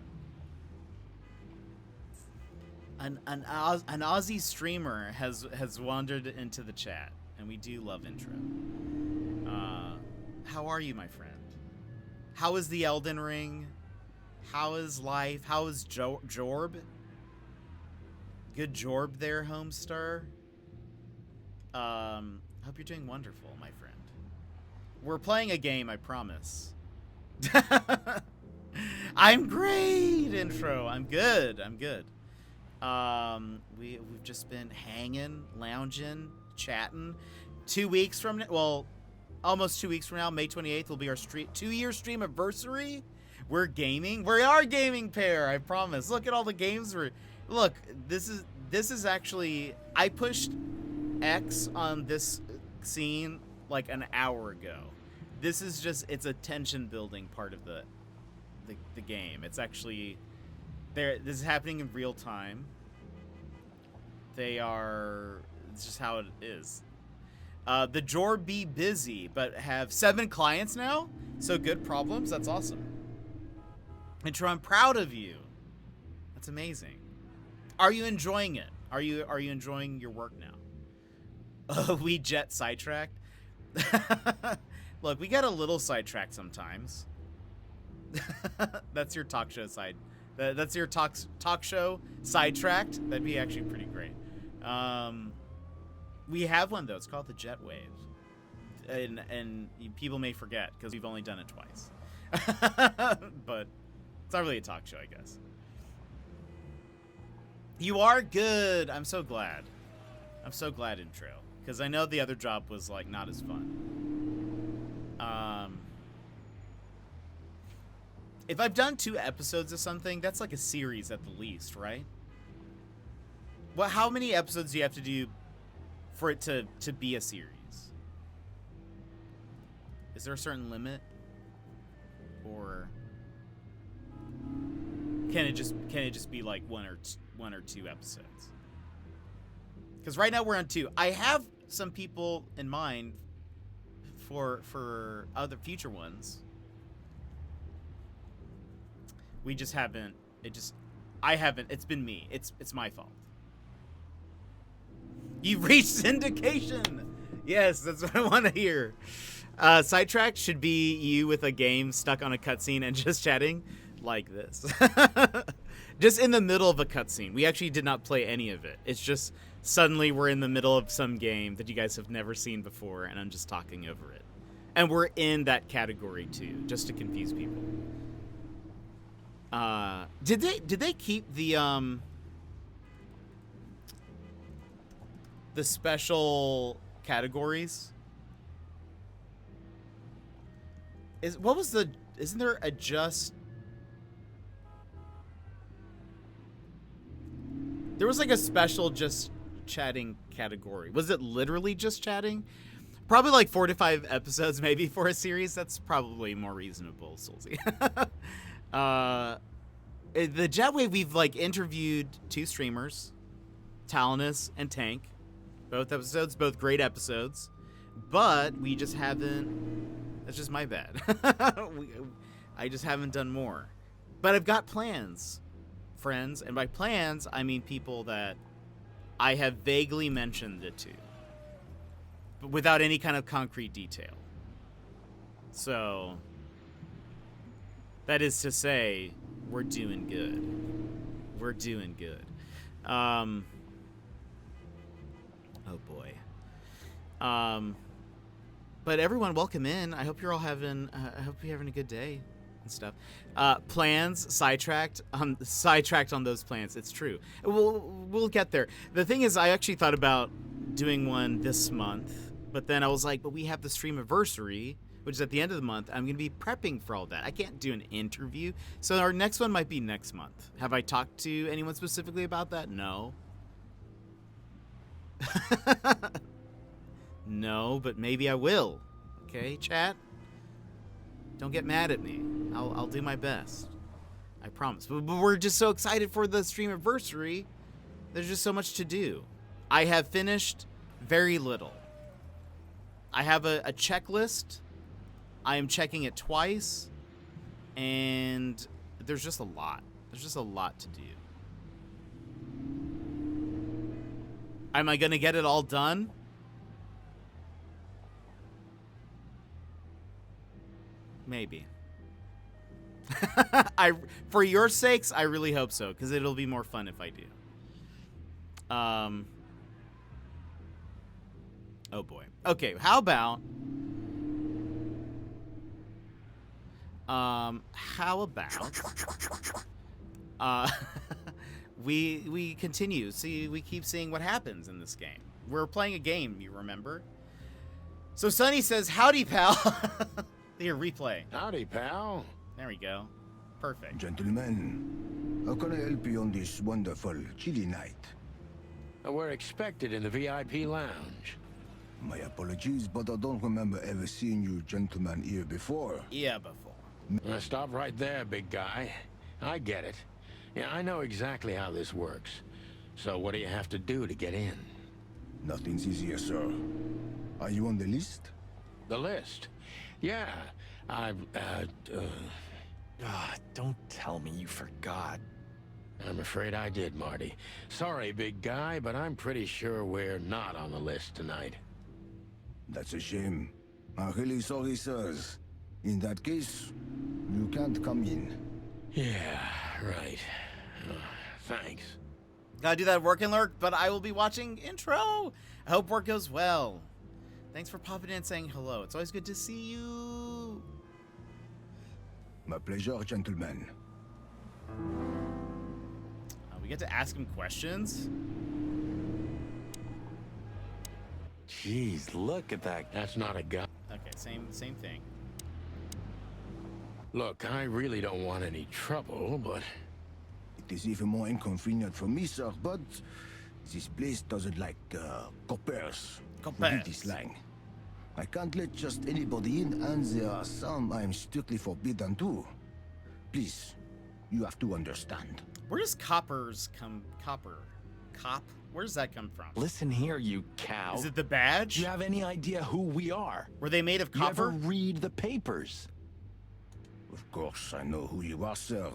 An Aussie streamer has wandered into the chat, and we do love Intro. How are you, my friend? How is the Elden Ring? How is life? How is Jorb? Good Jorb there, Homestar. Hope you're doing wonderful, my friend. We're playing a game, I promise. I'm great, Intro. I'm good. I'm good. We've just been hanging, lounging, chatting. 2 weeks from now, well, almost 2 weeks from now, May 28th will be our 2-year stream anniversary. We're gaming. We are gaming pair, I promise. Look at all the games look, this is actually, I pushed X on this scene like an hour ago. This is just, it's a tension building part of the game. It's actually this is happening in real time. It's just how it is. The Jorb be busy, but have 7 clients now. So good problems. That's awesome. Intro, I'm proud of you. That's amazing. Are you enjoying it? Are you enjoying your work now? We jet sidetracked. Look, we get a little sidetracked sometimes. That's your talk show side. That's your talk show sidetracked. That'd be actually pretty great. We have one though. It's called the Jet Wave, and people may forget because we've only done it twice. But it's not really a talk show, I guess. You are good. I'm so glad. I'm so glad, Intro, because I know the other job was like not as fun. If I've done 2 episodes of something, that's like a series at the least, right? Well, how many episodes do you have to do for it to be a series? Is there a certain limit, or can it just be like one or two episodes? Because right now we're on 2. I have some people in mind for other future ones. We just haven't. I haven't. It's been me. It's my fault. You've reached syndication. Yes, that's what I want to hear. Sidetrack should be you with a game stuck on a cutscene and just chatting like this. Just in the middle of a cutscene. We actually did not play any of it. It's just suddenly we're in the middle of some game that you guys have never seen before, and I'm just talking over it. And we're in that category too, just to confuse people. Did they keep the special categories? Isn't there a just? There was like a special just chatting category. Was it literally just chatting? Probably like 4 to 5 episodes maybe for a series. That's probably more reasonable, Soulsy. The Jetwave, we've like interviewed 2 streamers, Talinus and Tank. Both episodes, both great episodes. But we just haven't, that's just my bad. I just haven't done more. But I've got plans, friends. And by plans, I mean people that I have vaguely mentioned it to, but without any kind of concrete detail. So that is to say, we're doing good. We're doing good. Oh boy. But everyone, welcome in. I hope you're all having. I hope you're having a good day and stuff. Plans sidetracked on those plans. It's true. We'll get there. The thing is, I actually thought about doing one this month, but then I was like, but we have the stream anniversary, which is at the end of the month. I'm going to be prepping for all that. I can't do an interview. So our next one might be next month. Have I talked to anyone specifically about that? No. No, but maybe I will. Okay, chat? Don't get mad at me. I'll do my best. I promise. But we're just so excited for the stream anniversary. There's just so much to do. I have finished very little. I have a checklist. I am checking it twice. And there's just a lot. There's just a lot to do. Am I going to get it all done? Maybe. For your sakes, I really hope so, because it'll be more fun if I do. Oh boy. Okay, how about we continue. See, we keep seeing what happens in this game. We're playing a game, you remember? So Sonny says, "Howdy, pal." Here, replay. Howdy, pal. There we go. Perfect. Gentlemen, how can I help you on this wonderful, chilly night? We're expected in the VIP lounge. My apologies, but I don't remember ever seeing you gentlemen here before. Yeah, before. Stop right there, big guy. I get it. Yeah, I know exactly how this works. So what do you have to do to get in? Nothing's easier, sir. Are you on the list? The list? Yeah, don't tell me you forgot. I'm afraid I did, Marty. Sorry, big guy, but I'm pretty sure we're not on the list tonight. That's a shame. I'm really sorry, sirs. In that case, you can't come in. Yeah, right. Thanks. Gotta do that work and lurk, but I will be watching intro. I hope work goes well. Thanks for popping in and saying hello. It's always good to see you. My pleasure, gentlemen. We get to ask him questions. Jeez, look at that. That's not a guy. Okay, same thing. Look, I really don't want any trouble, but... It is even more inconvenient for me, sir, but this place doesn't like, coppers. Forgive the slang. I can't let just anybody in, and there are some I'm strictly forbidden to. Please, you have to understand. Where does coppers come? Cop? Where does that come from? Listen here, you cow. Is it the badge? Do you have any idea who we are? Were they made of copper? You ever read the papers? Of course, I know who you are, sir.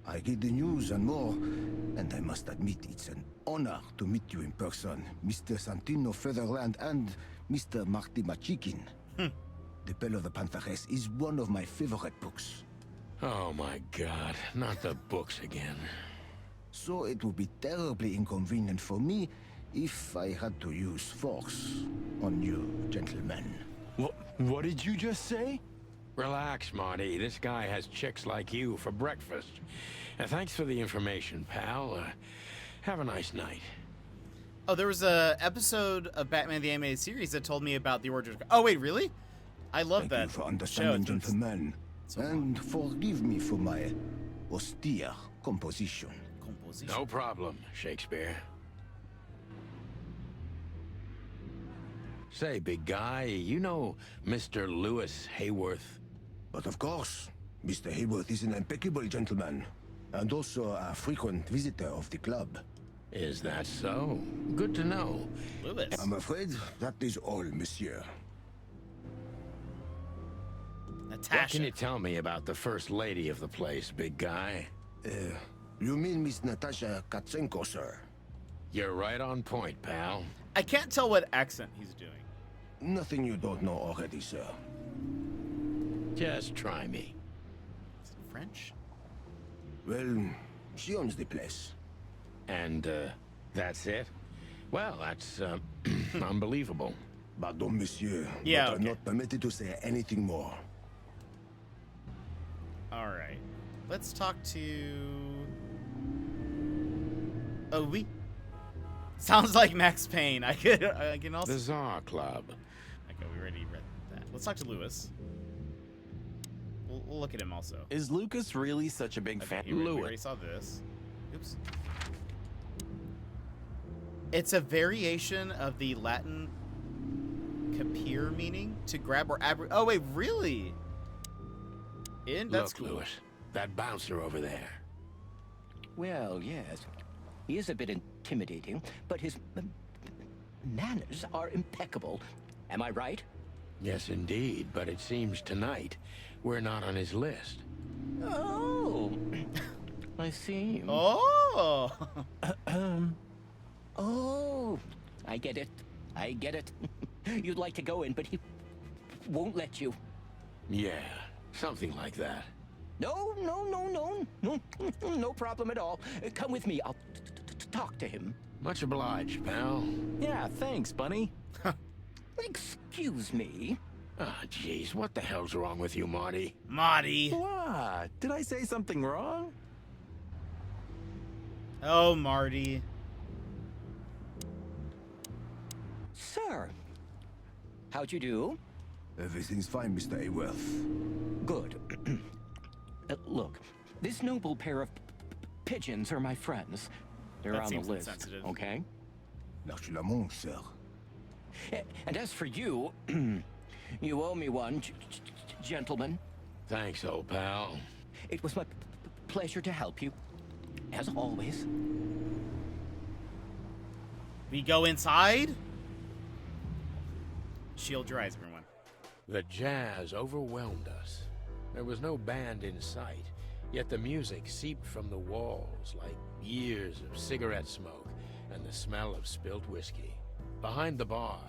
I get the news and more, and I must admit it's an honor to meet you in person, Mr. Santino Featherland and Mr. Marty Machikin. The Bell of the Pantheress is one of my favorite books. Oh my God, not the books again. So it would be terribly inconvenient for me if I had to use force on you, gentlemen. What did you just say? Relax, Marty. This guy has chicks like you for breakfast. Thanks for the information, pal. Have a nice night. Oh, there was a episode of Batman the Animated Series that told me about the origin. Oh, wait, really? I love that. Thank you for understanding, gentlemen. And forgive me for my austere composition. No problem, Shakespeare. Say, big guy, you know Mr. Lewis Hayworth? But of course, Mr. Hayworth is an impeccable gentleman, and also a frequent visitor of the club. Is that so? Good to know. Lewis. I'm afraid that is all, monsieur. Natasha. What can you tell me about the first lady of the place, big guy? You mean Miss Natasha Katsenko, sir? You're right on point, pal. I can't tell what accent he's doing. Nothing you don't know already, sir. Just try me. Is it French? Well, she owns the place. And, that's it? Well, that's, unbelievable. Pardon, monsieur. Yeah, but I'm not permitted to say anything more. All right. Let's talk to... Oh, we... Sounds like Max Payne. I can also... The Czar Club. Okay, we already read that. Let's talk to Lewis. We'll look at him also. Is Lucas really such a big fan? We already saw this. Oops. It's a variation of the Latin Kapir meaning? To grab or oh wait, really? That's Look, cool. Lewis, that bouncer over there. Well, yes. He is a bit intimidating, but his manners are impeccable. Am I right? Yes, indeed, but it seems tonight we're not on his list. Oh, I see. Oh! Oh, I get it. I get it. You'd like to go in, but he won't let you. Yeah, something like that. No, no problem at all. Come with me. I'll talk to him. Much obliged, pal. Yeah, thanks, Bunny. Excuse me. Ah, jeez, what the hell's wrong with you, Marty? Marty. What? Did I say something wrong? Oh, Marty. Sir, how'd you do? Everything's fine, Mr. Ayworth. Good. Look, this noble pair of pigeons are my friends. They're That on the seems list, insensitive. okay? L'archlamont, sir. And as for you, you owe me one, gentlemen. Thanks, old pal. It was my pleasure to help you, as always. We go inside? Shield your eyes, everyone. The jazz overwhelmed us. There was no band in sight, yet the music seeped from the walls like years of cigarette smoke and the smell of spilt whiskey. Behind the bar,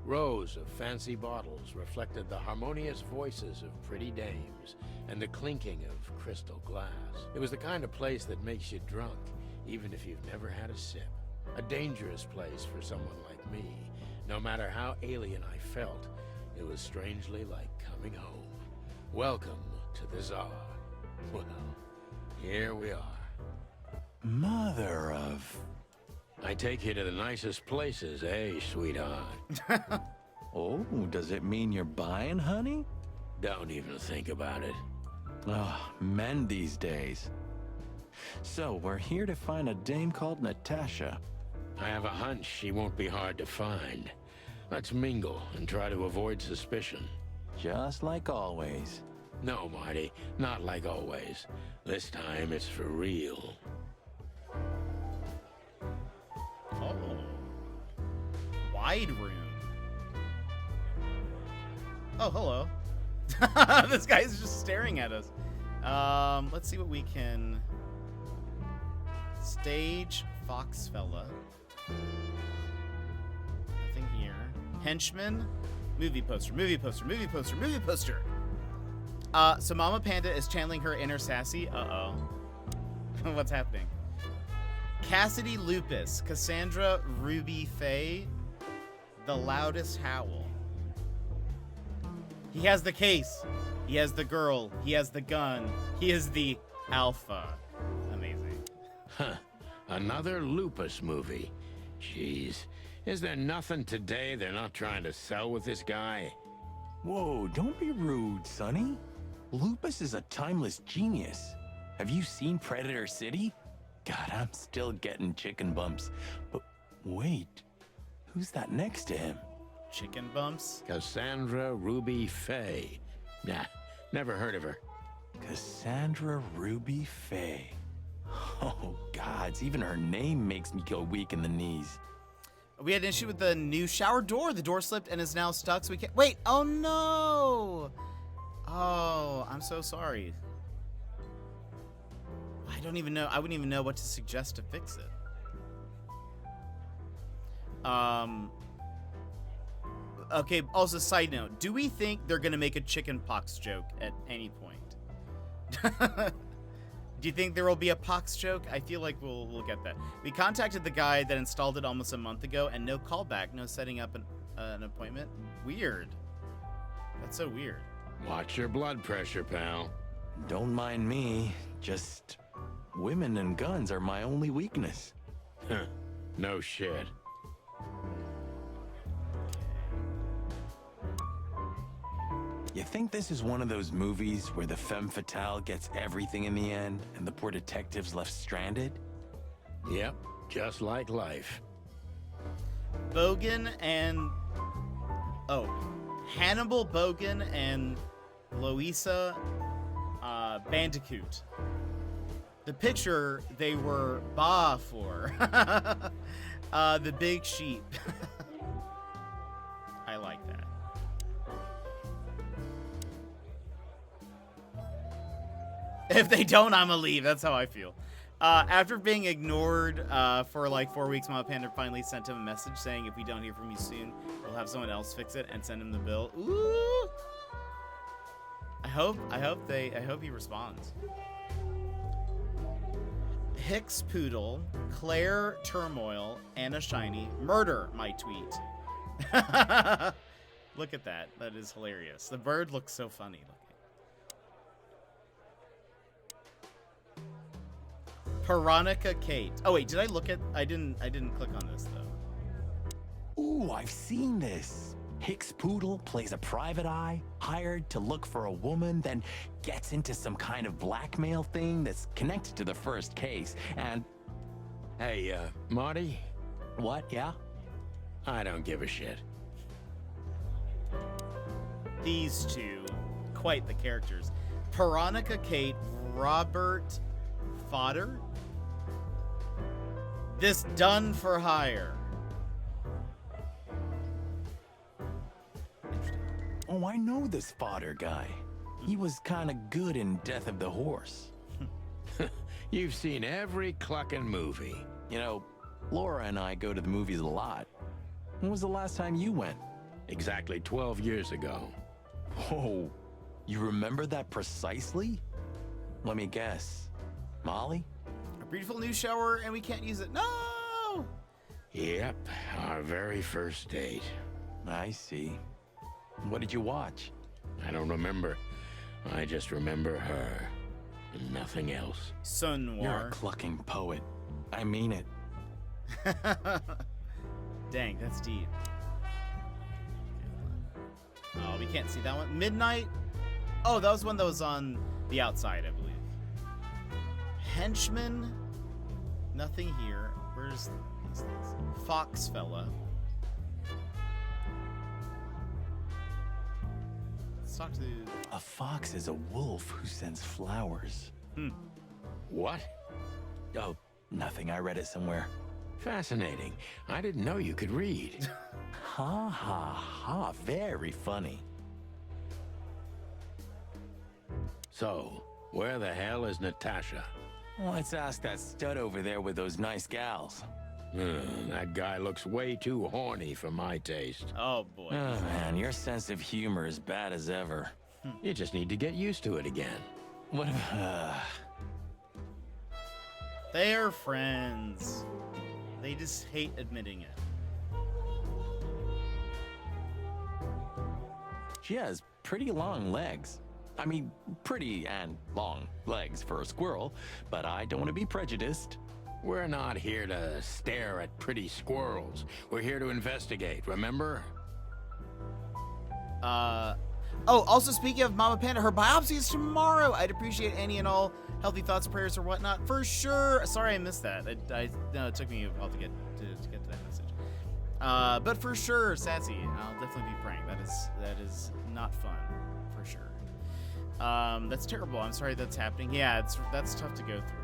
rows of fancy bottles reflected the harmonious voices of pretty dames and the clinking of crystal glass. It was the kind of place that makes you drunk, even if you've never had a sip. A dangerous place for someone like me. No matter how alien I felt, it was strangely like coming home. Welcome to the Tsar. Well, here we are. Mother of... I take you to the nicest places, eh, sweetheart? Oh, does it mean you're buying, honey? Don't even think about it. Oh, men these days. So, we're here to find a dame called Natasha. I have a hunch she won't be hard to find. Let's mingle and try to avoid suspicion. Just like always. No, Marty, not like always. This time it's for real. Oh. Wide room. Oh, hello. This guy's just staring at us. Let's see what we can... Stage Foxfella. Nothing here. Henchman. Movie poster, movie poster, movie poster, movie poster. So Mama Panda is channeling her inner sassy. Uh-oh. What's happening? Cassidy Lupus. Cassandra Ruby Faye. The loudest howl. He has the case. He has the girl. He has the gun. He is the alpha. Amazing. Huh. Another Lupus movie. Jeez. Is there nothing today they're not trying to sell with this guy? Whoa, don't be rude, Sonny. Lupus is a timeless genius. Have you seen Predator City? God, I'm still getting chicken bumps. But wait, who's that next to him? Chicken bumps? Cassandra Ruby Faye. Nah, never heard of her. Cassandra Ruby Faye. Oh, gods, even her name makes me go weak in the knees. We had an issue with the new shower door. The door slipped and is now stuck, so we can't... Wait! Oh, no! Oh, I'm so sorry. I don't even know. I wouldn't even know what to suggest to fix it. Okay, also, side note. Do we think they're going to make a chicken pox joke at any point? Do you think there will be a pox joke? I feel like we'll get that. We contacted the guy that installed it almost a month ago, and no callback, no setting up an appointment. Weird. That's so weird. Watch your blood pressure, pal. Don't mind me. Just women and guns are my only weakness. Huh. No shit. You think this is one of those movies where the femme fatale gets everything in the end and the poor detective's left stranded? Yep, just like life. Bogan and Hannibal Bogan and Louisa Bandicoot. The picture they were Ba for. The big sheep. I like that. If they don't, I'ma leave. That's how I feel. After being ignored for like 4 weeks, Mama Panda finally sent him a message saying, if we don't hear from you soon, we'll have someone else fix it and send him the bill. Ooh! I hope he responds. Hicks Poodle, Claire Turmoil, Anna Shiny, murder my tweet. Look at that. That is hilarious. The bird looks so funny looking. Veronica Kate. Oh wait, did I look at? I didn't click on this though. Ooh, I've seen this. Hicks Poodle plays a private eye, hired to look for a woman, then gets into some kind of blackmail thing that's connected to the first case, and... Hey, Marty? What, yeah? I don't give a shit. These two, quite the characters. Veronica Kate, Robert Fodder. This done for hire. Oh, I know this Fodder guy. He was kind of good in Death of the Horse. You've seen every clucking movie. You know, Laura and I go to the movies a lot. When was the last time you went? Exactly 12 years ago. Whoa, you remember that precisely? Let me guess. Molly? A beautiful new shower and we can't use it. No! Yep, our very first date. I see. What did you watch? I don't remember. I just remember her. And nothing else. Sun You're Noir. a clucking poet. I mean it. Dang, that's deep. Oh, we can't see that one. Midnight? Oh, that was one that was on the outside, I believe. Henchman? Nothing here. Where's these things? Fox fella. Let's talk to... A fox is a wolf who sends flowers. What? Oh, nothing. I read it somewhere. Fascinating. I didn't know you could read. Ha ha ha. Very funny. So, where the hell is Natasha? Let's ask that stud over there with those nice gals. That guy looks way too horny for my taste. Oh, boy. Oh, man, your sense of humor is bad as ever. You just need to get used to it again. What? They're friends. They just hate admitting it. She has pretty long legs. I mean, pretty and long legs for a squirrel, but I don't want to be prejudiced. We're not here to stare at pretty squirrels. We're here to investigate, remember? Oh, also speaking of Mama Panda, her biopsy is tomorrow. I'd appreciate any and all healthy thoughts, prayers, or whatnot for sure. Sorry I missed that. No, it took me a while to get to that message. But for sure, Sassy, I'll definitely be praying. That is not fun, for sure. That's terrible. I'm sorry that's happening. Yeah, that's tough to go through.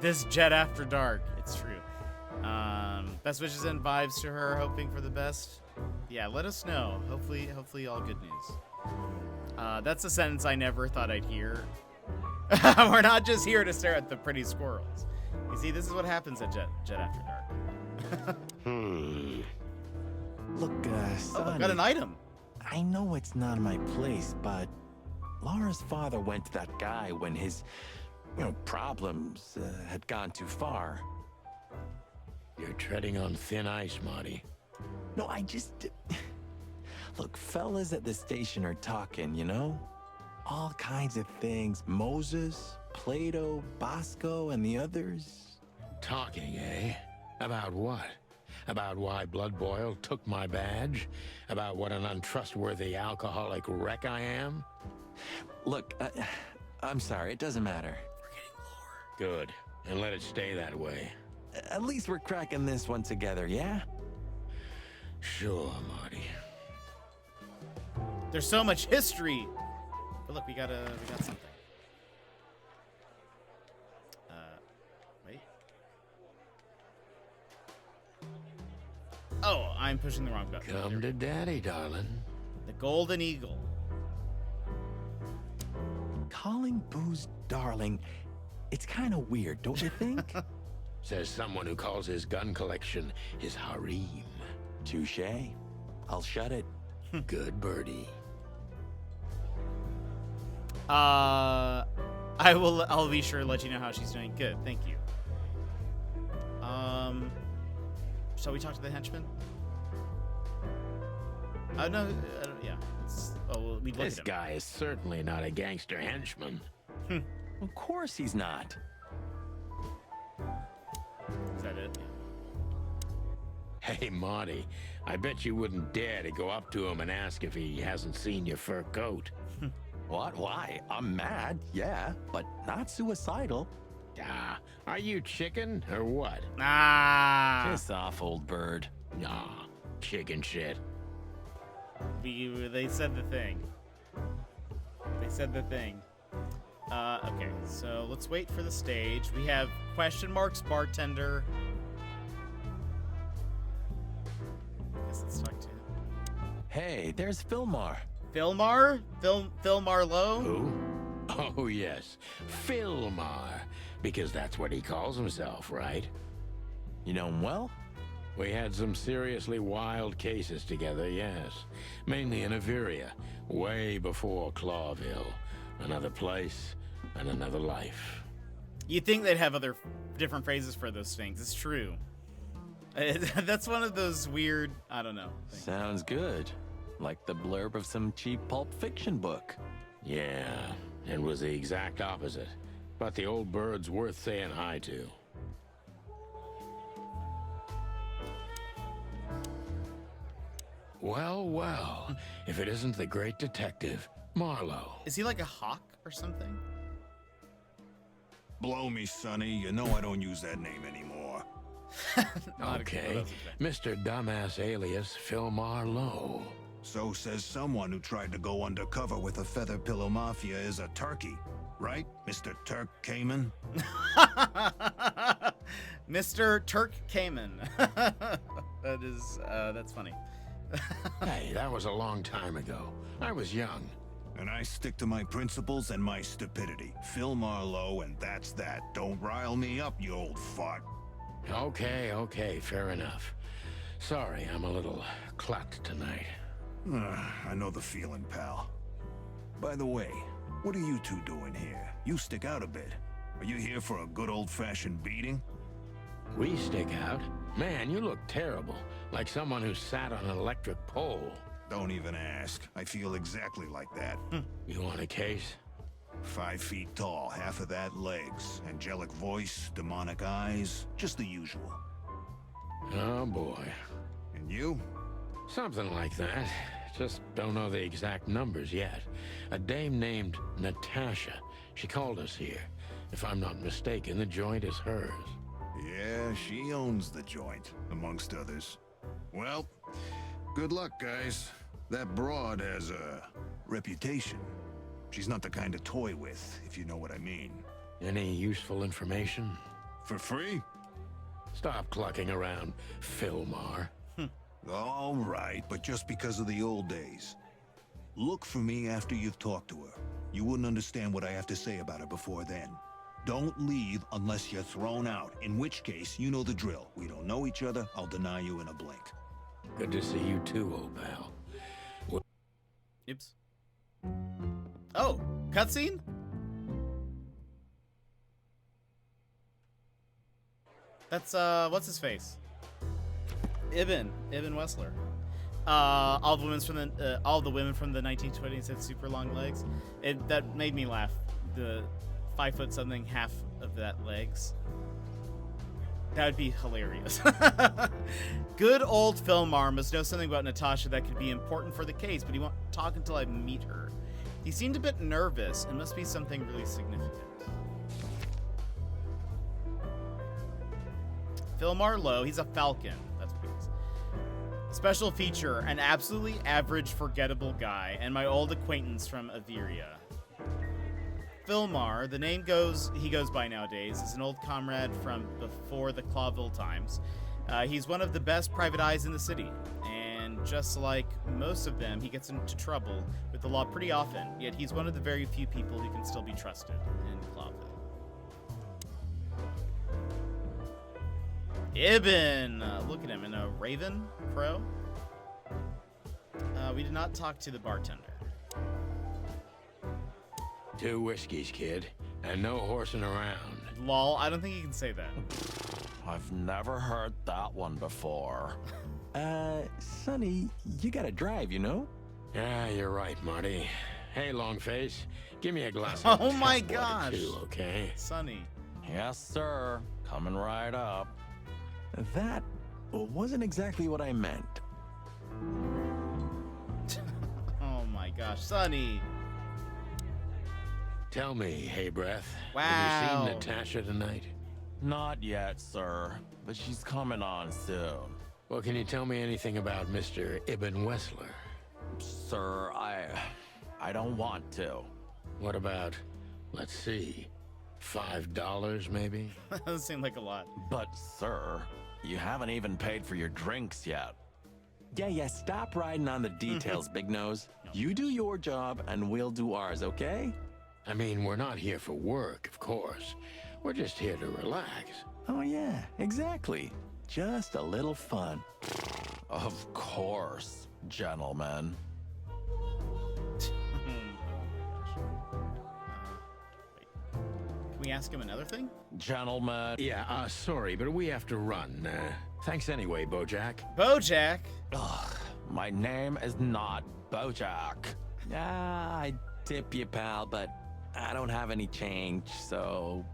This Jet After Dark. It's true. Best wishes and vibes to her. Hoping for the best. Yeah, let us know. Hopefully all good news. That's a sentence I never thought I'd hear. We're not just here to stare at the pretty squirrels. You see, this is what happens at Jet After Dark. Look, Oh, Sonny, I got an item. I know it's not my place, but Laura's father went to that guy when his, problems had gone too far. You're treading on thin ice, Marty. No, I just... Look, fellas at the station are talking, All kinds of things. Moses, Plato, Bosco, and the others. Talking, eh? About what? About why Blood Boil took my badge? About what an untrustworthy alcoholic wreck I am? Look, I'm sorry, it doesn't matter. We're getting lower. Good, and let it stay that way. At least we're cracking this one together, yeah? Sure, Marty. There's so much history. But look, we got something. Wait. Oh, I'm pushing the wrong button. Come to daddy, darling. The Golden Eagle. Calling booze darling, it's kind of weird, don't you think? Says someone who calls his gun collection his harem. Touche. I'll shut it. Good birdie. I'll be sure to let you know how she's doing. Good, thank you. Shall we talk to the henchman? No, yeah. We look This at him. guy is certainly not a gangster henchman. Of course he's not. Is that it? Hey, Marty, I bet you wouldn't dare to go up to him and ask if he hasn't seen your fur coat. What? Why? I'm mad, yeah, but not suicidal. Ah, are you chicken or what? Ah. Piss off, old bird. Nah, chicken shit. They said the thing. They said the thing. Okay, so let's wait for the stage. We have question marks, bartender. I guess let's talk to him. Hey, there's Philmar. Philmar? Philmar Lowe? Who? Oh, yes. Philmar. Because that's what he calls himself, right? You know him well? We had some seriously wild cases together, yes. Mainly in Averia, way before Clawville. Another place and another life. You'd think they'd have different phrases for those things. It's true. That's one of those weird, I don't know. Things. Sounds good. Like the blurb of some cheap pulp fiction book. Yeah, it was the exact opposite. But the old bird's worth saying hi to. Well, well, if it isn't the great detective, Marlowe. Is he like a hawk or something? Blow me, Sonny. You know I don't use that name anymore. Okay, Mr. Dumbass alias Philmar Lowe. So says someone who tried to go undercover with a Feather Pillow Mafia is a turkey. Right, Mr. Turk Cayman? Mr. Turk Cayman. That's funny. Hey, that was a long time ago. I was young. And I stick to my principles and my stupidity. Philmar Lowe, and that's that. Don't rile me up, you old fart. Okay, fair enough. Sorry, I'm a little clucked tonight. I know the feeling, pal. By the way, what are you two doing here? You stick out a bit. Are you here for a good old-fashioned beating? We stick out? Man, you look terrible. Like someone who sat on an electric pole. Don't even ask. I feel exactly like that. You want a case? 5 feet tall, half of that legs. Angelic voice, demonic eyes, just the usual. Oh boy. And you? Something like that. Just don't know the exact numbers yet. A dame named Natasha. She called us here. If I'm not mistaken, the joint is hers. Yeah, she owns the joint, amongst others. Well, good luck, guys. That broad has a reputation. She's not the kind to toy with, if you know what I mean. Any useful information? For free? Stop clucking around, Philmar. All right, but just because of the old days. Look for me after you've talked to her. You wouldn't understand what I have to say about her before then. Don't leave unless you're thrown out, in which case, you know the drill. We don't know each other, I'll deny you in a blink. Good to see you too, old pal. Oops. Oh, cutscene? That's, what's his face? Ibn Wessler. All the women from the 1920s had super long legs. That made me laugh. The 5 foot something, half of that legs. That would be hilarious. Good old Philmar must know something about Natasha that could be important for the case, but he won't talk until I meet her. He seemed a bit nervous. It must be something really significant. Philmar Lowe, he's a falcon. That's what he is. Special feature, an absolutely average, forgettable guy, and my old acquaintance from Averia. Philmar, the name he goes by nowadays, is an old comrade from before the Clawville times. He's one of the best private eyes in the city, and just like most of them, he gets into trouble with the law pretty often, yet he's one of the very few people who can still be trusted in Clawville. Ibn! Look at him in a raven crow. We did not talk to the bartender. 2 whiskeys, kid, and no horsing around. Lol, I don't think you can say that. I've never heard that one before. Sonny, you gotta drive, you know? Yeah, you're right, Marty. Hey, Longface, give me a glass Oh of my tap water gosh. too, okay? Sonny. Yes, sir. Coming right up. That wasn't exactly what I meant. Oh my gosh, Sonny. Tell me, Hey Breath, Wow. have you seen Natasha tonight? Not yet, sir. But she's coming on soon. Well, can you tell me anything about Mr. Ibn Wessler? Sir, I don't want to. What about, let's see, $5 maybe? That doesn't seem like a lot. But, sir, you haven't even paid for your drinks yet. Yeah, stop riding on the details, Big Nose. You do your job, and we'll do ours, okay? I mean, we're not here for work, of course. We're just here to relax. Oh, yeah, exactly. Just a little fun. Of course, gentlemen. Can we ask him another thing? Gentlemen. Yeah, sorry, but we have to run. Thanks anyway, Bojack. Bojack? Ugh, my name is not Bojack. I tip you, pal, but I don't have any change, so...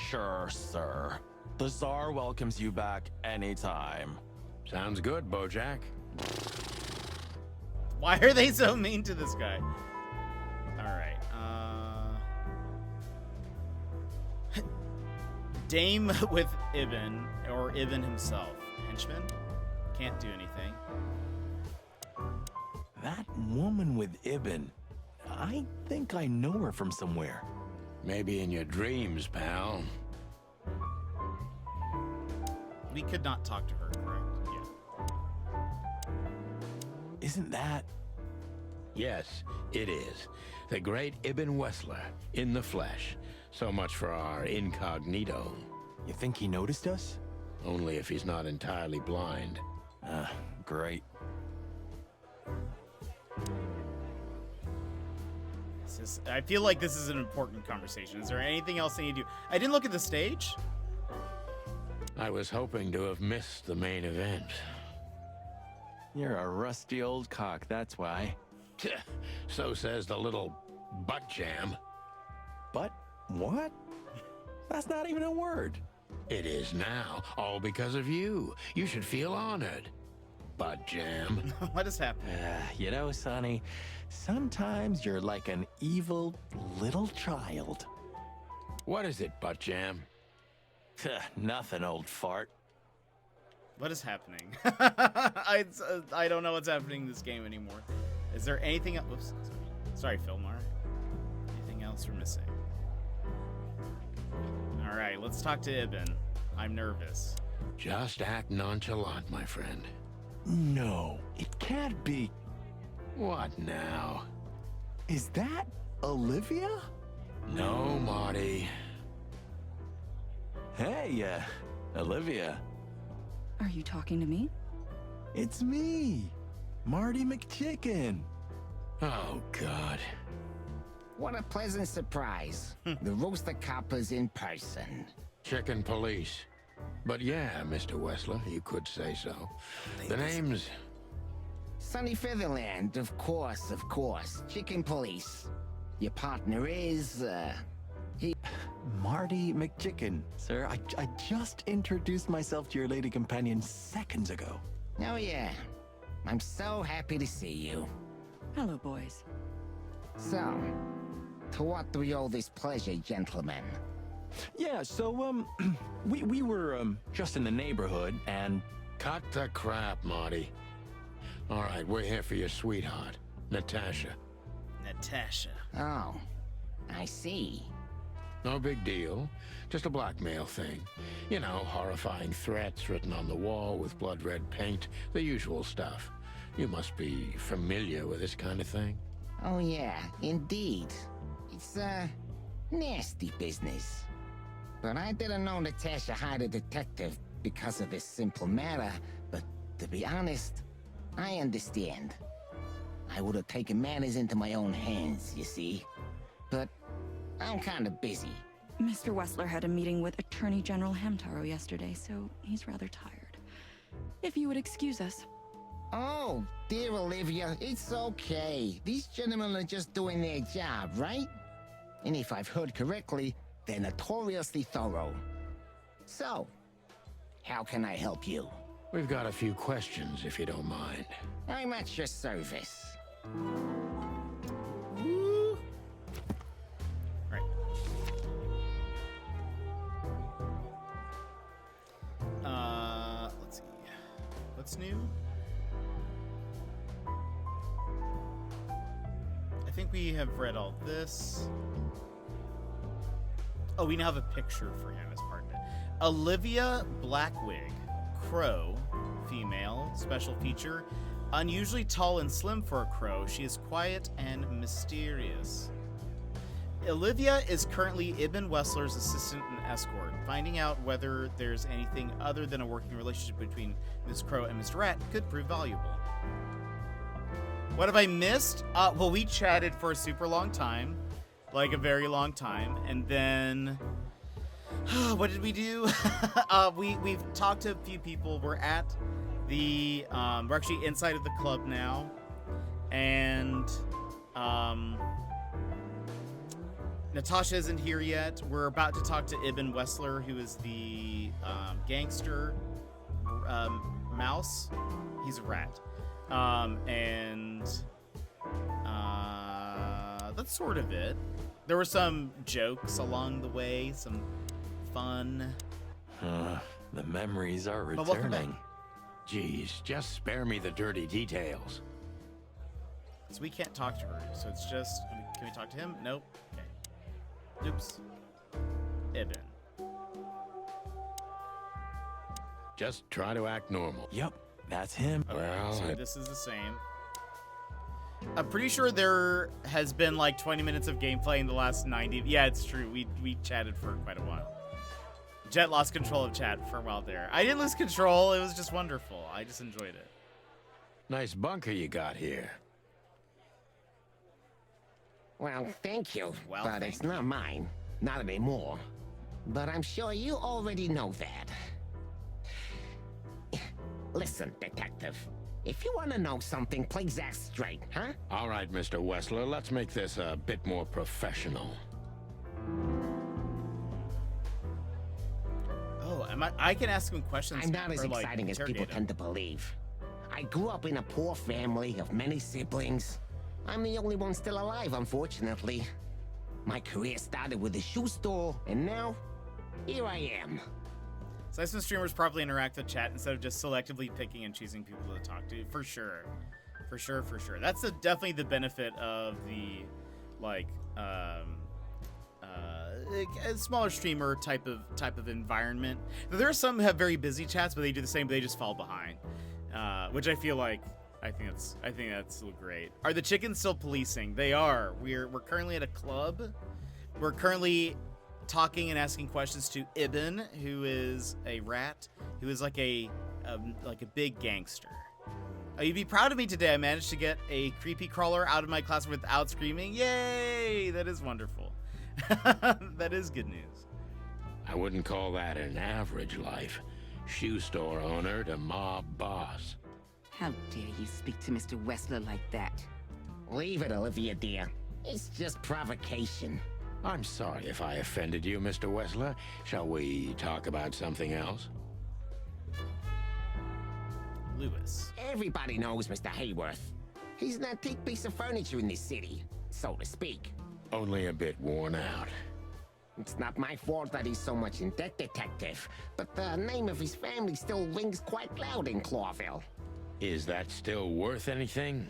Sure, sir. The Tsar welcomes you back anytime. Sounds good, Bojack. Why are they so mean to this guy? Alright, Dame with Ibn, or Ibn himself. Henchman? Can't do anything. That woman with Ibn, I think I know her from somewhere. Maybe in your dreams, pal. We could not talk to her, correct? Yeah. Isn't that... Yes, it is. The great Ibn Wessler, in the flesh. So much for our incognito. You think he noticed us? Only if he's not entirely blind. Great. I feel like this is an important conversation. Is there anything else I need to do? I didn't look at the stage. I was hoping to have missed the main event. You're a rusty old cock, that's why. So says the little butt jam. But what? That's not even a word. It is now, all because of you. You should feel honored. Butt jam. What is happening? You know, Sonny, sometimes you're like an evil little child. What is it, butt jam? Nothing, old fart. What is happening? I don't know what's happening in this game anymore. Is there anything else? Oops, sorry, Philmar. Anything else we're missing? All right, let's talk to Ibn. I'm nervous. Just act nonchalant, my friend. No, it can't be. What now? Is that Olivia? No, Marty. Hey, Olivia. Are you talking to me? It's me, Marty McChicken. Oh, God. What a pleasant surprise. The Rooster Copper's in person. Chicken police. But yeah, Mr. Wessler, you could say so. The name's... Sunny Featherland, of course, of course. Chicken police. Your partner is, Marty McChicken, sir. I just introduced myself to your lady companion seconds ago. Oh, yeah. I'm so happy to see you. Hello, boys. So, to what do we owe this pleasure, gentlemen? Yeah, so, we were, just in the neighborhood, and Cut the crap, Marty. All right, we're here for your sweetheart, Natasha. Natasha. Oh, I see. No big deal. Just a blackmail thing. You know, horrifying threats written on the wall with blood-red paint. The usual stuff. You must be familiar with this kind of thing. Oh yeah, indeed. It's, nasty business. But I didn't know Natasha hired a detective because of this simple matter, but to be honest, I understand. I would have taken matters into my own hands, you see. But I'm kind of busy. Mr. Wessler had a meeting with Attorney General Hamtaro yesterday, so he's rather tired. If you would excuse us. Oh, dear Olivia, it's okay. These gentlemen are just doing their job, right? And if I've heard correctly, they're notoriously thorough. So, how can I help you? We've got a few questions, if you don't mind. I'm at your service. Right. Let's see. What's new? I think we have read all this. Oh, we now have a picture for him as part of it. Olivia Blackwig, Crow, female, special feature. Unusually tall and slim for a crow, she is quiet and mysterious. Olivia is currently Ibn Wessler's assistant and escort. Finding out whether there's anything other than a working relationship between Miss Crow and Mr. Rat could prove valuable. What have I missed? Well, we chatted for a super long time. Like a very long time. And then... what did we do? We've talked to a few people. We're at the... we're actually inside of the club now. And... Natasha isn't here yet. We're about to talk to Ibn Wessler, who is the gangster mouse. He's a rat. That's sort of it. There were some jokes along the way, some fun. The memories are But welcome back. returning. Geez, just spare me the dirty details. So we can't talk to her. So it's just, can we talk to him? Nope. Okay. Oops. Ibn. Just try to act normal. Yep, that's him. Well, So this is the same. I'm pretty sure there has been like 20 minutes of gameplay in the last 90. Yeah, it's true. We chatted for quite a while. Jet lost control of chat for a while there. I didn't lose control. It was just wonderful. I just enjoyed it. nice bunker you got here. Well, thank you, Well, but thank it's not mine. Not anymore. But I'm sure you already know that. Listen, detective. If you want to know something, please ask straight, huh? All right, Mr. Wessler, let's make this a bit more professional. Oh, I can ask him questions. I'm not as or, like, exciting as people interrogate him. tend to believe. I grew up in a poor family of many siblings. I'm the only one still alive, unfortunately. My career started with a shoe store, and now, here I am. So some streamers probably interact with chat instead of just selectively picking and choosing people to talk to. For sure. For sure, for sure. That's definitely the benefit of the, like, a smaller streamer type of environment. There are some who have very busy chats, but they do the same, but they just fall behind. Which I feel like, I think that's great. Are the chickens still policing? They are. We're currently at a club. We're currently talking and asking questions to Ibn, who is a rat, who is like a big gangster. You'd be proud of me today. I managed to get a creepy crawler out of my class without screaming. Yay! That is wonderful. That is good news. I wouldn't call that an average life. Shoe store owner to mob boss. How dare you speak to Mr. Wessler like that? Leave it, Olivia, dear. It's just provocation. I'm sorry if I offended you, Mr. Wessler. Shall we talk about something else? Lewis. Everybody knows Mr. Hayworth. He's an antique piece of furniture in this city, so to speak. Only a bit worn out. It's not my fault that he's so much in debt, Detective. But the name of his family still rings quite loud in Clawville. Is that still worth anything?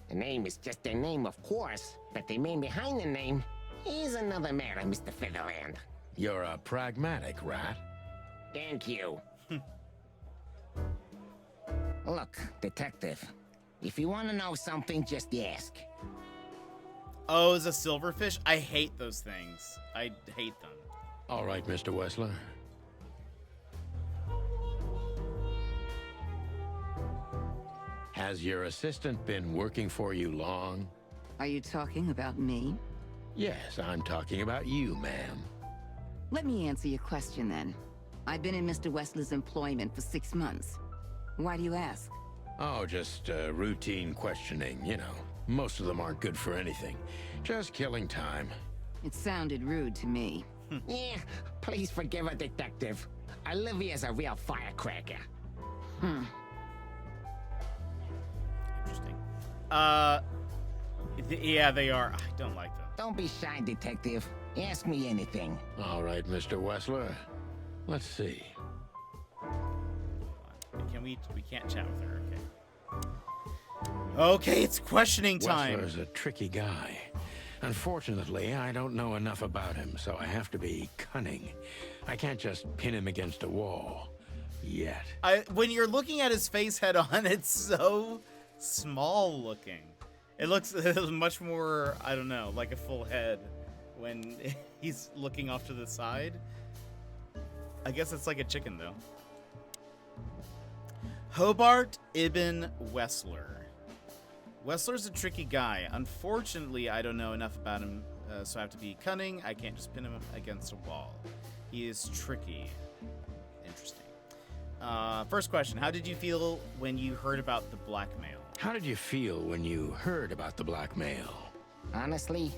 The name is just their name, of course. But the man behind the name is another matter, Mr. Featherland. You're a pragmatic rat. Thank you. Look, Detective. If you want to know something, just ask. Oh, is a silverfish? I hate those things. I hate them. All right, Mr. Wessler. Has your assistant been working for you long? Are you talking about me? Yes, I'm talking about you, ma'am. Let me answer your question then. I've been in Mr. Wessler's employment for 6 months. Why do you ask? Oh, just routine questioning, you know. Most of them aren't good for anything. Just killing time. It sounded rude to me. Yeah, please forgive her, Detective. Olivia's a real firecracker. Interesting. Yeah, they are. I don't like them. Don't be shy, Detective. Ask me anything. All right, Mr. Wessler. Let's see. Can we can't chat with her, okay. Okay, it's questioning time. Wessler's a tricky guy. Unfortunately, I don't know enough about him, so I have to be cunning. I can't just pin him against a wall. Yet. When you're looking at his face head on, it's so small looking. It looks much more, I don't know, like a full head when he's looking off to the side. I guess it's like a chicken, though. Hobart Ibn Wessler. Wessler's a tricky guy. Unfortunately, I don't know enough about him, so I have to be cunning. I can't just pin him against a wall. He is tricky. Interesting. First question. How did you feel when you heard about the blackmail? How did you feel when you heard about the blackmail? Honestly,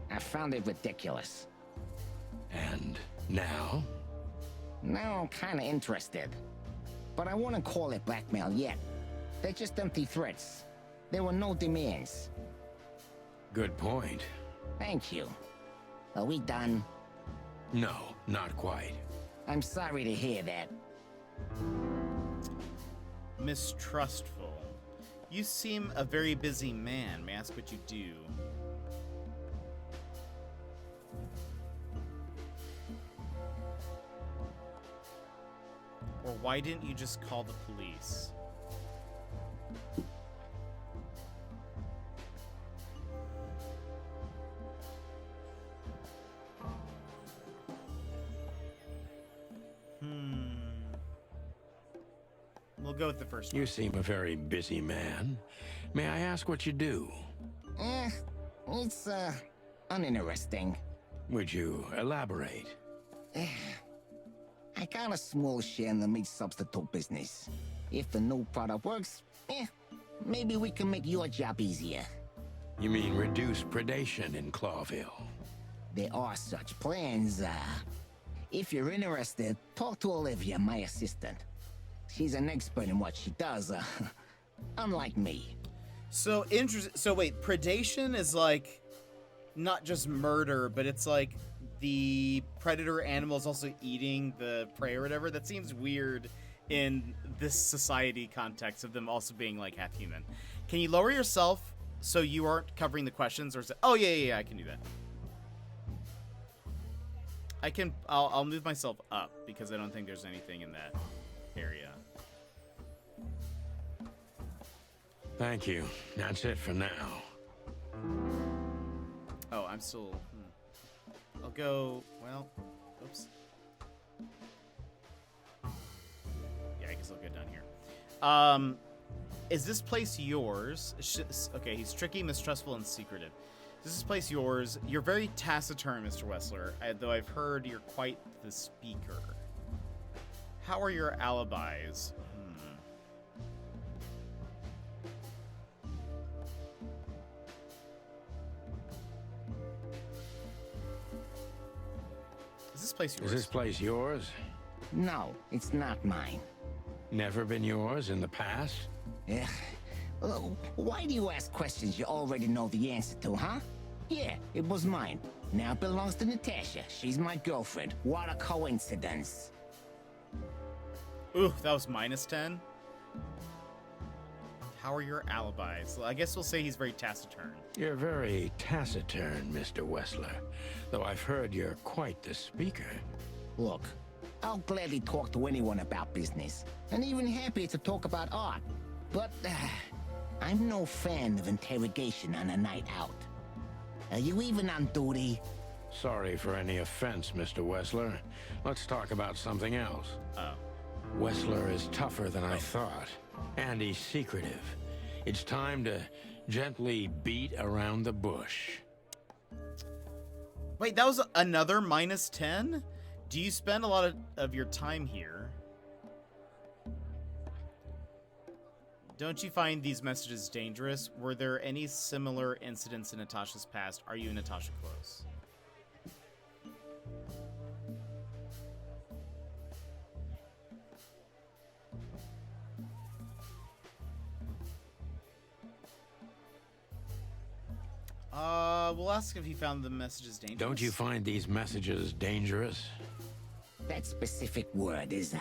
I found it ridiculous. And now? Now I'm kinda interested. But I wouldn't call it blackmail yet. They're just empty threats. There were no demands. Good point. Thank you. Are we done? No, not quite. I'm sorry to hear that. Mistrustful. You seem a very busy man. May I ask what you do? Or why didn't you just call the police? We'll go with the first one. You seem a very busy man. May I ask what you do? It's, uninteresting. Would you elaborate? I got a small share in the meat substitute business. If the new product works, maybe we can make your job easier. You mean reduce predation in Clawville? There are such plans. If you're interested, talk to Olivia, my assistant. She's an expert in what she does, unlike me. So interesting. So wait, predation is like not just murder, but it's like the predator animal is also eating the prey or whatever. That seems weird in this society context of them also being like half human. Can you lower yourself so you aren't covering the questions, or is it? Oh yeah, I can do that. I can. I'll move myself up because I don't think there's anything in that area. Thank you. That's it for now. Oh, I'm still... I'll go... Well... Oops. Yeah, I guess I'll go down here. Is this place yours? Okay, he's tricky, mistrustful, and secretive. Is this place yours? You're very taciturn, Mr. Wessler, though I've heard you're quite the speaker. How are your alibis? Is this place yours? Is this place yours? No, it's not mine. Never been yours in the past? Why do you ask questions you already know the answer to, huh? Yeah, it was mine. Now it belongs to Natasha. She's my girlfriend. What a coincidence. Ooh, that was -10. How are your alibis? Well, I guess we'll say he's very taciturn. You're very taciturn, Mr. Wessler, though I've heard you're quite the speaker. Look, I'll gladly talk to anyone about business, and even happier to talk about art. But I'm no fan of interrogation on a night out. Are you even on duty? Sorry for any offense, Mr. Wessler. Let's talk about something else. Oh. Wessler is tougher than I thought, and he's secretive. It's time to gently beat around the bush. Wait, that was another -10? Do you spend a lot of your time here? Don't you find these messages dangerous? Were there any similar incidents in Natasha's past? Are you and Natasha close? We'll ask if he found the messages dangerous. Don't you find these messages dangerous? That specific word is,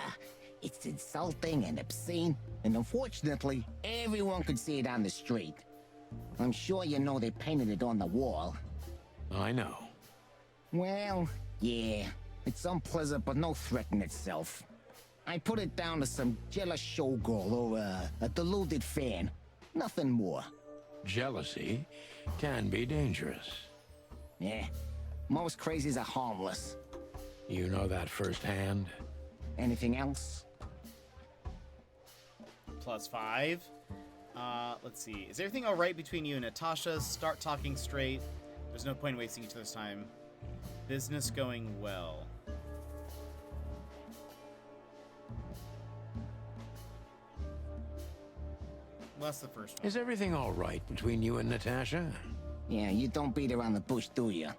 it's insulting and obscene, and unfortunately, everyone could see it on the street. I'm sure you know they painted it on the wall. I know. Well, yeah, it's unpleasant but no threat in itself. I put it down to some jealous showgirl or a deluded fan. Nothing more. Jealousy can be dangerous. Yeah, most crazies are harmless. You know that firsthand? Anything else? +5. Let's see. Is everything all right between you and Natasha? Start talking straight. There's no point in wasting each other's time. Business going well. Well, that's the first one. Is everything all right between you and Natasha? Yeah, you don't beat around the bush, do you?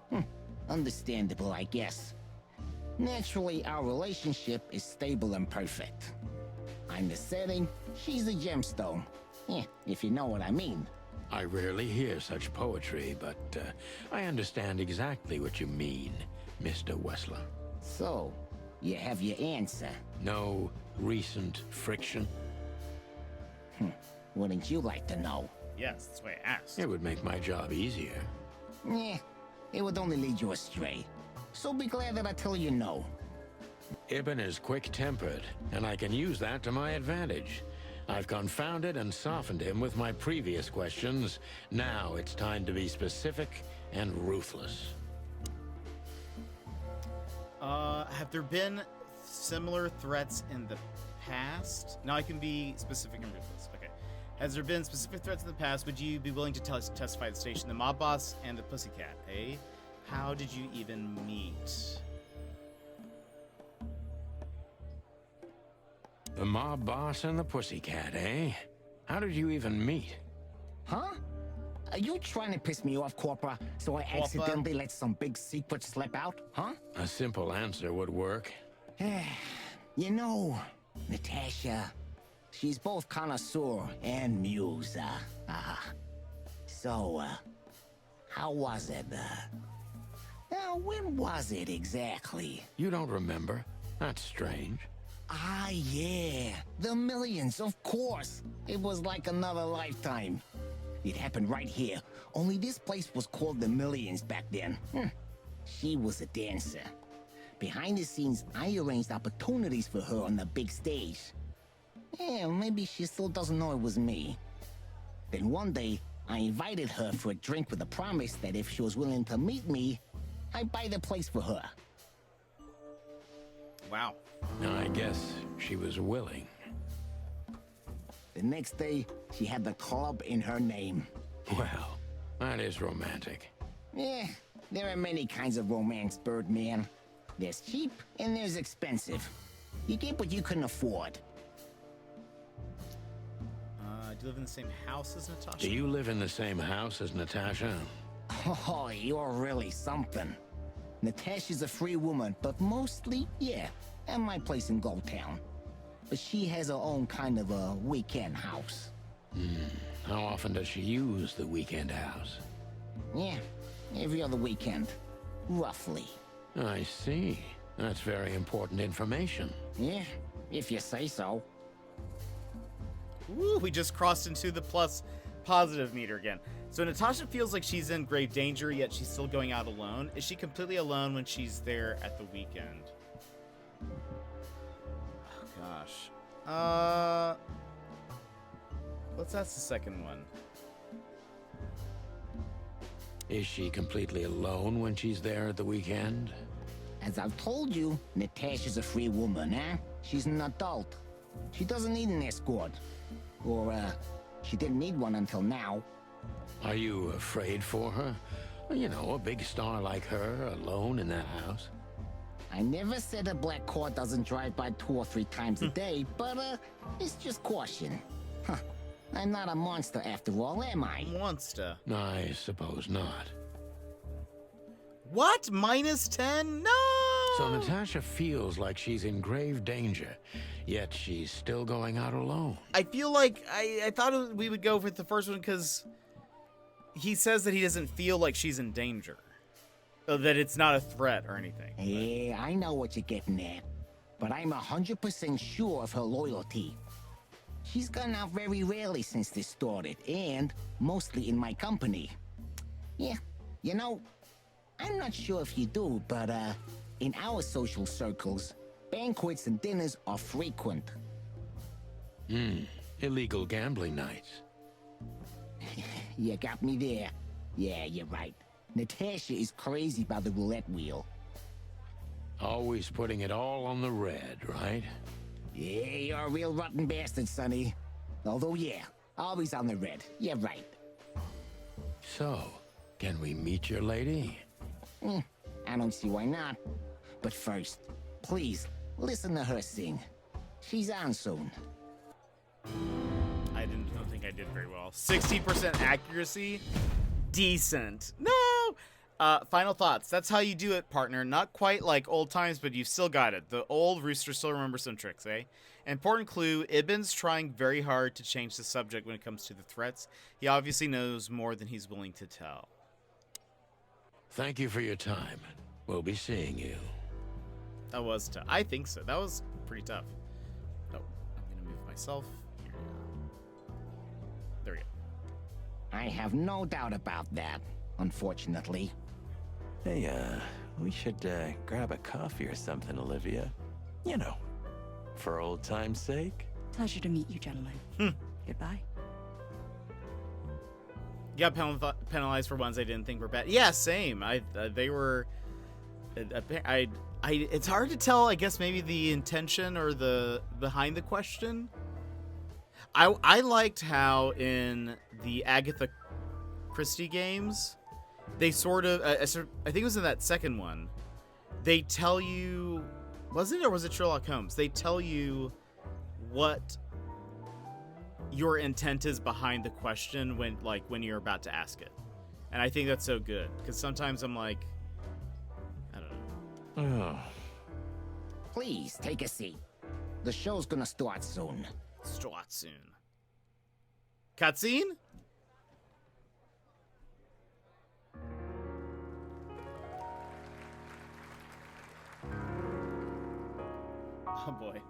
Understandable, I guess. Naturally, our relationship is stable and perfect. I'm the setting, she's the gemstone. Yeah, if you know what I mean. I rarely hear such poetry, but I understand exactly what you mean, Mr. Wessler. So, you have your answer. No recent friction? Wouldn't you like to know? Yes, that's why I asked. It would make my job easier. Yeah, it would only lead you astray. So be glad that I tell you no. Ibn is quick-tempered, and I can use that to my advantage. I've confounded and softened him with my previous questions. Now it's time to be specific and ruthless. Have there been similar threats in the past? Now I can be specific and ruthless. Okay. Has there been specific threats in the past? Would you be willing to testify at the station? The mob boss and the pussycat, eh? How did you even meet? The mob boss and the pussycat, eh? How did you even meet? Huh? Are you trying to piss me off, Corpora, so I accidentally let some big secret slip out, huh? A simple answer would work. You know, Natasha, she's both connoisseur and muse, So, how was it, when was it exactly? You don't remember? That's strange. Ah, yeah. The Millions, of course. It was like another lifetime. It happened right here. Only this place was called the Millions back then. She was a dancer. Behind the scenes, I arranged opportunities for her on the big stage. Yeah, maybe she still doesn't know it was me. Then one day, I invited her for a drink with a promise that if she was willing to meet me, I'd buy the place for her. Wow. I guess she was willing. The next day, she had the club in her name. Well, that is romantic. Yeah, there are many kinds of romance, Birdman. There's cheap and there's expensive. You get what you can afford. Do you live in the same house as Natasha? Do you live in the same house as Natasha? Oh, you're really something. Natasha's a free woman, but mostly, yeah, at my place in Gold Town. But she has her own kind of a weekend house. How often does she use the weekend house? Yeah, Every other weekend. Roughly. I see. That's very important information. Yeah, if you say so. Woo, we just crossed into the plus positive meter again. So Natasha feels like she's in grave danger, yet she's still going out alone. Is she completely alone when she's there at the weekend? Oh, gosh. Let's ask the second one. Is she completely alone when she's there at the weekend? As I've told you, Natasha's a free woman, huh? She's an adult. She doesn't need an escort. Or, she didn't need one until now. Are you afraid for her? You know, a big star like her, alone in that house. I never said a black car doesn't drive by 2 or 3 times a day, but, it's just caution. Huh. I'm not a monster after all, am I? Monster. I suppose not. What? -10? No! So Natasha feels like she's in grave danger, yet she's still going out alone. I feel like I thought we would go with the first one because he says that he doesn't feel like she's in danger. That it's not a threat or anything. Yeah, I know what you're getting at. But I'm 100% sure of her loyalty. She's gone out very rarely since this started, and mostly in my company. Yeah, you know, I'm not sure if you do, but, in our social circles, banquets and dinners are frequent. Illegal gambling nights. You got me there. Yeah, you're right. Natasha is crazy about the roulette wheel. Always putting it all on the red, right? Yeah, you're a real rotten bastard, Sonny. Although, yeah, always on the red. You're right. So, can we meet your lady? I don't see why not. But first, please, listen to her sing. She's on soon. I don't think I did very well. 60% accuracy? Decent. No! Final thoughts. That's how you do it, partner. Not quite like old times, but you've still got it. The old rooster still remembers some tricks, eh? Important clue, Ibn's trying very hard to change the subject when it comes to the threats. He obviously knows more than he's willing to tell. Thank you for your time. We'll be seeing you. That was tough. I think so. That was pretty tough. Oh, I'm gonna move myself. Here we are. There we go. I have no doubt about that, unfortunately. Hey, we should, grab a coffee or something, Olivia. You know, for old time's sake. Pleasure to meet you, gentlemen. Goodbye. Got penalized for ones I didn't think were bad. Yeah, same. They were. It's hard to tell. I guess maybe the intention or the behind the question. I liked how in the Agatha Christie games, they sort of. I think it was in that second one. They tell you, was it or was it Sherlock Holmes? They tell you what your intent is behind the question when you're about to ask it. And I think that's so good because sometimes I'm like, I don't know. Please take a seat. The show's gonna start soon. Start soon. Cutscene? Oh boy.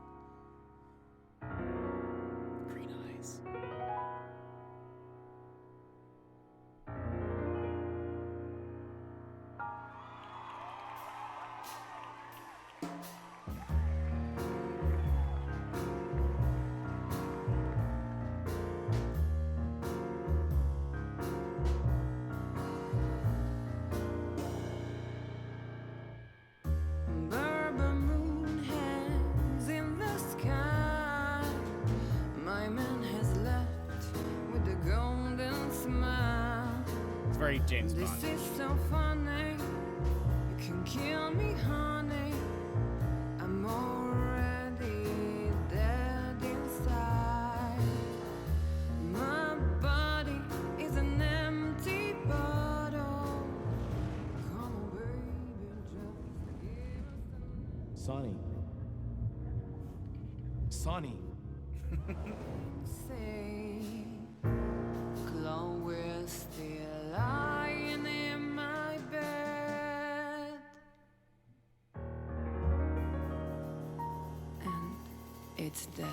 Green eyes. Very James Bond. This is so funny. You can kill me, honey. I'm already dead inside. My body is an empty bottle. Come on, baby, just give us Sonny. Sonny. say, Chloe's still lying in my it's dead.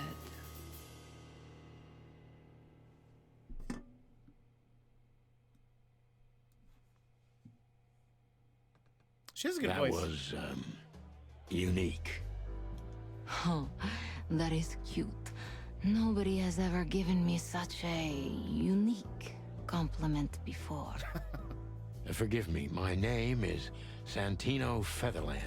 She has a good that voice. was, unique. Oh, that is cute. Nobody has ever given me such a unique compliment before. Forgive me, my name is Santino Featherland.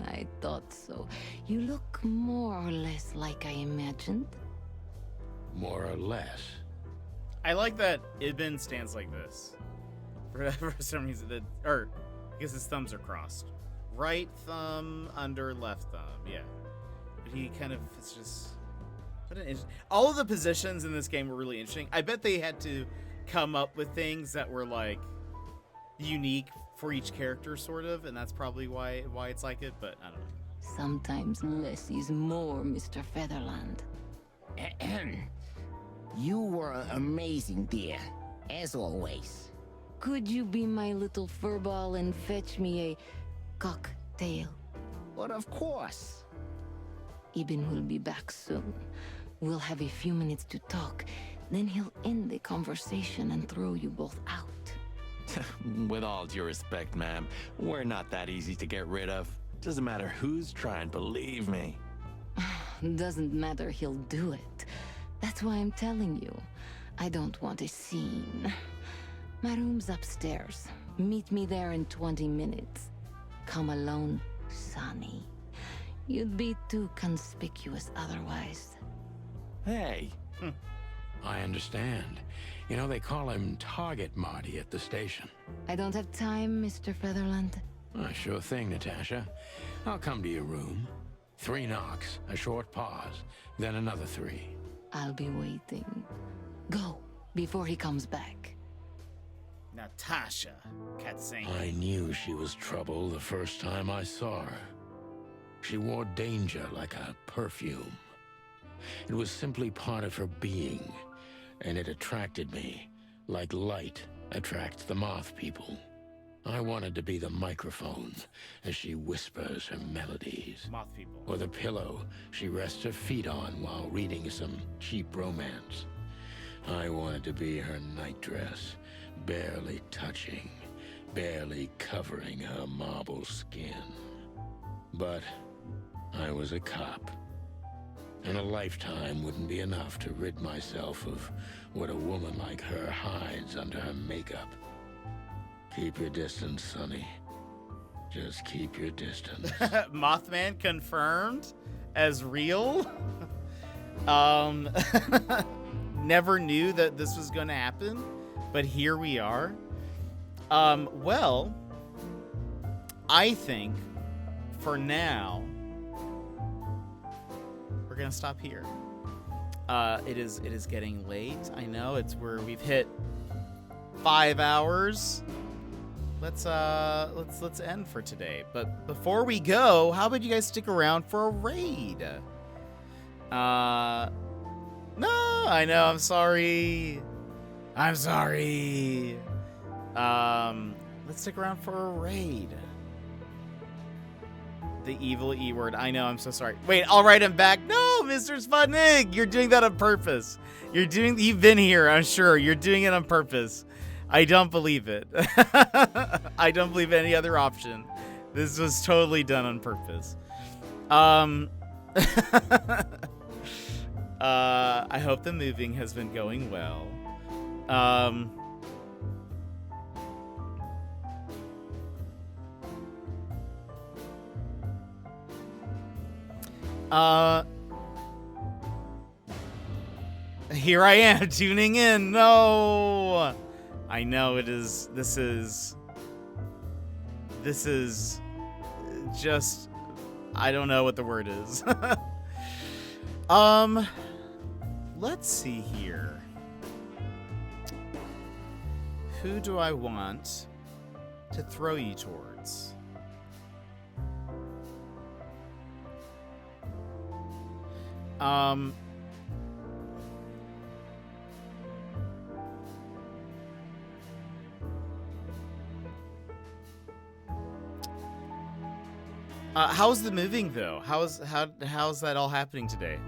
I thought so. You look more or less like I imagined. More or less. I like that Ibn stands like this. For some reason, or I guess his thumbs are crossed. Right thumb under left thumb, yeah. But he kind of, it's just, all of the positions in this game were really interesting. I bet they had to come up with things that were like unique for each character, sort of, and that's probably why it's like it, but I don't know. Sometimes less is more, Mr. Featherland. You were amazing, dear, as always. Could you be my little furball and fetch me a cocktail? But of course. Ibn will be back soon. We'll have a few minutes to talk. Then he'll end the conversation and throw you both out. With all due respect, ma'am, we're not that easy to get rid of. Doesn't matter who's trying, believe me. Doesn't matter, he'll do it. That's why I'm telling you. I don't want a scene. My room's upstairs. Meet me there in 20 minutes. Come alone, Sonny. You'd be too conspicuous otherwise. Hey. I understand. You know, they call him Target Marty at the station. I don't have time, Mr. Featherland. Sure thing, Natasha. I'll come to your room. 3 knocks, a short pause, then another 3. I'll be waiting. Go, before he comes back. Natasha, cutscene. I knew she was trouble the first time I saw her. She wore danger like a perfume. It was simply part of her being, and it attracted me, like light attracts the moth people. I wanted to be the microphone as she whispers her melodies. Moth people. Or the pillow she rests her feet on while reading some cheap romance. I wanted to be her nightdress, barely touching, barely covering her marble skin. But I was a cop. And a lifetime wouldn't be enough to rid myself of what a woman like her hides under her makeup. Keep your distance, Sonny. Just keep your distance. Mothman confirmed as real. Never knew that this was going to happen, but here we are. Well, I think for now we're gonna stop here. It is getting late. I know we've hit 5 hours. Let's end for today. But before we go, how about you guys stick around for a raid? No, I know. I'm sorry. Let's stick around for a raid. The evil E word. I know, I'm so sorry. Wait, I'll write him back. No, Mr. Sputnik, you're doing that on purpose. You've been here, I'm sure. You're doing it on purpose. I don't believe it. I don't believe any other option. This was totally done on purpose. I hope the moving has been going well. Here I am tuning in. No, I know it is. This is just, I don't know what the word is. Let's see here. Who do I want to throw you towards? How's the moving though? How's that all happening today?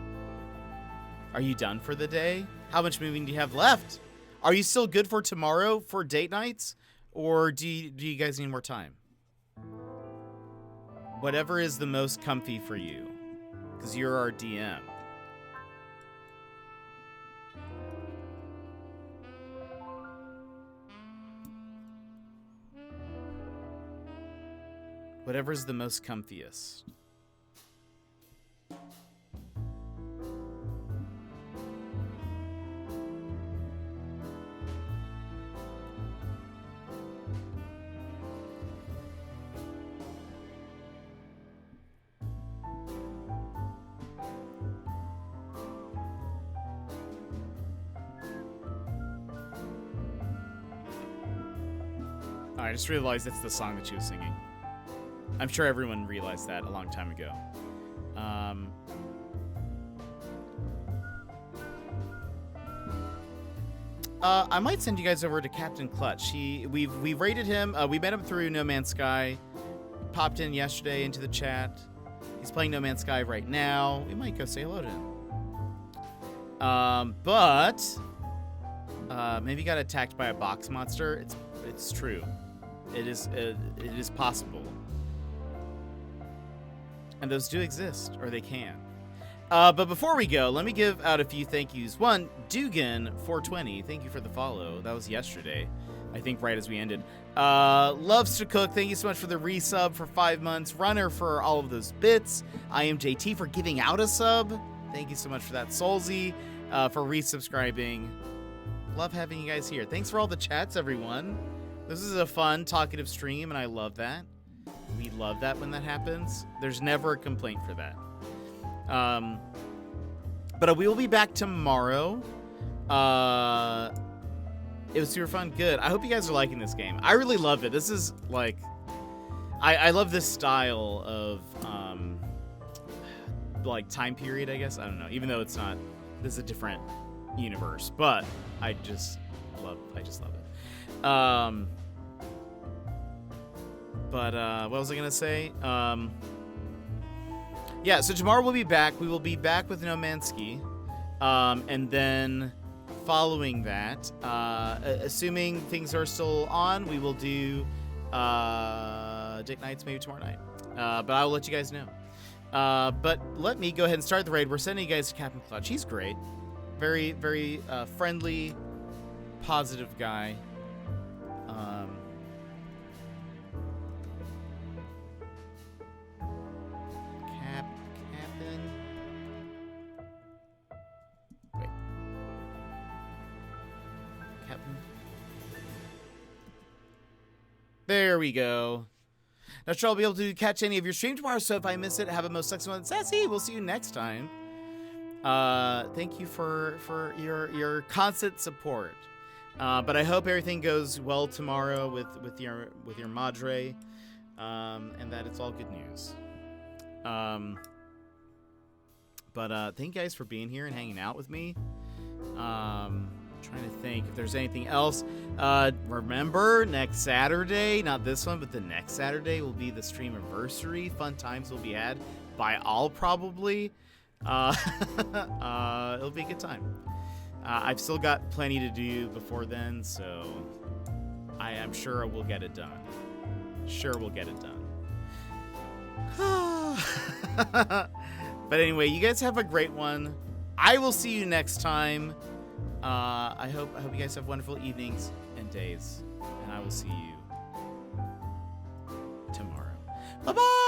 Are you done for the day? How much moving do you have left? Are you still good for tomorrow for date nights, or do you guys need more time? Whatever is the most comfy for you, because you're our DM. Whatever's the most comfiest. I just realized that's the song that she was singing. I'm sure everyone realized that a long time ago. I might send you guys over to Captain Clutch. We've rated him. We met him through No Man's Sky. Popped in yesterday into the chat. He's playing No Man's Sky right now. We might go say hello to him. Maybe got attacked by a box monster. It's true. It is possible. And those do exist, or they can. But before we go, let me give out a few thank yous. One, Dugan420, thank you for the follow. That was yesterday, I think, right as we ended. Loves to Cook, thank you so much for the resub for 5 months. Runner for all of those bits. I am JT for giving out a sub. Thank you so much for that. Soulsy for resubscribing. Love having you guys here. Thanks for all the chats, everyone. This is a fun, talkative stream, and I love that. We love that when that happens. There's never a complaint for that. But we will be back tomorrow. It was super fun. Good. I hope you guys are liking this game. I really love it. This is like, I love this style of like time period, I guess. I don't know. Even though it's not, this is a different universe, but I just love it. But what was I gonna say? Yeah, so tomorrow we'll be back. We will be back with No Man's Sky. And then following that, assuming things are still on, we will do Dick Nights maybe tomorrow night. But I'll let you guys know. But let me go ahead and start the raid. We're sending you guys to Captain Clutch. He's great. Very, very friendly, positive guy. There we go. Not sure I'll be able to catch any of your stream tomorrow, so if I miss it, have a most sexy one. Sassy, we'll see you next time. Thank you for your constant support. But I hope everything goes well tomorrow with your madre, and that it's all good news. But thank you guys for being here and hanging out with me. Trying to think if there's anything else. Remember, next Saturday, not this one, but the next Saturday will be the stream anniversary. Fun times will be had by all, probably. It'll be a good time. I've still got plenty to do before then, so I am sure we'll get it done. Sure, we'll get it done. But anyway, you guys have a great one. I will see you next time. I hope you guys have wonderful evenings and days, and I will see you tomorrow. Bye-bye!